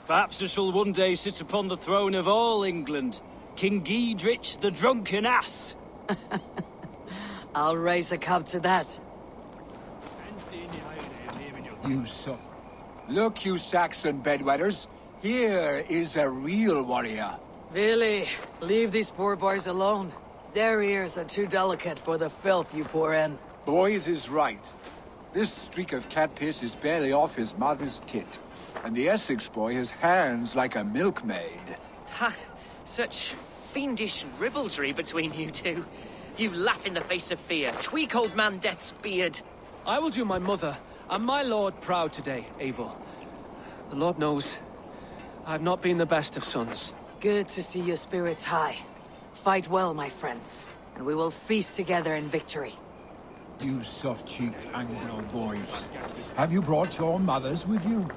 Perhaps I shall one day sit upon the throne of all England. King Giedrich the drunken ass. I'll raise a cup to that. You son. Look, you Saxon bedwetters. Here is a real warrior. Billy, leave these poor boys alone. Their ears are too delicate for the filth you pour in. Boys is right. This streak of cat piss is barely off his mother's tit. And the Essex boy has hands like a milkmaid. Ha! Such fiendish ribaldry between you two. You laugh in the face of fear. Tweak old man Death's beard. I will do my mother and my lord proud today, Eivor. The Lord knows, I've not been the best of sons. Good to see your spirits high. Fight well, my friends, and we will feast together in victory. You soft-cheeked Anglo boys. Have you brought your mothers with you?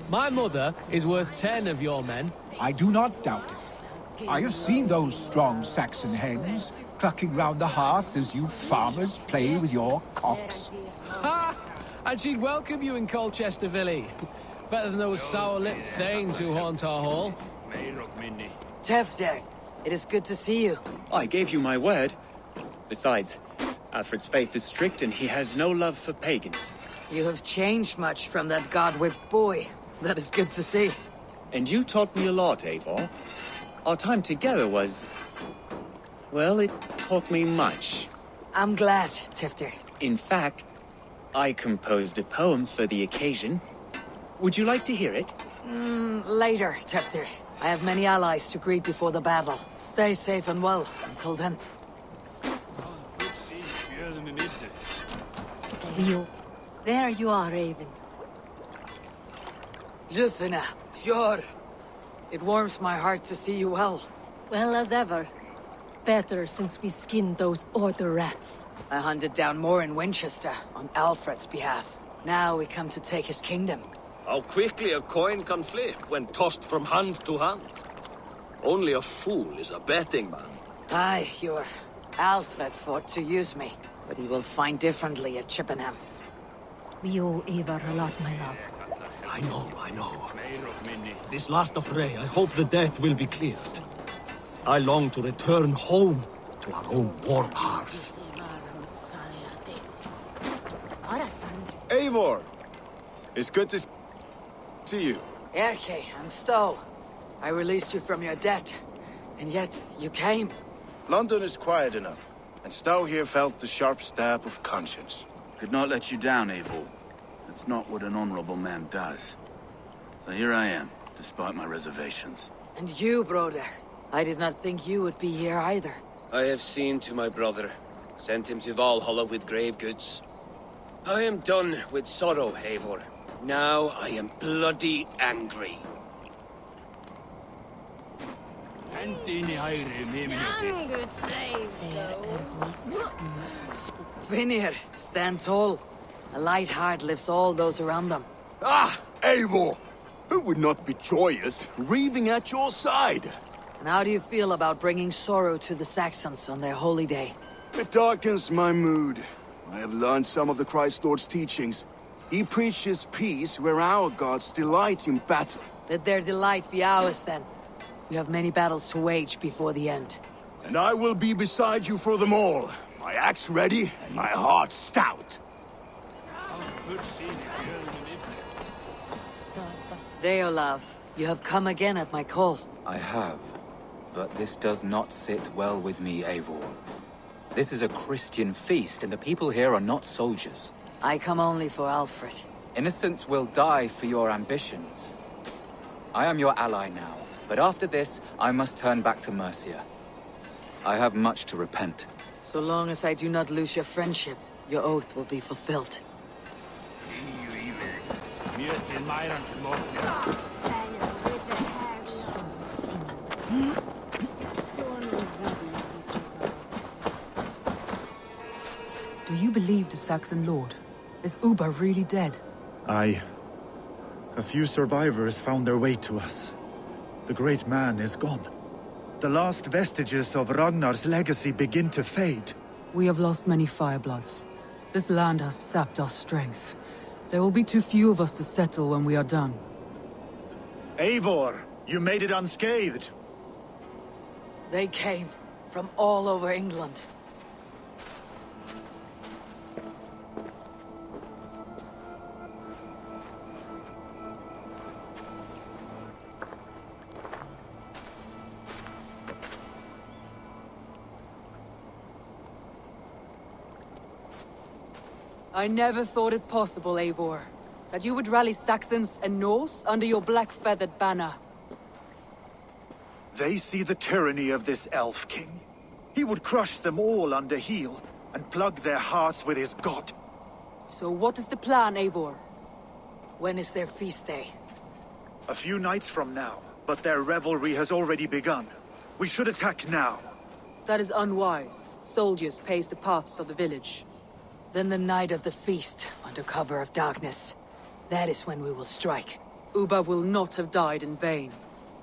My mother is worth 10 of your men. I do not doubt it. I have seen those strong Saxon hens clucking round the hearth as you farmers play with your cocks. Ha! And she'd welcome you in Colchester, Billy. Better than those sour-lipped thanes who haunt our hall. Tefder, It is good to see you. I gave you my word. Besides, Alfred's faith is strict and he has no love for pagans. You have changed much from that god-whipped boy. That is good to see. And you taught me a lot, Eivor. Our time together was... well, it taught me much. I'm glad, Tifter. In fact, I composed a poem for the occasion. Would you like to hear it? Later, Tifter. I have many allies to greet before the battle. Stay safe and well until then. There you are, Raven. Lufina, sure. It warms my heart to see you well. Well as ever. Better since we skinned those Order rats. I hunted down more in Winchester on Alfred's behalf. Now we come to take his kingdom. How quickly a coin can flip when tossed from hand to hand. Only a fool is a betting man. Aye, Hjor. Alfred fought to use me, but he will find differently at Chippenham. We owe Eivor a lot, my love. I know. This last affray, I hope the death will be cleared. I long to return home to our own warm hearth. Eivor! It's good to see you. Erke and Stowe. I released you from your debt, and yet you came. London is quiet enough, and Stowe here felt the sharp stab of conscience. Could not let you down, Eivor. That's not what an honorable man does. So here I am, despite my reservations. And you, brother. I did not think you would be here either. I have seen to my brother, sent him to Valhalla with grave goods. I am done with sorrow, Eivor. Now I am bloody angry. Good save, though. Vinir, stand tall. A light heart lifts all those around them. Ah, Eivor! Who would not be joyous, raving at your side? And how do you feel about bringing sorrow to the Saxons on their holy day? It darkens my mood. I have learned some of the Christ Lord's teachings. He preaches peace where our gods delight in battle. Let their delight be ours, then. We have many battles to wage before the end. And I will be beside you for them all. My axe ready and my heart stout. Deolav, you have come again at my call. I have. But this does not sit well with me, Eivor. This is a Christian feast, and the people here are not soldiers. I come only for Alfred. Innocents will die for your ambitions. I am your ally now, but after this, I must turn back to Mercia. I have much to repent. So long as I do not lose your friendship, your oath will be fulfilled. Do you believe the Saxon lord? Is Uba really dead? Aye. A few survivors found their way to us. The great man is gone. The last vestiges of Ragnar's legacy begin to fade. We have lost many firebloods. This land has sapped our strength. There will be too few of us to settle when we are done. Eivor, you made it unscathed. They came from all over England. I never thought it possible, Eivor, that you would rally Saxons and Norse under your black-feathered banner. They see the tyranny of this elf king. He would crush them all under heel and plug their hearts with his god. So what is the plan, Eivor? When is their feast day? A few nights from now, but their revelry has already begun. We should attack now. That is unwise. Soldiers pace the paths of the village. Then the night of the feast, under cover of darkness. That is when we will strike. Uba will not have died in vain.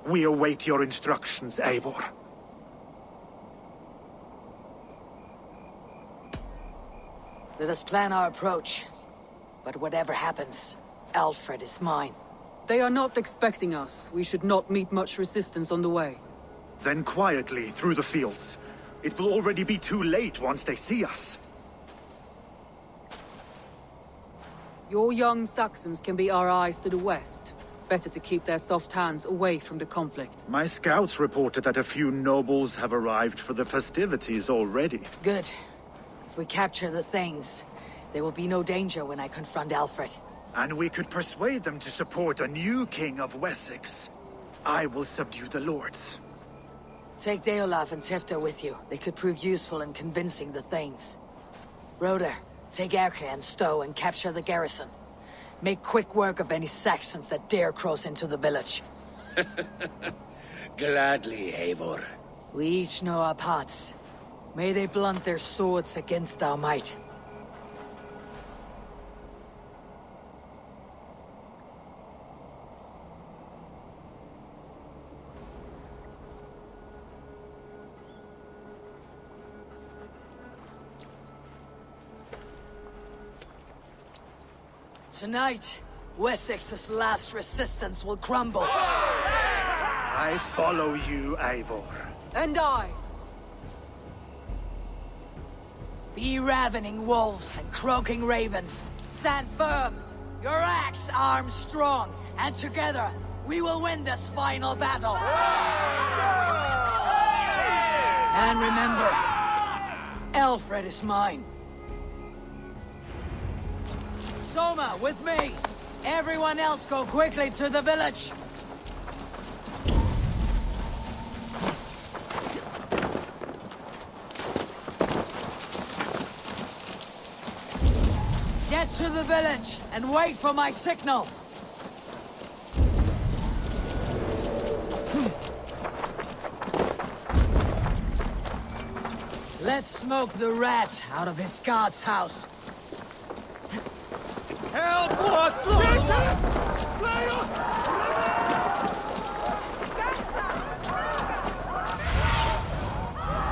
We await your instructions, Eivor. Let us plan our approach. But whatever happens, Alfred is mine. They are not expecting us. We should not meet much resistance on the way. Then quietly through the fields. It will already be too late once they see us. Your young Saxons can be our eyes to the west. Better to keep their soft hands away from the conflict. My scouts reported that a few nobles have arrived for the festivities already. Good. If we capture the things, there will be no danger when I confront Alfred. And we could persuade them to support a new king of Wessex. I will subdue the lords. Take Deolaf and Tifta with you. They could prove useful in convincing the Thanes. Roder, take Accu and Stowe and capture the garrison. Make quick work of any Saxons that dare cross into the village. Gladly, Eivor. We each know our parts. May they blunt their swords against our might. Tonight, Wessex's last resistance will crumble. I follow you, Eivor. And I. Be ravening wolves and croaking ravens. Stand firm. Your axe arms strong. And together, we will win this final battle. And remember, Alfred is mine. Soma, with me! Everyone else go quickly to the village! Get to the village and wait for my signal! Let's smoke the rat out of his guard's house. Help! What?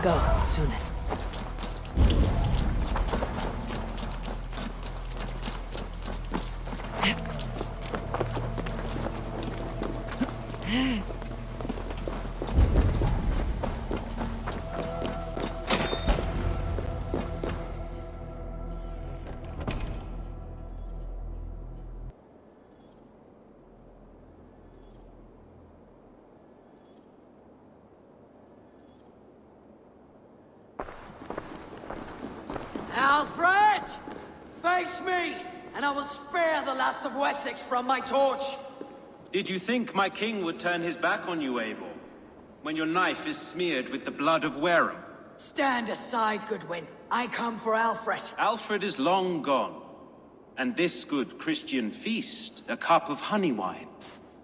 Go, Sunan. Alfred! Face me, and I will spare the last of Wessex from my torch. Did you think my king would turn his back on you, Eivor? When your knife is smeared with the blood of Wareham? Stand aside, Goodwin. I come for Alfred. Alfred is long gone. And this good Christian feast, a cup of honey wine,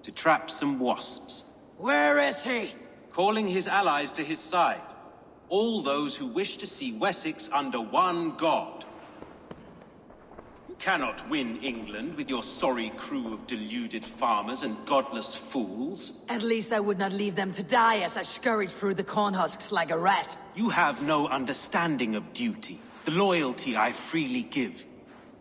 to trap some wasps. Where is he? Calling his allies to his side. All those who wish to see Wessex under one god. You cannot win England with your sorry crew of deluded farmers and godless fools. At least I would not leave them to die as I scurried through the corn husks like a rat. You have no understanding of duty, the loyalty I freely give.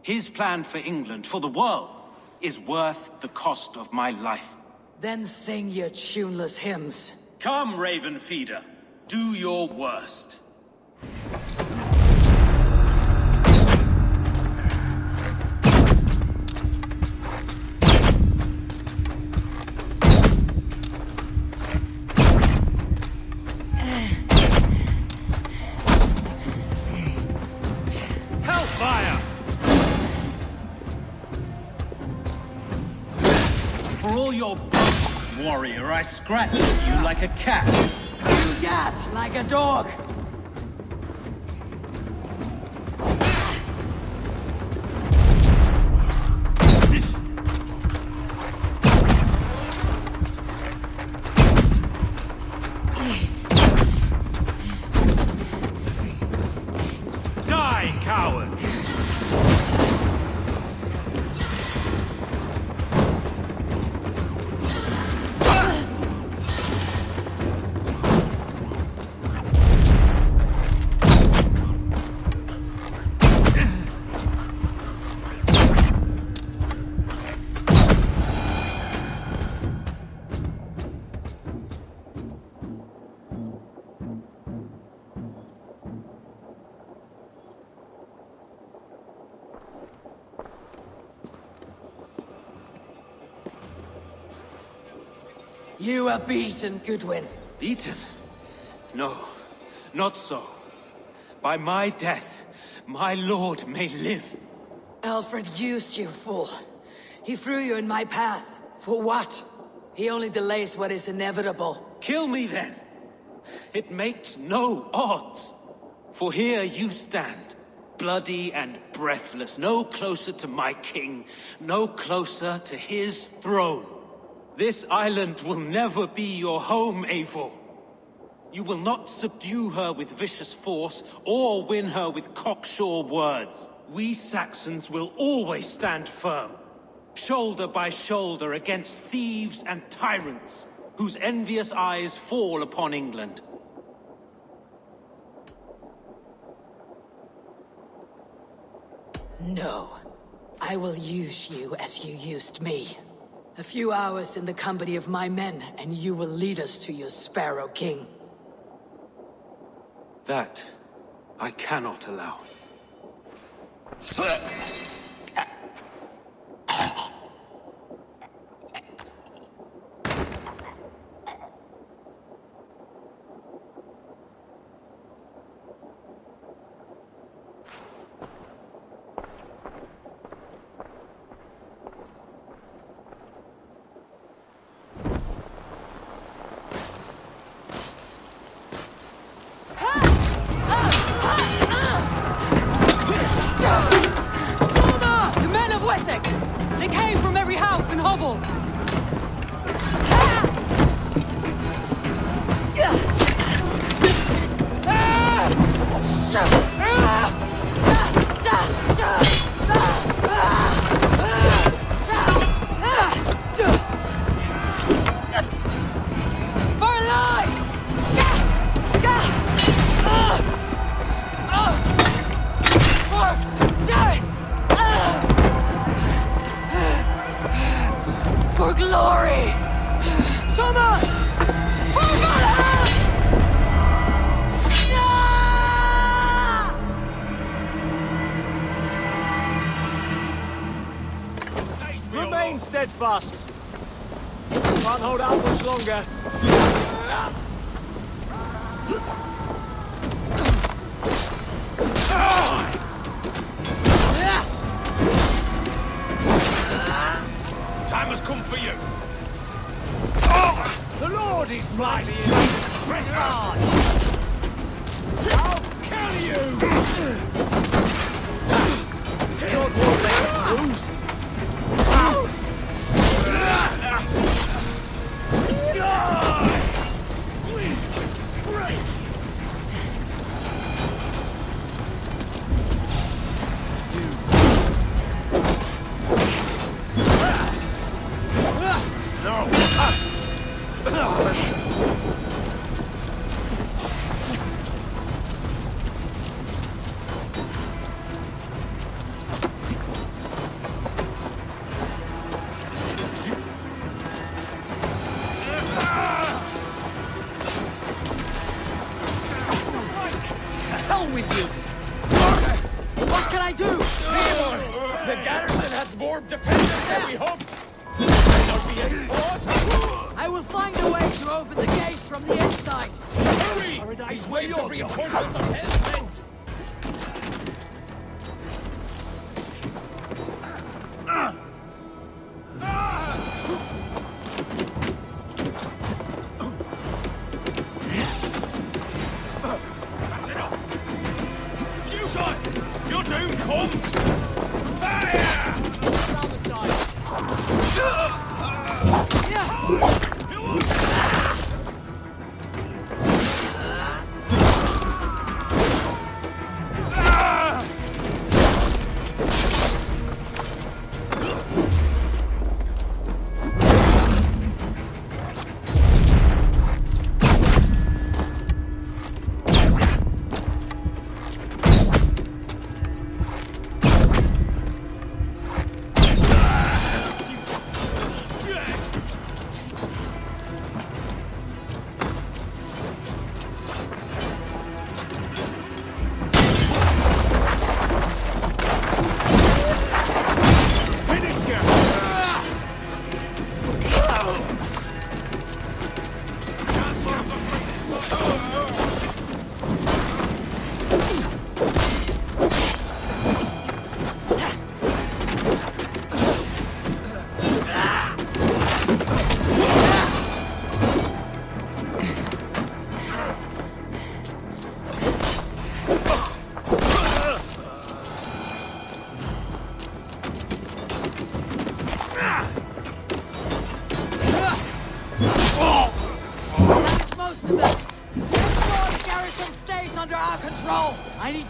His plan for England, for the world, is worth the cost of my life. Then sing your tuneless hymns. Come, Raven Feeder. Do your worst. Hellfire! For all your boasts, warrior, I scratched you like a cat. Scat like a dog. Die, coward! You are beaten, Goodwin. Beaten? No, not so. By my death, my lord may live. Alfred used you, fool. He threw you in my path. For what? He only delays what is inevitable. Kill me then. It makes no odds. For here you stand, bloody and breathless, no closer to my king, no closer to his throne. This island will never be your home, Eivor. You will not subdue her with vicious force, or win her with cocksure words. We Saxons will always stand firm, shoulder by shoulder against thieves and tyrants, whose envious eyes fall upon England. No. I will use you as you used me. A few hours in the company of my men, and you will lead us to your Sparrow King. That I cannot allow. They came from every house and hovel! For glory! Summer! For Valhalla! Remain steadfast. Can't hold out much longer. Time has come for you. The Lord is mighty. Press hard. I'll kill you. God won't let us lose. With you. What can I do? Eivor, the garrison has more defenders than we hoped. Not be any sword. I will find a way to open the gates from the inside. Hurry! These waves of reinforcements are hell sent. Your doom comes! Fire! Down the side.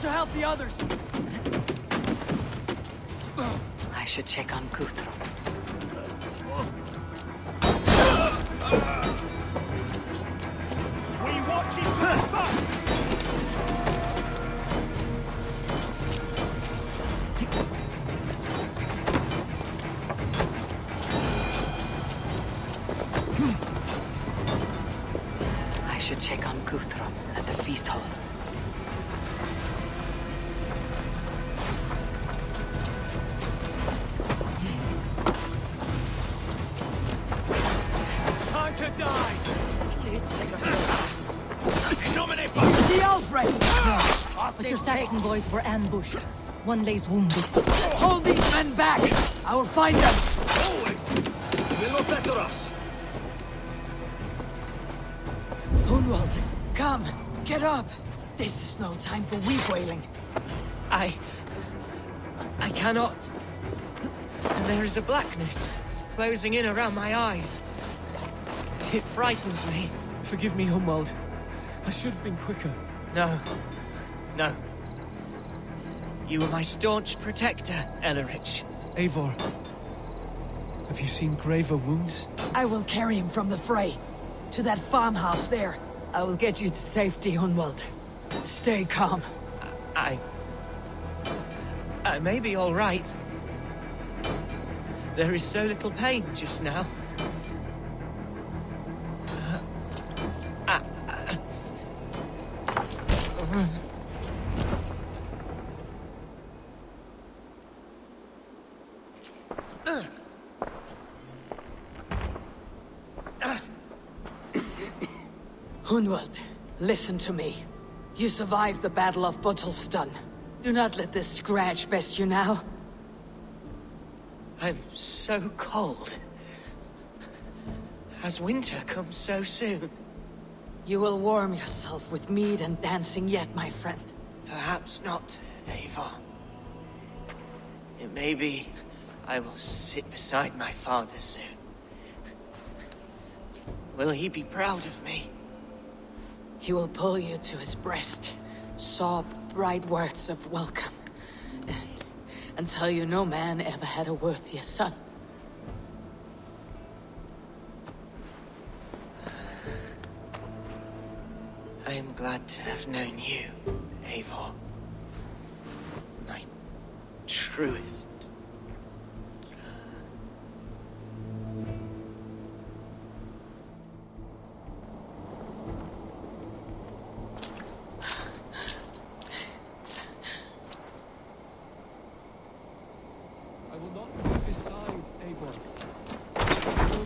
to help the others. I should check on Guthrum. We watch it to the bus! I should check on Guthrum at the feast hall. Time to die! See Alfred! But your Saxon boys were ambushed. One lays wounded. Hold these men back! I will find them! Will not better us. Hunwald, come! Get up! This is no time for weak wailing. I cannot. And there is a blackness closing in around my eyes. It frightens me. Forgive me, Hunwald. I should have been quicker. No. No. You were my staunch protector, Ellerich. Eivor, have you seen graver wounds? I will carry him from the fray. To that farmhouse there. I will get you to safety, Hunwald. Stay calm. I may be all right. There is so little pain just now. Hunwald, listen to me. You survived the Battle of Botolfstan. Do not let this scratch best you now. I'm so cold. Has winter come so soon? You will warm yourself with mead and dancing yet, my friend. Perhaps not, Eivor. It may be I will sit beside my father soon. Will he be proud of me? He will pull you to his breast, sob bright words of welcome, and tell you no man ever had a worthier son. I am glad to have known you, Eivor. My truest.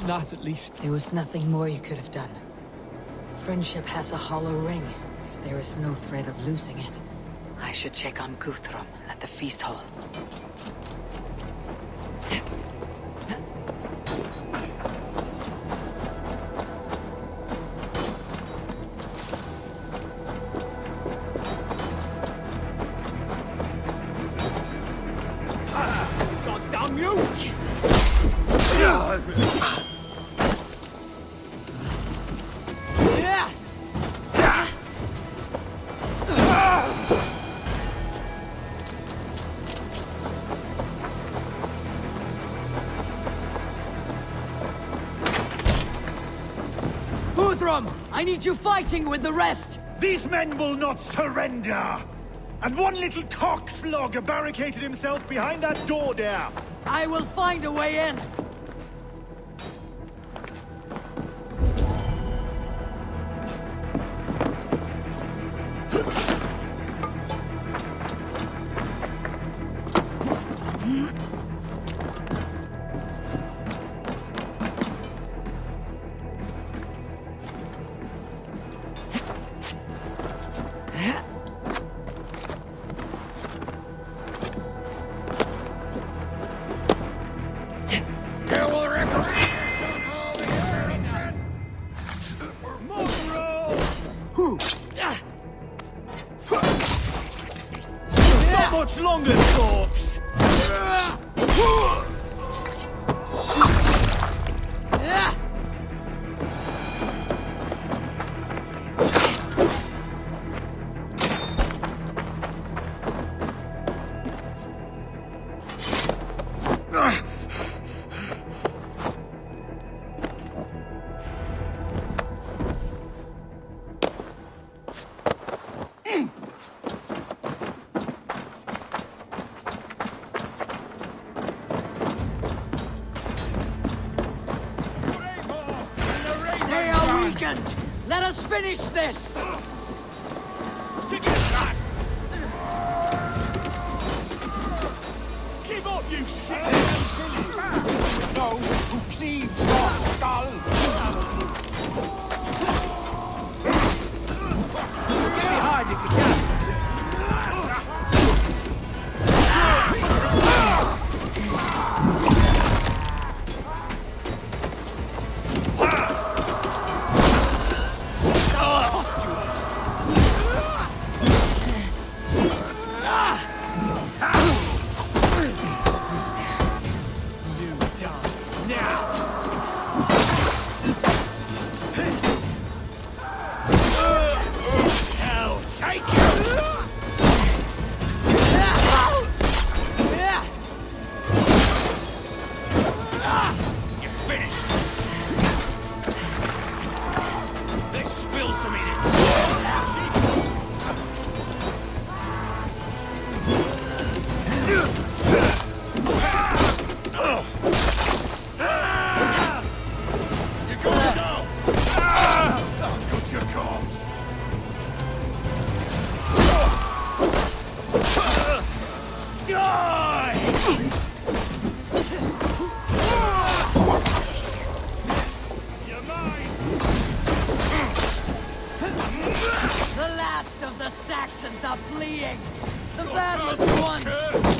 That, at least. There was nothing more you could have done. Friendship has a hollow ring, if there is no threat of losing it. I should check on Guthrum at the feast hall. God damn you! Guthrum! I need you fighting with the rest! These men will not surrender! And one little cockflogger barricaded himself behind that door there! I will find a way in! Not much longer, corpse! Let us finish this! Give up, you shit! Those who cleaves your skull! Get behind if you can! The last of the Saxons are fleeing! The battle is won!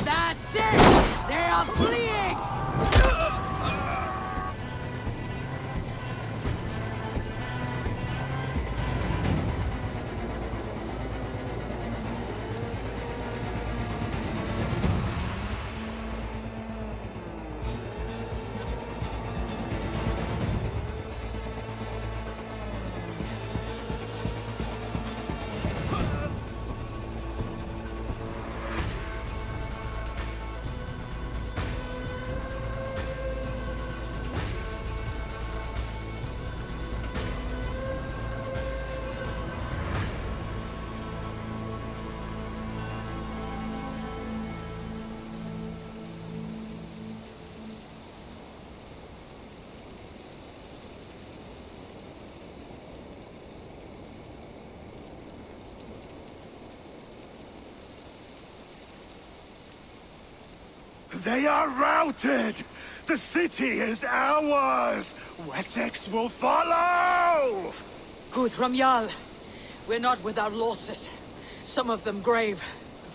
That's it! They are fleeing! They are routed! The city is ours! Wessex will follow! Guthrum Jarl, we're not without losses. Some of them grave.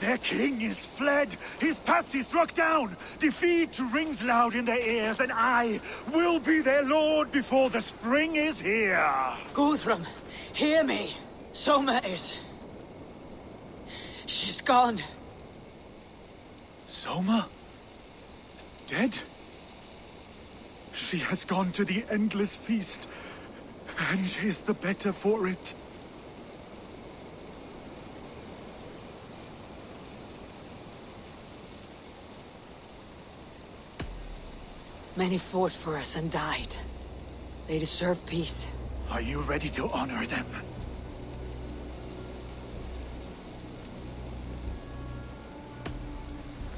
Their king is fled! His patsy struck down! Defeat rings loud in their ears, and I will be their lord before the spring is here! Guthrum, hear me. Soma is... she's gone. Soma? Dead? She has gone to the endless feast, and is the better for it. Many fought for us and died. They deserve peace. Are you ready to honor them?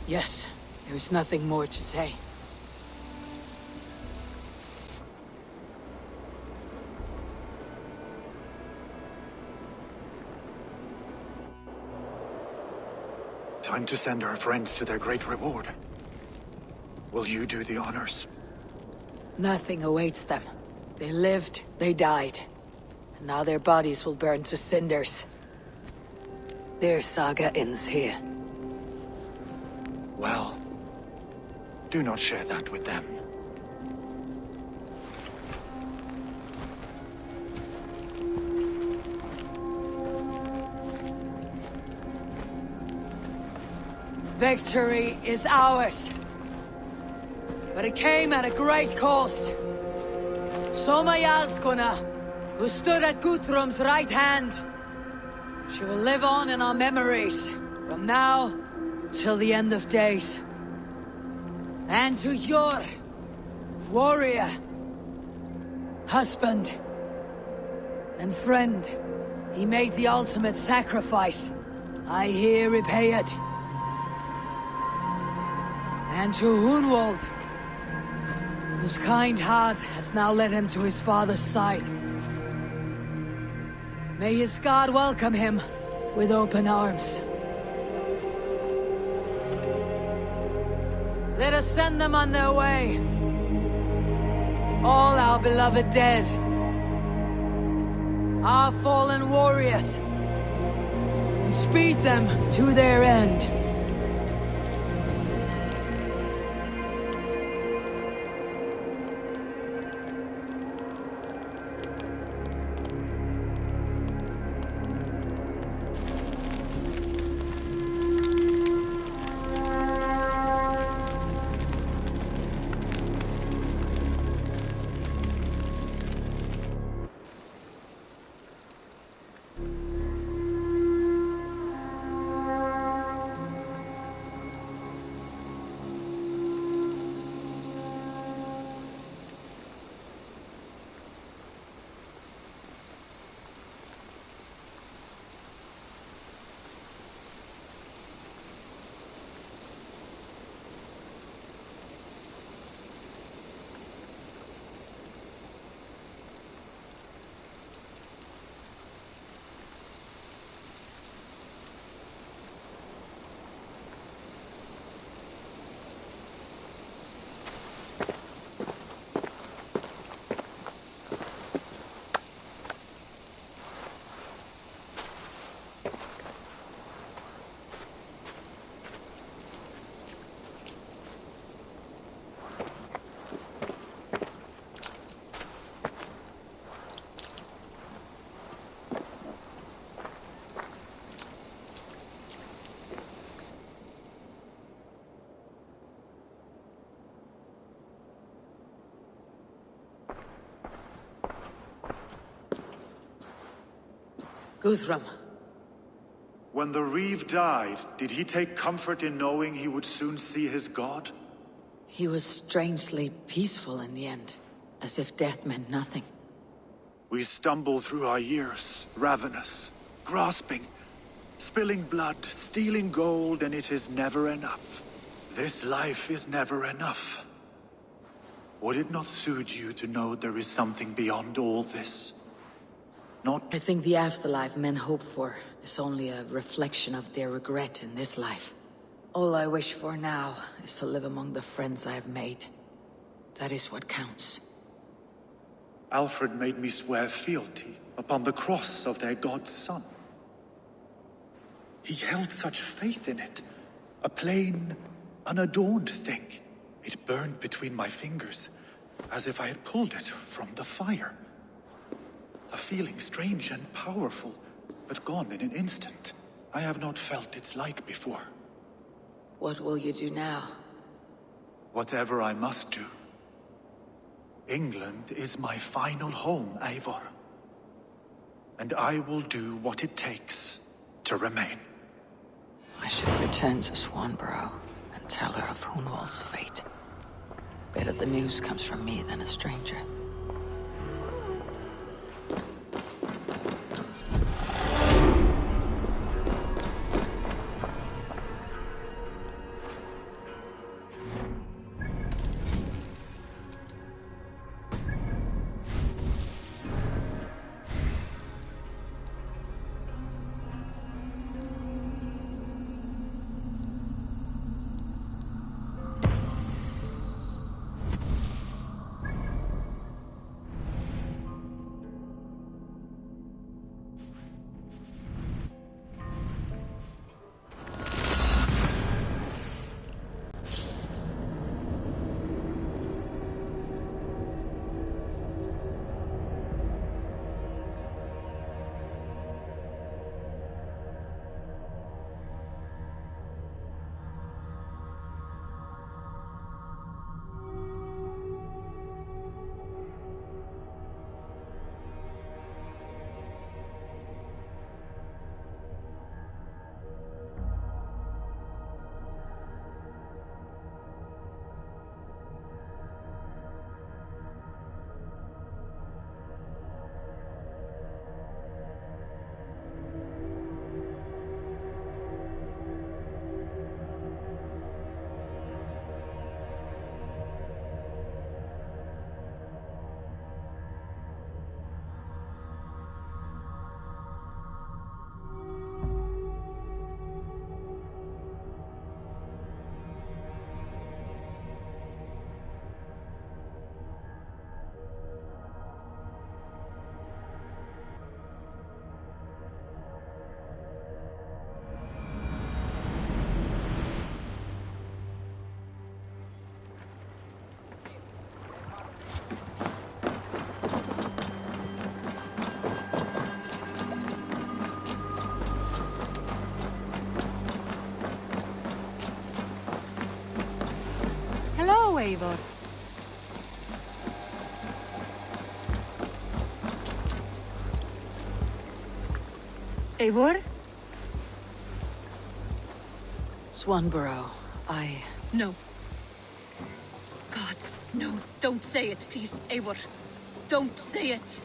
Yes, there is nothing more to say. Time to send our friends to their great reward. Will you do the honors? Nothing awaits them. They lived, they died. And now their bodies will burn to cinders. Their saga ends here. Well, do not share that with them. Victory is ours. But it came at a great cost. Soma Jarlskona, who stood at Guthrum's right hand. She will live on in our memories, from now till the end of days. And to your warrior, husband, and friend, he made the ultimate sacrifice. I here repay it. And to Hunwald, whose kind heart has now led him to his father's side. May his god welcome him with open arms. Let us send them on their way. All our beloved dead. Our fallen warriors. And speed them to their end. Guthrum. When the Reeve died, did he take comfort in knowing he would soon see his god? He was strangely peaceful in the end, as if death meant nothing. We stumble through our years, ravenous, grasping, spilling blood, stealing gold, and it is never enough. This life is never enough. Would it not soothe you to know there is something beyond all this? I think the afterlife men hope for is only a reflection of their regret in this life. All I wish for now is to live among the friends I have made. That is what counts. Alfred made me swear fealty upon the cross of their god's son. He held such faith in it. A plain, unadorned thing. It burned between my fingers, as if I had pulled it from the fire. A feeling strange and powerful, but gone in an instant. I have not felt its like before. What will you do now? Whatever I must do. England is my final home, Eivor. And I will do what it takes to remain. I should return to Swanborough and tell her of Hunwald's fate. Better the news comes from me than a stranger. Eivor. Eivor? Swanborough, No. Gods, no. Don't say it, please, Eivor. Don't say it.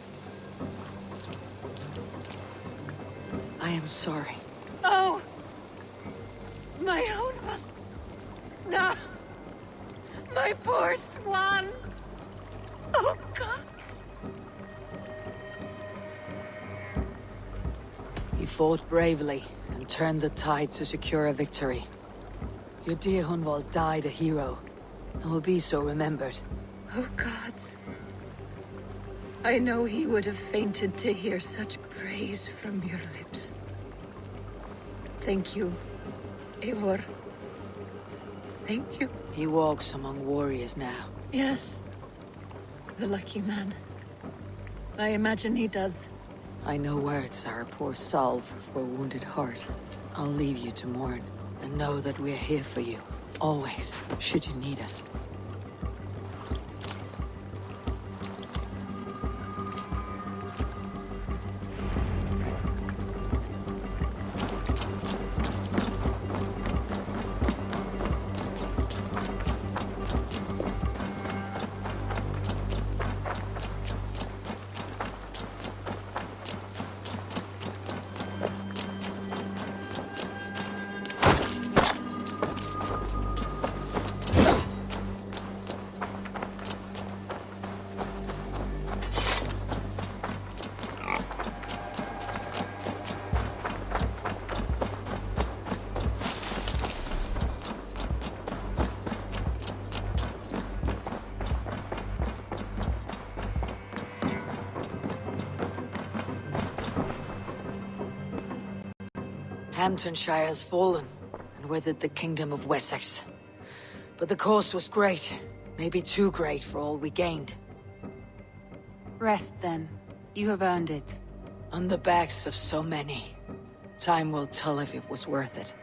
I am sorry. Oh! My own one. No. My poor swan. Oh, gods. He fought bravely and turned the tide to secure a victory. Your dear Hunvald died a hero, and will be so remembered. Oh, gods. I know he would have fainted to hear such praise from your lips. Thank you, Eivor. Thank you. He walks among warriors now. Yes. The lucky man. I imagine he does. I know words are a poor salve for a wounded heart. I'll leave you to mourn, and know that we're here for you. Always, should you need us. Hamptonshire has fallen, and with it the Kingdom of Wessex. But the cost was great, maybe too great for all we gained. Rest then. You have earned it. On the backs of so many. Time will tell if it was worth it.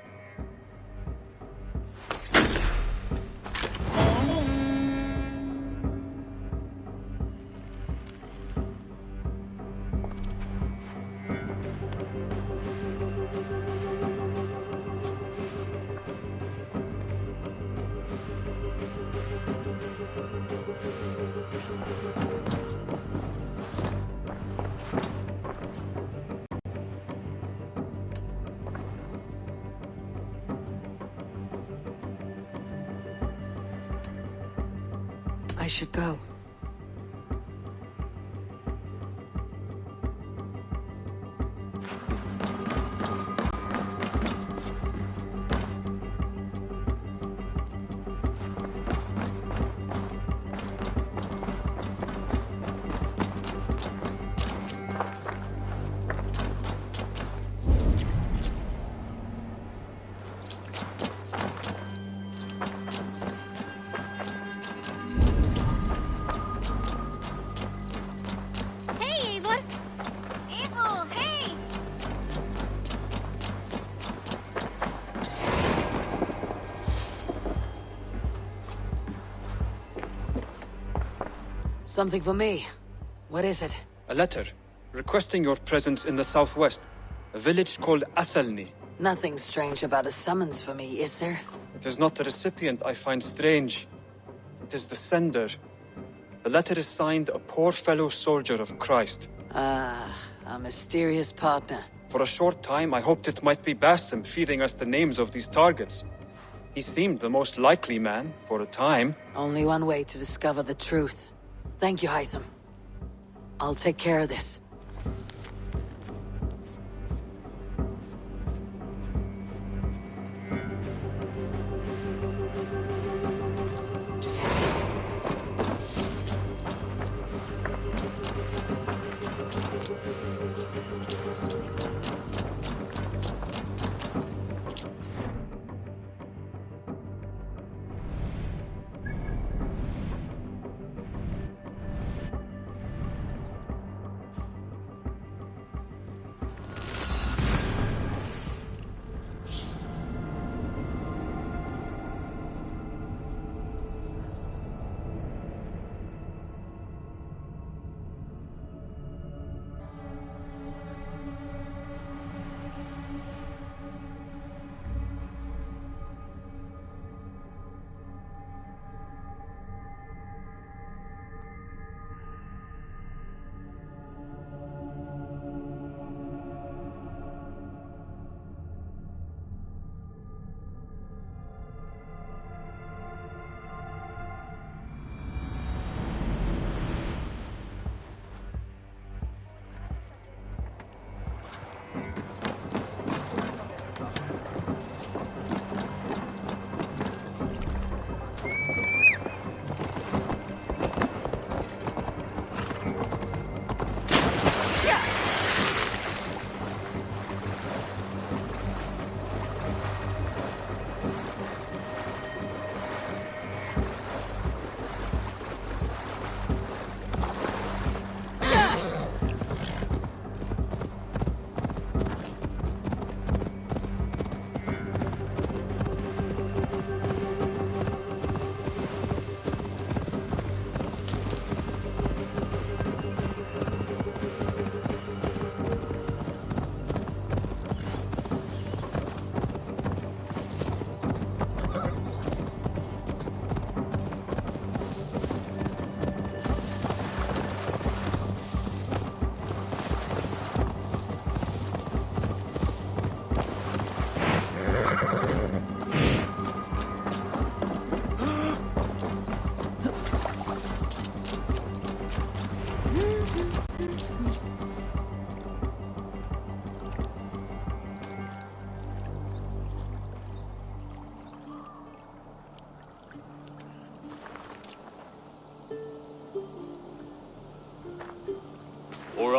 I should go. Something for me. What is it? A letter, requesting your presence in the southwest. A village called Athelney. Nothing strange about a summons for me, is there? It is not the recipient I find strange. It is the sender. The letter is signed a poor fellow soldier of Christ. Ah, a mysterious partner. For a short time, I hoped it might be Basim feeding us the names of these targets. He seemed the most likely man, for a time. Only one way to discover the truth. Thank you, Hytham. I'll take care of this.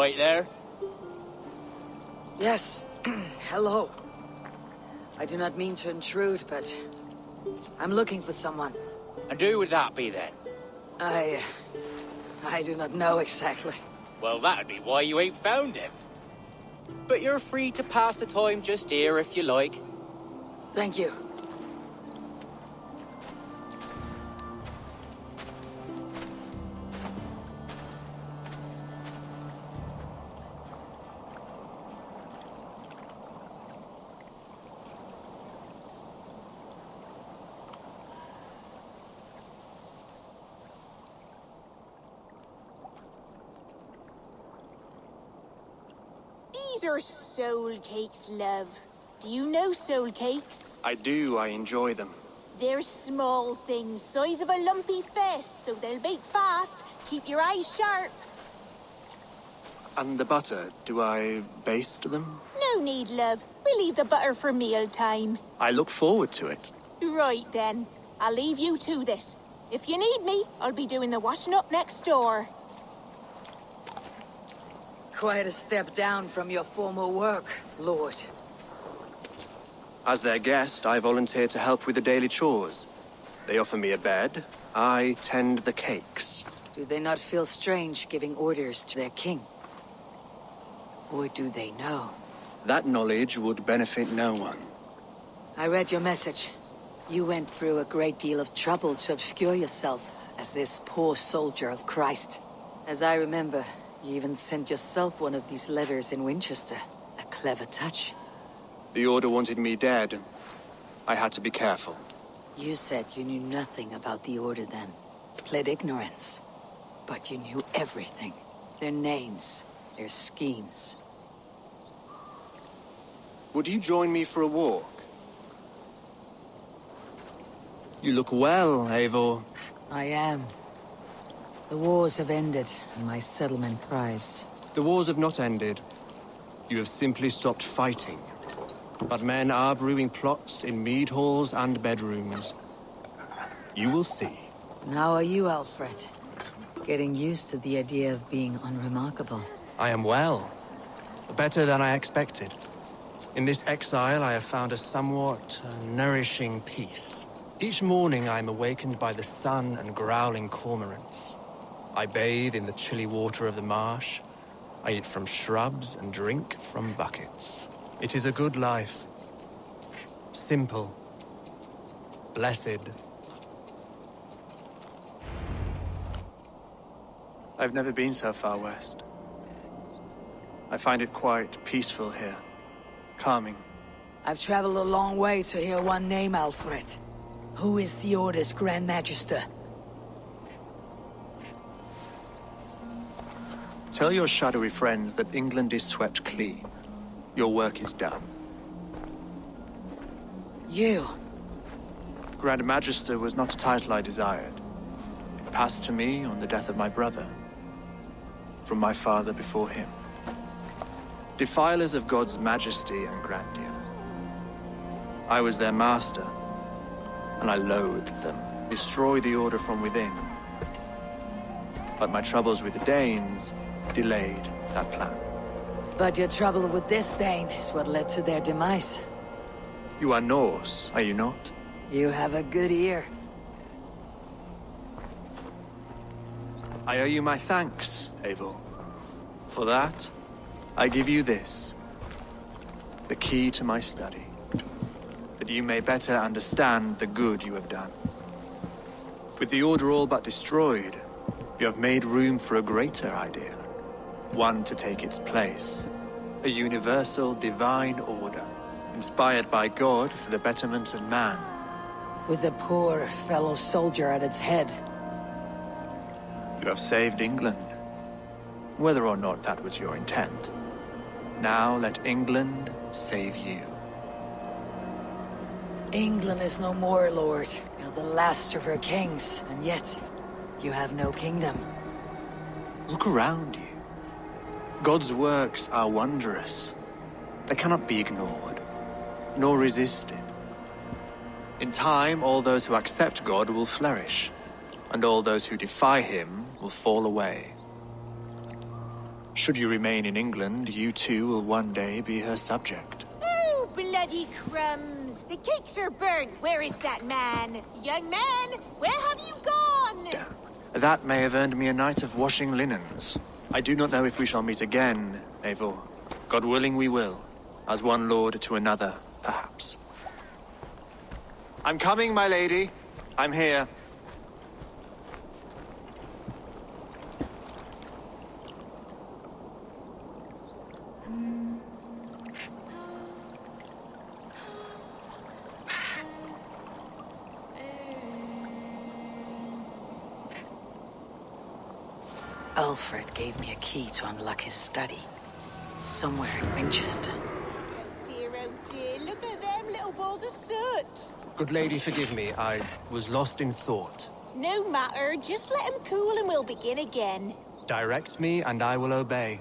right there? Yes. Hello. I do not mean to intrude, but I'm looking for someone. And who would that be then? I do not know exactly. Well, that'd be why you ain't found him. But you're free to pass the time just here if you like. Thank you. These are soul cakes, love. Do you know soul cakes? I do. I enjoy them. They're small things, size of a lumpy fist, so they'll bake fast. Keep your eyes sharp. And the butter, do I baste them? No need, love. We'll leave the butter for mealtime. I look forward to it. Right then. I'll leave you to this. If you need me, I'll be doing the washing up next door. Quite a step down from your former work, Lord. As their guest, I volunteered to help with the daily chores. They offer me a bed. I tend the cakes. Do they not feel strange giving orders to their king? Or do they know? That knowledge would benefit no one. I read your message. You went through a great deal of trouble to obscure yourself as this poor soldier of Christ. As I remember, you even sent yourself one of these letters in Winchester. A clever touch. The Order wanted me dead. I had to be careful. You said you knew nothing about the Order then. Pled ignorance. But you knew everything. Their names, their schemes. Would you join me for a walk? You look well, Eivor. I am. The wars have ended, and my settlement thrives. The wars have not ended. You have simply stopped fighting. But men are brewing plots in mead halls and bedrooms. You will see. How are you, Alfred? Getting used to the idea of being unremarkable. I am well. Better than I expected. In this exile, I have found a somewhat nourishing peace. Each morning, I am awakened by the sun and growling cormorants. I bathe in the chilly water of the marsh. I eat from shrubs and drink from buckets. It is a good life. Simple. Blessed. I've never been so far west. I find it quite peaceful here. Calming. I've traveled a long way to hear one name, Alfred. Who is the Order's Grand Magister? Tell your shadowy friends that England is swept clean. Your work is done. You? Grand Magister was not a title I desired. It passed to me on the death of my brother. From my father before him. Defilers of God's majesty and grandeur. I was their master, and I loathed them. Destroy the Order from within. But my troubles with the Danes delayed that plan. But your trouble with this Dane is what led to their demise. You are Norse, are you not? You have a good ear. I owe you my thanks, Eivor. For that, I give you this. The key to my study. That you may better understand the good you have done. With the Order all but destroyed, you have made room for a greater idea. One to take its place. A universal divine order, inspired by God for the betterment of man. With a poor fellow soldier at its head. You have saved England. Whether or not that was your intent. Now let England save you. England is no more, Lord. You're the last of her kings, and yet you have no kingdom. Look around you. God's works are wondrous. They cannot be ignored, nor resisted. In time, all those who accept God will flourish, and all those who defy him will fall away. Should you remain in England, you too will one day be her subject. Oh, bloody crumbs! The cakes are burnt. Where is that man? Young man, where have you gone? That may have earned me a night of washing linens. I do not know if we shall meet again, Eivor. God willing we will. As one lord to another, perhaps. I'm coming, my lady. I'm here. Alfred gave me a key to unlock his study. Somewhere in Winchester. Oh dear, look at them little balls of soot. Good lady, forgive me. I was lost in thought. No matter, just let him cool and we'll begin again. Direct me, and I will obey.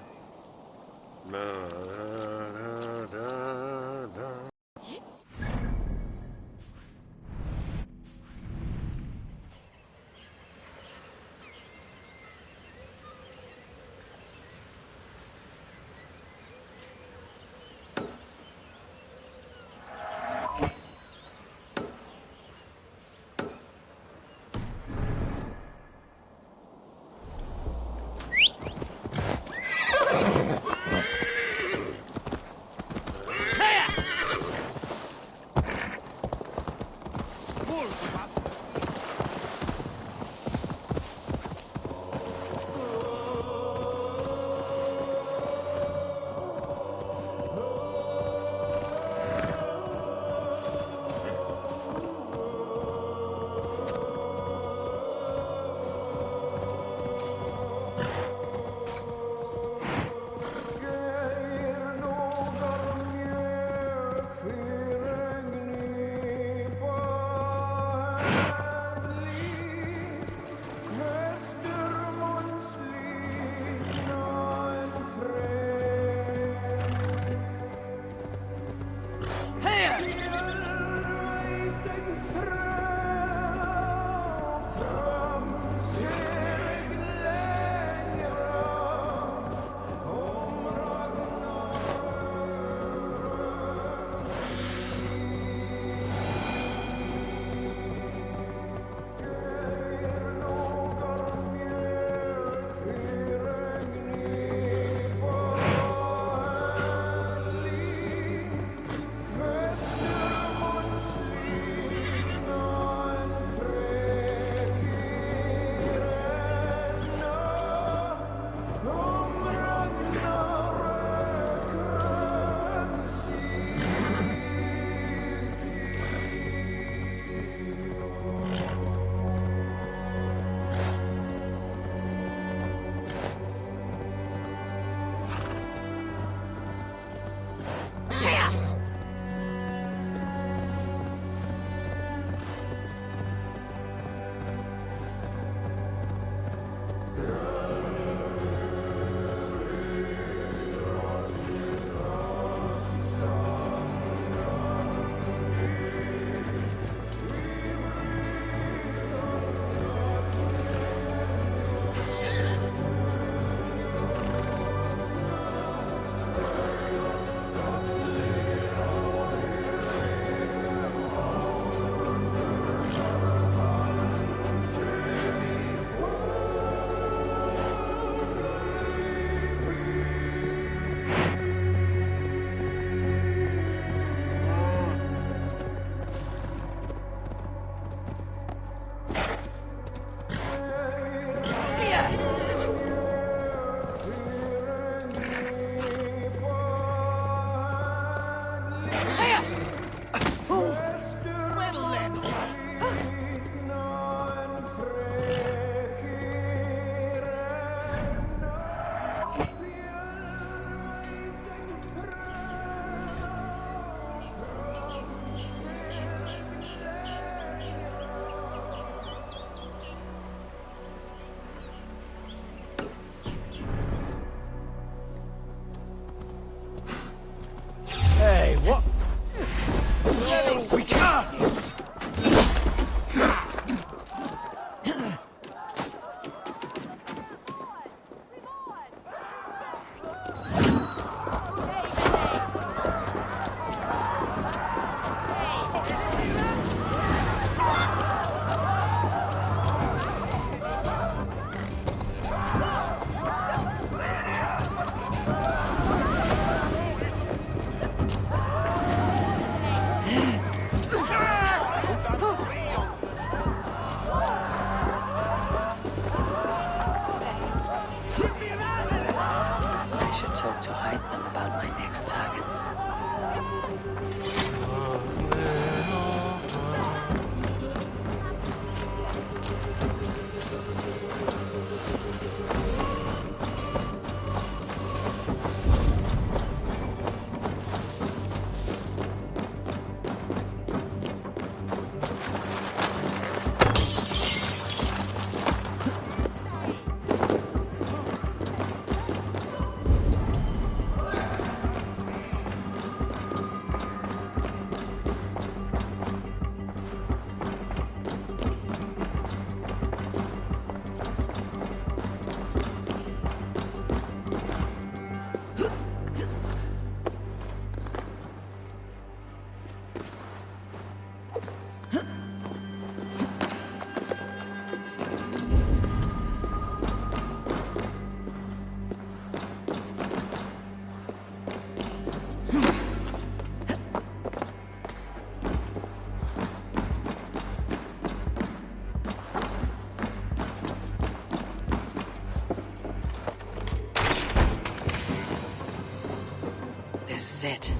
said.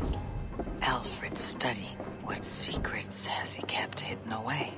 Alfred's study. What secrets has he kept hidden away?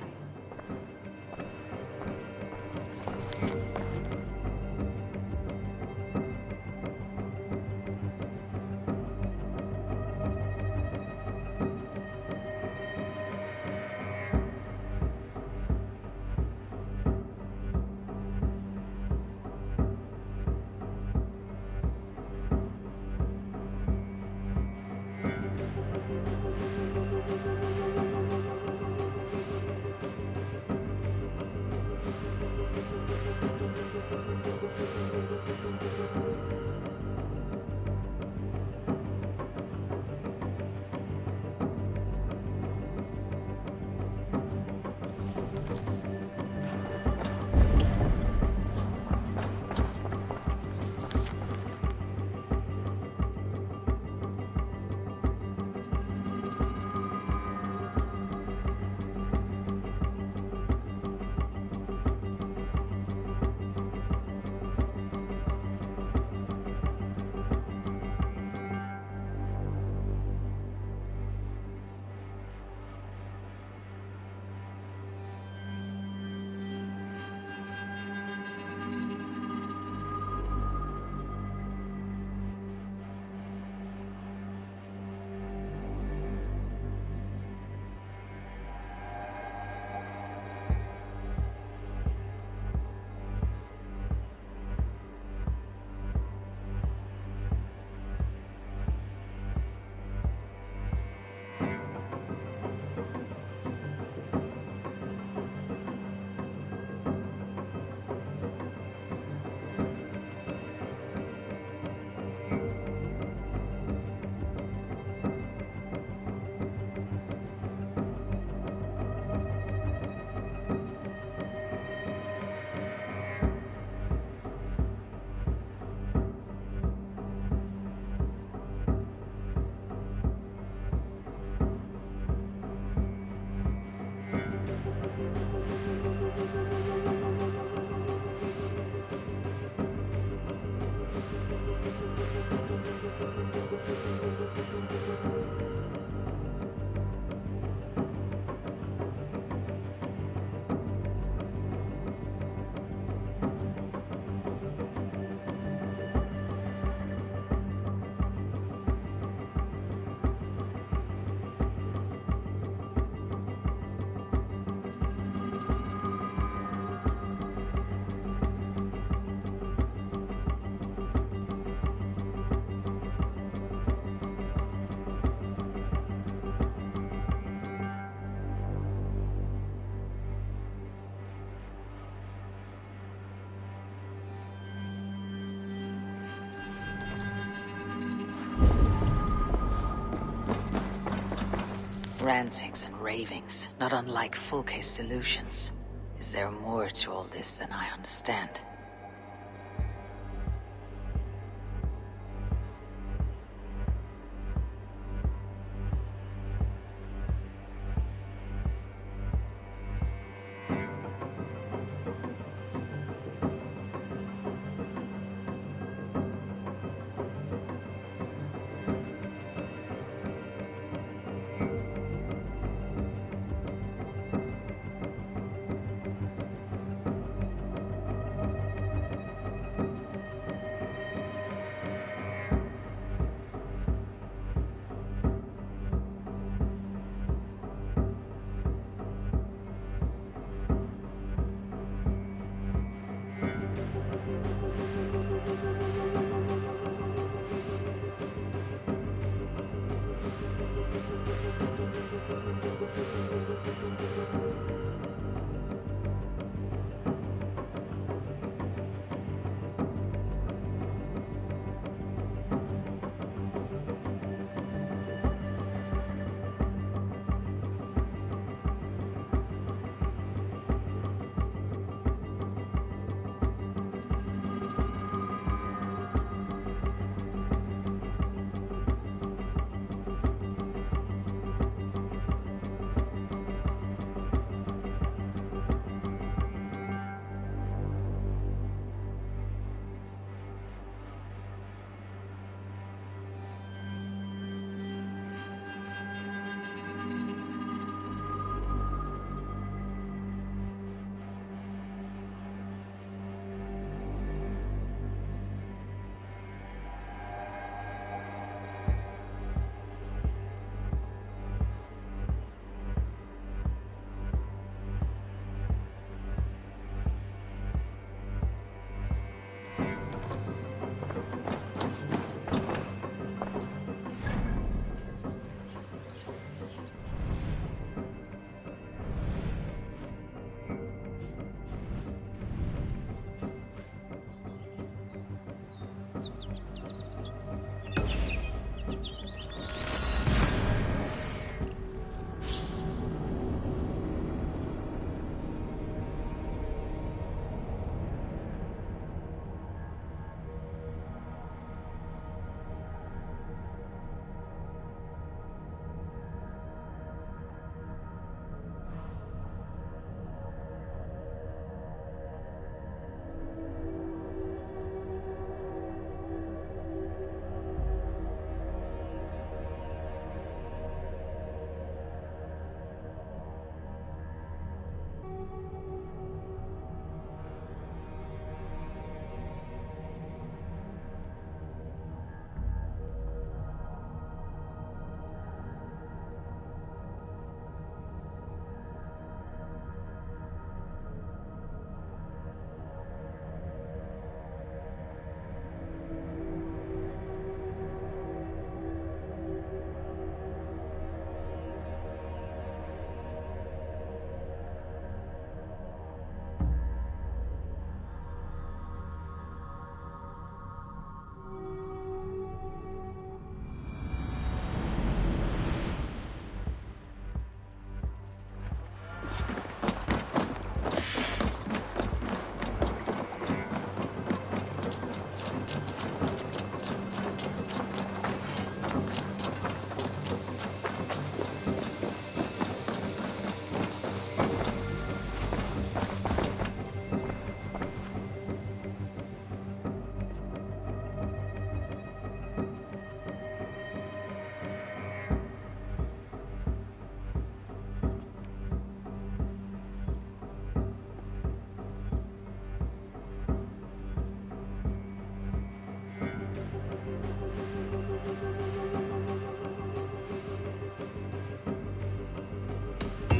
Rantings and ravings, not unlike full-case delusions. Is there more to all this than I understand?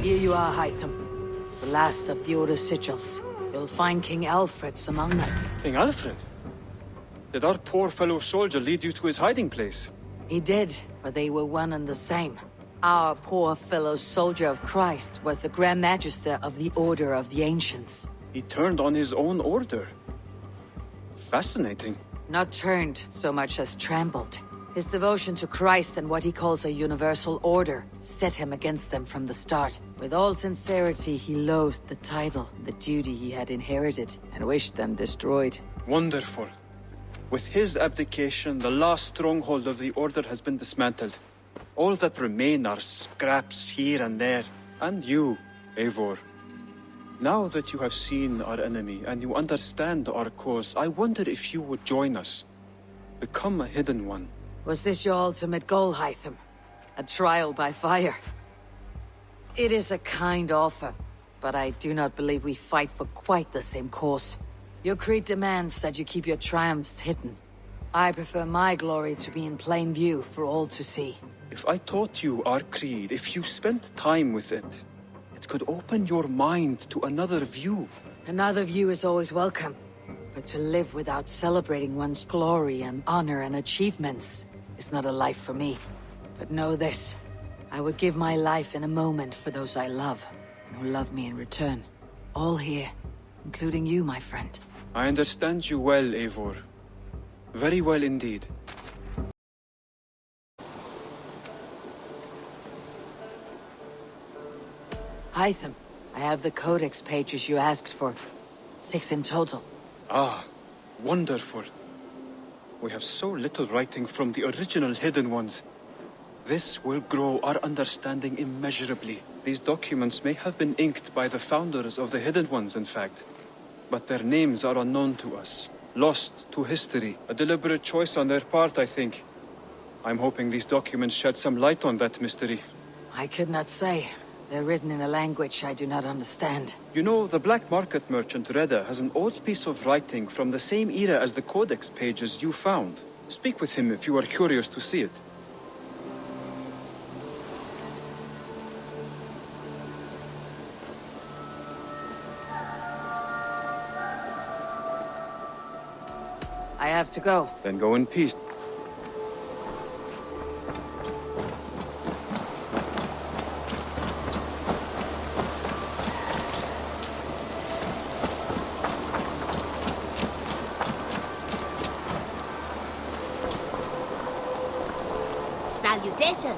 Here you are, Hytham. The last of the Order sigils. You'll find King Alfred's among them. King Alfred? Did our poor fellow soldier lead you to his hiding place? He did, for they were one and the same. Our poor fellow soldier of Christ was the Grand Magister of the Order of the Ancients. He turned on his own order. Fascinating. Not turned so much as trampled. His devotion to Christ and what he calls a universal order set him against them from the start. With all sincerity, he loathed the title, the duty he had inherited, and wished them destroyed. Wonderful. With his abdication, the last stronghold of the Order has been dismantled. All that remain are scraps here and there. And you, Eivor. Now that you have seen our enemy and you understand our cause, I wonder if you would join us. Become a hidden one. Was this your ultimate goal, Hytham? A trial by fire? It is a kind offer, but I do not believe we fight for quite the same cause. Your creed demands that you keep your triumphs hidden. I prefer my glory to be in plain view for all to see. If I taught you our creed, if you spent time with it, it could open your mind to another view. Another view is always welcome, but to live without celebrating one's glory and honor and achievements is not a life for me. But know this, I would give my life in a moment for those I love, and who love me in return. All here, including you, my friend. I understand you well, Eivor. Very well indeed. Hytham, I have the codex pages you asked for. 6 in total. Ah, wonderful. We have so little writing from the original Hidden Ones. This will grow our understanding immeasurably. These documents may have been inked by the founders of the Hidden Ones, in fact. But their names are unknown to us. Lost to history. A deliberate choice on their part, I think. I'm hoping these documents shed some light on that mystery. I could not say. They're written in a language I do not understand. You know, the black market merchant Reda has an old piece of writing from the same era as the codex pages you found. Speak with him if you are curious to see it. I have to go. Then go in peace. Salutations.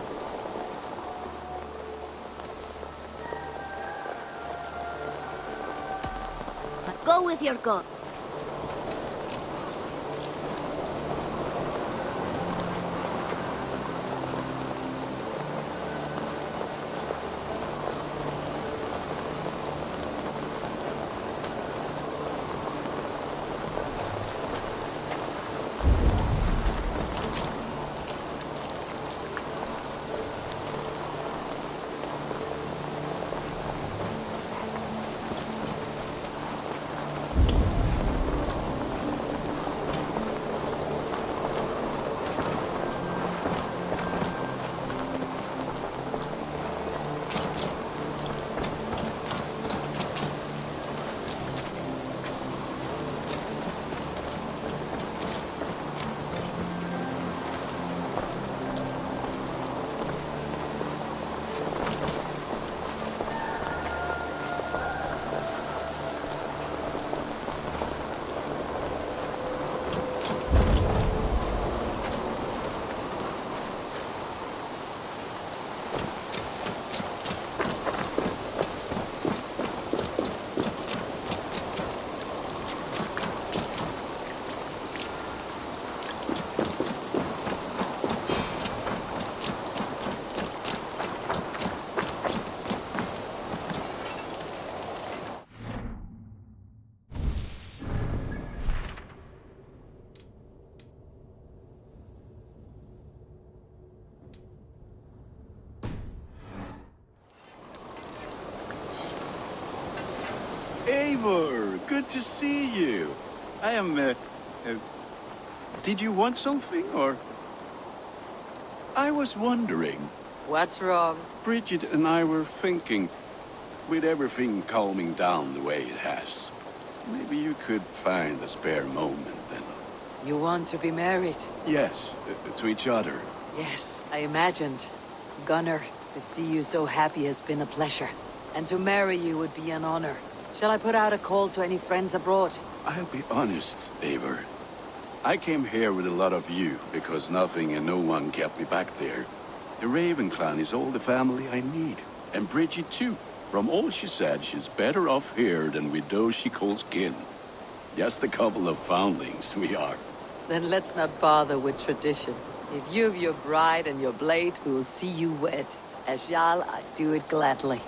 Go with your god. Eivor, good to see you. I am, did you want something, or? I was wondering. What's wrong? Bridget and I were thinking, With everything calming down the way it has, maybe you could find a spare moment then. You want to be married? Yes, to each other. Yes, I imagined. Gunnar, to see you so happy has been a pleasure. And to marry you would be an honor. Shall I put out a call to any friends abroad? I'll be honest, Eivor. I came here with a lot of you because nothing and no one kept me back there. The Raven clan is all the family I need. And Bridget too. From all she said, she's better off here than with those she calls kin. Just a couple of foundlings we are. Then let's not bother with tradition. If you have your bride and your blade, we will see you wed. As Jarl, I do it gladly.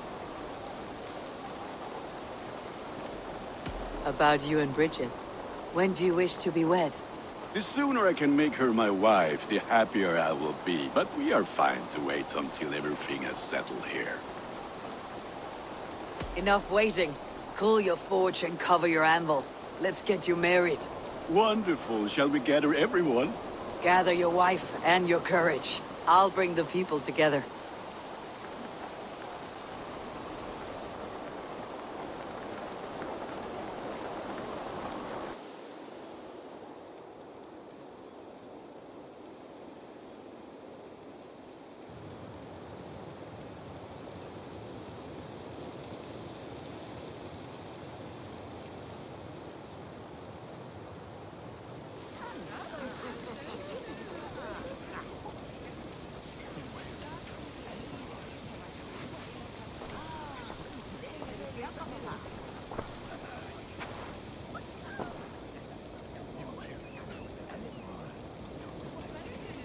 About you and Bridget. When do you wish to be wed? The sooner I can make her my wife, the happier I will be. But we are fine to wait until everything has settled here. Enough waiting. Cool your forge and cover your anvil. Let's get you married. Wonderful. Shall we gather everyone? Gather your wife and your courage. I'll bring the people together.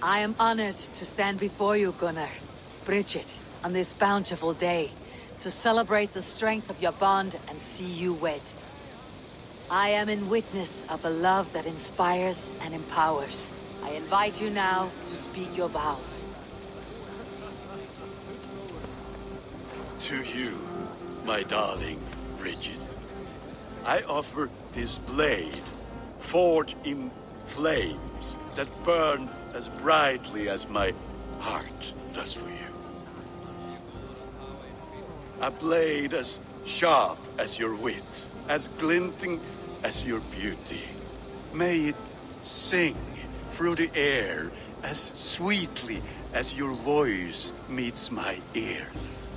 I am honored to stand before you, Gunnar, Bridget, on this bountiful day, to celebrate the strength of your bond and see you wed. I am in witness of a love that inspires and empowers. I invite you now to speak your vows. To you, my darling Bridget, I offer this blade, forged in flames that burn as brightly as my heart does for you. A blade as sharp as your wit, as glinting as your beauty. May it sing through the air as sweetly as your voice meets my ears.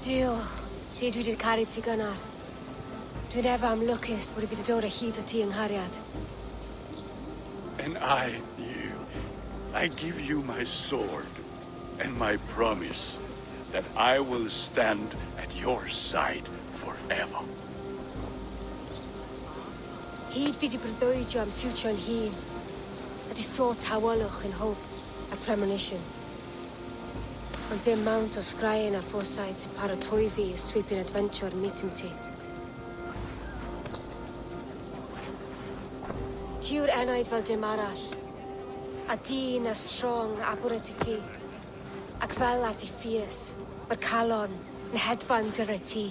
Dio, see dwi 'di caru ti Gunnar. Dwi'n efo am lwcus bod I wedi dod â hyd o ti yng nghariad. And I give you my sword and my promise that I will stand at your side forever. Hyd fi wedi breuddwydio am ffiwtio'n hun, a di so tawolwch yn hope a premonition. Ond dim mount o sgraen a foresight paratoi fi y sweeping adventure meeting ti. Tiw'r enaid fel dim arall, a dyn as strong a bwrdd ti ci, ac fel as I fierce, mae'r calon yn hedfan dyr y ti.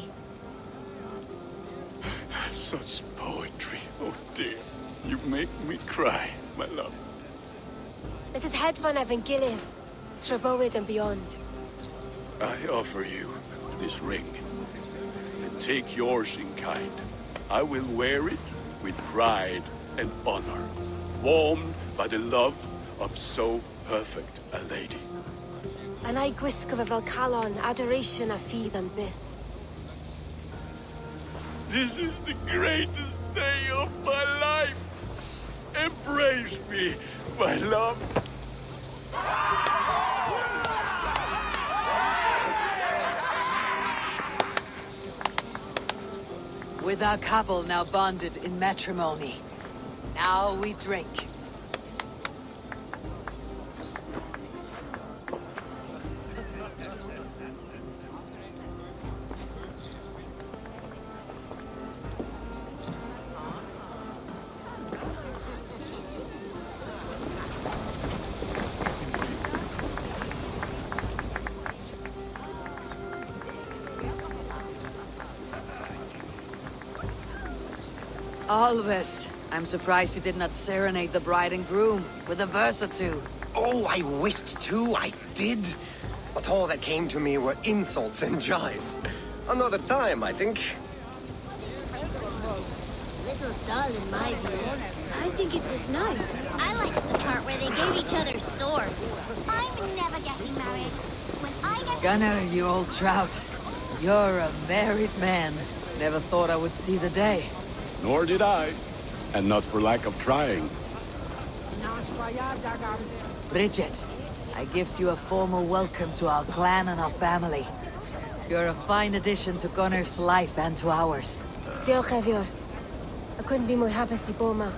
Such poetry, oh dear. You make me cry, my love. Let us hedfan efo'n gilydd, tro bywyd and beyond. I offer you this ring, and take yours in kind. I will wear it with pride and honor, warmed by the love of so perfect a lady. And I gwisgo fe fel calon, adoration a ffydd am byth. This is the greatest day of my life. Embrace me, my love. With our couple now bonded in matrimony, now we drink. Always. I'm surprised you did not serenade the bride and groom with a verse or two. Oh, I wished to, I did. But all that came to me were insults and jibes. Another time, I think. Little dull in my view. I think it was nice. I liked the part where they gave each other swords. I'm never getting married. When I get... Gunnar, you old trout. You're a married man. Never thought I would see the day. Nor did I. And not for lack of trying. Bridget, I gift you a formal welcome to our clan and our family. You're a fine addition to Gunnar's life and to ours. Diolch Evior. I couldn't be more happy to Boma.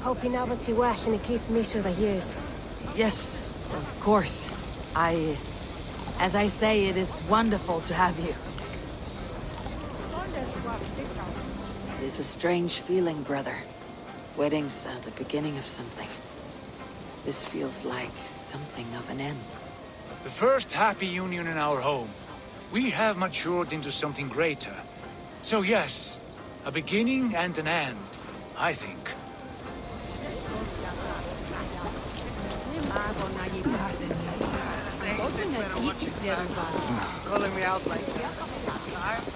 Hope you never too well and it keeps me through the years. Yes, of course. As I say, it is wonderful to have you. It is a strange feeling, brother. Weddings are the beginning of something. This feels like something of an end. The first happy union in our home. We have matured into something greater. So yes, a beginning and an end, I think. Calling me out like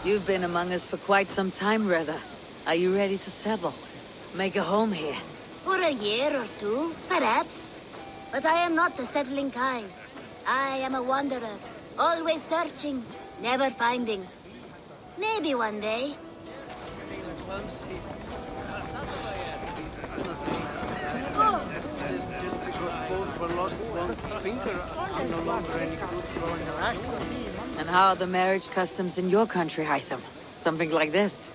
You've been among us for quite some time, Reda. Are you ready to settle? Make a home here? For a year or two, perhaps. But I am not the settling kind. I am a wanderer, always searching, never finding. Maybe one day. just because both were lost one finger, I'm no longer any good throwing an axe. And how are the marriage customs in your country, Hytham? Something like this?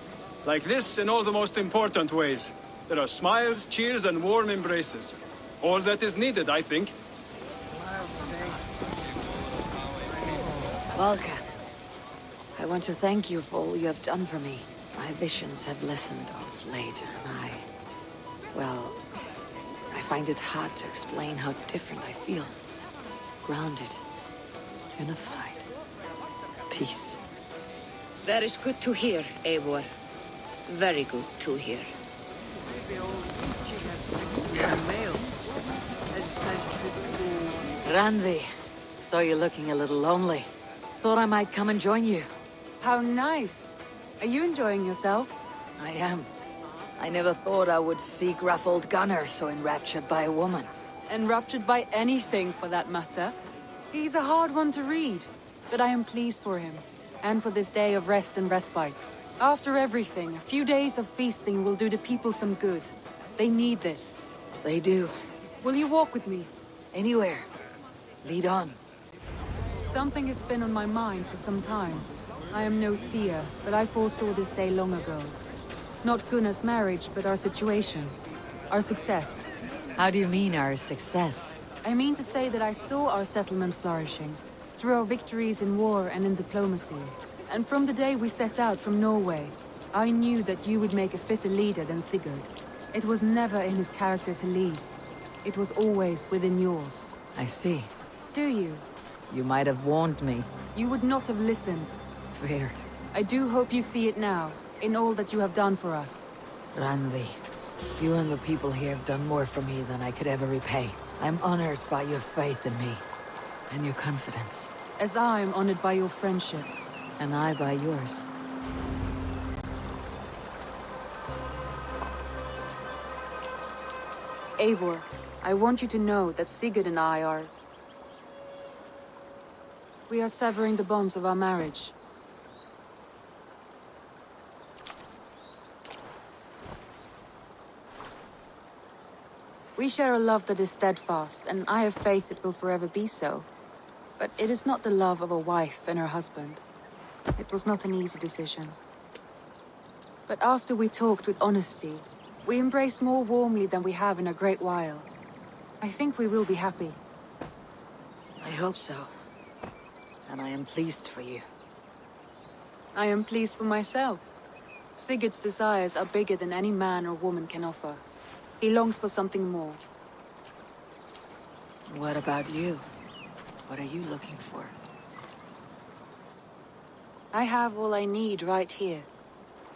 Like this in all the most important ways. There are smiles, cheers, and warm embraces. All that is needed, I think. Volka, I want to thank you for all you have done for me. My visions have lessened of late, and well, I find it hard to explain how different I feel. Grounded, unified, peace. That is good to hear, Eivor. Very good to hear. Randvi, saw you looking a little lonely. Thought I might come and join you. How nice. Are you enjoying yourself? I am. I never thought I would see gruff old Gunnar so enraptured by a woman. Enraptured by anything, for that matter. He's a hard one to read, but I am pleased for him, and for this day of rest and respite. After everything, a few days of feasting will do the people some good. They need this. They do. Will you walk with me? Anywhere. Lead on. Something has been on my mind for some time. I am no seer, but I foresaw this day long ago. Not Gunnar's marriage, but our situation. Our success. How do you mean, our success? I mean to say that I saw our settlement flourishing, through our victories in war and in diplomacy. And from the day we set out from Norway, I knew that you would make a fitter leader than Sigurd. It was never in his character to lead. It was always within yours. I see. Do you? You might have warned me. You would not have listened. Fair. I do hope you see it now, in all that you have done for us. Randvi, you and the people here have done more for me than I could ever repay. I'm honored by your faith in me, and your confidence. As I am honored by your friendship. And I by yours. Eivor, I want you to know that Sigurd and I are... We are severing the bonds of our marriage. We share a love that is steadfast, and I have faith it will forever be so. But it is not the love of a wife and her husband. It was not an easy decision. But after we talked with honesty, we embraced more warmly than we have in a great while. I think we will be happy. I hope so. And I am pleased for you. I am pleased for myself. Sigurd's desires are bigger than any man or woman can offer. He longs for something more. What about you? What are you looking for? I have all I need right here.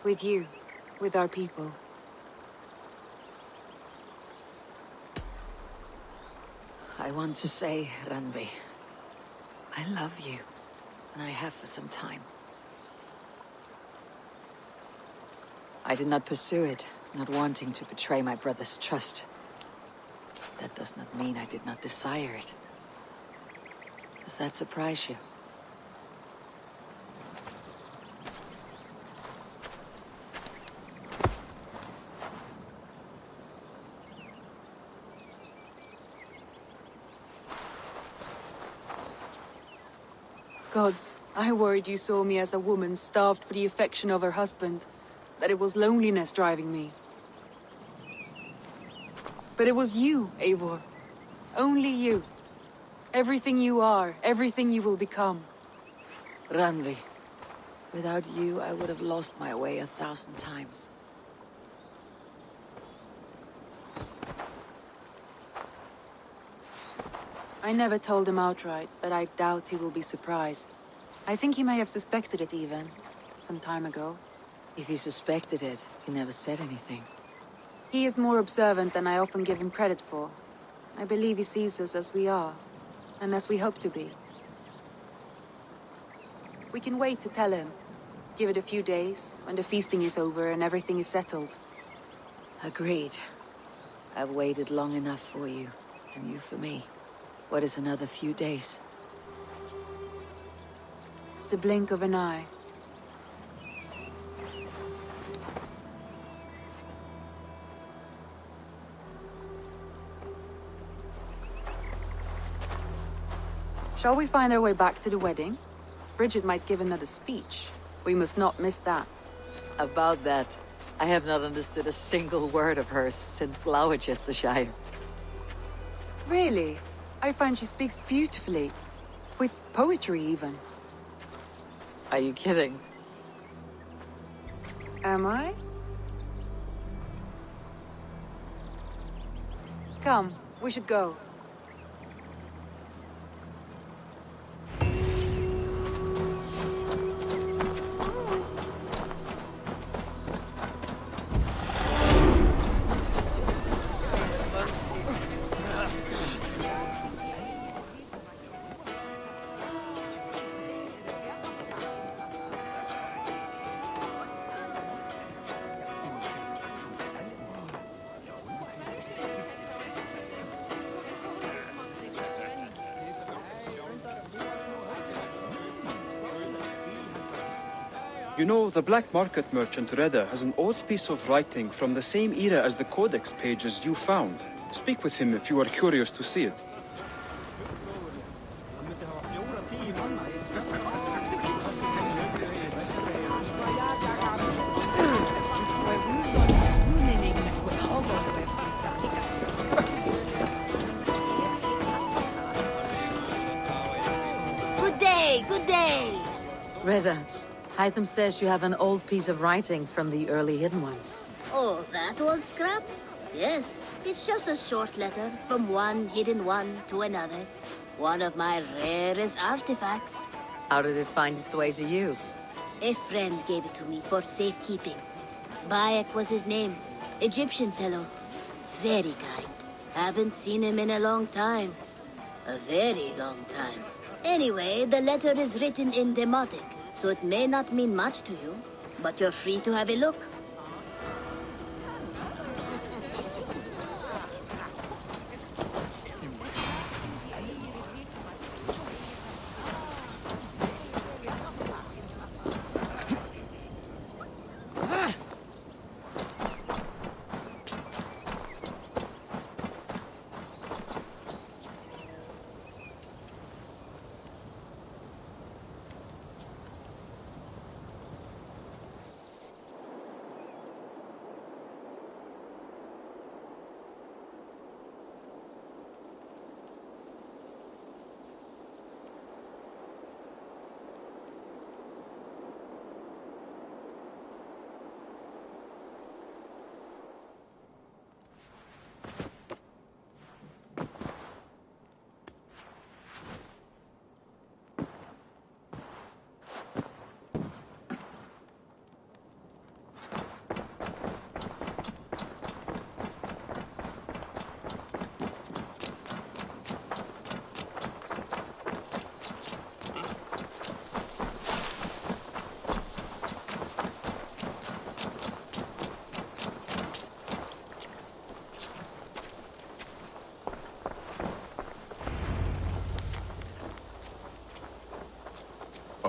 With you. With our people. I want to say, Randvi, I love you, and I have for some time. I did not pursue it, not wanting to betray my brother's trust. That does not mean I did not desire it. Does that surprise you? Gods, I worried you saw me as a woman starved for the affection of her husband. That it was loneliness driving me. But it was you, Eivor. Only you. Everything you are, everything you will become. Randvi, without you, I would have lost my way 1,000 times. I never told him outright, but I doubt he will be surprised. I think he may have suspected it even, some time ago. If he suspected it, he never said anything. He is more observant than I often give him credit for. I believe he sees us as we are, and as we hope to be. We can wait to tell him. Give it a few days, when the feasting is over and everything is settled. Agreed. I've waited long enough for you, and you for me. What is another few days? The blink of an eye. Shall we find our way back to the wedding? Bridget might give another speech. We must not miss that. About that, I have not understood a single word of hers since Gloucestershire. Really? I find she speaks beautifully. With poetry, even. Are you kidding? Am I? Come, we should go. You know, the black market merchant Reda has an old piece of writing from the same era as the codex pages you found. Speak with him if you are curious to see it. Good day, good day. Reda, Hytham says you have an old piece of writing from the early Hidden Ones. Oh, that old scrap? Yes, it's just a short letter from one hidden one to another. One of my rarest artifacts. How did it find its way to you? A friend gave it to me for safekeeping. Bayek was his name. Egyptian fellow. Very kind. Haven't seen him in a long time. A very long time. Anyway, the letter is written in Demotic, so it may not mean much to you, but you're free to have a look.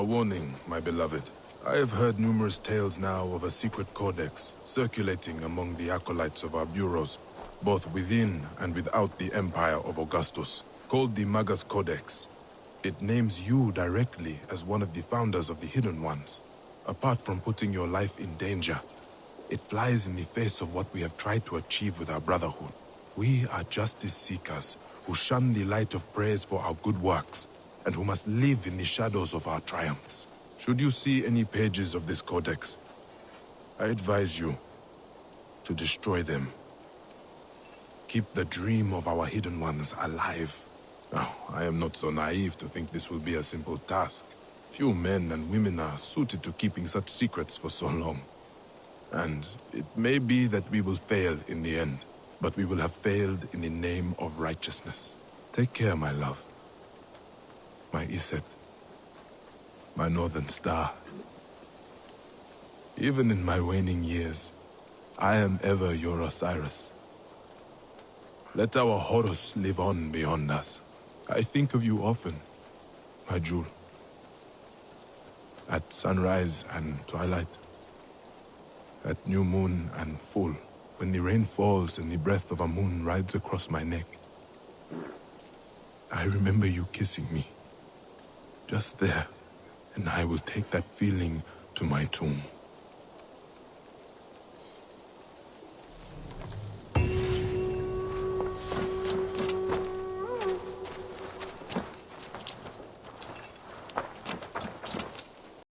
A warning, my beloved. I have heard numerous tales now of a secret codex circulating among the acolytes of our bureaus, both within and without the Empire of Augustus, called the Magus Codex. It names you directly as one of the founders of the Hidden Ones. Apart from putting your life in danger, it flies in the face of what we have tried to achieve with our brotherhood. We are justice seekers who shun the light of praise for our good works, and who must live in the shadows of our triumphs. Should you see any pages of this codex, I advise you to destroy them. Keep the dream of our Hidden Ones alive. Now, I am not so naive to think this will be a simple task. Few men and women are suited to keeping such secrets for so long. And it may be that we will fail in the end, but we will have failed in the name of righteousness. Take care, my love. My Iset. My northern star. Even in my waning years, I am ever your Osiris. Let our Horus live on beyond us. I think of you often, my jewel. At sunrise and twilight. At new moon and full, when the rain falls and the breath of a moon rides across my neck. I remember you kissing me. Just there, and I will take that feeling to my tomb.